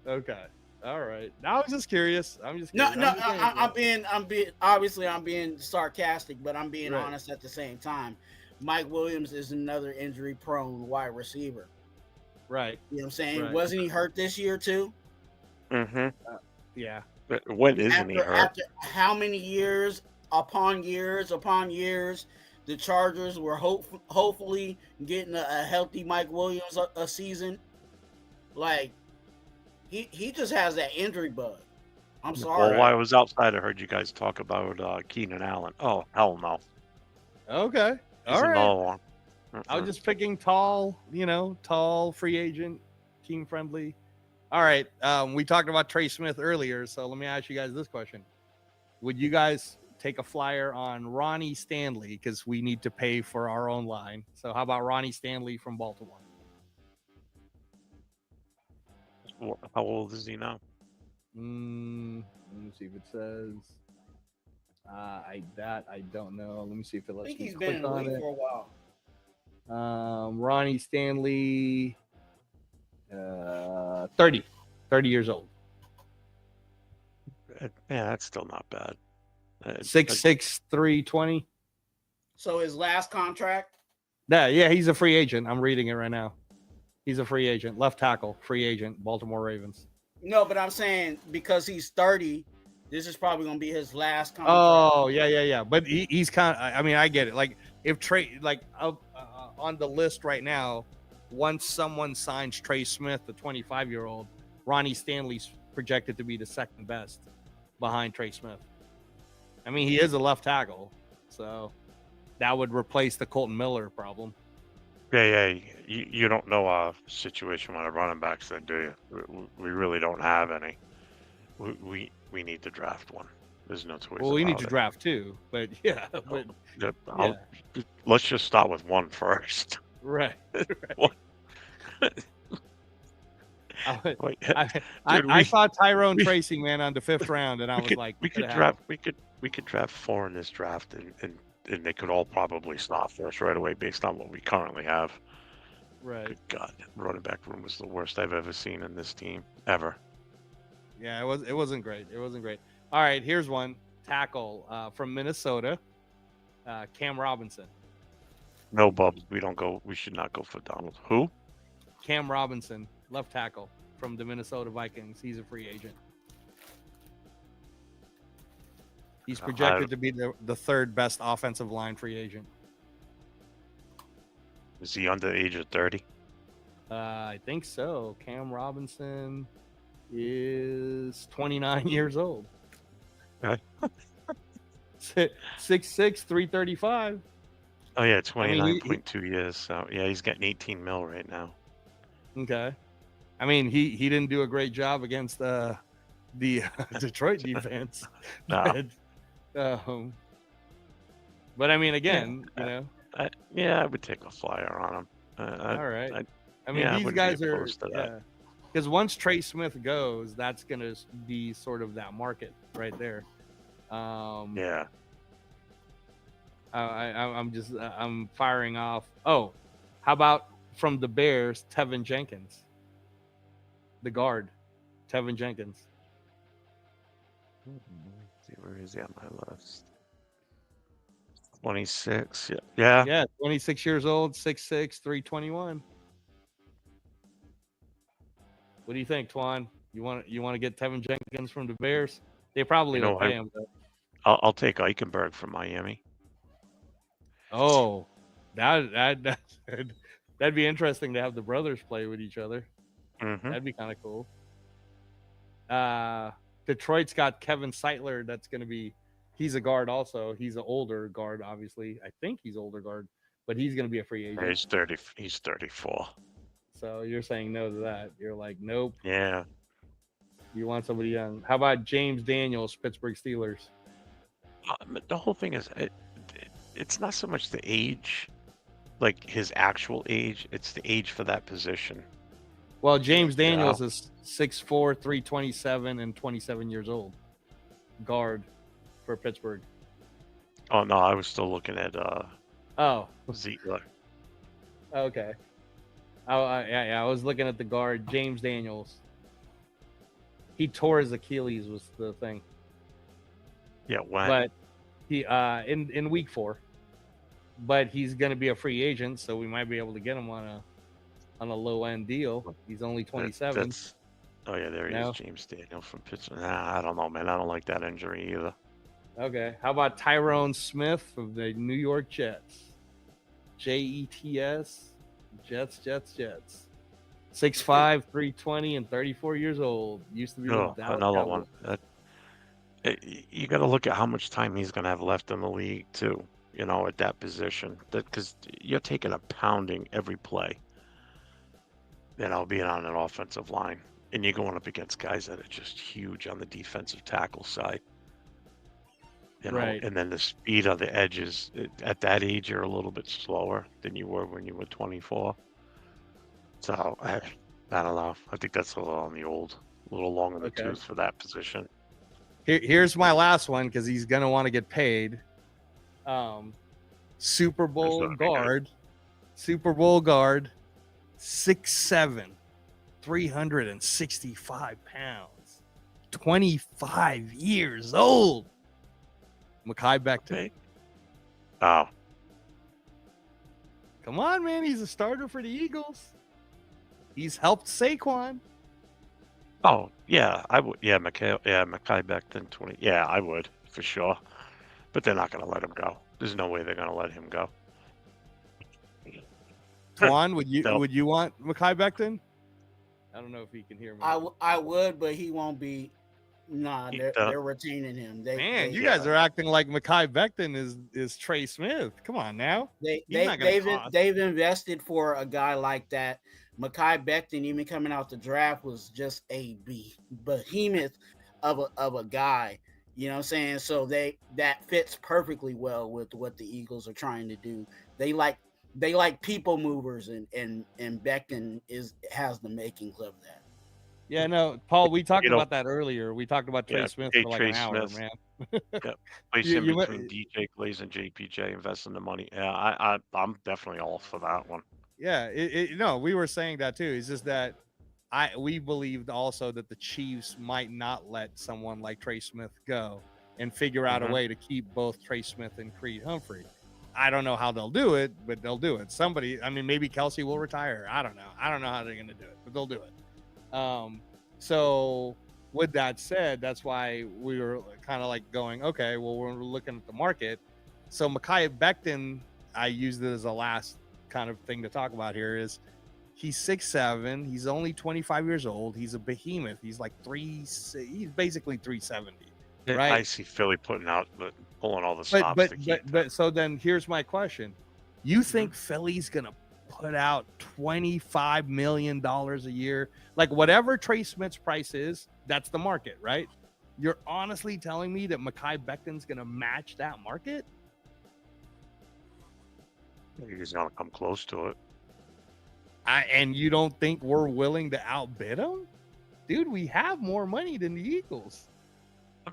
Okay, all right. Now I'm just curious. I'm being sarcastic, but I'm being honest at the same time. Mike Williams is another injury-prone wide receiver. Right. You know what I'm saying? Right. Wasn't he hurt this year too? Mm-hmm. Yeah. But when isn't he hurt? After how many years upon years, the Chargers were hopefully getting a healthy Mike Williams a season. Like, he just has that injury bug. I'm sorry. Well, while I was outside, I heard you guys talk about Keenan Allen. Oh, hell no. Okay. All right. I was just picking tall free agent, team friendly. All right. We talked about Trey Smith earlier, so let me ask you guys this question. Would you guys take a flyer on Ronnie Stanley, because we need to pay for our own line? So how about Ronnie Stanley from Baltimore? How old is he now? Let me see if it says. I don't know. Let me see if it lets me he's click been in the on league it. for a while. Ronnie Stanley, 30 years old. Yeah, that's still not bad. 6'6", 320. So his last contract? Yeah, he's a free agent. I'm reading it right now. He's a free agent, left tackle, free agent, Baltimore Ravens. No, but I'm saying because he's 30, this is probably going to be his last contract. Oh, yeah. But he's kind of, I mean, I get it. Like, if Trey, like, on the list right now, once someone signs Trey Smith, the 25-year-old, Ronnie Stanley's projected to be the second best behind Trey Smith. I mean, he is a left tackle, so that would replace the Colton Miller problem. Yeah. You don't know our situation with our running backs, then, do you? We really don't have any. We need to draft one. There's no choice. Well, we need to about it. draft two, but yeah, but Yeah, let's just start with one first. right. What? I saw Tyrone Tracy, man, on the 5th round, and I was like, we could draft 4 in this draft, and they could all probably start first right away based on what we currently have. Right. Good God, running back room was the worst I've ever seen in this team ever. Yeah, it wasn't great. It wasn't great. All right, here's one tackle from Minnesota, Cam Robinson. No, Bubs, we should not go for Donald. Who? Cam Robinson, left tackle from the Minnesota Vikings. He's a free agent. He's projected to be the third best offensive line free agent. Is he under the age of 30? I think so. Cam Robinson is 29 years old. Okay. 6'6", 335. Oh yeah, 29.2 years. So yeah, he's getting 18 mil right now. Okay. I mean, he didn't do a great job against the Detroit defense. No. But I mean, again, you know. I would take a flyer on him. All right. I mean, I these wouldn't guys be are. opposed to that. Because once Trey Smith goes, that's going to be sort of that market right there. Yeah. I'm firing off. Oh, how about from the Bears, Tevin Jenkins, the guard, Tevin Jenkins. Let's see, where is he on my list? 26. Yeah. 26 years old, 6'6", 321. What do you think, Twan? You want to get Tevin Jenkins from the Bears? They probably don't pay him. But... I'll take Eichenberg from Miami. Oh, that'd be interesting to have the brothers play with each other. Mm-hmm. That'd be kind of cool. Detroit's got Kevin Seitler. That's going to be. He's a guard also. He's an older guard, obviously. I think he's older guard, but he's going to be a free agent. He's 30. He's 34. So you're saying no to that. You're like, nope. Yeah. You want somebody young. How about James Daniels, Pittsburgh Steelers? The whole thing is, it's not so much the age, like his actual age. It's the age for that position. Well, James Daniels is 6'4", 327, and 27 years old. Guard for Pittsburgh. Oh, no, I was still looking at Ziegler. Okay. I was looking at the guard, James Daniels. He tore his Achilles was the thing. Yeah, when? But he in week 4. But he's going to be a free agent, so we might be able to get him on a low end deal. He's only 27. There he is, James Daniels from Pittsburgh. Nah, I don't know, man. I don't like that injury either. Okay. How about Tyrone Smith of the New York Jets? Jets. Jets. 6'5", 320, and 34 years old. Used to be with Dallas another Cowboys. one. You got to look at how much time he's going to have left in the league, too, at that position. Because you're taking a pounding every play, being on an offensive line. And you're going up against guys that are just huge on the defensive tackle side. Right. And then the speed of the edges. At that age, you're a little bit slower than you were when you were 24. So, I don't know. I think that's a little on the old, a little long in the tooth for that position. Here's my last one because he's going to want to get paid. Super Bowl guard, 6'7", 365 pounds, 25 years old. Mekhi Becton. Oh. Come on, man. He's a starter for the Eagles. He's helped Saquon. Oh yeah, I would. Yeah, Mekhi Becton 20. Yeah, I would for sure. But they're not going to let him go. There's no way they're going to let him go. Twan, No. would you want Mekhi Becton? I don't know if he can hear me. I would, but he won't be. Nah, they're retaining him. You guys are acting like Mekhi Becton is Trey Smith. Come on now. They've invested for a guy like that. Mekhi Becton, even coming out the draft, was just a behemoth of a guy. You know what I'm saying? So that fits perfectly well with what the Eagles are trying to do. They like people movers, and Becton has the makings of that. Yeah, no, Paul, we talked about that earlier. We talked about Trey Smith for like Trey an hour, Smith. man. Yeah, place him between DJ Glaze and JPJ, investing the money. Yeah, I'm definitely all for that one. Yeah, no, we were saying that too. It's just that we believed also that the Chiefs might not let someone like Trey Smith go and figure out a way to keep both Trey Smith and Creed Humphrey. I don't know how they'll do it, but they'll do it. Maybe Kelsey will retire. I don't know. I don't know how they're going to do it, but they'll do it. So with that said, that's why we were kind of like going, okay, well, we're looking at the market. So Mekhi Becton, I used it as a last kind of thing to talk about here, is he's 6'7", he's only 25 years old, he's a behemoth, he's like he's basically 370, right? I see Philly pulling all the stops. But so then here's my question: you think Philly's gonna put out $25 million a year, like whatever Trey Smith's price is? That's the market, right? You're honestly telling me that Mekhi Becton's gonna match that market? He's gonna come close to it. And you don't think we're willing to outbid him? Dude, we have more money than the Eagles.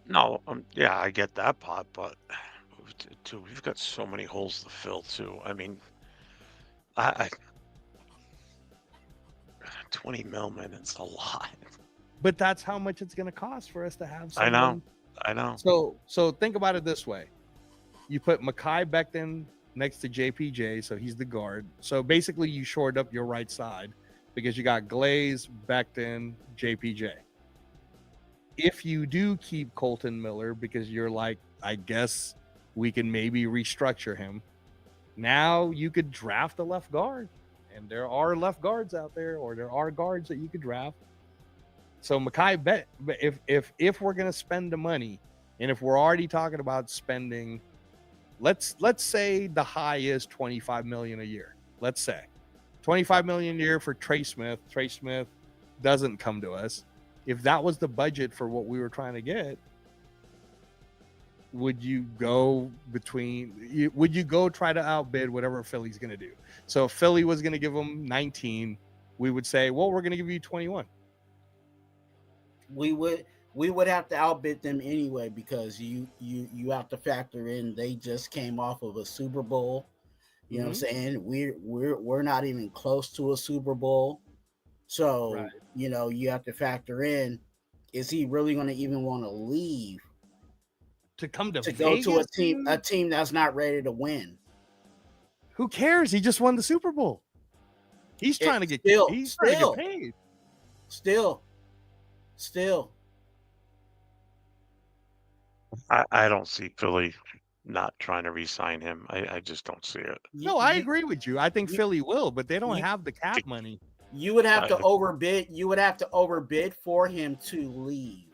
No, yeah, I get that part, but dude, we've got so many holes to fill too. I mean, I 20 mil, man, it's a lot. But that's how much it's going to cost for us to have someone. I know. So think about it this way: you put Mekhi Becton next to JPJ, so he's the guard. So basically, you shored up your right side because you got Glaze, Becton, JPJ. If you do keep Colton Miller, because you're like, I guess we can maybe restructure him, now you could draft a left guard. And there are left guards out there, or there are guards that you could draft. So Mekhi, if we're going to spend the money, and if we're already talking about spending, let's say the high is $25 million a year. Let's say $25 million a year for Trey Smith. Trey Smith doesn't come to us. If that was the budget for what we were trying to get, would you go try to outbid whatever Philly's going to do? So if Philly was going to give them 19, we would say, well, we're going to give you 21. We would have to outbid them anyway, because you have to factor in they just came off of a Super Bowl. You know what I'm saying? We're not even close to a Super Bowl. So, right. You have to factor in, is he really going to even want to leave to come to go to a team that's not ready to win? Who cares? He just won the Super Bowl. He's trying to get paid. Still. I don't see Philly not trying to re-sign him. I just don't see it. No, I agree with you. I think Philly will, but they don't have the cap money. You would have to overbid. You would have to overbid for him to leave.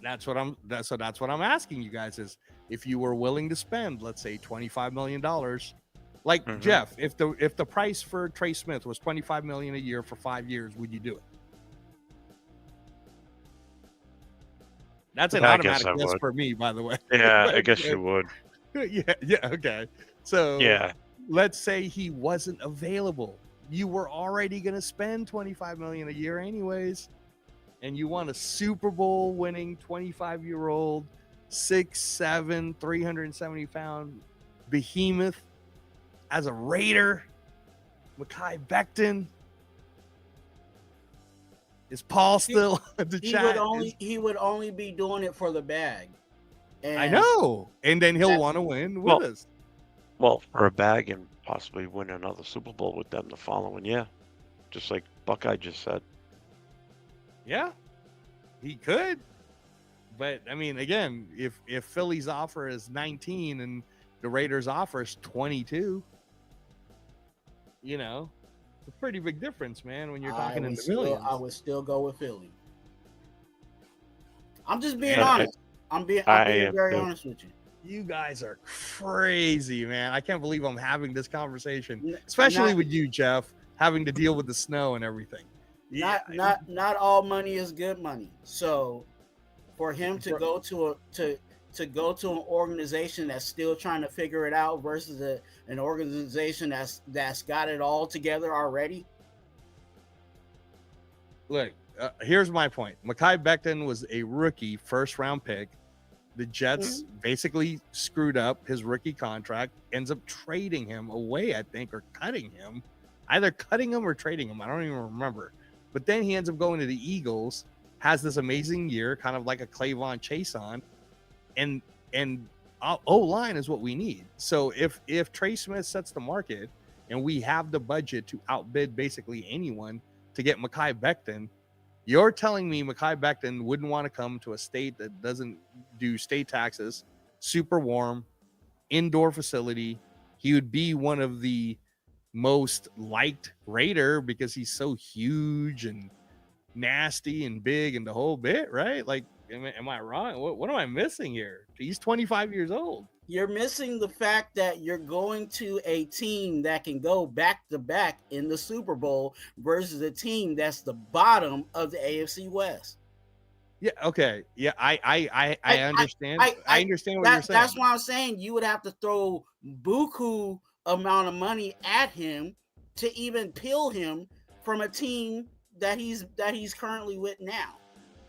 That's what I'm asking you guys, is if you were willing to spend, let's say $25 million, like Jeff, if the price for Trey Smith was $25 million a year for 5 years, would you do it? That's an automatic yes for me, by the way. Yeah, I guess you would. Yeah, okay. So yeah, let's say he wasn't available. You were already going to spend $25 million a year anyways, and you want a Super Bowl winning 25-year-old, 6'7", 370-pound behemoth as a Raider, Mekhi Becton. Is Paul still at the chat? He would only be doing it for the bag. And I know, and then he'll want to win with us. Well, for a bag and possibly win another Super Bowl with them the following year. just like Buckeye just said. Yeah, he could. But I mean, again, if Philly's offer is 19 and the Raiders' offer is 22, you know, it's a pretty big difference, man. When you're talking in the millions, I would still go with Philly. I'm just being And honest. I'm being very honest with you. You guys are crazy, man. I can't believe I'm having this conversation, especially with you, Jeff, having to deal with the snow and everything. Not all money is good money. So for him to go to an organization that's still trying to figure it out versus an organization that's got it all together already. Look, here's my point. Mekhi Becton was a rookie first-round pick. The Jets basically screwed up his rookie contract, ends up trading him away, I think, or cutting him. Either cutting him or trading him. I don't even remember. But then he ends up going to the Eagles, has this amazing year, kind of like a Clavon Chason, and O-line is what we need. So if Trey Smith sets the market and we have the budget to outbid basically anyone to get Mekhi Becton, you're telling me Mekhi Becton wouldn't want to come to a state that doesn't do state taxes, super warm, indoor facility. He would be one of the most liked Raider because he's so huge and nasty and big and the whole bit, right? Like, am I wrong? What am I missing here? He's 25 years old. You're missing the fact that you're going to a team that can go back to back in the Super Bowl versus a team that's the bottom of the AFC West. Yeah. Okay. Yeah. I understand. I understand what you're saying. That's why I'm saying you would have to throw buku amount of money at him to even peel him from a team that he's currently with now.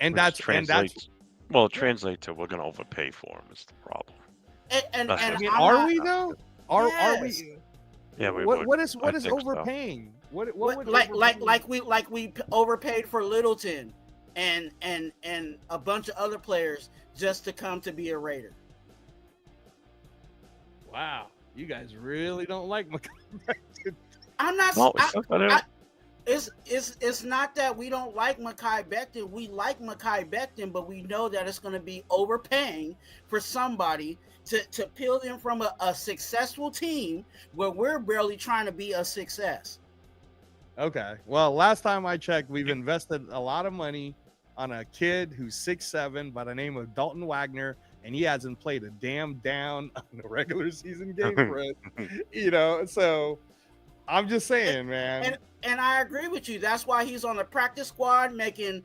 And Which that's well, it translates to we're going to overpay for him is the problem. And I mean, are we though? Are we? Yeah, we what would. is overpaying? So. What would like we overpaid for Littleton and a bunch of other players just to come to be a Raider. Wow, you guys really don't like Mekhi. I'm not. Well, It's not that we don't like Mekhi Becton. We like Mekhi Becton, but we know that it's going to be overpaying for somebody to peel them from a successful team where we're barely trying to be a success. Okay. Well, last time I checked, we've invested a lot of money on a kid who's 6'7" by the name of Dalton Wagner, and he hasn't played a damn down on a regular season game for us. You know, so I'm just saying, man. And I agree with you. That's why he's on the practice squad making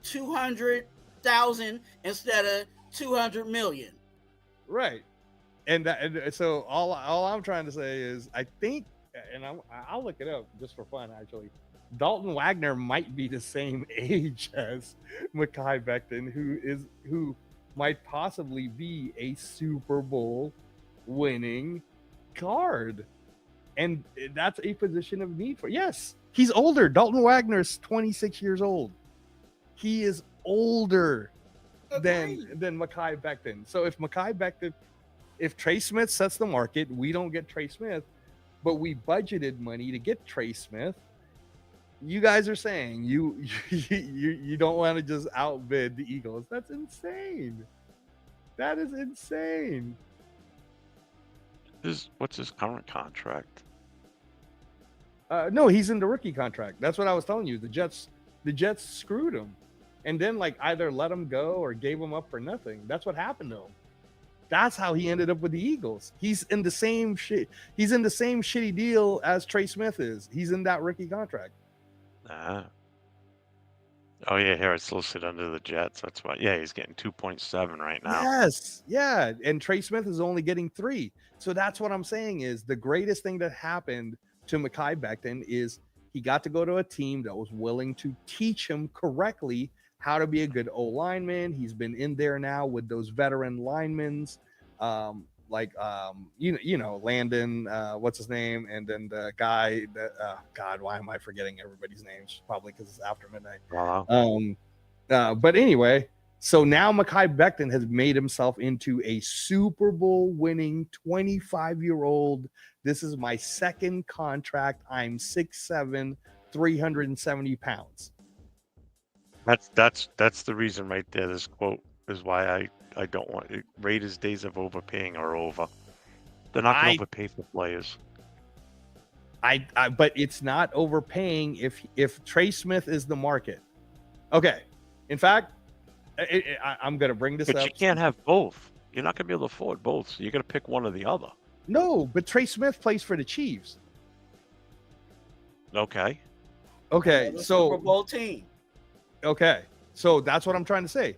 $200,000 instead of $200 million. Right. And so all I'm trying to say is I think, and I'll look it up just for fun, actually. Dalton Wagner might be the same age as Mekhi Becton, who might possibly be a Super Bowl winning guard. And that's a position of need for. Yes, he's older. Dalton Wagner is 26 years old. He is older than Mekhi Becton. So if Trey Smith sets the market, we don't get Trey Smith, but we budgeted money to get Trey Smith. You guys are saying you don't want to just outbid the Eagles. That's insane. That is insane. What's his current contract? No, he's in the rookie contract. That's what I was telling you. The Jets screwed him, and then like either let him go or gave him up for nothing. That's what happened to him. That's how he ended up with the Eagles. He's in the same shit. He's in the same shitty deal as Trey Smith is. He's in that rookie contract. Oh yeah, here it's listed under the Jets. That's why. Yeah, he's getting 2.7 right now. Yes, yeah, and Trey Smith is only getting 3. So that's what I'm saying is the greatest thing that happened to Mekhi Becton is he got to go to a team that was willing to teach him correctly how to be a good O lineman. He's been in there now with those veteran linemen, Landon, what's his name, and then the guy that God, why am I forgetting everybody's names? Probably because it's after midnight. Wow. But anyway, so now Mekhi Becton has made himself into a Super Bowl winning 25-year-old. This is my second contract. I'm 6'7", 370 pounds. That's the reason right there. This quote is why I don't want it. Raiders' days of overpaying are over. They're not going to overpay for players. But it's not overpaying if Trey Smith is the market. Okay. In fact, I'm going to bring this up. But you can't have both. You're not going to be able to afford both. So you're going to pick one or the other. No, but Trey Smith plays for the Chiefs. Okay. Okay. So Super Bowl team. Okay. So that's what I'm trying to say.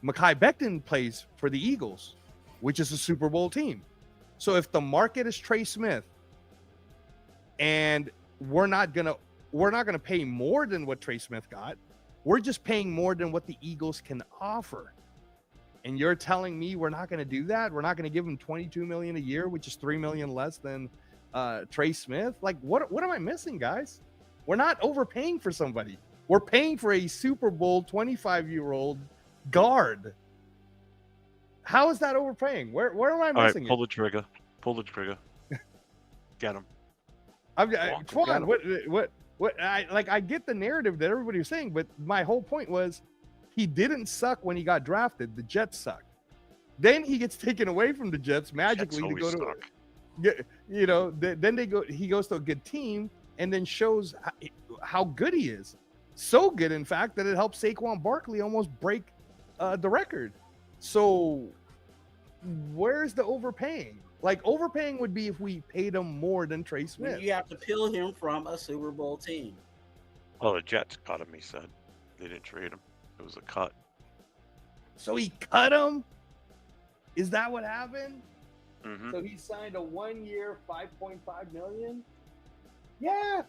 Mekhi Becton plays for the Eagles, which is a Super Bowl team. So if the market is Trey Smith, and we're not gonna pay more than what Trey Smith got, we're just paying more than what the Eagles can offer. And you're telling me we're not going to do that? We're not going to give him $22 million a year, which is $3 million less than Trey Smith? Like, what am I missing, guys? We're not overpaying for somebody. We're paying for a Super Bowl 25-year-old guard. How is that overpaying? Where am I missing? Pull the trigger. Pull the trigger. Get him. Twan, what? I get the narrative that everybody was saying, but my whole point was he didn't suck when he got drafted. The Jets sucked. Then he gets taken away from the Jets magically to go to, then he goes to a good team and then shows how good he is. So good, in fact, that it helped Saquon Barkley almost break the record. So where's the overpaying? Like, overpaying would be if we paid him more than Trey Smith. You have to peel him from a Super Bowl team. Oh, the Jets cut him, he said. They didn't trade him. It was a cut. So he cut him? Is that what happened? Mm-hmm. So he signed a 1 year, $5.5 million? Yeah.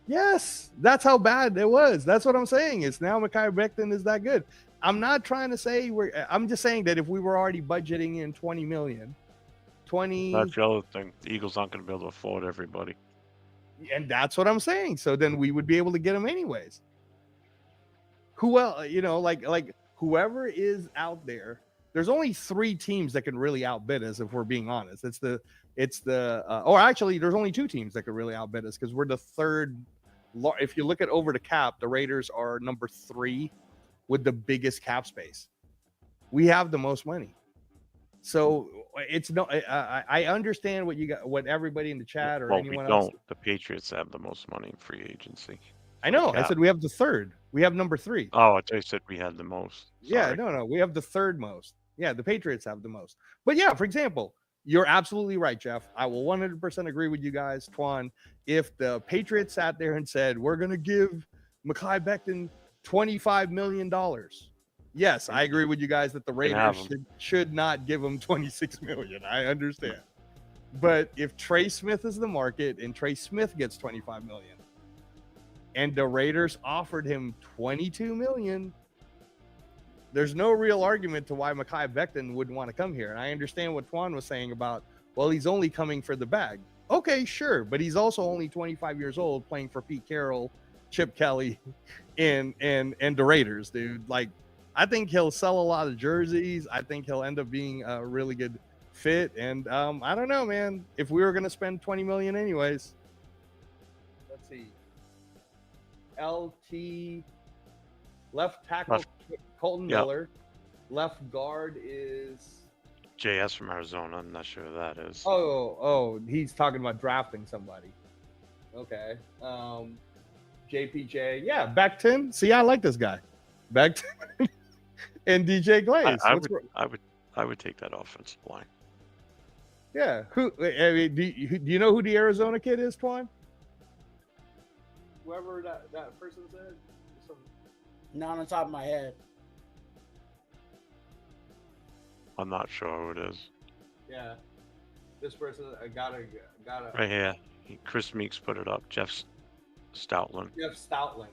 Yes. That's how bad it was. That's what I'm saying. It's now Mekhi Becton is that good. I'm not trying to say I'm just saying that if we were already budgeting in 20 million, That's the other thing. The Eagles aren't going to be able to afford everybody. And that's what I'm saying. So then we would be able to get them anyways. Who else, like whoever is out there, there's only 3 teams that can really outbid us if we're being honest. Actually there's only 2 teams that could really outbid us because we're the third. If you look at over the cap, the Raiders are number 3 with the biggest cap space. We have the most money. So it's no, I understand what you got, what everybody in the chat or anyone else. The Patriots have the most money in free agency. I know. I said we have the third. We have number 3. Oh, I said we had the most. Yeah, Sorry. no. We have the third most. Yeah, the Patriots have the most. But yeah, for example, you're absolutely right, Jeff. I will 100% agree with you guys, Twan. If the Patriots sat there and said, we're going to give Mekhi Becton $25 million. Yes, I agree with you guys that the Raiders should not give him $26 million. I understand. But if Trey Smith is the market and Trey Smith gets $25 million and the Raiders offered him $22 million, there's no real argument to why Mekhi Becton wouldn't want to come here. And I understand what Twan was saying about, well, he's only coming for the bag. Okay, sure. But he's also only 25 years old playing for Pete Carroll, Chip Kelly, and the Raiders, dude. Like, I think he'll sell a lot of jerseys. I think he'll end up being a really good fit. And I don't know, man. If we were going to spend $20 million anyways, let's see. LT, left tackle Colton Miller. Left guard is JS from Arizona. I'm not sure who that is. Oh, he's talking about drafting somebody. Okay. JPJ. Yeah, Becton. See, I like this guy. Becton and DJ Glaze. I would take that offensive line. Yeah. Do you know who the Arizona kid is, Twan? Whoever that person said. Not on the top of my head. I'm not sure who it is. Yeah. This person got a right here. Chris Meeks put it up. Jeff Stoutland. Jeff Stoutland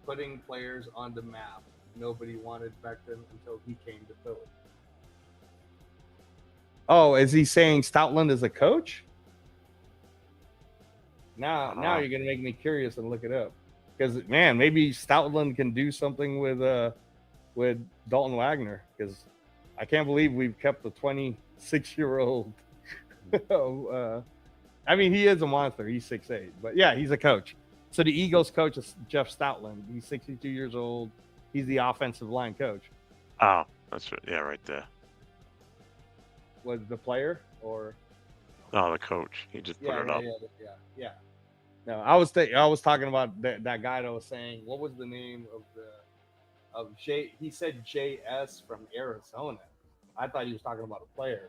putting players on the map. Nobody wanted Becton until he came to Philly. Oh, is he saying Stoutland is a coach? Now you're gonna make me curious and look it up. Because man, maybe Stoutland can do something with Dalton Wagner. Because I can't believe we've kept the 26-year-old I mean, he is a monster. He's 6'8", but yeah, he's a coach. So the Eagles coach is Jeff Stoutland. He's 62 years old. He's the offensive line coach. Oh, that's right. Yeah, right there. Was the player or? Oh, the coach. He just put it up. Yeah. No, I was talking about that guy that was saying, what was the name of J? He said JS from Arizona. I thought he was talking about a player.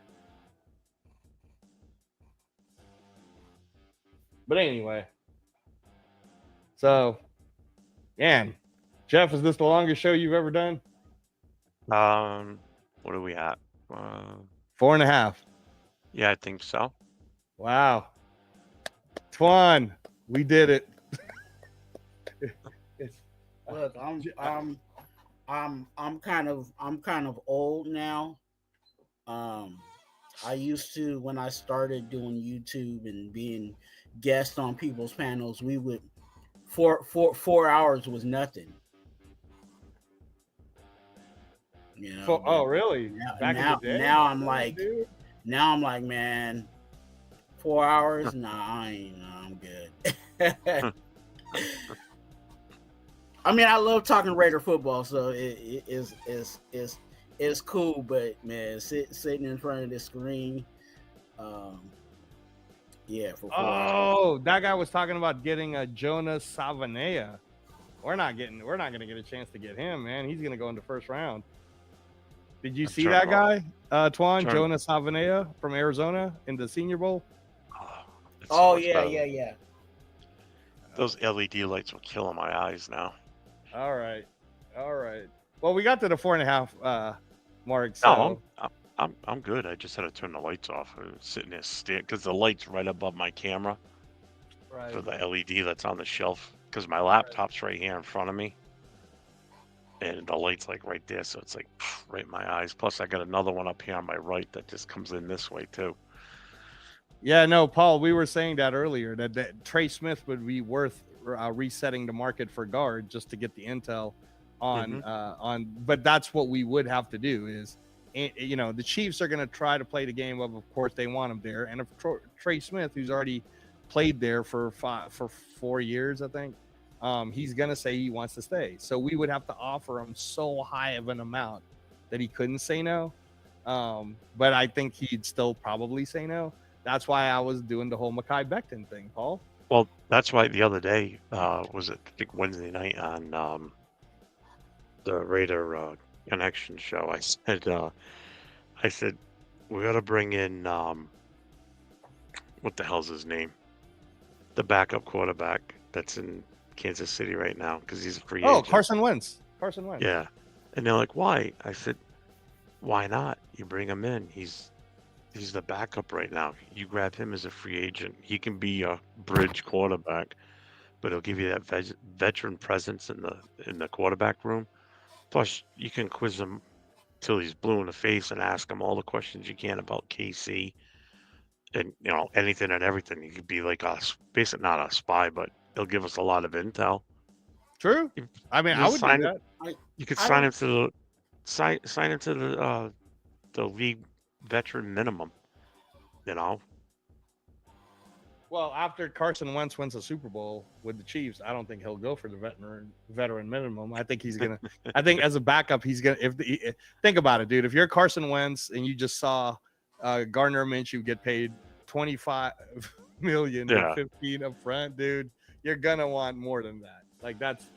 But anyway, so, man, Jeff, is this the longest show you've ever done? What are we at? 4.5. Yeah, I think so. Wow, Twan, we did it. Look, I'm kind of old now. I used to, when I started doing YouTube and being guest on people's panels, we would 4 hours was nothing. You know. Oh, really? Now I'm like, man, 4 hours? Nah, I'm good. I mean, I love talking Raider football, so it's cool. But man, sitting in front of the screen, yeah. For 4 hours. That guy was talking about getting a Jonas Savanea. We're not gonna get a chance to get him, man. He's gonna go in the first round. Did you see that guy, Twan? Jonas Savanea from Arizona in the Senior Bowl? Oh yeah. Those LED lights will kill my eyes now. All right. Well, we got to the 4.5 mark. So I'm good. I just had to turn the lights off. I was sitting there staring because the light's right above my camera for the LED that's on the shelf. Because my laptop's right here in front of me, and the light's like right there, so it's like right in my eyes. Plus, I got another one up here on my right that just comes in this way too. Yeah, no, Paul, we were saying that earlier that Trey Smith would be worth resetting the market for guard just to get the intel on. But that's what we would have to do is, you know, the Chiefs are going to try to play the game of course they want him there, and if Trey Smith, who's already played there for 4 years, I think, he's going to say he wants to stay. So we would have to offer him so high of an amount that he couldn't say no. But I think he'd still probably say no. That's why I was doing the whole Mekhi Becton thing, Paul. Well, that's why the other day, was it, I think Wednesday night on the Raider Connection show, I said, we got to bring in, what the hell's his name? The backup quarterback that's in Kansas City right now because he's a free agent. Carson Wentz. Yeah. And they're like, why? I said, why not? You bring him in. He's the backup right now. You grab him as a free agent. He can be a bridge quarterback, but he'll give you that veteran presence in the quarterback room. Plus, you can quiz him till he's blue in the face and ask him all the questions you can about KC and, you know, anything and everything. He could be like basically not a spy, but he'll give us a lot of intel. True. I mean, I would do that. You could sign him to the league veteran minimum, you know. Well, after Carson Wentz wins a Super Bowl with the Chiefs, I don't think he'll go for the veteran minimum. I think he's gonna. I think as a backup, he's gonna. Think about it, dude. If you're Carson Wentz and you just saw Gardner Minshew get paid $25 million, and 15 up front, dude, you're gonna want more than that. Like that's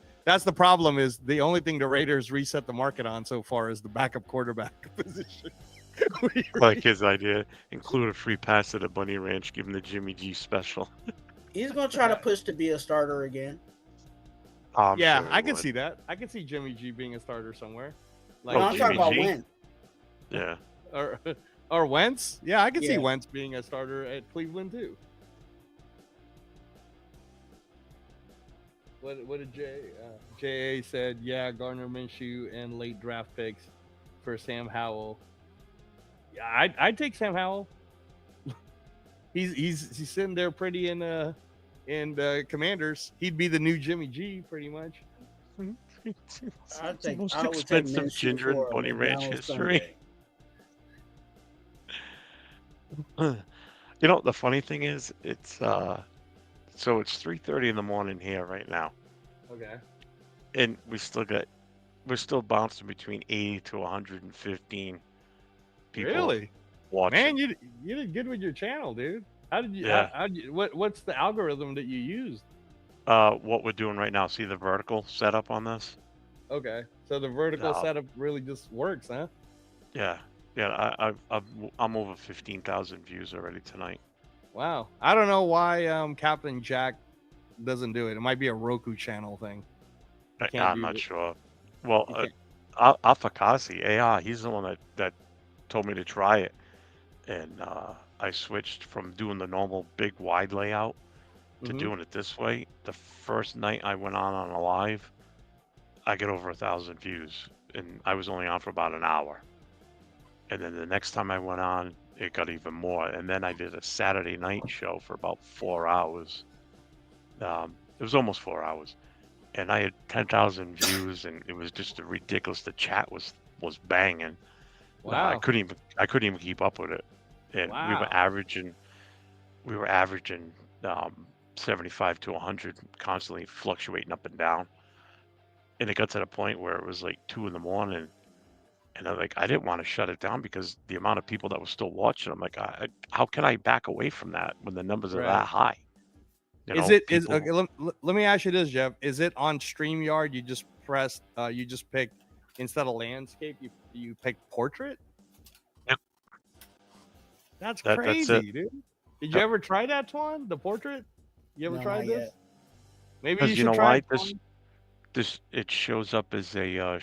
the problem. Is the only thing the Raiders reset the market on so far is the backup quarterback position. Like his idea, include a free pass at a Bunny Ranch, give him the Jimmy G special. He's gonna try to push to be a starter again. Yeah, sure I can see that. I can see Jimmy G being a starter somewhere. Like, I'm talking about Wentz. Yeah. Or Wentz. Yeah, I can see Wentz being a starter at Cleveland too. What did J.A. said? Yeah, Gardner Minshew and late draft picks for Sam Howell. Yeah, I'd take Sam Howell. He's sitting there pretty in the Commanders. He'd be the new Jimmy G, pretty much. I'd take most expensive ginger and Bunny Ranch history. You know, the funny thing is, it's so it's 3:30 in the morning here right now, Okay. and we're still bouncing between 80 to 115 people Really? Man, watching. you did good with your channel, dude. How did you? Yeah. What's the algorithm that you used? What we're doing right now, see the vertical setup on this? Okay, so the vertical Uh, setup really just works, huh? yeah, yeah. I'm over 15,000 views already tonight. Wow. I don't know why Captain Jack doesn't do it. It might be a Roku channel thing. You can't I'm do not it. sure. Well, You can't. Afakasi AI, he's the one that told me to try it, and I switched from doing the normal big wide layout to Mm-hmm. doing it this way. The first night I went on a live, I get over 1,000 views, and I was only on for about an hour. And then the next time I went on, it got even more. And then I did a Saturday night show for about 4 hours. It was almost 4 hours, and I had 10,000 views, and it was just ridiculous. The chat was banging. Wow. I couldn't even keep up with it, and Wow. we were averaging 75 to 100, constantly fluctuating up and down. And it got to the point where it was like 2 in the morning, and I didn't want to shut it down because the amount of people that were still watching. I'm like, how can I back away from that when the numbers are that Right. high? You Is know, it is people. okay? Let me ask you this, Jeff. Is it on StreamYard? You just press. You just pick instead of landscape. You pick portrait. Yep, That's that's it. crazy, dude. Did you ever try that, Twan? The portrait? You ever No, tried not this? yet. Maybe you Because you should know try why it, Twan. this it shows up as a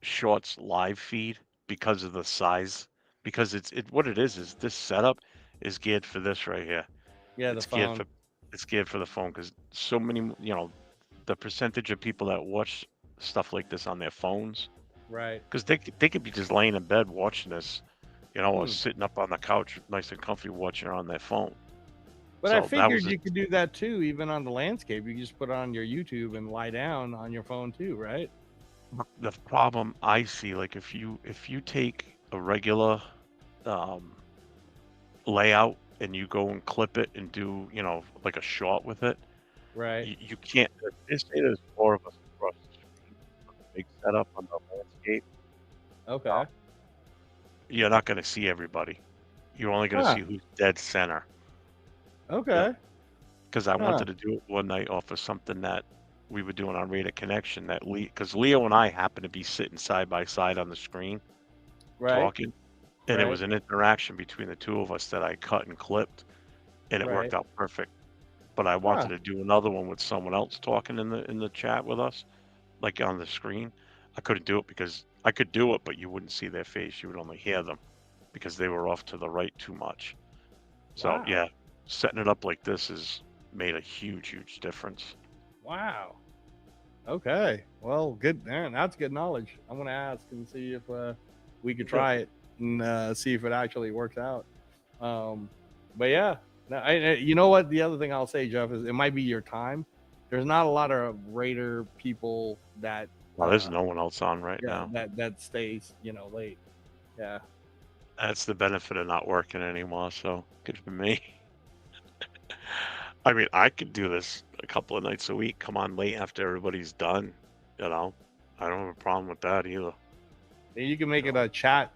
shorts live feed because of the size. Because it what it is this setup is geared for this right here. Yeah, the It's geared phone. for it's geared for the phone because so many, the percentage of people that watch stuff like this on their phones, Right. because they could be just laying in bed watching this, or Hmm. sitting up on the couch nice and comfy watching it on their phone. But I So that figured was you could do that too, even on the landscape. You just put it on your YouTube and lie down on your phone too, right? the problem I see. Like if you take a regular um, layout and you go and clip it and do like a short with it, Right. you can't. Say there's four of us across the screen, big setup on the landscape. Okay. You're not going to see everybody. You're only going to Huh. see who's dead center. Okay. Because I Huh. wanted to do it one night off of something that we were doing on Rate Connection. Because Leo and I happened to be sitting side by side on the screen Right. talking, and it Right. was an interaction between the two of us that I cut and clipped, and it worked Right. out perfect. But I wanted Huh. to do another one with someone else talking in the chat with us, like on the screen. I couldn't do it because I could do it, but you wouldn't see their face. You would only hear them because they were off to the right too much. So Wow. yeah, setting it up like this has made a huge difference. Wow. Okay. Well, good, man. That's good knowledge. I'm gonna ask and see if we could try it and see if it actually works out. But yeah, now, you know what? The other thing I'll say, Jeff, is it might be your time. There's not a lot of Raider people that Well, there's no one else on right yeah, now. that stays late. Yeah. That's the benefit of not working anymore. So good for me. I mean, I could do this a couple of nights a week. Come on late after everybody's done. I don't have a problem with that either. And you can make it a chat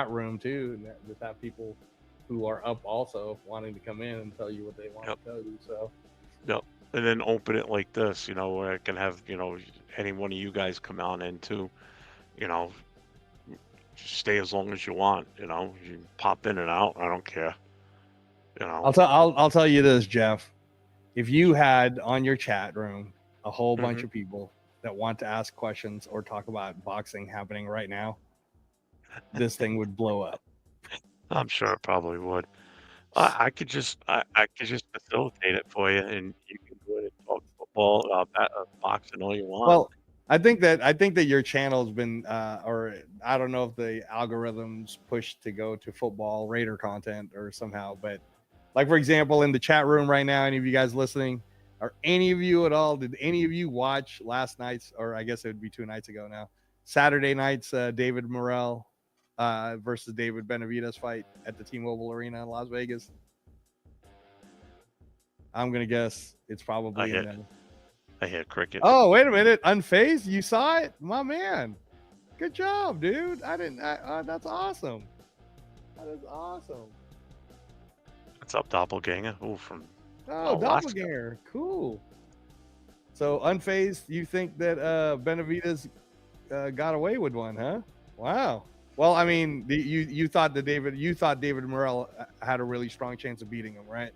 room too, and just have people who are up also wanting to come in and tell you what they want Yep. to tell you. So Yep. And then open it like this, where I can have, any one of you guys come on in too, you know, stay as long as you want, you pop in and out. I don't care. I'll tell you this, Jeff. If you had on your chat room a whole bunch of people that want to ask questions or talk about boxing happening right now, this thing would blow up. I'm sure it probably would. I could just facilitate it for you, and you can go in and talk football, boxing all you want. Well, I think that your channel's been or I don't know if the algorithms pushed to go to football Raider content or somehow, but like for example, in the chat room right now, any of you guys listening, or any of you at all, did any of you watch last night's, or I guess it would be 2 nights ago now, Saturday night's David Morrell versus David Benavidez fight at the T-Mobile Arena in Las Vegas? I'm gonna guess it's probably in there. I hear crickets. Oh, wait a minute. Unfazed? You saw it? My man. Good job, dude. That's awesome. That is awesome. What's up, Doppelganger? Oh, from Oh, Alaska. Doppelganger. Cool. So, Unfazed, you think that Benavidez got away with one, huh? Wow. Well, I mean, you thought David Morrell had a really strong chance of beating him, right?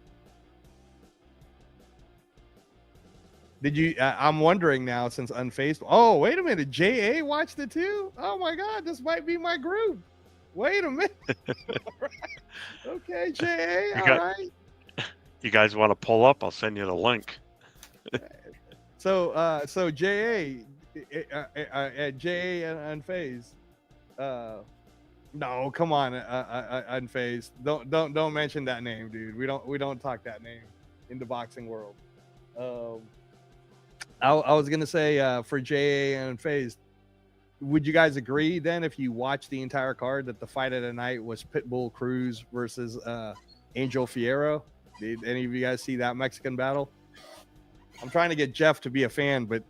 Did you? I'm wondering now since Unfazed. Oh, wait a minute. JA watched it too. Oh my God, this might be my group. Wait a minute. Okay, JA. All right. You guys want to pull up? I'll send you the link. So JA and Unfazed. No, come on, Unfazed. Don't mention that name, dude. We don't talk that name in the boxing world. I was gonna say for JA and Unfazed, would you guys agree then if you watch the entire card that the fight of the night was Pitbull Cruz versus Angel Fierro? Did any of you guys see that Mexican battle? I'm trying to get Jeff to be a fan, but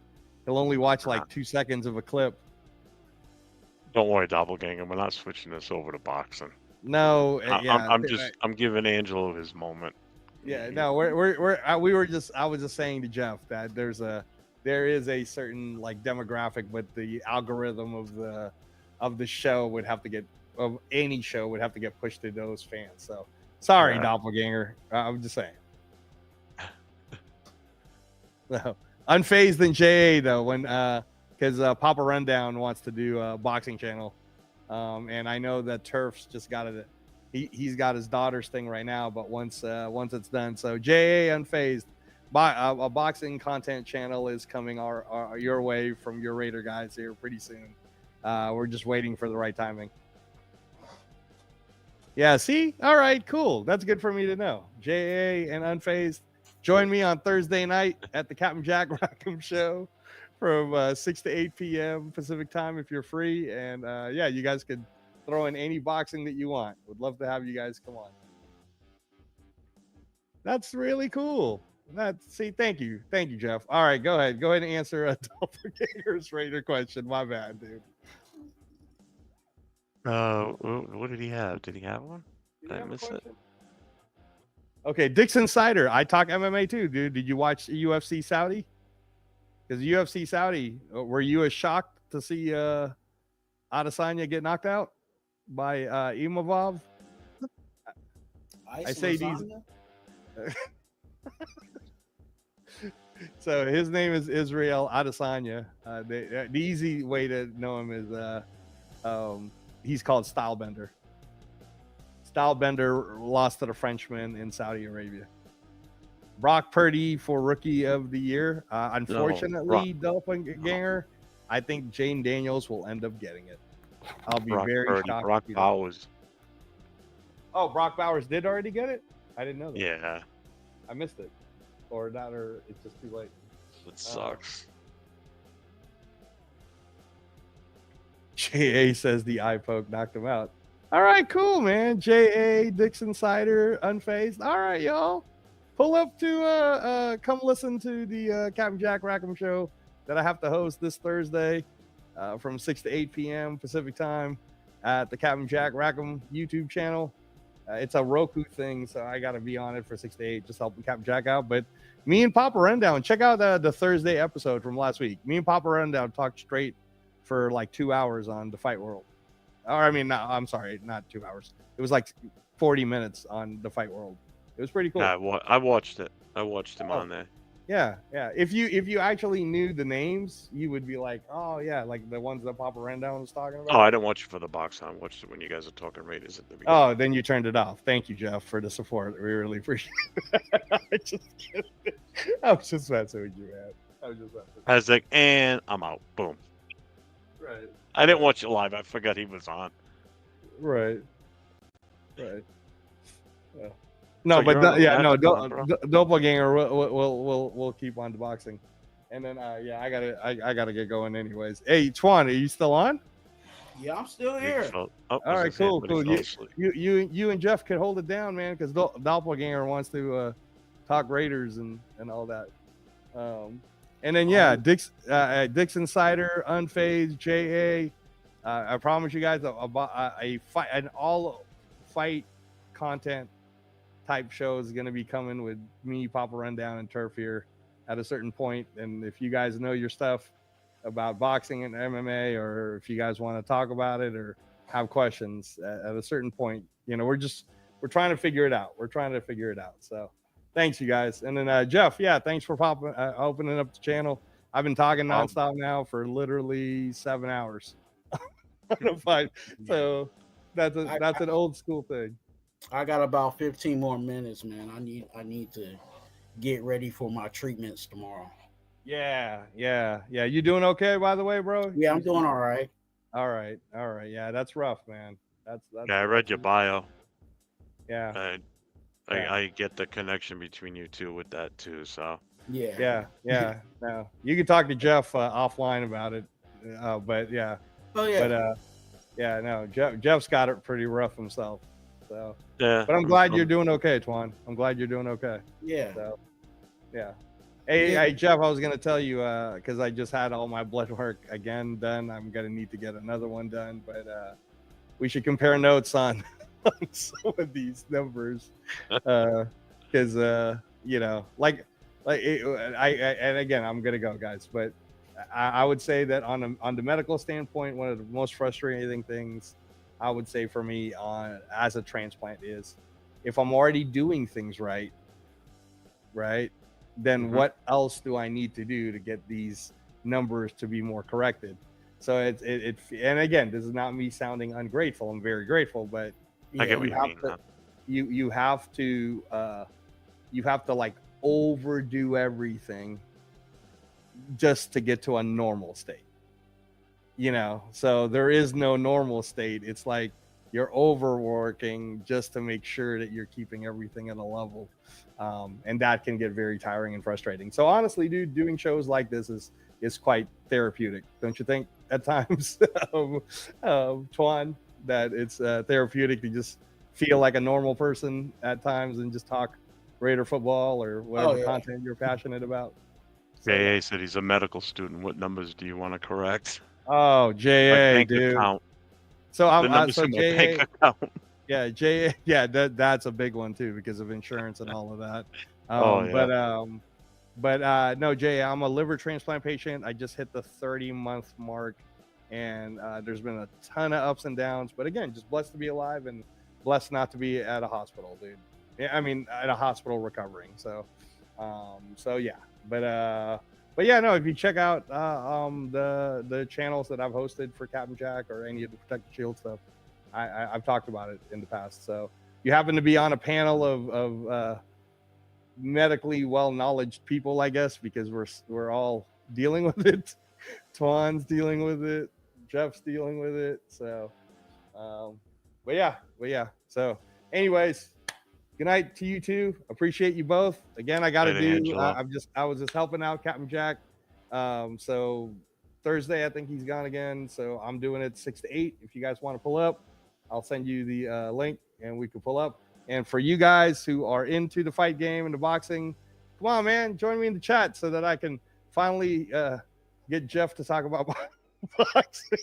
he'll only watch like 2 seconds of a clip. Don't worry, Doppelganger. We're not switching this over to boxing. No, I'm giving Angelo his moment. Yeah, no, I was just saying to Jeff that there is a certain like demographic, but the algorithm of the show would have to get of any show would have to get pushed to those fans. So sorry, Doppelganger. I'm just saying. So, Unfazed and JA though, when because Papa Rundown wants to do a boxing channel, and I know that Turf's just got it. He's got his daughter's thing right now, but once it's done, so JA Unfazed, a boxing content channel is coming your way from your Raider guys here pretty soon. We're just waiting for the right timing. Yeah, see, all right, cool. That's good for me to know. JA and Unfazed, join me on Thursday night at the Captain Jack Rackham Show from 6 to 8 p.m. Pacific time if you're free, and yeah, you guys could throw in any boxing that you want. Would love to have you guys come on. That's really cool. Thank you, Jeff. All right, go ahead and answer a Doppelganger's Raider question. My bad, dude. What did he have? Did he have one? Did I miss it? Okay, Dixon Sider. I talk MMA too, dude. Did you watch UFC Saudi? Because UFC Saudi, were you as shocked to see Adesanya get knocked out by Imavov? I say these. So his name is Israel Adesanya. The easy way to know him is he's called Stylebender. Stylebender lost to the Frenchman in Saudi Arabia. Brock Purdy for Rookie of the Year. Unfortunately, Doppelganger, I think Jane Daniels will end up getting it. I'll be very shocked. Brock Bowers. Oh, Brock Bowers did already get it? I didn't know that. Yeah. I missed it. Or it's just too late. It sucks. JA says the eye poke knocked him out. All right, cool, man. JA, Dixon Sider, Unfazed. All right, y'all. Pull up to come listen to the Captain Jack Rackham Show that I have to host this Thursday from 6 to 8 p.m. Pacific time at the Captain Jack Rackham YouTube channel. It's a Roku thing, so I got to be on it for 6 to 8, just helping Captain Jack out. But me and Papa Rundown, check out the Thursday episode from last week. Me and Papa Rundown talked straight for like 2 hours on the Fight World. Or I mean, no, I'm sorry, not 2 hours. It was like 40 minutes on the Fight World. It was pretty cool. Yeah, I watched it. I watched him on there. Yeah. If you actually knew the names, you would be like, oh yeah, like the ones that Papa Rundown was talking about. Oh, I didn't watch it for the box. I watched it when you guys are talking Raiders at the beginning. Oh, then you turned it off. Thank you, Jeff, for the support. We really appreciate it. I was just messing with you, man. I was like, and I'm out. Boom. Right. I didn't watch it live. I forgot he was on. Right. Yeah. No, So but Doppelganger will keep on the boxing, and then I gotta get going anyways. Hey, Twan, are you still on? Yeah, I'm still He here. fell- oh, I All was right, gonna say, cool, but he cool. fell asleep. You and Jeff could hold it down, man, because Doppelganger wants to talk Raiders and all that. And then Dix Insider, Unfazed, JA. I promise you guys a fight, an all fight content type show is going to be coming with me, Papa Rundown, and Turf here at a certain point. And if you guys know your stuff about boxing and MMA, or if you guys want to talk about it or have questions at a certain point, we're trying to figure it out. So thanks, you guys. And then Jeff, thanks for opening up the channel. I've been talking nonstop now for literally 7 hours on a fight. So that's an old school thing. I got about 15 more minutes, man. I need to get ready for my treatments tomorrow. Yeah. You doing okay, by the way, bro? Yeah, I'm doing all right. All right. Yeah, that's rough, man. That's I read your bio. Yeah. I get the connection between you two with that too. So Yeah. No, you can talk to Jeff offline about it, but yeah. Oh yeah. But no, Jeff's got it pretty rough himself. So yeah. But I'm glad you're doing okay, Twan. I'm glad you're doing okay. Yeah. So yeah. Hey, Jeff, I was gonna tell you because I just had all my blood work again done. I'm gonna need to get another one done, but we should compare notes on some of these numbers because and again, I'm gonna go, guys, but I would say that on the medical standpoint, one of the most frustrating things I would say for me as a transplant is if I'm already doing things right, then what else do I need to do to get these numbers to be more corrected? So and again, this is not me sounding ungrateful. I'm very grateful, but I get what you mean. You have to like overdo everything just to get to a normal state. So there is no normal state. It's like you're overworking just to make sure that you're keeping everything at a level. And that can get very tiring and frustrating. So honestly, dude, doing shows like this is quite therapeutic. Don't you think at times, Twan, that it's therapeutic to just feel like a normal person at times and just talk Raider football or whatever content you're passionate about? JA said he's a medical student. What numbers do you want to correct? Oh, JA, dude. Account. So so JA, that's a big one too because of insurance and all of that. But no, Jay, I'm a liver transplant patient. I just hit the 30-month mark, and there's been a ton of ups and downs. But again, just blessed to be alive and blessed not to be at a hospital, dude. I mean, at a hospital recovering. So yeah. But yeah, no. If you check out the channels that I've hosted for Captain Jack or any of the Protect the Shield stuff, I've talked about it in the past. So you happen to be on a panel of medically well-knowledged people, I guess, because we're all dealing with it. Twan's dealing with it. Jeff's dealing with it. So, but yeah. So, anyways, good night to you two. Appreciate you both. Again, I got to do. I was just helping out Captain Jack. So Thursday, I think he's gone again. So I'm doing it 6 to 8. If you guys want to pull up, I'll send you the link and we can pull up. And for you guys who are into the fight game and the boxing, come on, man, join me in the chat so that I can finally get Jeff to talk about boxing.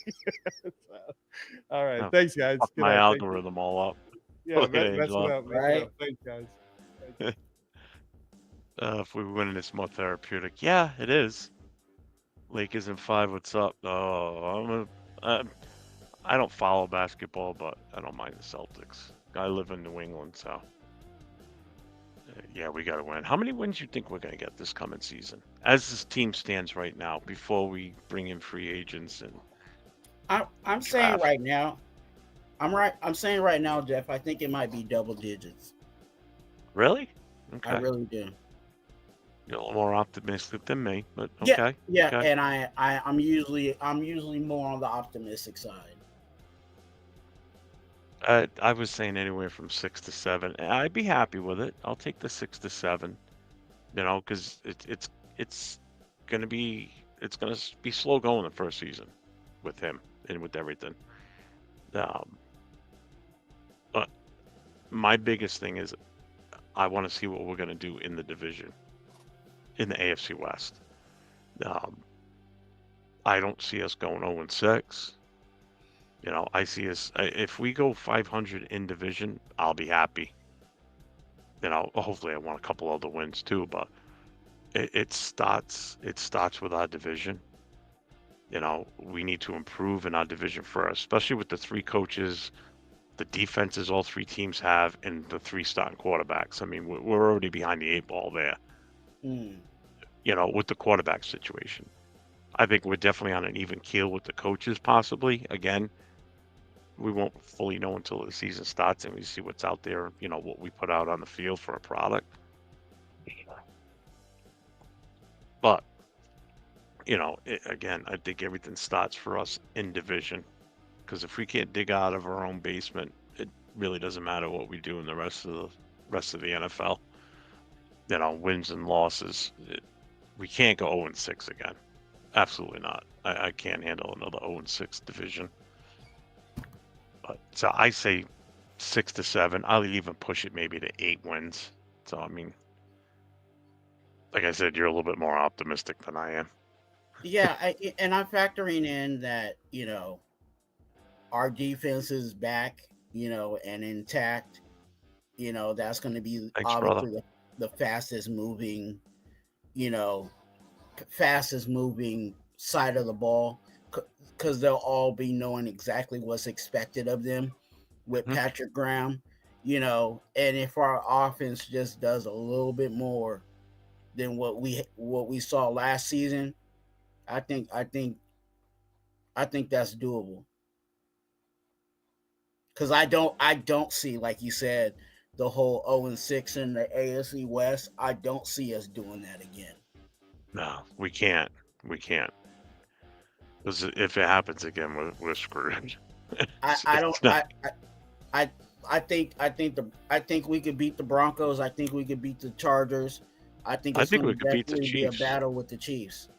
All right, thanks, guys. Fuck my algorithm all up. Yeah, that's what up. Right. Thanks, guys. If we win, it's more therapeutic. Yeah, it is. Lakers in 5. What's up? Oh, I don't follow basketball, but I don't mind the Celtics. I live in New England, so yeah, we got to win. How many wins do you think we're going to get this coming season, as this team stands right now, before we bring in free agents? And I'm saying right now, I'm saying right now, Jeff, I think it might be double digits. Really? Okay. I really do. You're a little more optimistic than me, but okay. Yeah, okay. and I'm usually more on the optimistic side. I was saying anywhere from 6 to 7. I'd be happy with it. I'll take the 6 to 7. Because it's gonna be slow going the first season with him and with everything. But my biggest thing is I want to see what we're going to do in the division, in the AFC West. I don't see us going 0-6. I see us, if we go 500 in division, I'll be happy. Hopefully I want a couple other wins too, but it starts with our division. We need to improve in our division first, especially with the 3 coaches, the defenses all 3 teams have, and the 3 starting quarterbacks. I mean, we're already behind the 8 ball there. With the quarterback situation. I think we're definitely on an even keel with the coaches, possibly. Again, we won't fully know until the season starts and we see what's out there, what we put out on the field for a product. But, again, I think everything starts for us in division. Because if we can't dig out of our own basement, it really doesn't matter what we do in the rest of the NFL. Wins and losses. We can't go 0-6 again. Absolutely not. I can't handle another 0-6 division. But so I say 6-7. I'll even push it maybe to 8 wins. So I mean, like I said, you're a little bit more optimistic than I am. Yeah, I'm factoring in that our defense is back, and intact. That's going to be Thanks, obviously the fastest moving side of the ball, because they'll all be knowing exactly what's expected of them with Patrick Graham, and if our offense just does a little bit more than what we saw last season, I think that's doable. Because I don't see, like you said, the whole 0-6 in the AFC West. I don't see us doing that again. No, we can't. Because if it happens again, we're screwed. I think we could beat the Broncos. I think we could beat the Chargers. I think we could beat the Chiefs. Be a battle with the Chiefs.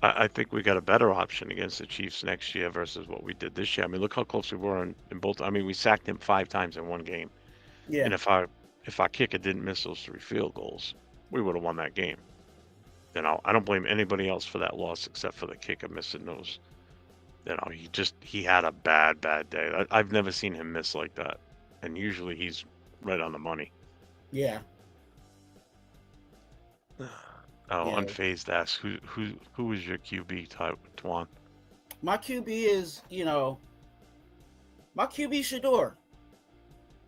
I think we got a better option against the Chiefs next year versus what we did this year. I mean, look how close we were in both. I mean, we sacked him 5 times in one game. Yeah. And if our kicker didn't miss those 3 field goals, we would have won that game. I don't blame anybody else for that loss except for the kicker missing those. He had a bad day. I've never seen him miss like that. And usually he's right on the money. Yeah. Unfazed asks, who is your QB, Twan? My QB is, Shedeur.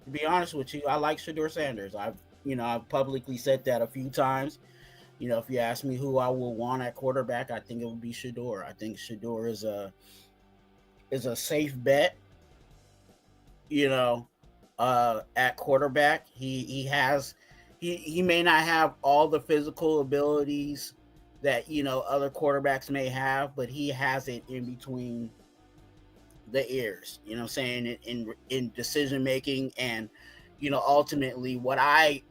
To be honest with you, I like Shedeur Sanders. I've publicly said that a few times. If you ask me who I will want at quarterback, I think it would be Shedeur. I think Shedeur is a safe bet. At quarterback, he may not have all the physical abilities that other quarterbacks may have, but he has it in between the ears. In decision making, and ultimately what I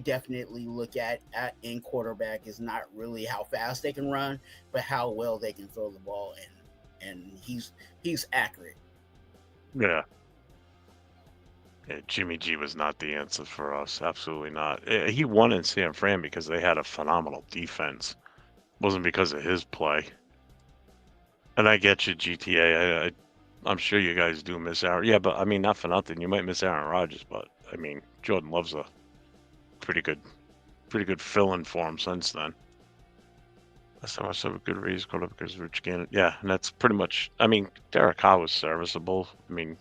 definitely look at in quarterback is not really how fast they can run, but how well they can throw the ball, and he's accurate. Yeah. Jimmy G was not the answer for us. Absolutely not. He won in San Fran because they had a phenomenal defense. It wasn't because of his play. And I get you, GTA. I'm sure you guys do miss Aaron. Yeah, but I mean, not for nothing. You might miss Aaron Rodgers, but I mean, Jordan Love's a pretty good fill-in for him since then. That's how I said a good raise because Rich Gannon. Yeah, and that's pretty much. I mean, Derek Carr was serviceable. I mean,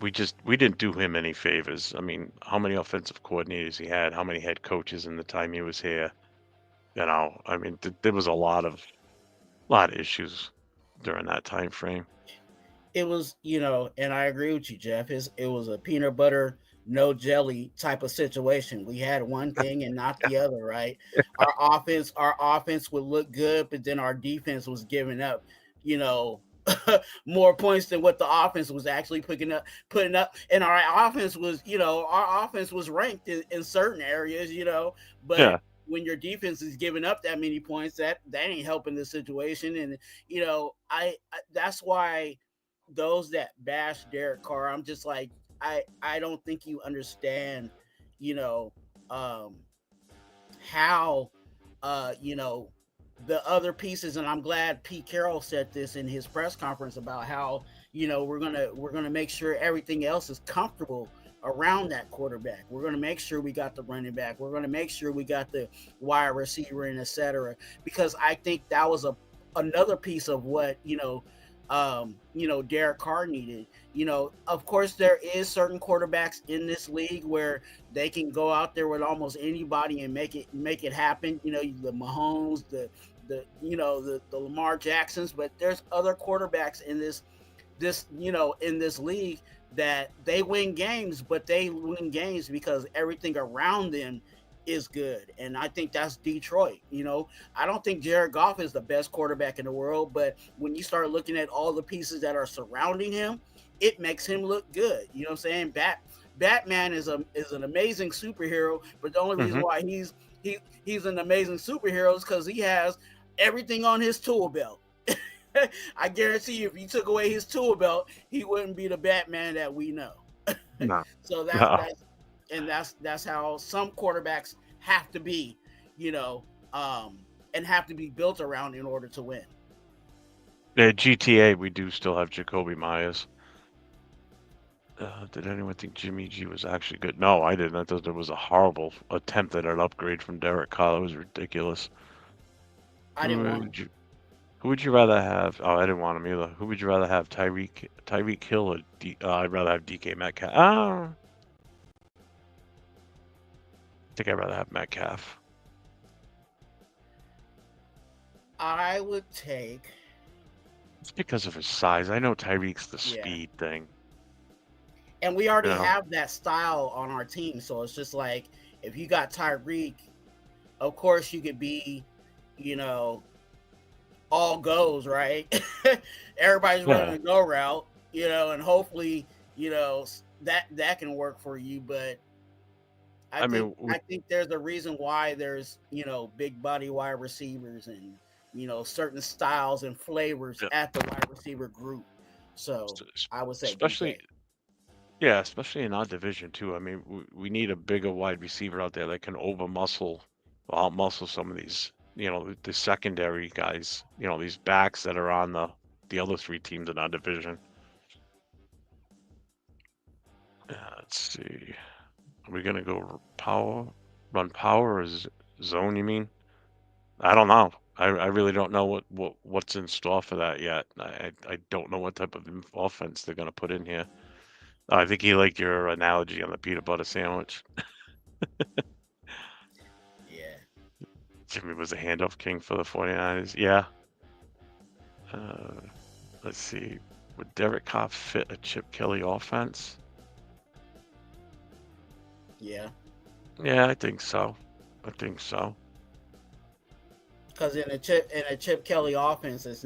we didn't do him any favors. I mean, how many offensive coordinators he had? How many head coaches in the time he was here? I mean, there was a lot of issues during that time frame. It was, and I agree with you, Jeff. It was a peanut butter, no jelly type of situation. We had one thing and not the other, right? Our offense would look good, but then our defense was giving up, more points than what the offense was actually putting up. And our offense was ranked in certain areas, but yeah. When your defense is giving up that many points, that ain't helping the situation. And I that's why those that bash Derek Carr, I'm just like, I don't think you understand, you know, how, you know, the other pieces. And I'm glad Pete Carroll said this in his press conference about how, you know, we're gonna make sure everything else is comfortable around that quarterback. We're going to make sure we got the running back. We're going to make sure we got the wide receiver and etc. Because I think that was another piece of what, you know, Derek Carr needed. You know, of course, there is certain quarterbacks in this league where they can go out there with almost anybody and make it happen. You know, the Mahomes, the you know, the Lamar Jacksons, but there's other quarterbacks in this you know, in this league that they win games, but they win games because everything around them is good. And I think that's Detroit. You know, I don't think Jared Goff is the best quarterback in the world, but when you start looking at all the pieces that are surrounding him, it makes him look good. You know what I'm saying? Batman is an amazing superhero, but the only reason why he's an amazing superhero is because he has everything on his tool belt. I guarantee you, if you took away his tool belt, he wouldn't be the Batman that we know. No. So No. that's how some quarterbacks have to be, you know, and have to be built around in order to win. At GTA, we do still have Jacoby Myers. Did anyone think Jimmy G was actually good? No, I didn't. I thought it was a horrible attempt at an upgrade from Derek Carr. It was ridiculous. I didn't want him. Who would you rather have? Oh, I didn't want him either. Who would you rather have, Tyreek Hill or I'd rather have DK Metcalf. I think I'd rather have Metcalf. I would take. It's because of his size. I know Tyreek's the speed thing. And we already have that style on our team. So it's just like, if you got Tyreek, of course you could be, you know, all goes, right? Everybody's running a go route, you know, and hopefully, you know, that can work for you. But I think there's a reason why there's, you know, big body wide receivers and, you know, certain styles and flavors at the wide receiver group. So I would say especially in our division too. I mean, we need a bigger wide receiver out there that can out muscle some of these, you know, the secondary guys, you know, these backs that are on the other three teams in our division. Let's see. Are we gonna go run power or zone? You mean? I don't know. I really don't know what's in store for that yet. I don't know what type of offense they're gonna put in here. I think you like your analogy on the peanut butter sandwich. Yeah. Jimmy was a handoff king for the 49ers. Yeah. Let's see. Would Derek Carr fit a Chip Kelly offense? Yeah. Yeah, I think so. Because in a Chip Kelly offense, it's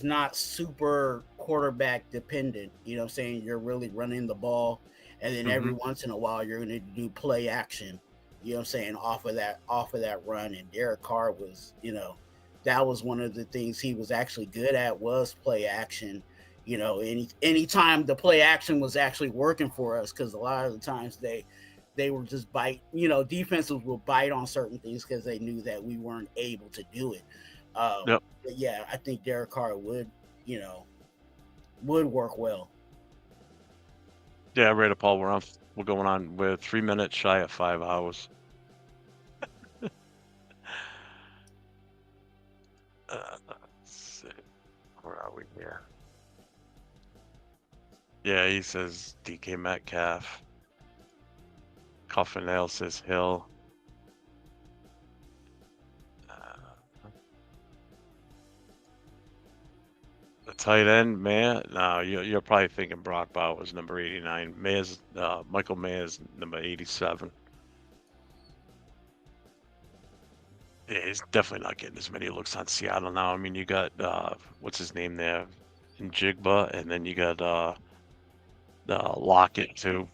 not super quarterback dependent. You know what I'm saying? You're really running the ball, and then every once in a while you're going to do play action. You know what I'm saying? Off of that run. And Derek Carr was, you know, that was one of the things he was actually good at, was play action. You know, anytime the play action was actually working for us, because a lot of the times they were just defenses will bite on certain things because they knew that we weren't able to do it. But yeah, I think Derek Carr would work well. Yeah, right, Paul. We're going on. We're 3 minutes shy of 5 hours. Let's see. Where are we here? Yeah, he says DK Metcalf. Coffin Nail says Hill. The tight end, Mayer? No, you're probably thinking Brock Bowers, number 89. Michael Mayer's number 87. Yeah, he's definitely not getting as many looks on Seattle now. I mean, you got what's his name there, Njigba, and then you got Lockett too.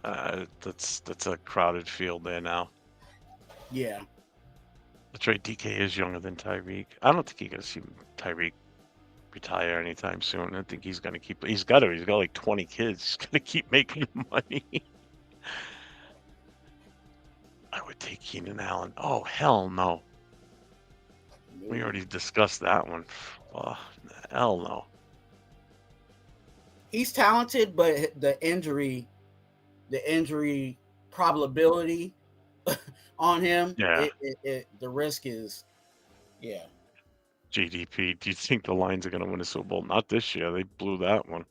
That's a crowded field there now. Yeah. That's right. DK is younger than Tyreek. I don't think you're gonna see Tyreek retire anytime soon. I think he's gonna keep. He's got to. He's got like 20 kids. He's gonna keep making money. I would take Keenan Allen. Oh hell no. We already discussed that one. Hell no. He's talented, but the injury probability on him, Yeah. the risk is, yeah. GDP. Do you think the Lions are gonna win a Super Bowl? Not this year. They blew that one.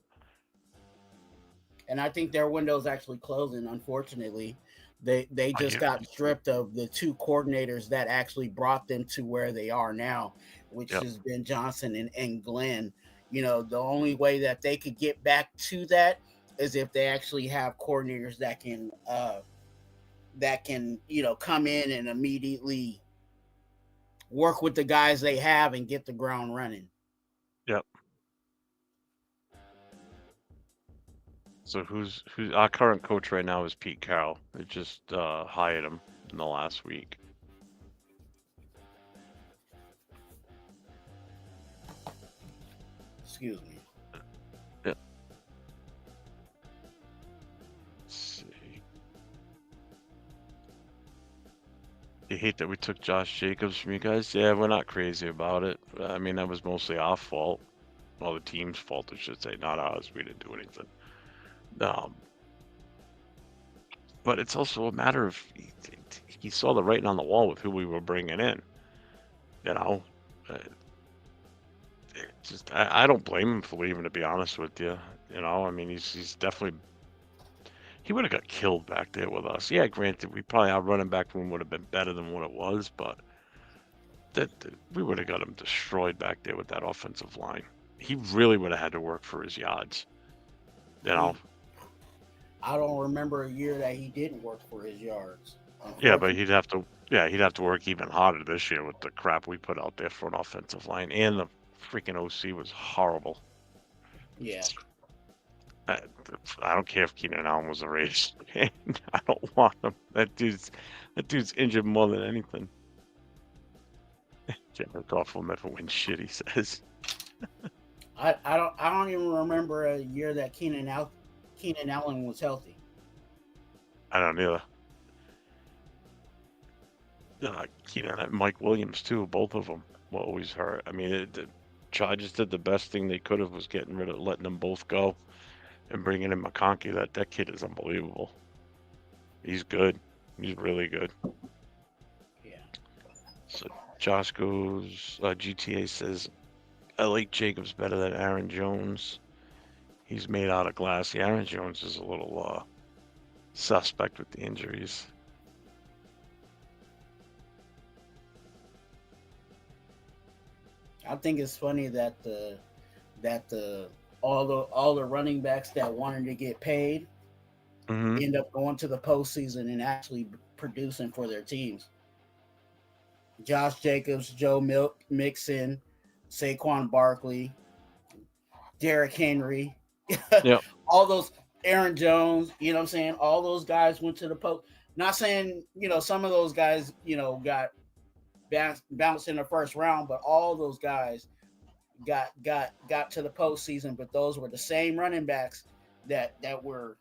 And I think their window's actually closing. Unfortunately, they just got stripped of the two coordinators that actually brought them to where they are now, which has been Johnson and Glenn. You know, the only way that they could get back to that is if they actually have coordinators that can come in and immediately work with the guys they have and get the ground running. Yep. So who's our current coach right now is Pete Carroll. They just hired him in the last week. Excuse me. Yep. Let's see. You hate that we took Josh Jacobs from you guys? Yeah, we're not crazy about it. I mean, that was mostly our fault. Well, the team's fault, I should say, not ours. We didn't do anything. But it's also a matter of he saw the writing on the wall with who we were bringing in. You know, I don't blame him for leaving. To be honest with you, you know, I mean, he's definitely he would have got killed back there with us. Yeah, granted, our running back room would have been better than what it was, but we would have got him destroyed back there with that offensive line. He really would have had to work for his yards. You know. I don't remember a year that he didn't work for his yards. Yeah, but he'd have to work even harder this year with the crap we put out there for an offensive line, and the freaking OC was horrible. Yeah. I don't care if Keenan Allen was a Raiders fan. I don't want him. That dude's injured more than anything. Jared Goff will never win shit, he says. I don't even remember a year that Keenan Allen was healthy. I don't either. Keenan and Mike Williams too. Both of them were always hurt. I mean, the Chargers did the best thing they could have was letting them both go, and bringing in McConkey. That kid is unbelievable. He's good. He's really good. Yeah. So Josh goes. GTA says, I like Jacobs better than Aaron Jones. He's made out of glass. Yeah, Aaron Jones is a little suspect with the injuries. I think it's funny that all the running backs that wanted to get paid end up going to the postseason and actually producing for their teams. Josh Jacobs, Joe Mixon, Saquon Barkley, Derrick Henry, all those, Aaron Jones, you know what I'm saying? All those guys went to the post. Not saying, some of those guys, got bounced in the first round, but all those guys got to the postseason. But those were the same running backs that were,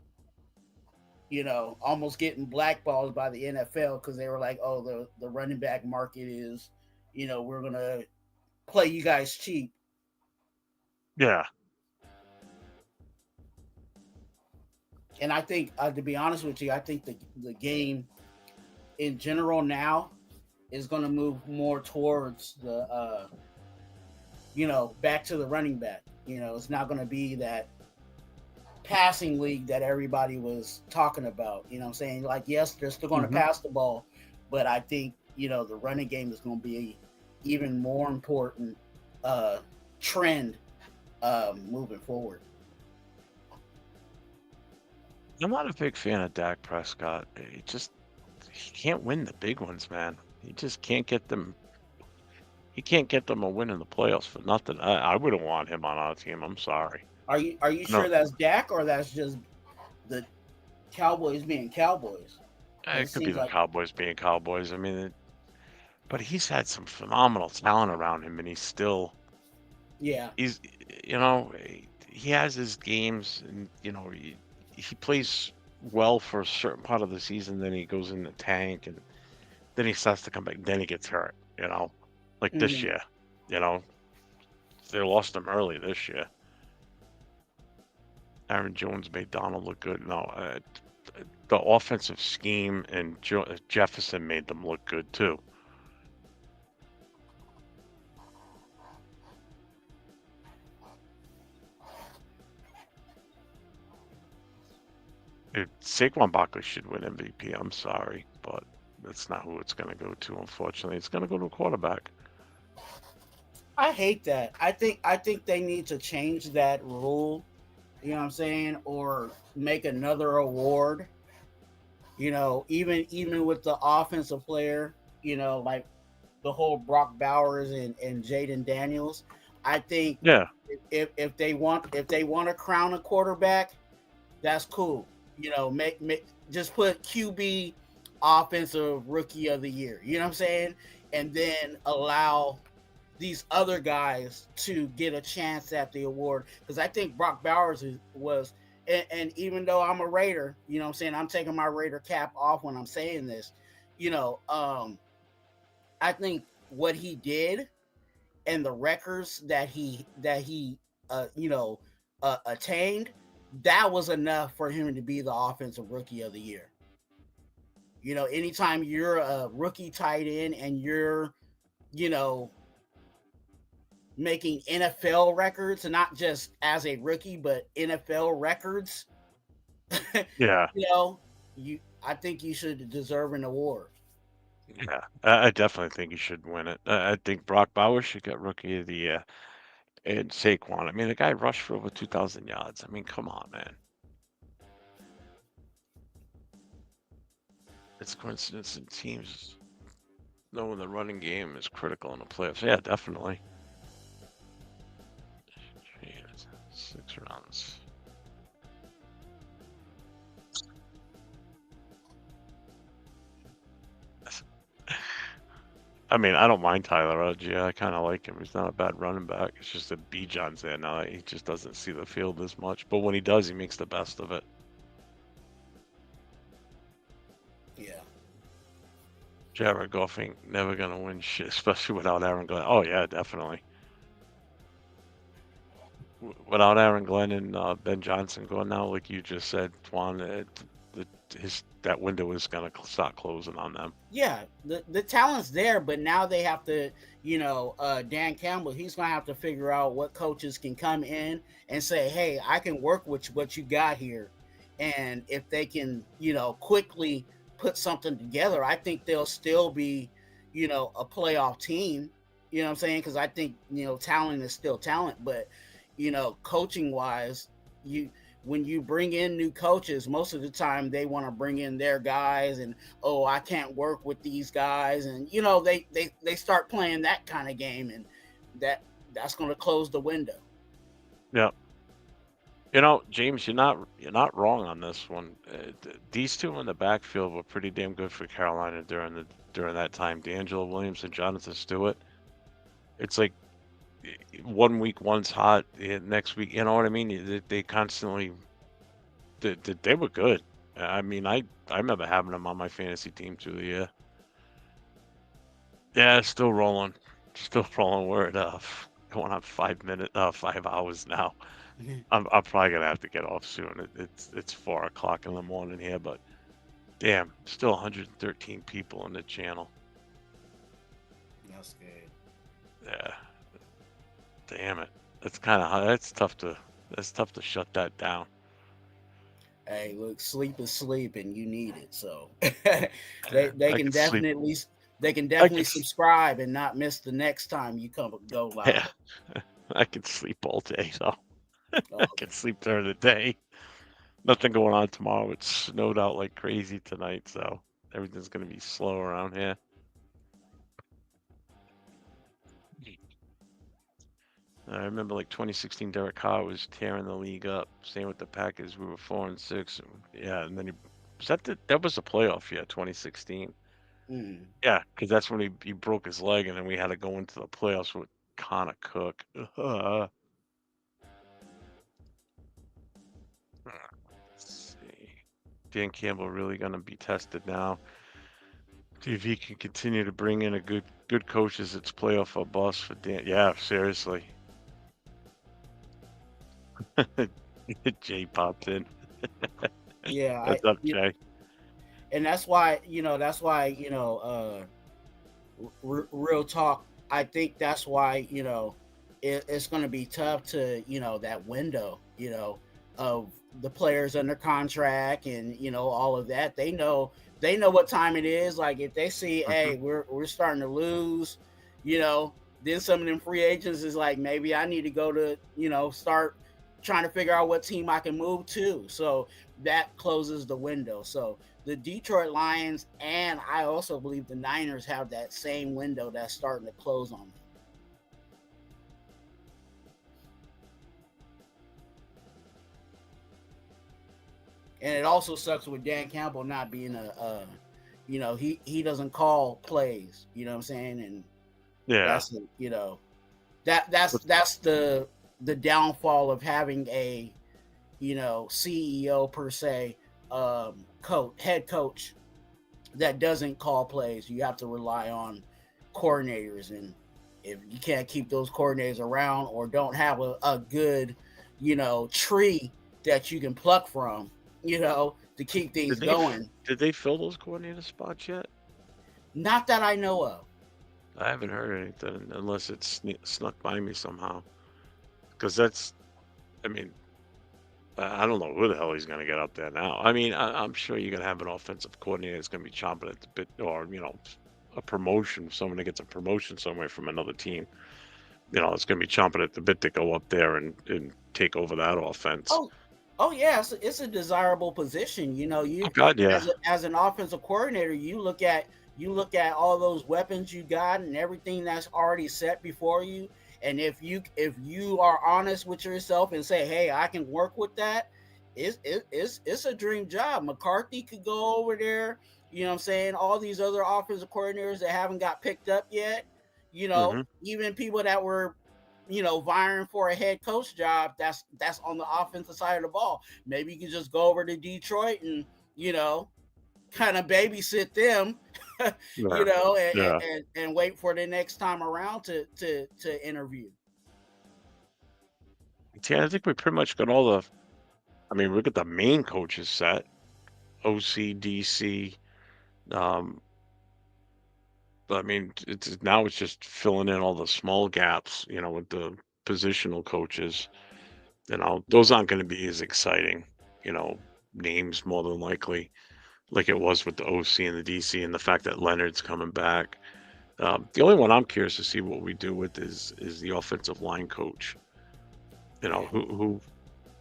almost getting blackballed by the NFL because they were like, oh, the running back market is, we're gonna play you guys cheap. Yeah. And I think, to be honest with you, I think the game in general now is going to move more towards the, back to the running back. It's not going to be that passing league that everybody was talking about. You know what I'm saying? Like, yes, they're still going to pass the ball, but I think, the running game is going to be even more important trend moving forward. I'm not a big fan of Dak Prescott. He can't win the big ones, man. He just can't get them. He can't get them a win in the playoffs for nothing. I wouldn't want him on our team. I'm sorry. Are you sure that's Dak, or that's just the Cowboys being Cowboys? It could be the Cowboys being Cowboys. I mean, but he's had some phenomenal talent around him, and he's still Yeah. He's, you know, he has his games, and he plays well for a certain part of the season. Then he goes in the tank, and then he starts to come back. Then he gets hurt. Like this Mhm. year. You know, they lost him early this year. Aaron Jones made Donald look good. No, the offensive scheme and Jefferson made them look good too. Saquon Barkley should win MVP. I'm sorry, but that's not who it's going to go to. Unfortunately, it's going to go to a quarterback. I hate that. I think they need to change that rule. You know what I'm saying, or make another award. Even with the offensive player. Like the whole Brock Bowers and Jaden Daniels. I think Yeah, if they want to crown a quarterback, that's cool. Make just put QB offensive rookie of the year. You know what I'm saying? And then allow these other guys to get a chance at the award, because I think Brock Bowers was, and even though I'm a Raider, you know what I'm saying, I'm taking my Raider cap off when I'm saying this. You know, I think what he did and the records that he attained, that was enough for him to be the offensive rookie of the year. Anytime you're a rookie tight end and you're, you know, making NFL records, and not just as a rookie, but NFL records, yeah, you know, you I think you should deserve an award. yeah. I definitely think he should win it. I think Brock Bowers should get Rookie of the Year, and Saquon. I mean, the guy rushed for over 2,000 yards. I mean, come on, man. It's coincidence in teams knowing the running game is critical in the playoffs. Yeah, definitely. Jeez, 6 rounds. I mean, I don't mind Tyler Algier. I kind of like him. He's not a bad running back. It's just that Bijan's there now. He just doesn't see the field as much. But when he does, he makes the best of it. Yeah. Jared Goff ain't never gonna win shit, especially without Aaron Glenn. Oh yeah, definitely. Without Aaron Glenn and Ben Johnson going now, like you just said, Twan, that window is gonna start closing on them. Yeah, the talent's there, but now they have to, Dan Campbell, he's gonna have to figure out what coaches can come in and say, hey, I can work with what you got here. And if they can, quickly put something together, I think they'll still be, a playoff team. You know what I'm saying? Because I think, talent is still talent, but coaching wise, you when you bring in new coaches, most of the time they want to bring in their guys, and oh, I can't work with these guys, and they start playing that kind of game, and that's going to close the window. Yeah. James, you're not wrong on this one. These two in the backfield were pretty damn good for Carolina during that time. D'Angelo Williams and Jonathan Stewart. It's like 1 week one's hot, next week, you know what I mean? They constantly they were good. I mean, I remember having them on my fantasy team through the year. Yeah, still rolling, still rolling. We're at going on 5 hours now. I'm probably gonna have to get off soon. It's 4 o'clock in the morning here, but damn, still 113 people in the channel. That's good. Yeah, damn it. That's tough to shut that down. Hey, look, sleep is sleep, and you need it. So Yeah, they I can could sleep. definitely they can I definitely could, subscribe and not miss the next time you come go yeah, live. I could sleep all day, so I Okay. could sleep during the day. Nothing going on tomorrow. It snowed out like crazy tonight, so everything's gonna be slow around here. I remember like 2016, Derek Carr was tearing the league up. Same with the Packers. We were 4-6. Yeah, and then that was the playoff year, 2016. Mm. Yeah, because that's when he broke his leg, and then we had to go into the playoffs with Connor Cook. Let's see. Dan Campbell really going to be tested now. See if he can continue to bring in a good coaches. It's playoff or bust for Dan. Yeah, seriously. Jay popped in. Yeah, What's up, Jay? and that's why real talk. I think that's why it's going to be tough to that window of the players under contract and all of that. They know what time it is. Like if they see, hey, we're starting to lose, then some of them free agents is like, maybe I need to go to start trying to figure out what team I can move to. So that closes the window. So the Detroit Lions and I also believe the Niners have that same window that's starting to close on them. And it also sucks with Dan Campbell not being he doesn't call plays, you know what I'm saying? And yeah, that's the downfall of having a CEO per se, head coach that doesn't call plays. You have to rely on coordinators, and if you can't keep those coordinators around or don't have a good tree that you can pluck from to keep things going. Did they fill those coordinator spots yet? Not that I know of. I haven't heard anything unless it's snuck by me somehow. Because that's, I mean, I don't know who the hell he's going to get out there now. I mean, I'm sure you're going to have an offensive coordinator that's going to be chomping at the bit, or a promotion. Someone that gets a promotion somewhere from another team. It's going to be chomping at the bit to go up there and take over that offense. Oh yeah, it's a desirable position. God, yeah. As an offensive coordinator, you look at all those weapons you got and everything that's already set before you. And if you are honest with yourself and say, hey, I can work with that, it's a dream job. McCarthy could go over there. You know what I'm saying? All these other offensive coordinators that haven't got picked up yet. Even people that were vying for a head coach job, that's on the offensive side of the ball. Maybe you can just go over to Detroit and kind of babysit them, and wait for the next time around to interview. Yeah, I think we pretty much got all the. I mean, we got the main coaches set, OC, DC. But I mean, it's just filling in all the small gaps, with the positional coaches. Those aren't going to be as exciting, names more than likely, like it was with the OC and the DC, and the fact that Leonard's coming back. The only one I'm curious to see what we do with is the offensive line coach. Who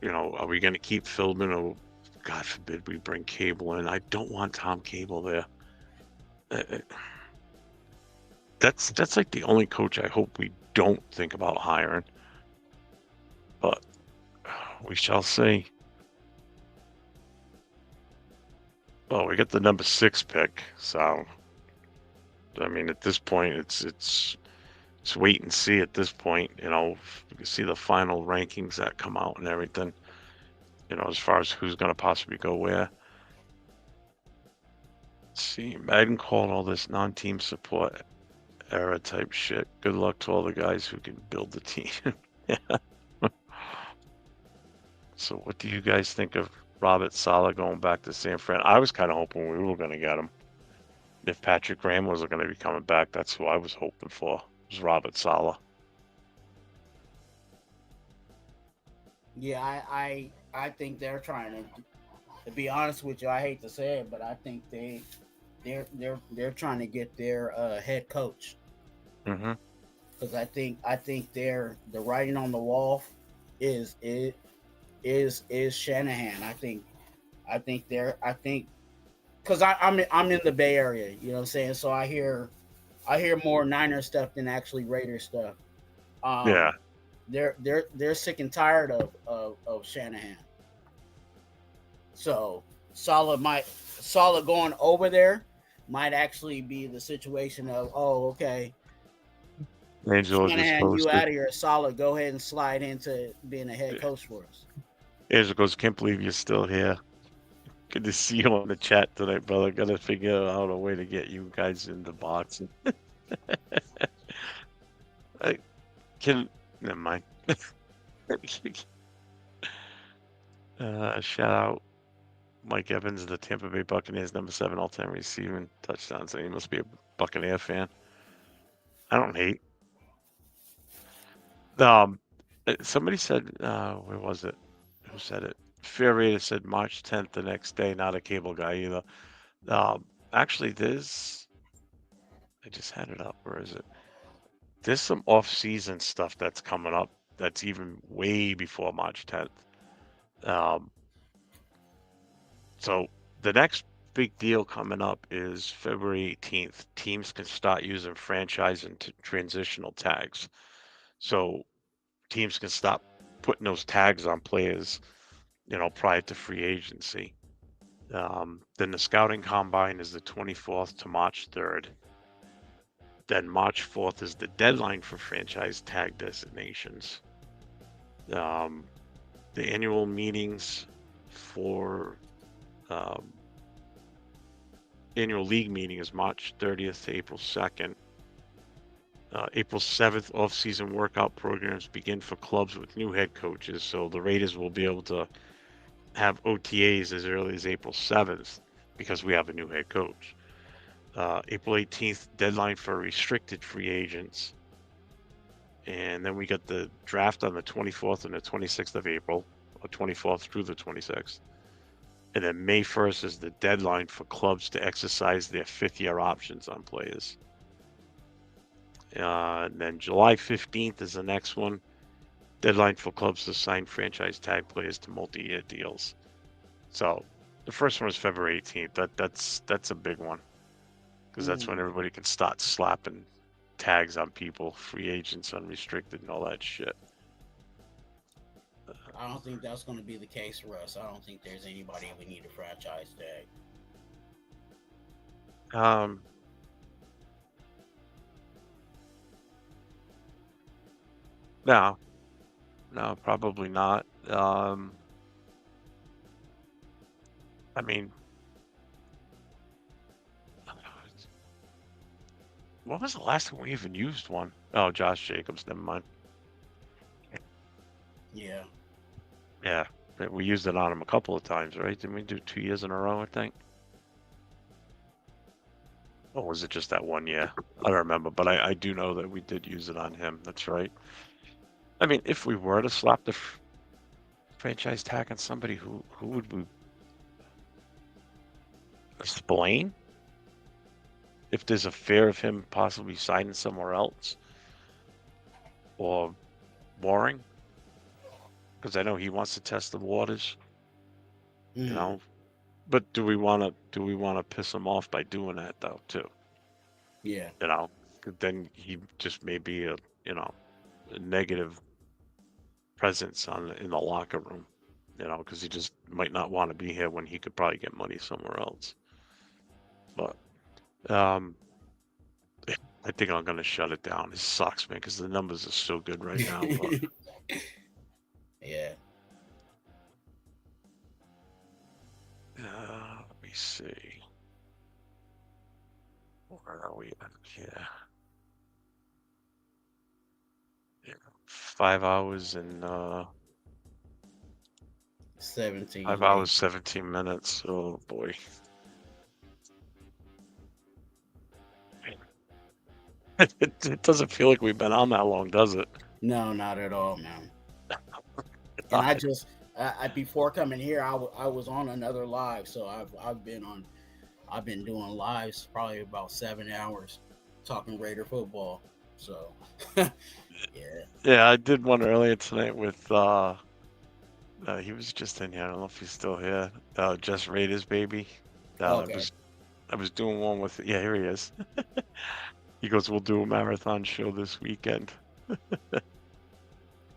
are we going to keep Philbin, or God forbid we bring Cable in? I don't want Tom Cable there. That's like the only coach I hope we don't think about hiring. But we shall see. Well, we got the number 6 pick, so I mean, at this point, it's wait and see. At this point, you can see the final rankings that come out and everything. As far as who's going to possibly go where. Let's see, Madden called all this non-team support era type shit. Good luck to all the guys who can build the team. So what do you guys think of Robert Saleh going back to San Fran? I was kind of hoping we were going to get him. If Patrick Graham was going to be coming back, that's who I was hoping for, was Robert Saleh. Yeah, I think they're trying to be honest with you, I hate to say it, but I think they're trying to get their head coach. Mm-hmm. Because I think the writing on the wall is Shanahan. I think because I'm in the Bay Area, you know what I'm saying? So I hear more Niner stuff than actually Raider stuff. Yeah. They're sick and tired of Shanahan. So Saleh going over there might actually be the situation of, oh, okay, Angelo Shanahan, just you posted. out of here, solid. Go ahead and slide into being a head coach for us. Angelo goes, can't believe you're still here. Good to see you on the chat tonight, brother. Gotta figure out a way to get you guys in the box. I can never mind. Shout out Mike Evans, the Tampa Bay Buccaneers, number 7 all-time receiving touchdowns. So he must be a Buccaneer fan. I don't hate. Somebody said, where was it? Who said it? Fair Raider said March 10th the next day. Not a cable guy either. Actually, I just had it up. Where is it? There's some off-season stuff that's coming up that's even way before March 10th. So the next big deal coming up is February 18th. Teams can start using franchise and transitional tags. So teams can stop putting those tags on players, prior to free agency. Then the scouting combine is the 24th to March 3rd. Then March 4th is the deadline for franchise tag designations. The annual meetings for annual league meeting is March 30th to April 2nd. April 7th, off-season workout programs begin for clubs with new head coaches, so the Raiders will be able to have OTAs as early as April 7th because we have a new head coach. April 18th, deadline for restricted free agents. And then we got the draft on the 24th and the 26th of April, or 24th through the 26th. And then May 1st is the deadline for clubs to exercise their fifth-year options on players. And then July 15th is the next one. Deadline for clubs to sign franchise tag players to multi-year deals. So the first one is February 18th. That's a big one because that's when everybody can start slapping tags on people, free agents, unrestricted, and all that shit. I don't think that's going to be the case for us. I don't think there's anybody we need a franchise tag. No, probably not. I mean, when was the last time we even used one? Oh, Josh Jacobs, never mind. Yeah. Yeah, we used it on him a couple of times, right? Didn't we do 2 years in a row, I think? Or was it just that 1 year? I don't remember, but I do know that we did use it on him. That's right. I mean, if we were to slap the franchise tag on somebody, who would we? Spillane? If there's a fear of him possibly signing somewhere else? Or Waring? Because I know he wants to test the waters. But do we want to piss him off by doing that though too? Yeah. Then he just may be a negative presence in the locker room. Because he just might not want to be here when he could probably get money somewhere else. But I think I'm gonna shut it down. It sucks, man, because the numbers are so good right now. But yeah. Let me see. Where are we at here? Yeah, 5 hours and 17. 5 hours, 17 minutes. Oh boy. It doesn't feel like we've been on that long, does it? No, not at all, man. And I before coming here, I was on another live, so I've been doing lives probably about 7 hours talking Raider football. So yeah, I did one earlier tonight with he was just in here. I don't know if he's still here. Just Raiders baby. Okay. I was doing one with here he is. He goes, we'll do a marathon show this weekend.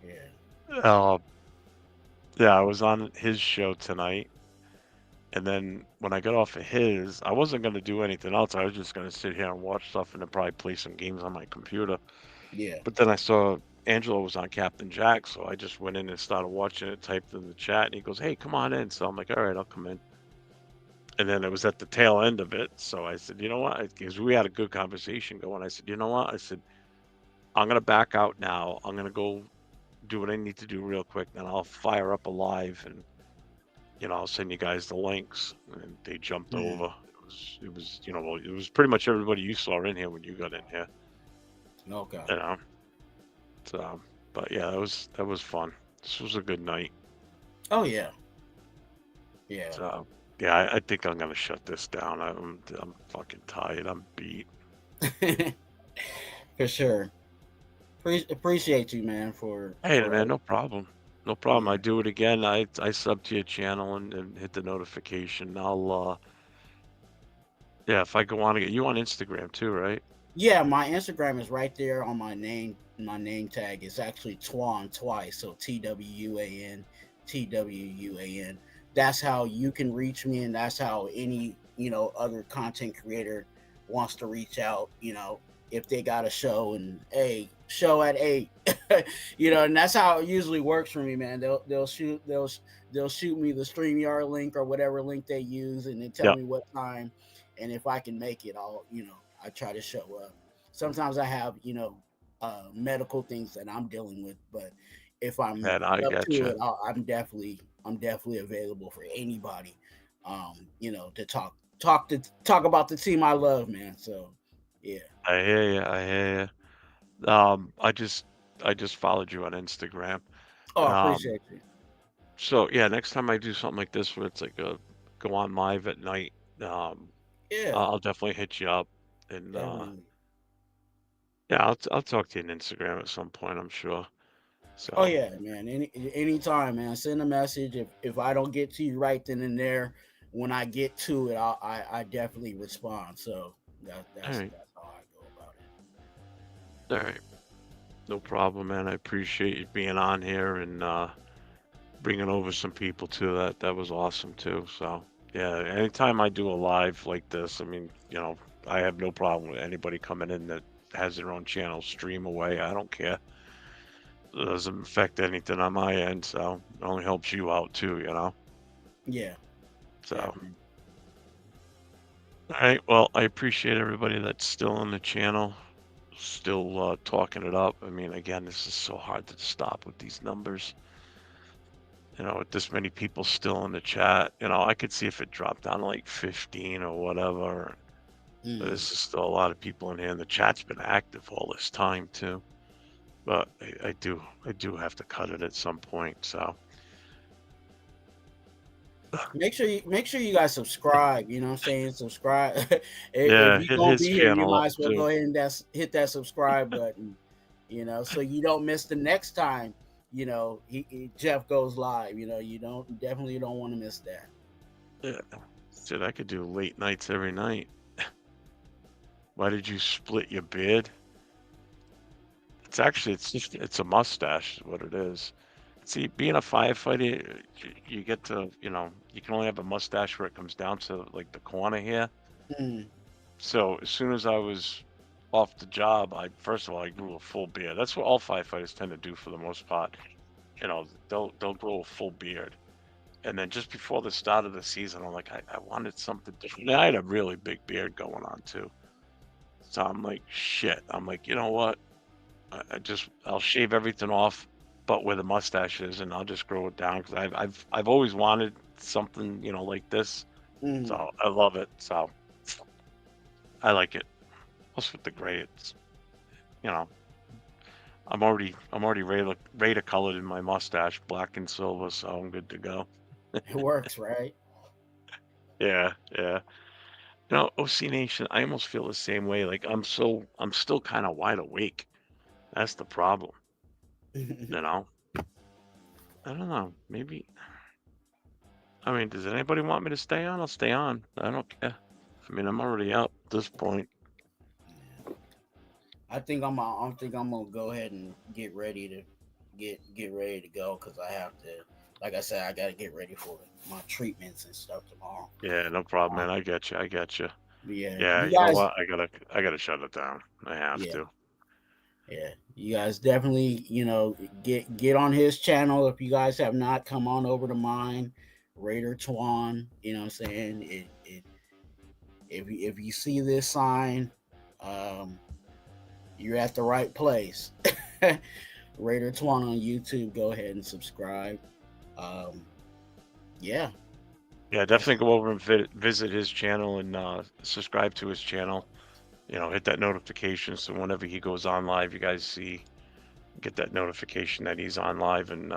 Yeah. Yeah, I was on his show tonight. And then when I got off of his, I wasn't going to do anything else. I was just going to sit here and watch stuff and then probably play some games on my computer. Yeah. But then I saw Angelo was on Captain Jack, so I just went in and started watching it, typed in the chat, and he goes, "Hey, come on in." So I'm like, "All right, I'll come in." And then it was at the tail end of it, so I said, "You know what?" Because we had a good conversation going. I said, "You know what?" I said, "I'm gonna back out now. I'm gonna go do what I need to do real quick, then I'll fire up a live and I'll send you guys the links." And they jumped Mm. over. It was it was pretty much everybody you saw in here when you got in here. Okay. You know. So, but yeah, that was fun. This was a good night. Oh yeah. Yeah. So yeah, I think I'm gonna shut this down. I'm fucking tired. I'm beat. For sure. Appreciate you, man, Hey for man, no problem. No problem. I yeah. do it again. I sub to your channel and hit the notification. I'll yeah, if I go on again, you on Instagram too, right? Yeah, my Instagram is right there on my name. My name tag is actually Twan twice, so TWUAN, TWUAN. That's how you can reach me, and that's how any other content creator wants to reach out. If they got a show and hey, show at 8, and that's how it usually works for me, man. They'll shoot me the StreamYard link or whatever link they use, and then tell Yeah. me what time, and if I can make it, I try to show up. Sometimes I have, medical things that I'm dealing with, but if I'm Man, I up to getcha. it, I'm definitely available for anybody, to talk about the team I love, man. So, yeah. I hear you. I hear you. I just followed you on Instagram. Oh, I Um, appreciate you. so yeah, next time I do something like this where it's like a go on live at night, Yeah, I'll definitely hit you up and definitely. yeah, I'll talk to you on Instagram at some point, I'm sure. Oh So, yeah, man. Anytime, man. Send a message. If I don't get to you right then and there, when I get to it, I definitely respond. So all right, that's how I go about it. all right, no problem, man. I appreciate you being on here and bringing over some people too. That was awesome too. So yeah, anytime I do a live like this, I mean, I have no problem with anybody coming in that has their own channel, stream away. I don't care. It doesn't affect anything on my end, so it only helps you out too. Yeah, So definitely. all right, well, I appreciate everybody that's still on the channel, still talking it up. I mean, again, this is so hard to stop with these numbers. With this many people still in the chat, I could see if it dropped down to like 15 or whatever. But Mm. there's still a lot of people in here, and the chat's been active all this time too. But I do have to cut it at some point. So Make sure you guys subscribe. You know what I'm saying? Subscribe. If yeah, you're hit gonna his be here, you channel might up as well too. go ahead and hit that subscribe button. So you don't miss the next time. Jeff goes live. You definitely don't want to miss that. Yeah, said I could do late nights every night. Why did you split your beard? It's a mustache, is what it is. See, being a firefighter, you get to, you can only have a mustache where it comes down to like the corner here. Mm. So as soon as I was off the job, first of all I grew a full beard. That's what all firefighters tend to do for the most part. They'll grow a full beard. And then just before the start of the season, I'm like, I wanted something different. And I had a really big beard going on too. So I'm like, shit. I'm like, you know what? I'll shave everything off, but where the mustache is, and I'll just grow it down because I've always wanted something like this. Mm. So I love it. So I like it. Plus with the gray, it's you know I'm already ready to color in my mustache black and silver, so I'm good to go. It works, right? Yeah, yeah. OC Nation, I almost feel the same way. Like I'm still kind of wide awake. That's the problem. You know. I don't know. Maybe. I mean, does anybody want me to stay on? I'll stay on. I don't care. I mean, I'm already up at this point. I think I'm gonna go ahead and get ready to get ready to go because I have to. Like I said, I got to get ready for my treatments and stuff tomorrow. Yeah, no problem, man. Um, I get you. I get you. yeah, Yeah, you you know guys. what? I gotta shut it down. I have Yeah, to. Yeah, you guys definitely, get on his channel. If you guys have not, come on over to mine, Raider Twan. You know what I'm saying? If you see this sign, um, you're at the right place. Raider Twan on YouTube. Go ahead and subscribe. Um, yeah, Yeah, definitely go over and visit his channel and subscribe to his channel. Hit that notification so whenever he goes on live, you guys get that notification that he's on live, and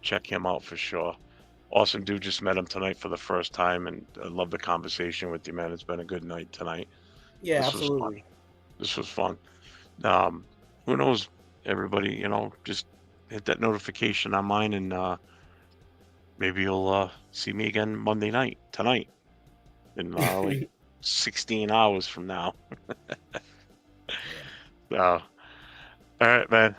check him out for sure. Awesome dude, just met him tonight for the first time, and I love the conversation with you, man. It's been a good night tonight. yeah, This was fun. absolutely. This was fun. Who knows, everybody, just hit that notification on mine, and maybe you'll see me again Monday night, tonight, in like 16 hours from now. All right, man.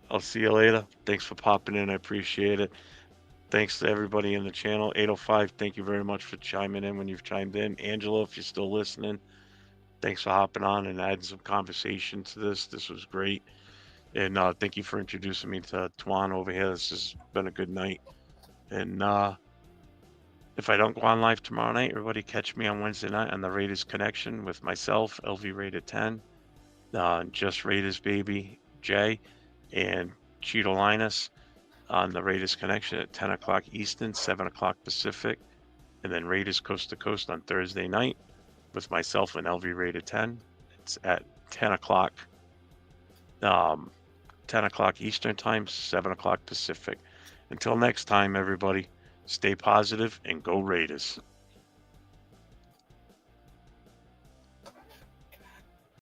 I'll see you later. Thanks for popping in. I appreciate it. Thanks to everybody in the channel. 805, thank you very much for chiming in when you've chimed in. Angela, if you're still listening, thanks for hopping on and adding some conversation to this. This was great. And thank you for introducing me to Tuan over here. This has been a good night. And if I don't go on live tomorrow night, everybody catch me on Wednesday night on the Raiders Connection with myself, LV Rated 10, Just Raiders Baby, Jay, and Cheeto Linus on the Raiders Connection at 10 o'clock Eastern, 7 o'clock Pacific, and then Raiders Coast to Coast on Thursday night with myself and LV Rated 10. It's at 10 o'clock 10 o'clock Eastern Time, 7 o'clock Pacific. Until next time, everybody, stay positive and go Raiders.